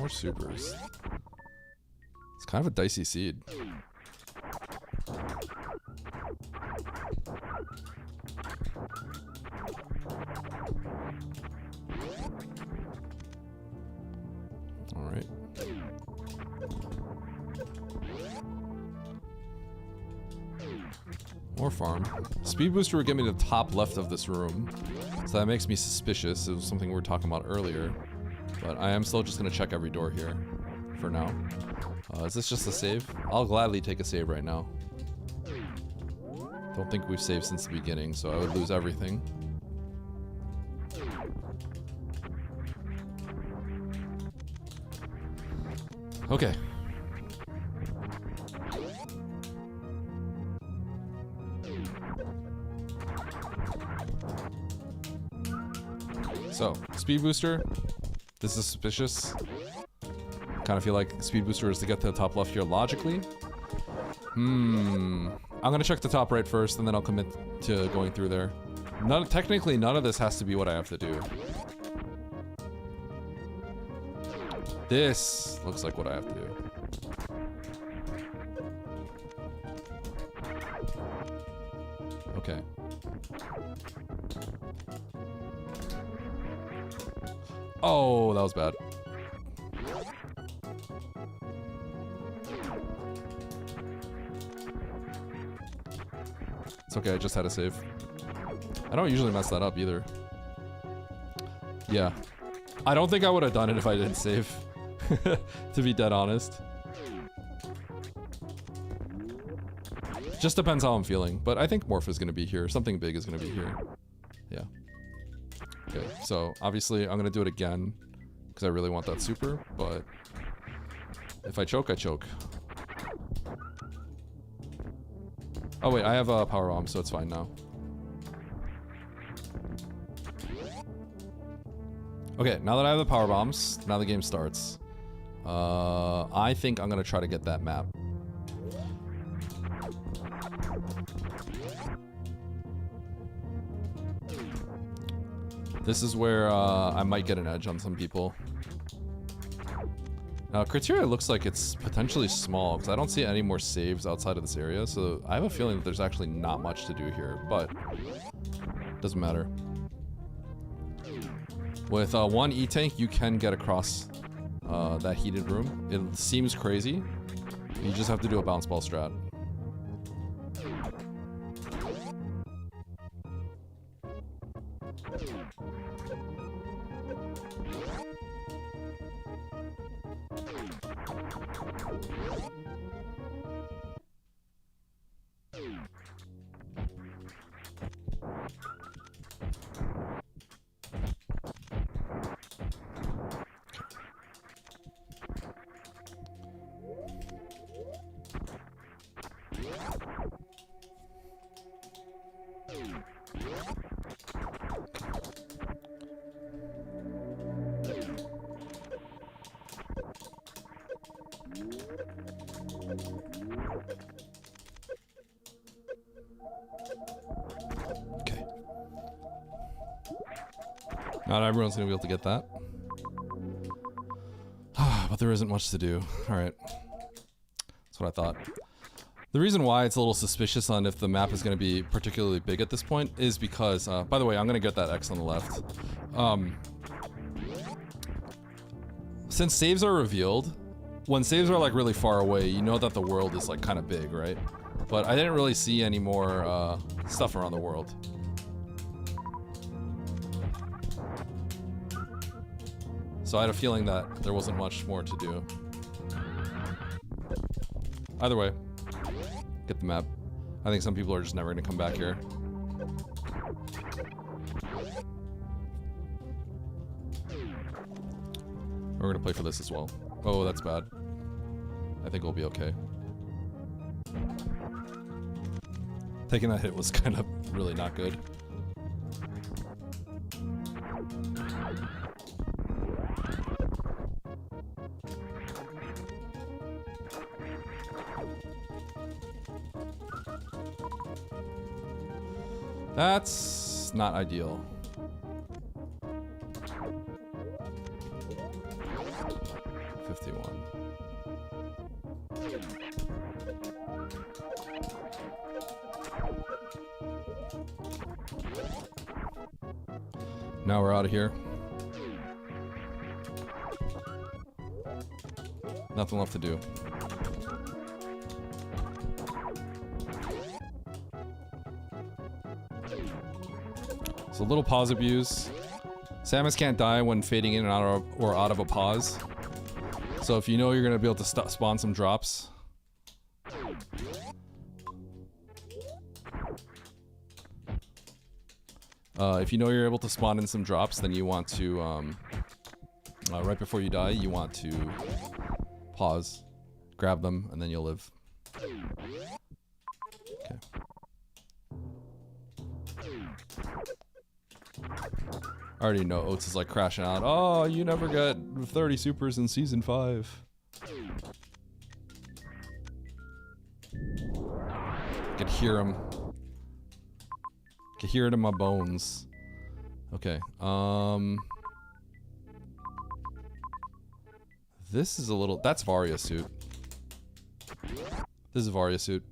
More supers. It's kind of a dicey seed. All right. More farm. Speed booster would get me to the top left of this room. So that makes me suspicious. It was something we were talking about earlier. But I am still just going to check every door here for now. Is this just a save? I'll gladly take a save right now. Don't think we've saved since the beginning, so I would lose everything. Okay. So, speed booster. This is suspicious. Kind of feel like speed booster is to get to the top left here logically. I'm gonna check the top right first, and then I'll commit to going through there. Technically, none of this has to be what I have to do. This looks like what I have to do. Okay. Oh, that was bad. It's okay, I just had a save. I don't usually mess that up either. Yeah. I don't think I would have done it if I didn't save. To be dead honest. Just depends how I'm feeling. But I think Morph is going to be here. Something big is going to be here. Yeah. Okay, so obviously I'm going to do it again. Because I really want that super. But if I choke, I choke. Oh wait, I have a power bomb, so it's fine now. Okay, now that I have the power bombs, now the game starts. I think I'm gonna try to get that map. This is where I might get an edge on some people. Now, criteria looks like it's potentially small, because I don't see any more saves outside of this area, so I have a feeling that there's actually not much to do here, but doesn't matter. With one E-tank, you can get across that heated room. It seems crazy. You just have to do a bounce ball strat. Not everyone's gonna be able to get that. But there isn't much to do. Alright. That's what I thought. The reason why it's a little suspicious on if the map is gonna be particularly big at this point is because, by the way, I'm gonna get that X on the left. Since saves are revealed, when saves are like really far away, you know that the world is like kind of big, right? But I didn't really see any more stuff around the world. So I had a feeling that there wasn't much more to do. Either way, get the map. I think some people are just never going to come back here. We're going to play for this as well. Oh, that's bad. I think we'll be okay. Taking that hit was kind of really not good. That's not ideal. Now we're out of here. Nothing left to do. So little pause abuse. Samus can't die when fading in and out of, or out of a pause. So if you know you're gonna be able to spawn some drops. If you know you're able to spawn in some drops, then you want to, right before you die, you want to pause, grab them, and then you'll live. Okay. I already know Oats is like crashing out. Oh, you never get 30 supers in season 5. I could hear him. I could hear it in my bones. Okay. This is a little. That's Varia suit. This is Varia suit.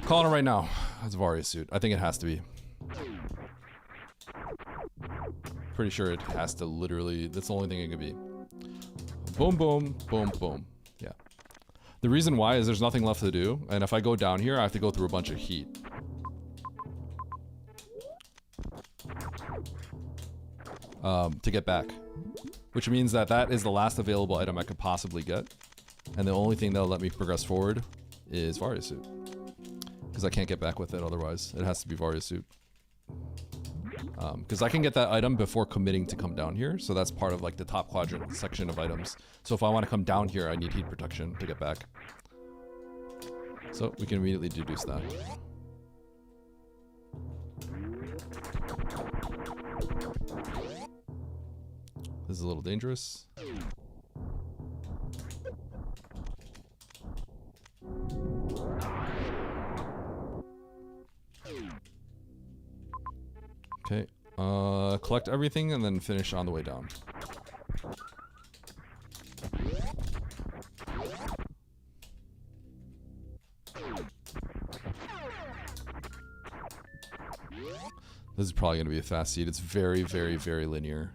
Calling it right now. That's Varia suit. I think it has to be. Pretty sure it has to literally. That's the only thing it could be. Boom, boom, boom, boom. Yeah. The reason why is there's nothing left to do, and if I go down here, I have to go through a bunch of heat. To get back. Which means that that is the last available item I could possibly get. And the only thing that'll let me progress forward is Varia suit. Because I can't get back with it otherwise. It has to be Varia suit. Because I can get that item before committing to come down here. So that's part of like the top quadrant section of items. So if I want to come down here, I need heat protection to get back. So we can immediately deduce that. This is a little dangerous. Okay, collect everything and then finish on the way down. This is probably going to be a fast seed. It's very, very, very linear.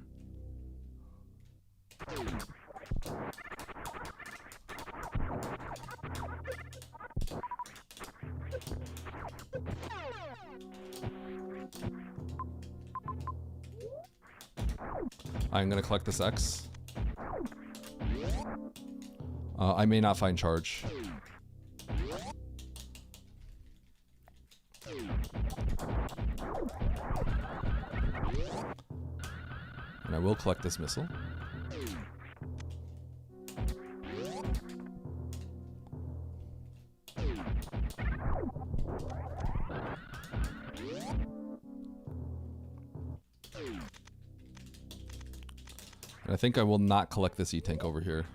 I'm gonna collect this X. I may not find charge. And I will collect this missile. I think I will not collect this E-Tank over here.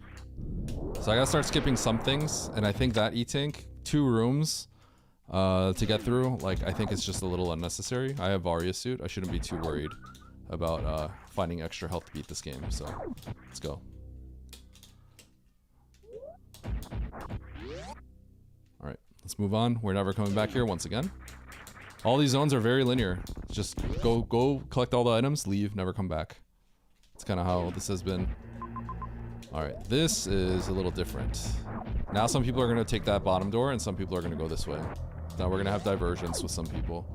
So I gotta start skipping some things, and I think that E-Tank, 2 rooms to get through, like, I think it's just a little unnecessary. I have Varia suit. I shouldn't be too worried about finding extra health to beat this game, so let's go. Alright, let's move on. We're never coming back here once again. All these zones are very linear. Just go collect all the items, leave, never come back. That's kind of how this has been. Alright, this is a little different. Now some people are going to take that bottom door and some people are going to go this way. Now we're going to have divergence with some people.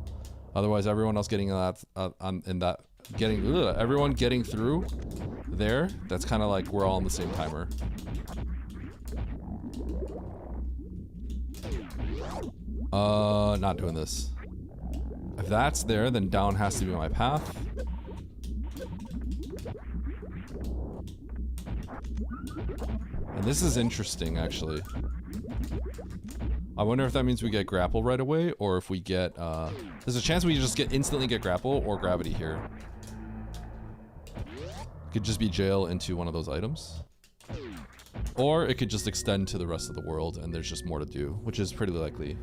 Otherwise everyone else getting that, everyone getting through there, that's kind of like we're all on the same timer. Not doing this. If that's there, then down has to be my path. And this is interesting, actually. I wonder if that means we get grapple right away, or if we get, there's a chance we just instantly get grapple or gravity here. Could just be jail into one of those items. Or it could just extend to the rest of the world and there's just more to do, which is pretty likely.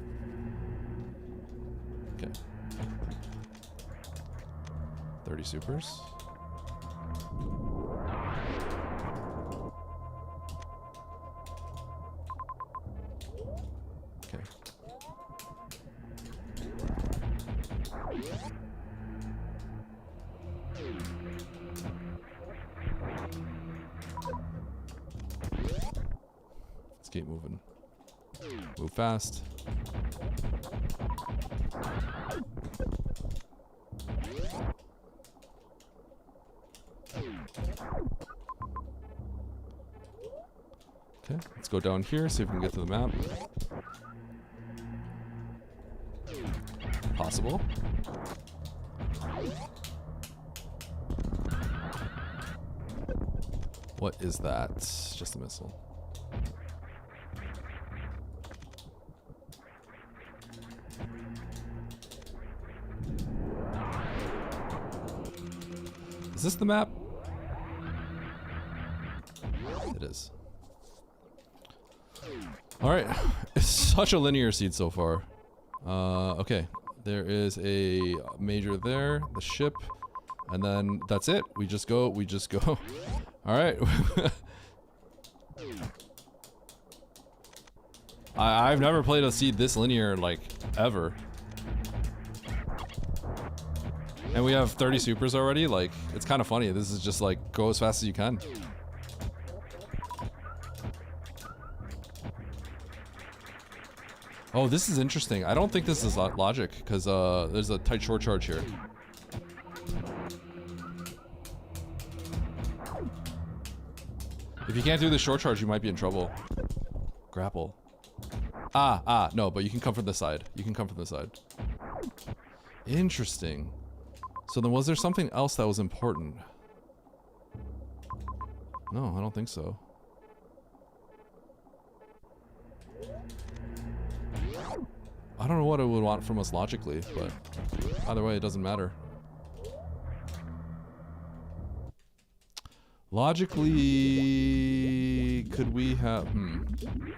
Okay. 30 supers. Okay. moving. Move fast. Okay, let's go down here, see if we can get to the map. Possible. What is that? Just a missile. Is this the map? It is. Alright. It's such a linear seed so far. Okay. There is a major there, the ship, and then that's it. We just go. Alright. I've never played a seed this linear, like, ever. And we have 30 supers already, like, it's kind of funny. This is just like, go as fast as you can. Oh, this is interesting. I don't think this is logic, because there's a tight short charge here. If you can't do the short charge, you might be in trouble. Grapple. No, but you can come from this side. You can come from this side. Interesting. So then was there something else that was important? No, I don't think so. I don't know what it would want from us logically, but either way, it doesn't matter. Logically, could we have...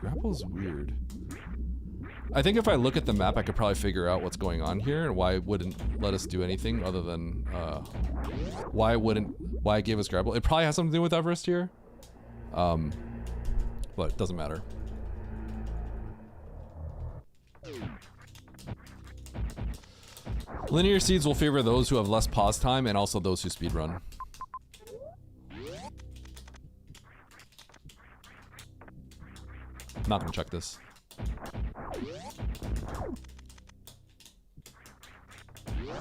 Grapple's weird. I think if I look at the map, I could probably figure out what's going on here and why it wouldn't let us do anything other than... why it gave us grapple. It probably has something to do with Everest here. But it doesn't matter. Linear seeds will favor those who have less pause time and also those who speedrun. Not gonna check this.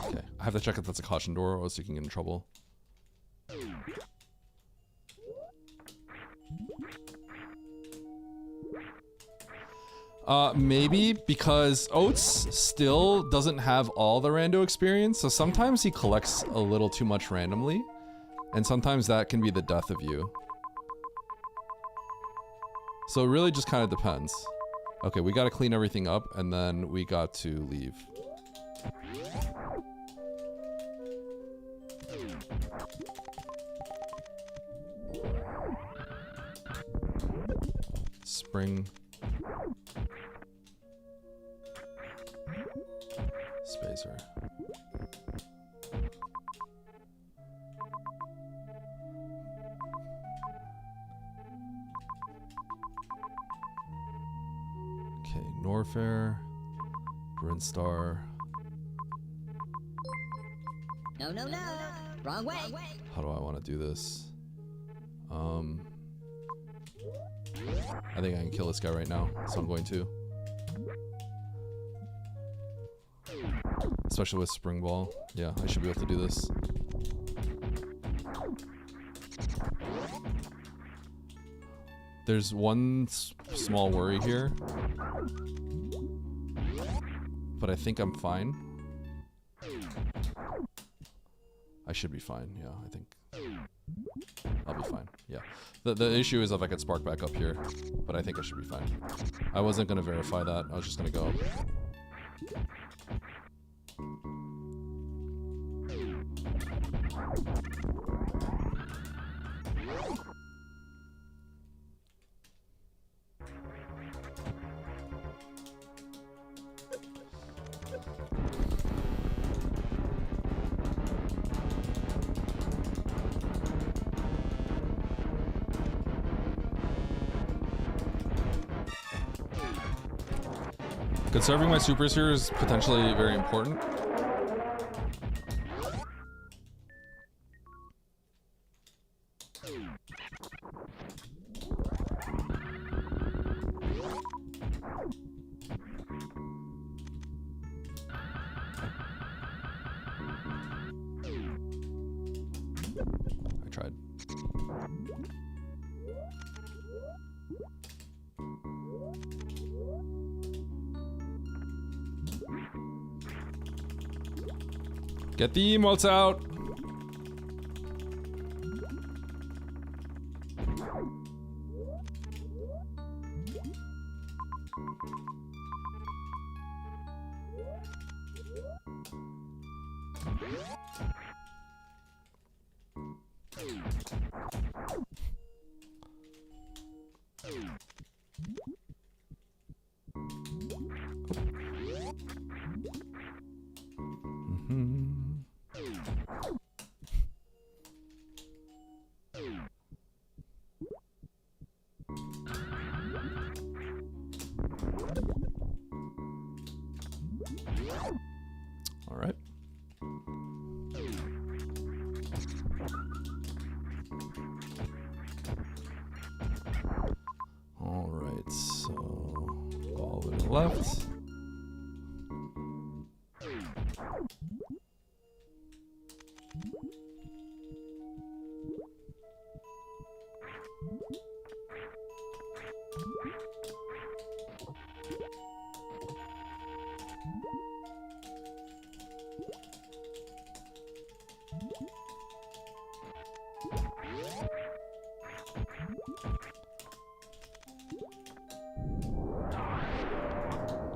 Okay, I have to check if that's a caution door or else you can get in trouble. Maybe because Oats still doesn't have all the rando experience, so sometimes he collects a little too much randomly, and sometimes that can be the death of you. So it really just kind of depends. Okay, we gotta clean everything up, and then we got to leave. Spring. Spacer. Okay, Norfair, Brinstar. No, wrong way. How do I want to do this? I think I can kill this guy right now, so I'm going to. Especially with Spring Ball. Yeah, I should be able to do this. There's one small worry here. But I think I'm fine. I should be fine, yeah, I think. I'll be fine, yeah. The issue is if I could spark back up here, but I think I should be fine. I wasn't gonna verify that, I was just gonna go. Conserving my supers here is potentially very important. Get the emotes out. All right. All right, so all the way to the left.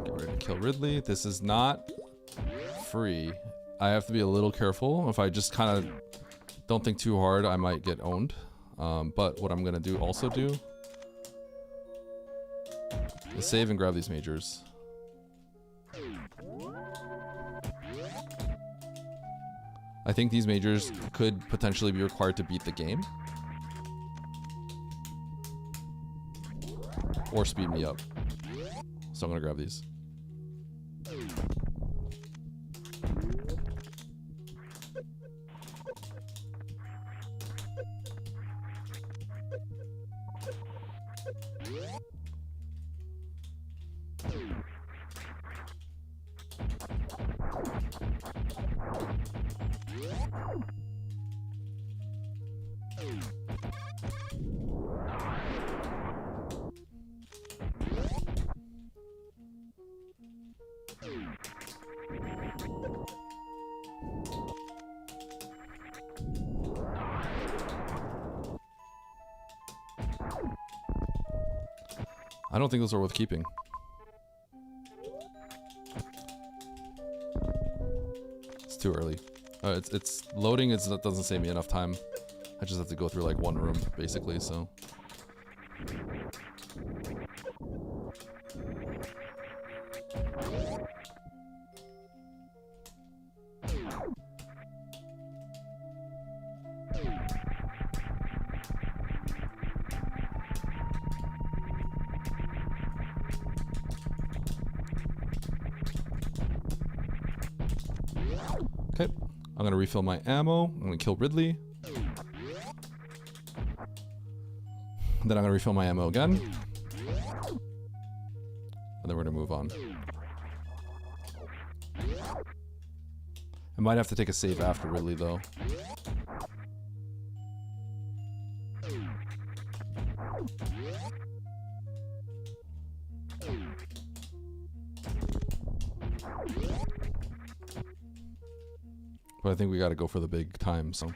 Get ready to kill Ridley. This is not free. I have to be a little careful. If I just kind of don't think too hard, I might get owned. But what I'm gonna also do is save and grab these majors. I think these majors could potentially be required to beat the game. Or speed me up. So I'm gonna grab these. I don't think those are worth keeping. It's too early. It's loading. It doesn't save me enough time. I just have to go through like one room basically. So. Okay, I'm gonna refill my ammo. I'm gonna kill Ridley. Then I'm gonna refill my ammo again. And then we're gonna move on. I might have to take a save after Ridley though. But I think we gotta go for the big time, so.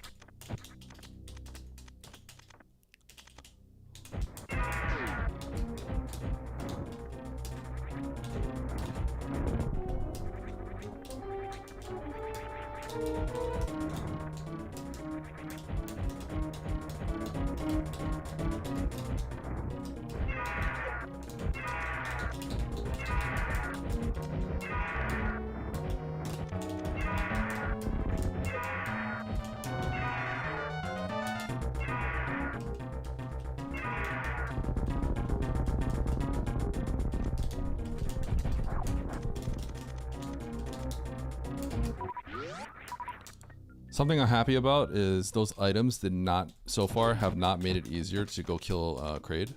Something I'm happy about is those items did not, so far, have not made it easier to go kill Kraid.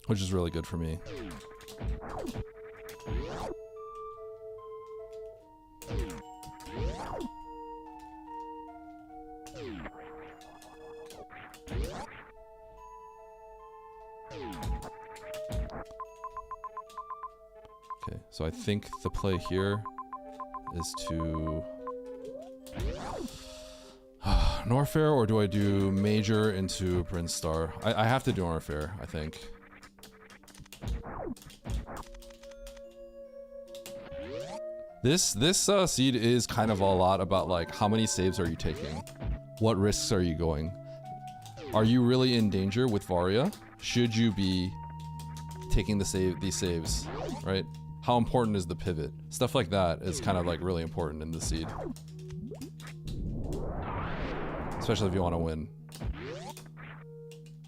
Which is really good for me. Okay, so I think the play here is to Norfair, or do I do Major into Brinstar? I have to do Norfair, I think. This seed is kind of a lot about like how many saves are you taking? What risks are you going? Are you really in danger with Varia? Should you be taking these saves, right? How important is the pivot? Stuff like that is kind of like really important in the seed. Especially if you want to win.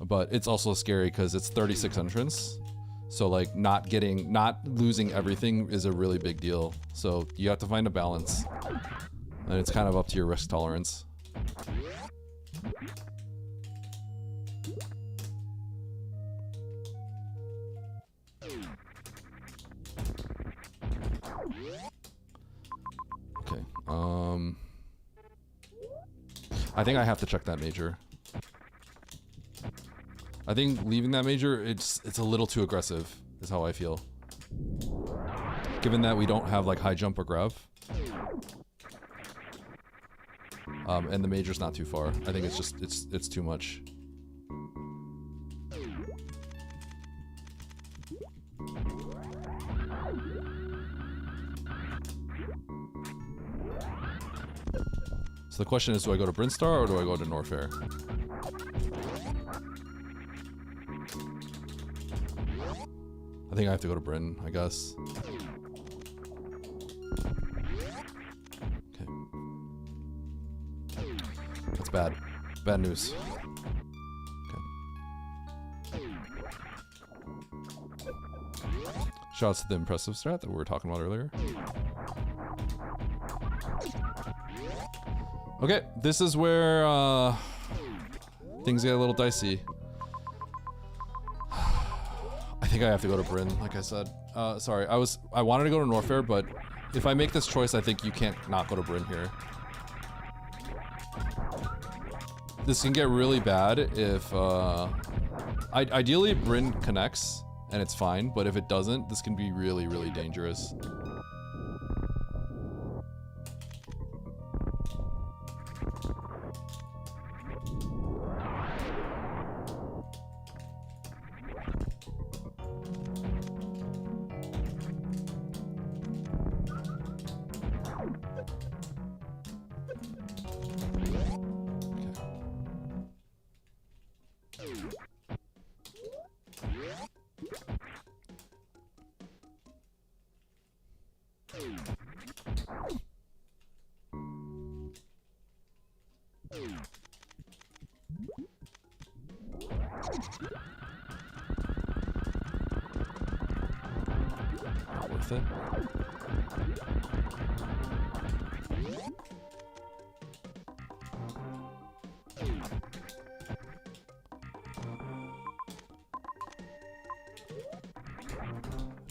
But it's also scary because it's 36 entrants. So like not losing everything is a really big deal. So you have to find a balance. And it's kind of up to your risk tolerance. Okay. I think I have to check that Major. I think leaving that Major, it's a little too aggressive, is how I feel. Given that we don't have like high jump or grab. And the Major's not too far. I think it's just, it's too much. So the question is, do I go to Brinstar or do I go to Norfair? I think I have to go to Bryn, I guess. Okay. That's bad. Bad news. Okay. Shoutouts to the impressive strat that we were talking about earlier. Okay, this is where things get a little dicey. I think I have to go to Bryn, like I said. Sorry, I wanted to go to Norfair, but if I make this choice, I think you can't not go to Bryn here. This can get really bad if ideally Bryn connects and it's fine, but if it doesn't, this can be really, really dangerous. Not worth it.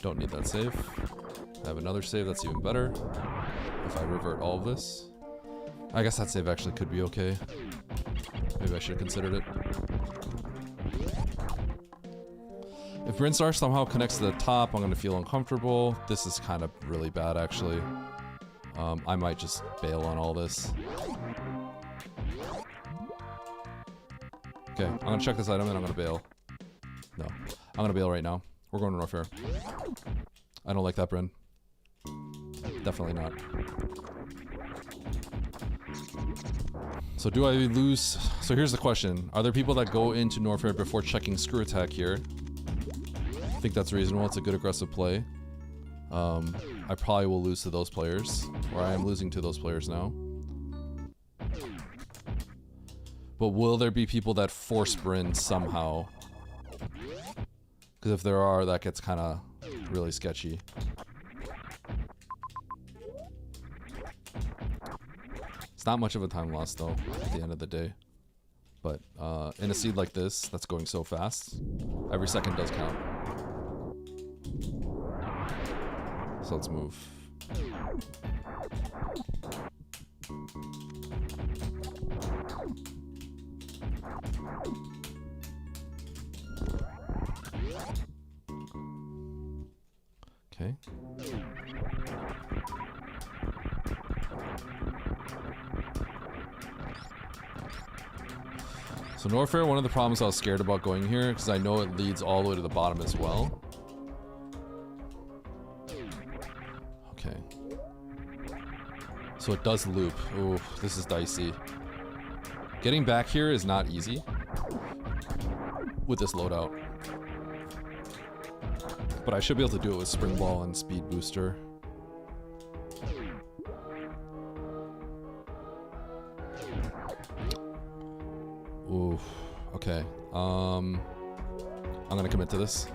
Don't need that save. I have another save that's even better. If I revert all of this. I guess that save actually could be okay. Maybe I should have considered it. If Brinstar somehow connects to the top, I'm going to feel uncomfortable. This is kind of really bad, actually. I might just bail on all this. Okay, I'm going to check this item and I'm going to bail. No, I'm going to bail right now. We're going to Norfair. I don't like that, Bryn. Definitely not. So do I lose? So here's the question. Are there people that go into Norfair before checking Screw Attack here? I think that's reasonable. It's a good aggressive play. I probably will lose to those players. Or I am losing to those players now. But will there be people that force Bryn somehow? Because if there are, that gets kind of really sketchy. It's not much of a time loss though, at the end of the day. But in a seed like this, that's going so fast, every second does count. So let's move. Okay. So Norfair, one of the problems I was scared about going here, because I know it leads all the way to the bottom as well. Okay. So it does loop. Ooh, this is dicey. Getting back here is not easy with this loadout. But I should be able to do it with Spring Ball and Speed Booster. Ooh, okay. I'm gonna commit to this.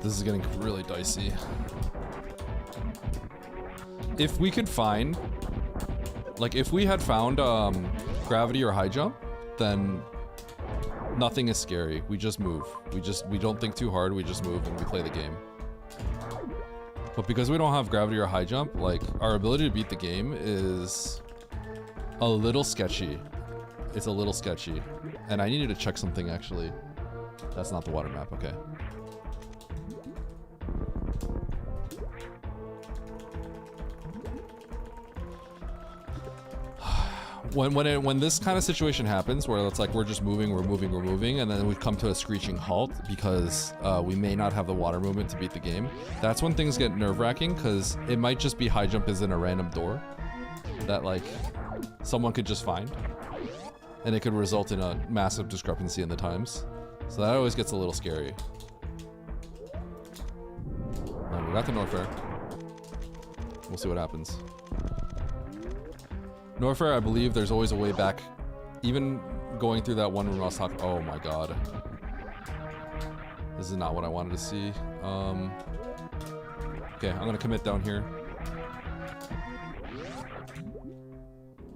This is getting really dicey. If we could find, like, if we had found gravity or high jump, then nothing is scary. We just move. We don't think too hard. We just move and we play the game. But because we don't have gravity or high jump, like, our ability to beat the game is a little sketchy. It's a little sketchy. And I needed to check something, actually. That's not the water map, okay. When this kind of situation happens, where it's like we're just moving, and then we come to a screeching halt because we may not have the water movement to beat the game, that's when things get nerve-wracking, because it might just be high jump is in a random door that, like, someone could just find, and it could result in a massive discrepancy in the times. So that always gets a little scary. We got the Norfair. We'll see what happens. Norfair, I believe there's always a way back. Even going through that one room I was talking. Oh my god. This is not what I wanted to see. Okay, I'm gonna commit down here.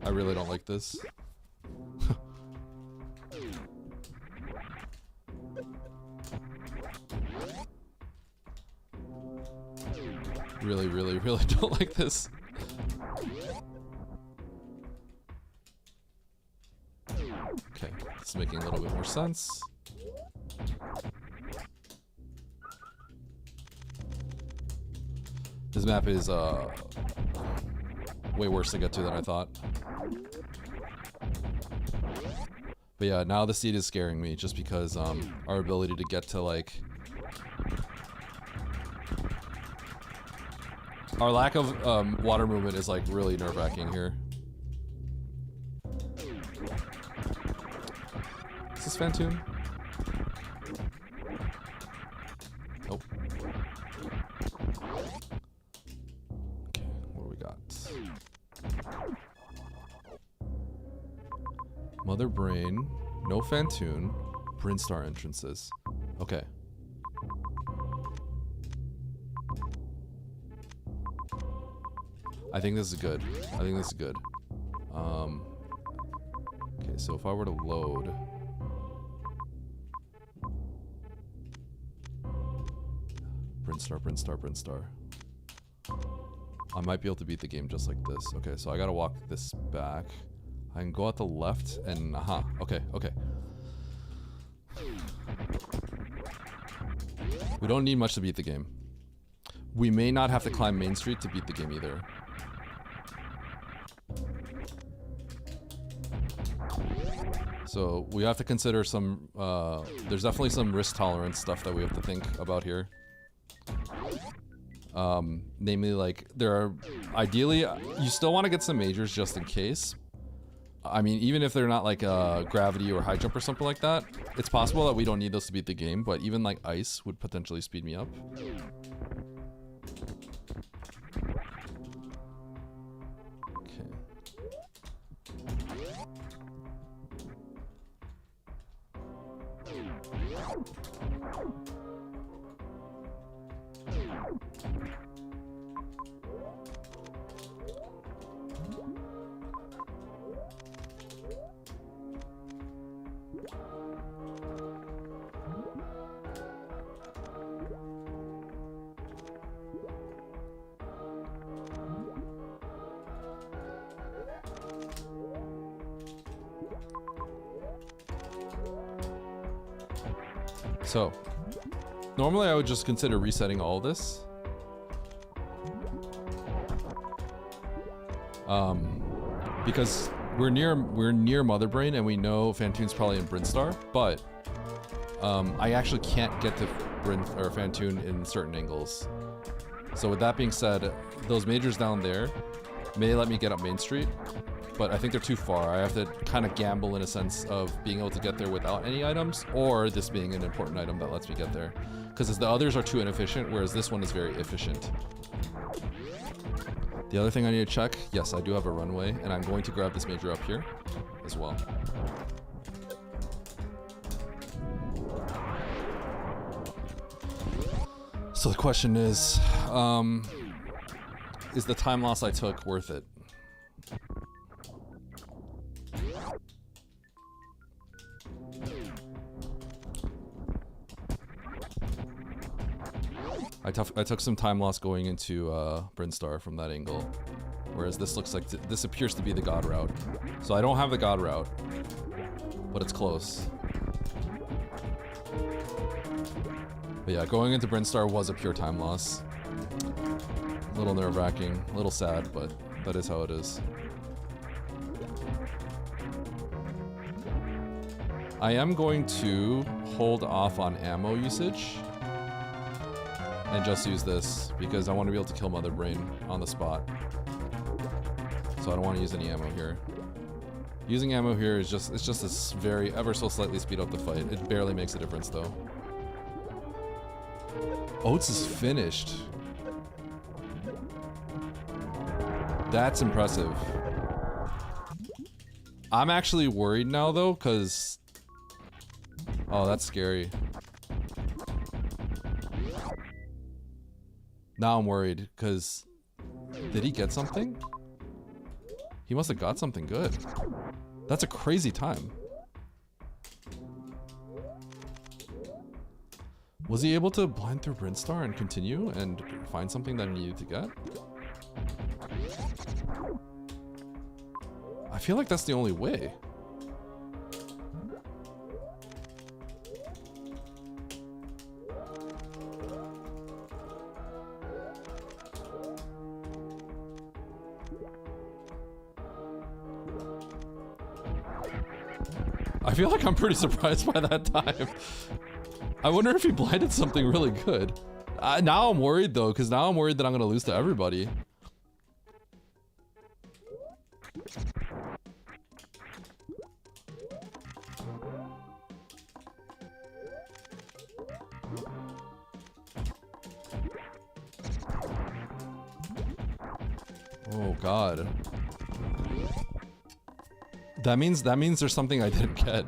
I really don't like this. Really don't like this. Okay, this is making a little bit more sense. This map is way worse to get to than I thought. But yeah, now the seed is scaring me just because our ability to get to, like, our lack of water movement is, like, really nerve-wracking here. Is this Phantom? Nope. Okay, what do we got? Mother Brain, no Phantoon, Brinstar entrances. Okay. I think this is good. Okay, so if I were to load... Brinstar. I might be able to beat the game just like this. Okay, so I gotta walk this back. I can go out the left and... okay. We don't need much to beat the game. We may not have to climb Main Street to beat the game either. So we have to consider some... there's definitely some risk tolerance stuff that we have to think about here. Namely, like, there are... Ideally, you still want to get some majors just in case. I mean, even if they're not like gravity or high jump or something like that, it's possible that we don't need those to beat the game, but even like ice would potentially speed me up. Okay. So, normally I would just consider resetting all this. Because we're near Mother Brain and we know Fantoon's probably in Brinstar, but I actually can't get to Fantoon in certain angles. So with that being said, those majors down there may let me get up Main Street, but I think they're too far. I have to kind of gamble in a sense of being able to get there without any items, or this being an important item that lets me get there. Because the others are too inefficient, whereas this one is very efficient. The other thing I need to check, yes, I do have a runway, and I'm going to grab this major up here as well. So the question is the time loss I took worth it? I took some time loss going into Brinstar from that angle, whereas this looks like this appears to be the God route. So I don't have the God route, but it's close. But yeah, going into Brinstar was a pure time loss. A little nerve-wracking, a little sad, but that is how it is. I am going to hold off on ammo usage and just use this because I want to be able to kill Mother Brain on the spot. So I don't want to use any ammo here. Using ammo here is just this very ever so slightly speed up the fight. It barely makes a difference though. Oats is finished. That's impressive. I'm actually worried now though, cause oh, that's scary. Now I'm worried, because did he get something? He must have got something good. That's a crazy time. Was he able to blind through Brinstar and continue and find something that he needed to get? I feel like that's the only way. I feel like I'm pretty surprised by that time. I wonder if he blinded something really good. Now I'm worried though, because now I'm worried that I'm going to lose to everybody. Oh god. That means there's something I didn't get.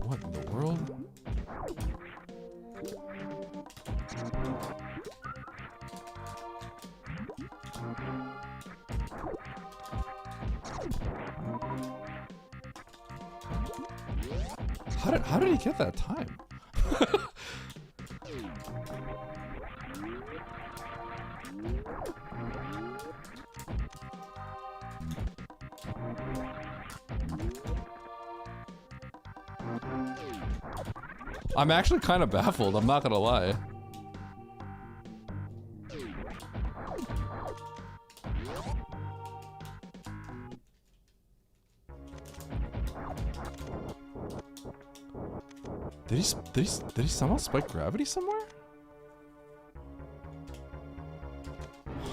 What in the world? How did he get that time? I'm actually kind of baffled, I'm not gonna lie. Did he somehow spike gravity somewhere?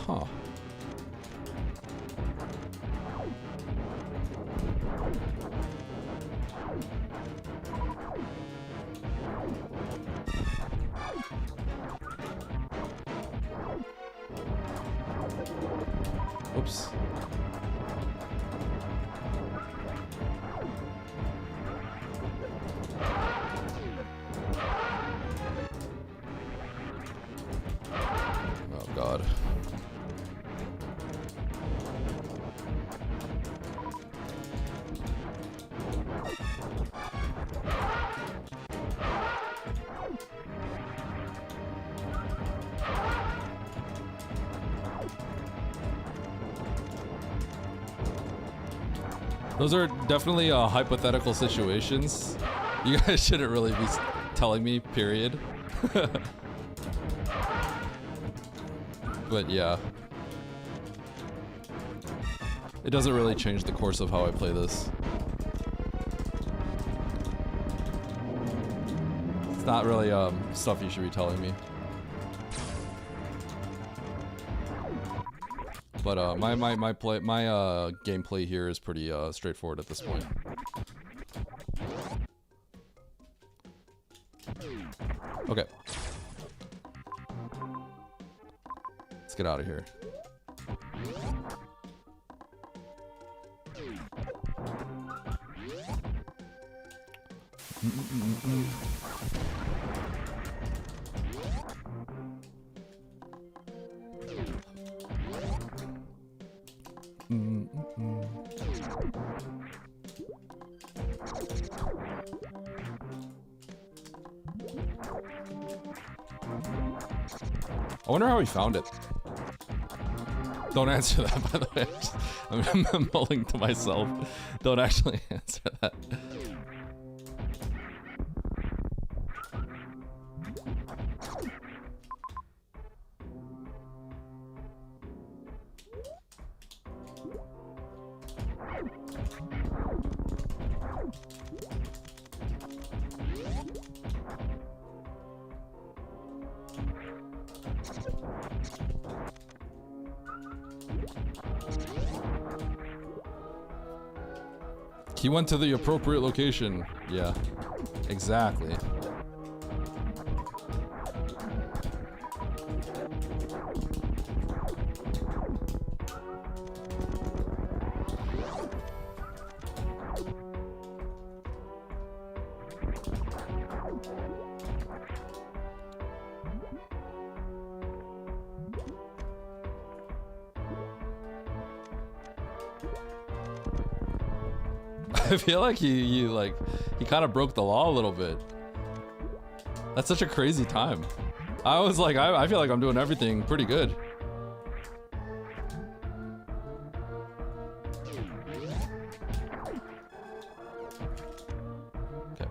Huh. Oops. Oh God. Those are definitely hypothetical situations. You guys shouldn't really be telling me, period. But yeah. It doesn't really change the course of how I play this. It's not really stuff you should be telling me. But my gameplay here is pretty straightforward at this point. Okay. Let's get out of here. I wonder how he found it. Don't answer that, by the way. I'm mulling to myself. Don't actually answer that. He went to the appropriate location. Yeah, exactly. I feel like he kind of broke the law a little bit. That's such a crazy time. I was like, I feel like I'm doing everything pretty good. Okay.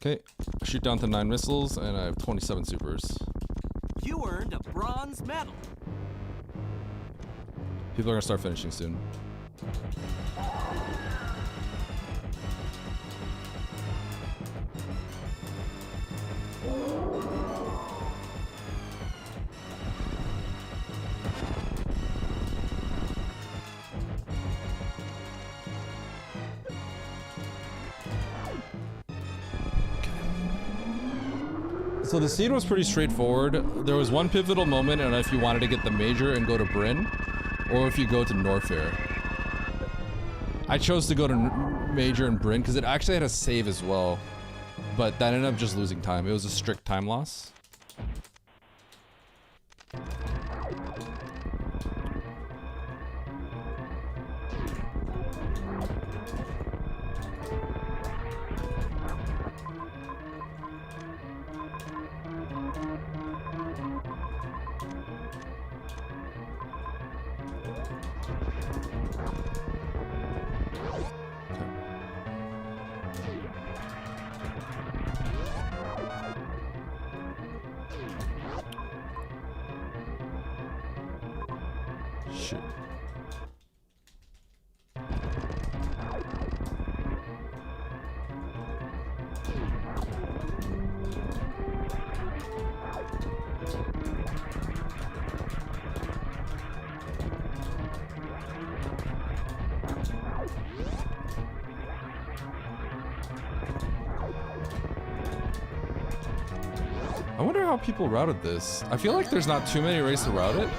Okay, shoot down to 9 missiles, and I have 27 supers. You earned a bronze medal. People are gonna start finishing soon. So the scene was pretty straightforward. There was one pivotal moment, and if you wanted to get the major and go to Bryn, or if you go to Norfair. I chose to go to major and Bryn because it actually had a save as well, but that ended up just losing time. It was a strict time loss. Shit. I wonder how people routed this. I feel like there's not too many ways to route it.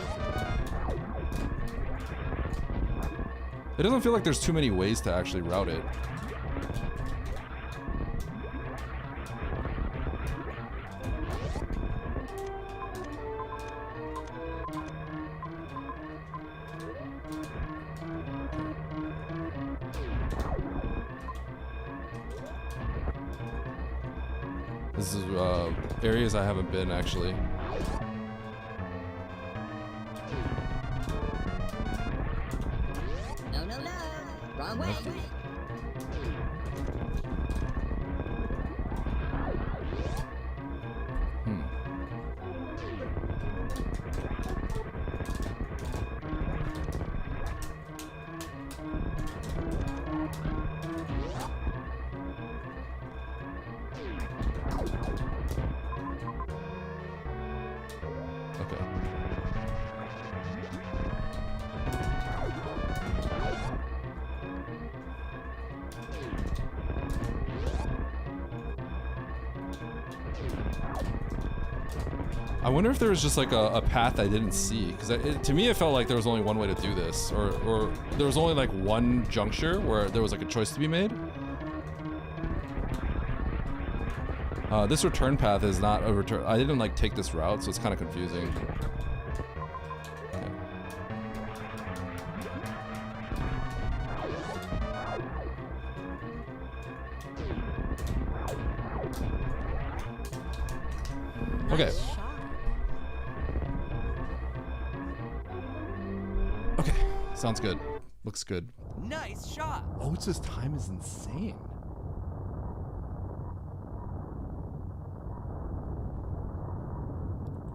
It doesn't feel like there's too many ways to actually route it. This is areas I haven't been actually. No, no, no. Wrong way. Okay. I wonder if there was just like a path I didn't see, because to me it felt like there was only one way to do this, or there was only like one juncture where there was like a choice to be made. This return path is not a return. I didn't like take this route, so it's kind of confusing. Okay. Okay, sounds good. Looks good. Nice shot. Oh, it's just time is insane.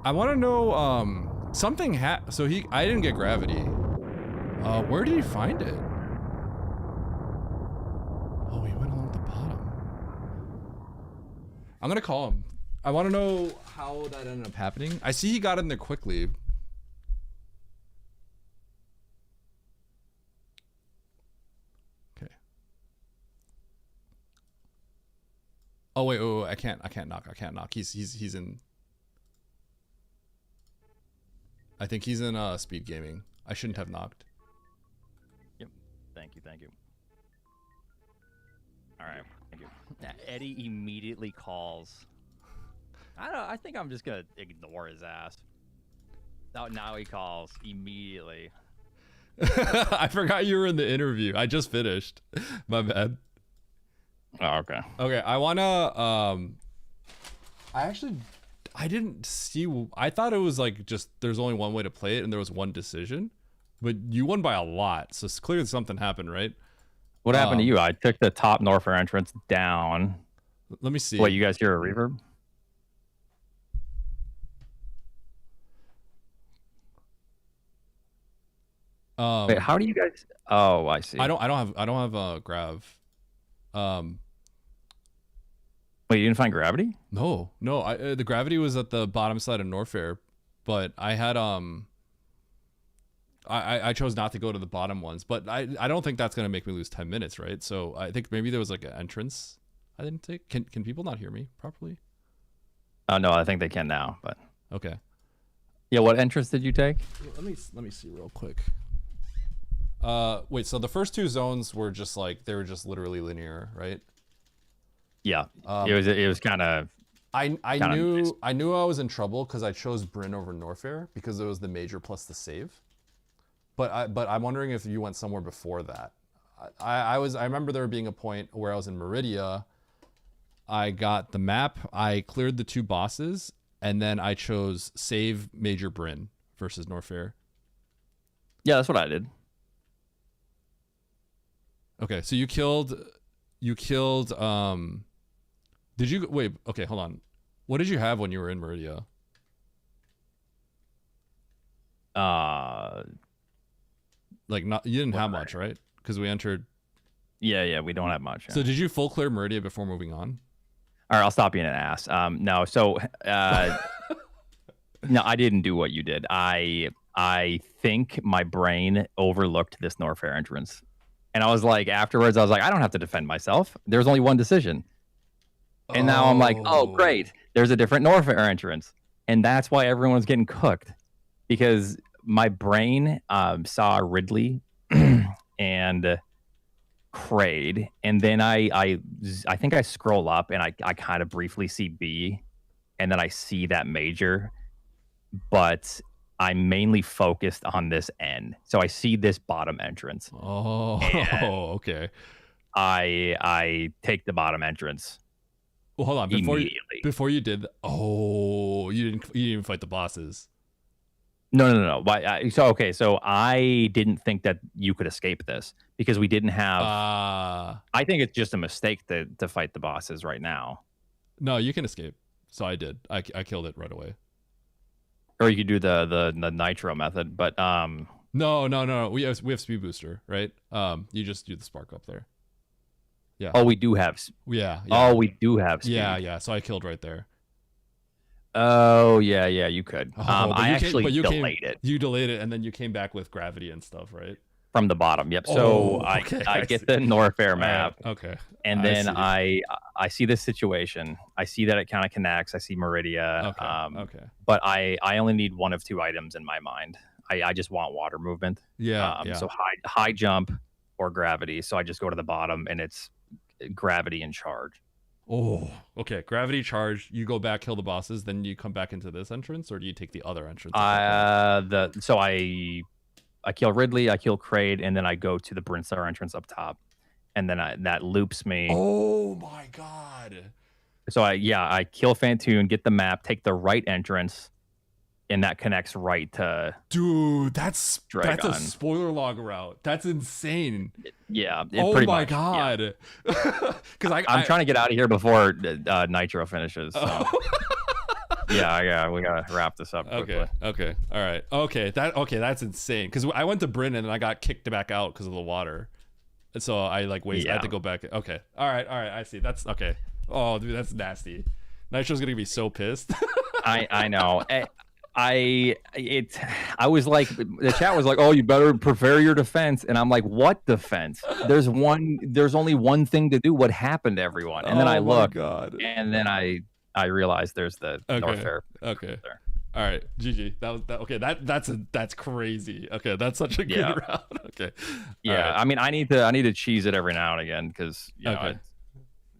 I want to know, something so I didn't get gravity. Where did he find it? Oh, he went along the bottom. I'm gonna call him. I want to know how that ended up happening. I see he got in there quickly. Okay. Oh wait, I can't knock. He's in. I think he's in speed gaming. I shouldn't have knocked. Yep. Thank you. All right. Thank you. Eddie immediately calls. I don't know. I think I'm just gonna ignore his ass. Now he calls immediately. I forgot you were in the interview. I just finished. My bad. Oh, okay. Okay, I wanna I didn't see. I thought it was like just there's only one way to play it and there was one decision, but you won by a lot. So it's clear that something happened, right? What happened to you? I took the top Norfair entrance down. Let me see. What, you guys hear a reverb? Wait, how do you guys? Oh, I see. I don't have a grav. Wait, you didn't find gravity? No. The gravity was at the bottom side of Norfair, but I had I chose not to go to the bottom ones, but I don't think that's gonna make me lose 10 minutes, right? So I think maybe there was like an entrance I didn't take. Can people not hear me properly? Oh no, I think they can now, but okay. Yeah, what entrance did you take? Let me see real quick. Wait, so the first two zones were just like they were just literally linear, right? Yeah, it was kind of. I knew I was in trouble because I chose Bryn over Norfair because it was the major plus the save. But I'm wondering if you went somewhere before that. I remember there being a point where I was in Meridia. I got the map. I cleared the two bosses, and then I chose save Major Bryn versus Norfair. Yeah, that's what I did. Okay, so you killed. Did you wait? Okay, hold on. What did you have when you were in Meridia? Like you didn't have much, right? Because we entered. Yeah, we don't have much. Yeah. So did you full clear Meridia before moving on? All right, I'll stop being an ass. No, so no, I didn't do what you did. I think my brain overlooked this Norfair entrance, and I was like, afterwards, I was like, I don't have to defend myself. There's only one decision. And now I'm like, oh, great. There's a different Norfair entrance. And that's why everyone's getting cooked. Because my brain saw Ridley and Kraid, and then I think I scroll up and I kind of briefly see B, and then I see that major, but I'm mainly focused on this N. So I see this bottom entrance. Oh, okay. I take the bottom entrance. Well, hold on. Immediately. Before you did, you didn't even fight the bosses. No. So I didn't think that you could escape this because we didn't have. I think it's just a mistake to fight the bosses right now. No, you can escape. So I did. I killed it right away. Or you could do the nitro method, but No. We have speed booster, right? You just do the spark up there. Yeah. Oh, we do have. Yeah. Oh, we do have speed. Yeah. So I killed right there. Oh yeah, you could. I actually delayed it. You delayed it, and then you came back with gravity and stuff, right? From the bottom. Yep. So I get the Norfair map. Right. Okay. And then I see this situation. I see that it kind of connects. I see Meridia. Okay. But I only need one of two items in my mind. I just want water movement. Yeah. So high jump or gravity. So I just go to the bottom, and it's gravity and charge. Oh, okay. Gravity charge. You go back, kill the bosses, then you come back into this entrance, or do you take the other entrance? So I kill Ridley, I kill Kraid, and then I go to the Brinstar entrance up top, and then that loops me. Oh my god! So I kill Fantoon, get the map, take the right entrance, and that connects right to. Dude, that's Dragon. a spoiler log route. That's insane. Yeah. Oh pretty my much, god! Because I'm trying to get out of here before Nitro finishes. So. Yeah, we gotta wrap this up quickly. Okay, all right. Okay, that's insane. Because I went to Bryn and I got kicked back out because of the water, and so I I had to go back. Okay, all right. I see. That's okay. Oh, dude, that's nasty. Nitro's gonna be so pissed. I know. I was like, the chat was like, oh, you better prepare your defense, and I'm like, what defense? There's only one thing to do. What happened to everyone? And then I look, and then I realized there's the Norfair. Okay. There. All right, GG. Okay. That's crazy. Okay, that's such a good round. Okay. Yeah, right. I mean, I need to cheese it every now and again because know,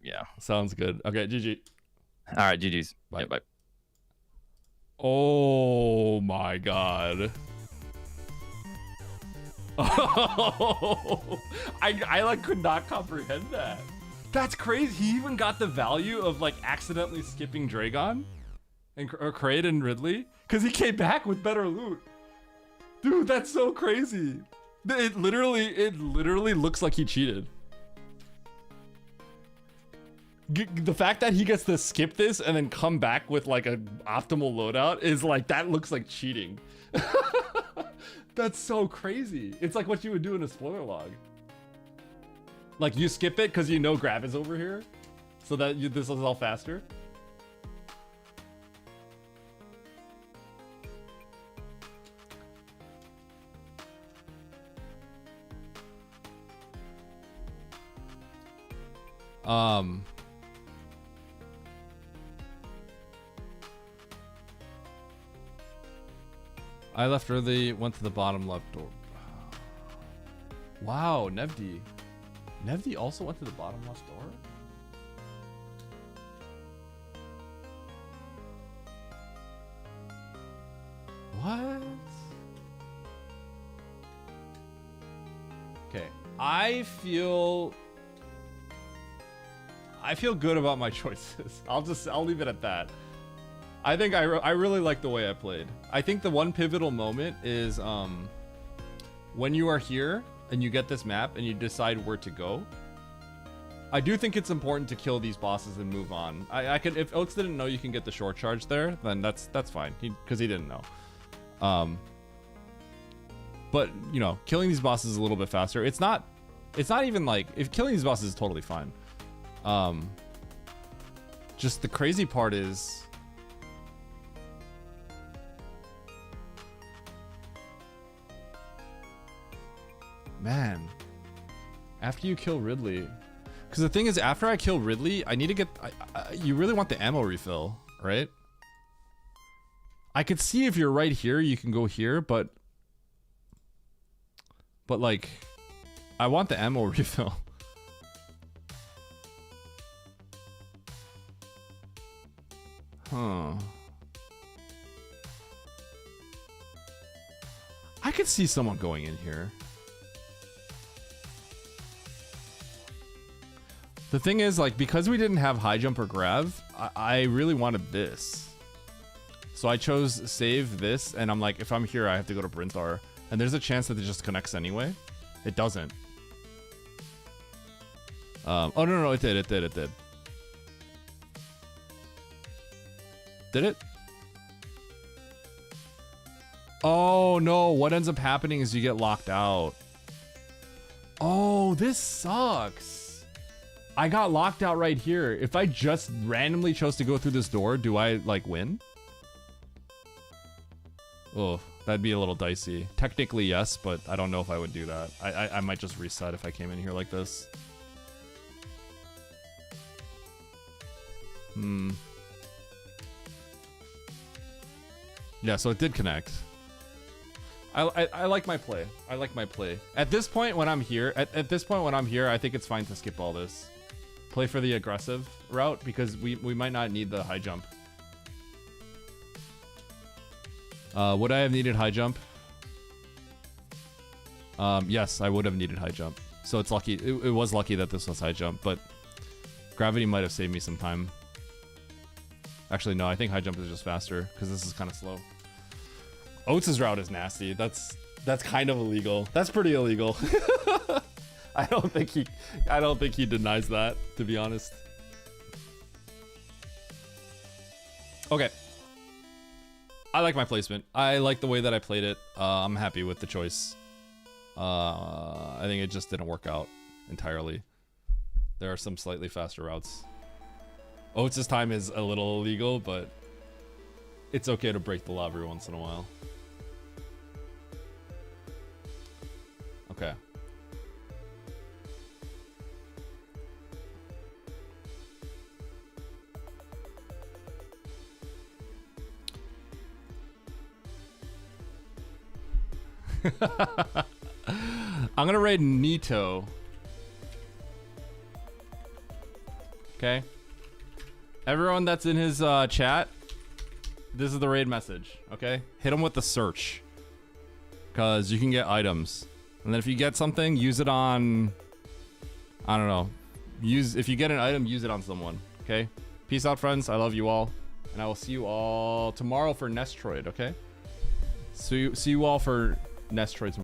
yeah. Sounds good. Okay, GG. All right, GG's. Bye. Yeah, bye. Oh my god. Oh, I could not comprehend that. That's crazy. He even got the value of accidentally skipping Dragon or Kraid and Ridley because he came back with better loot. Dude, that's so crazy. It literally looks like he cheated. The fact that he gets to skip this and then come back with an optimal loadout is that looks like cheating. That's so crazy. It's like what you would do in a spoiler log. You skip it because Grav is over here, so that this is all faster. I left early, went to the bottom left door. Wow, Nevdi. Nevdi also went to the bottom left door? What? Okay, I feel good about my choices. I'll leave it at that. I think I really like the way I played. I think the one pivotal moment is when you are here and you get this map and you decide where to go. I do think it's important to kill these bosses and move on. I could, if Oaks didn't know you can get the short charge there, then that's fine. Because he didn't know. But killing these bosses is a little bit faster. It's not even if killing these bosses is totally fine. Just the crazy part is, man, after you kill Ridley, because the thing is, after I kill Ridley, I need to get, you really want the ammo refill, right? I could see if you're right here, you can go here, but I want the ammo refill. Huh. I could see someone going in here. The thing is, like, because we didn't have high jump or grab, I really wanted this. So I chose save this, and I'm like, if I'm here, I have to go to Brinthar. And there's a chance that it just connects anyway. It doesn't. Oh, no, it did. Did it? Oh, no. What ends up happening is you get locked out. Oh, this sucks. I got locked out right here. If I just randomly chose to go through this door, do I, like, win? Oh, that'd be a little dicey. Technically, yes, but I don't know if I would do that. I might just reset if I came in here like this. Yeah, so it did connect. I like my play. I like my play. At this point when I'm here, at this point when I'm here, I think it's fine to skip all this. Play for the aggressive route because we might not need the high jump. Would I have needed high jump? Yes, I would have needed high jump. So it's lucky. It was lucky that this was high jump, but gravity might have saved me some time. Actually, no, I think high jump is just faster because this is kind of slow. Oates' route is nasty. That's kind of illegal. That's pretty illegal. I don't think he denies that, to be honest. Okay. I like my placement. I like the way that I played it. I'm happy with the choice. I think it just didn't work out entirely. There are some slightly faster routes. Oates' time is a little illegal, but it's okay to break the law every once in a while. Okay. I'm gonna raid Nito. Okay. Everyone that's in his chat, this is the raid message, okay? Hit him with the search. Because you can get items. And then if you get something, use it on... I don't know. If you get an item, use it on someone, okay? Peace out, friends. I love you all. And I will see you all tomorrow for Metroid, okay? See you all for Metroid tomorrow.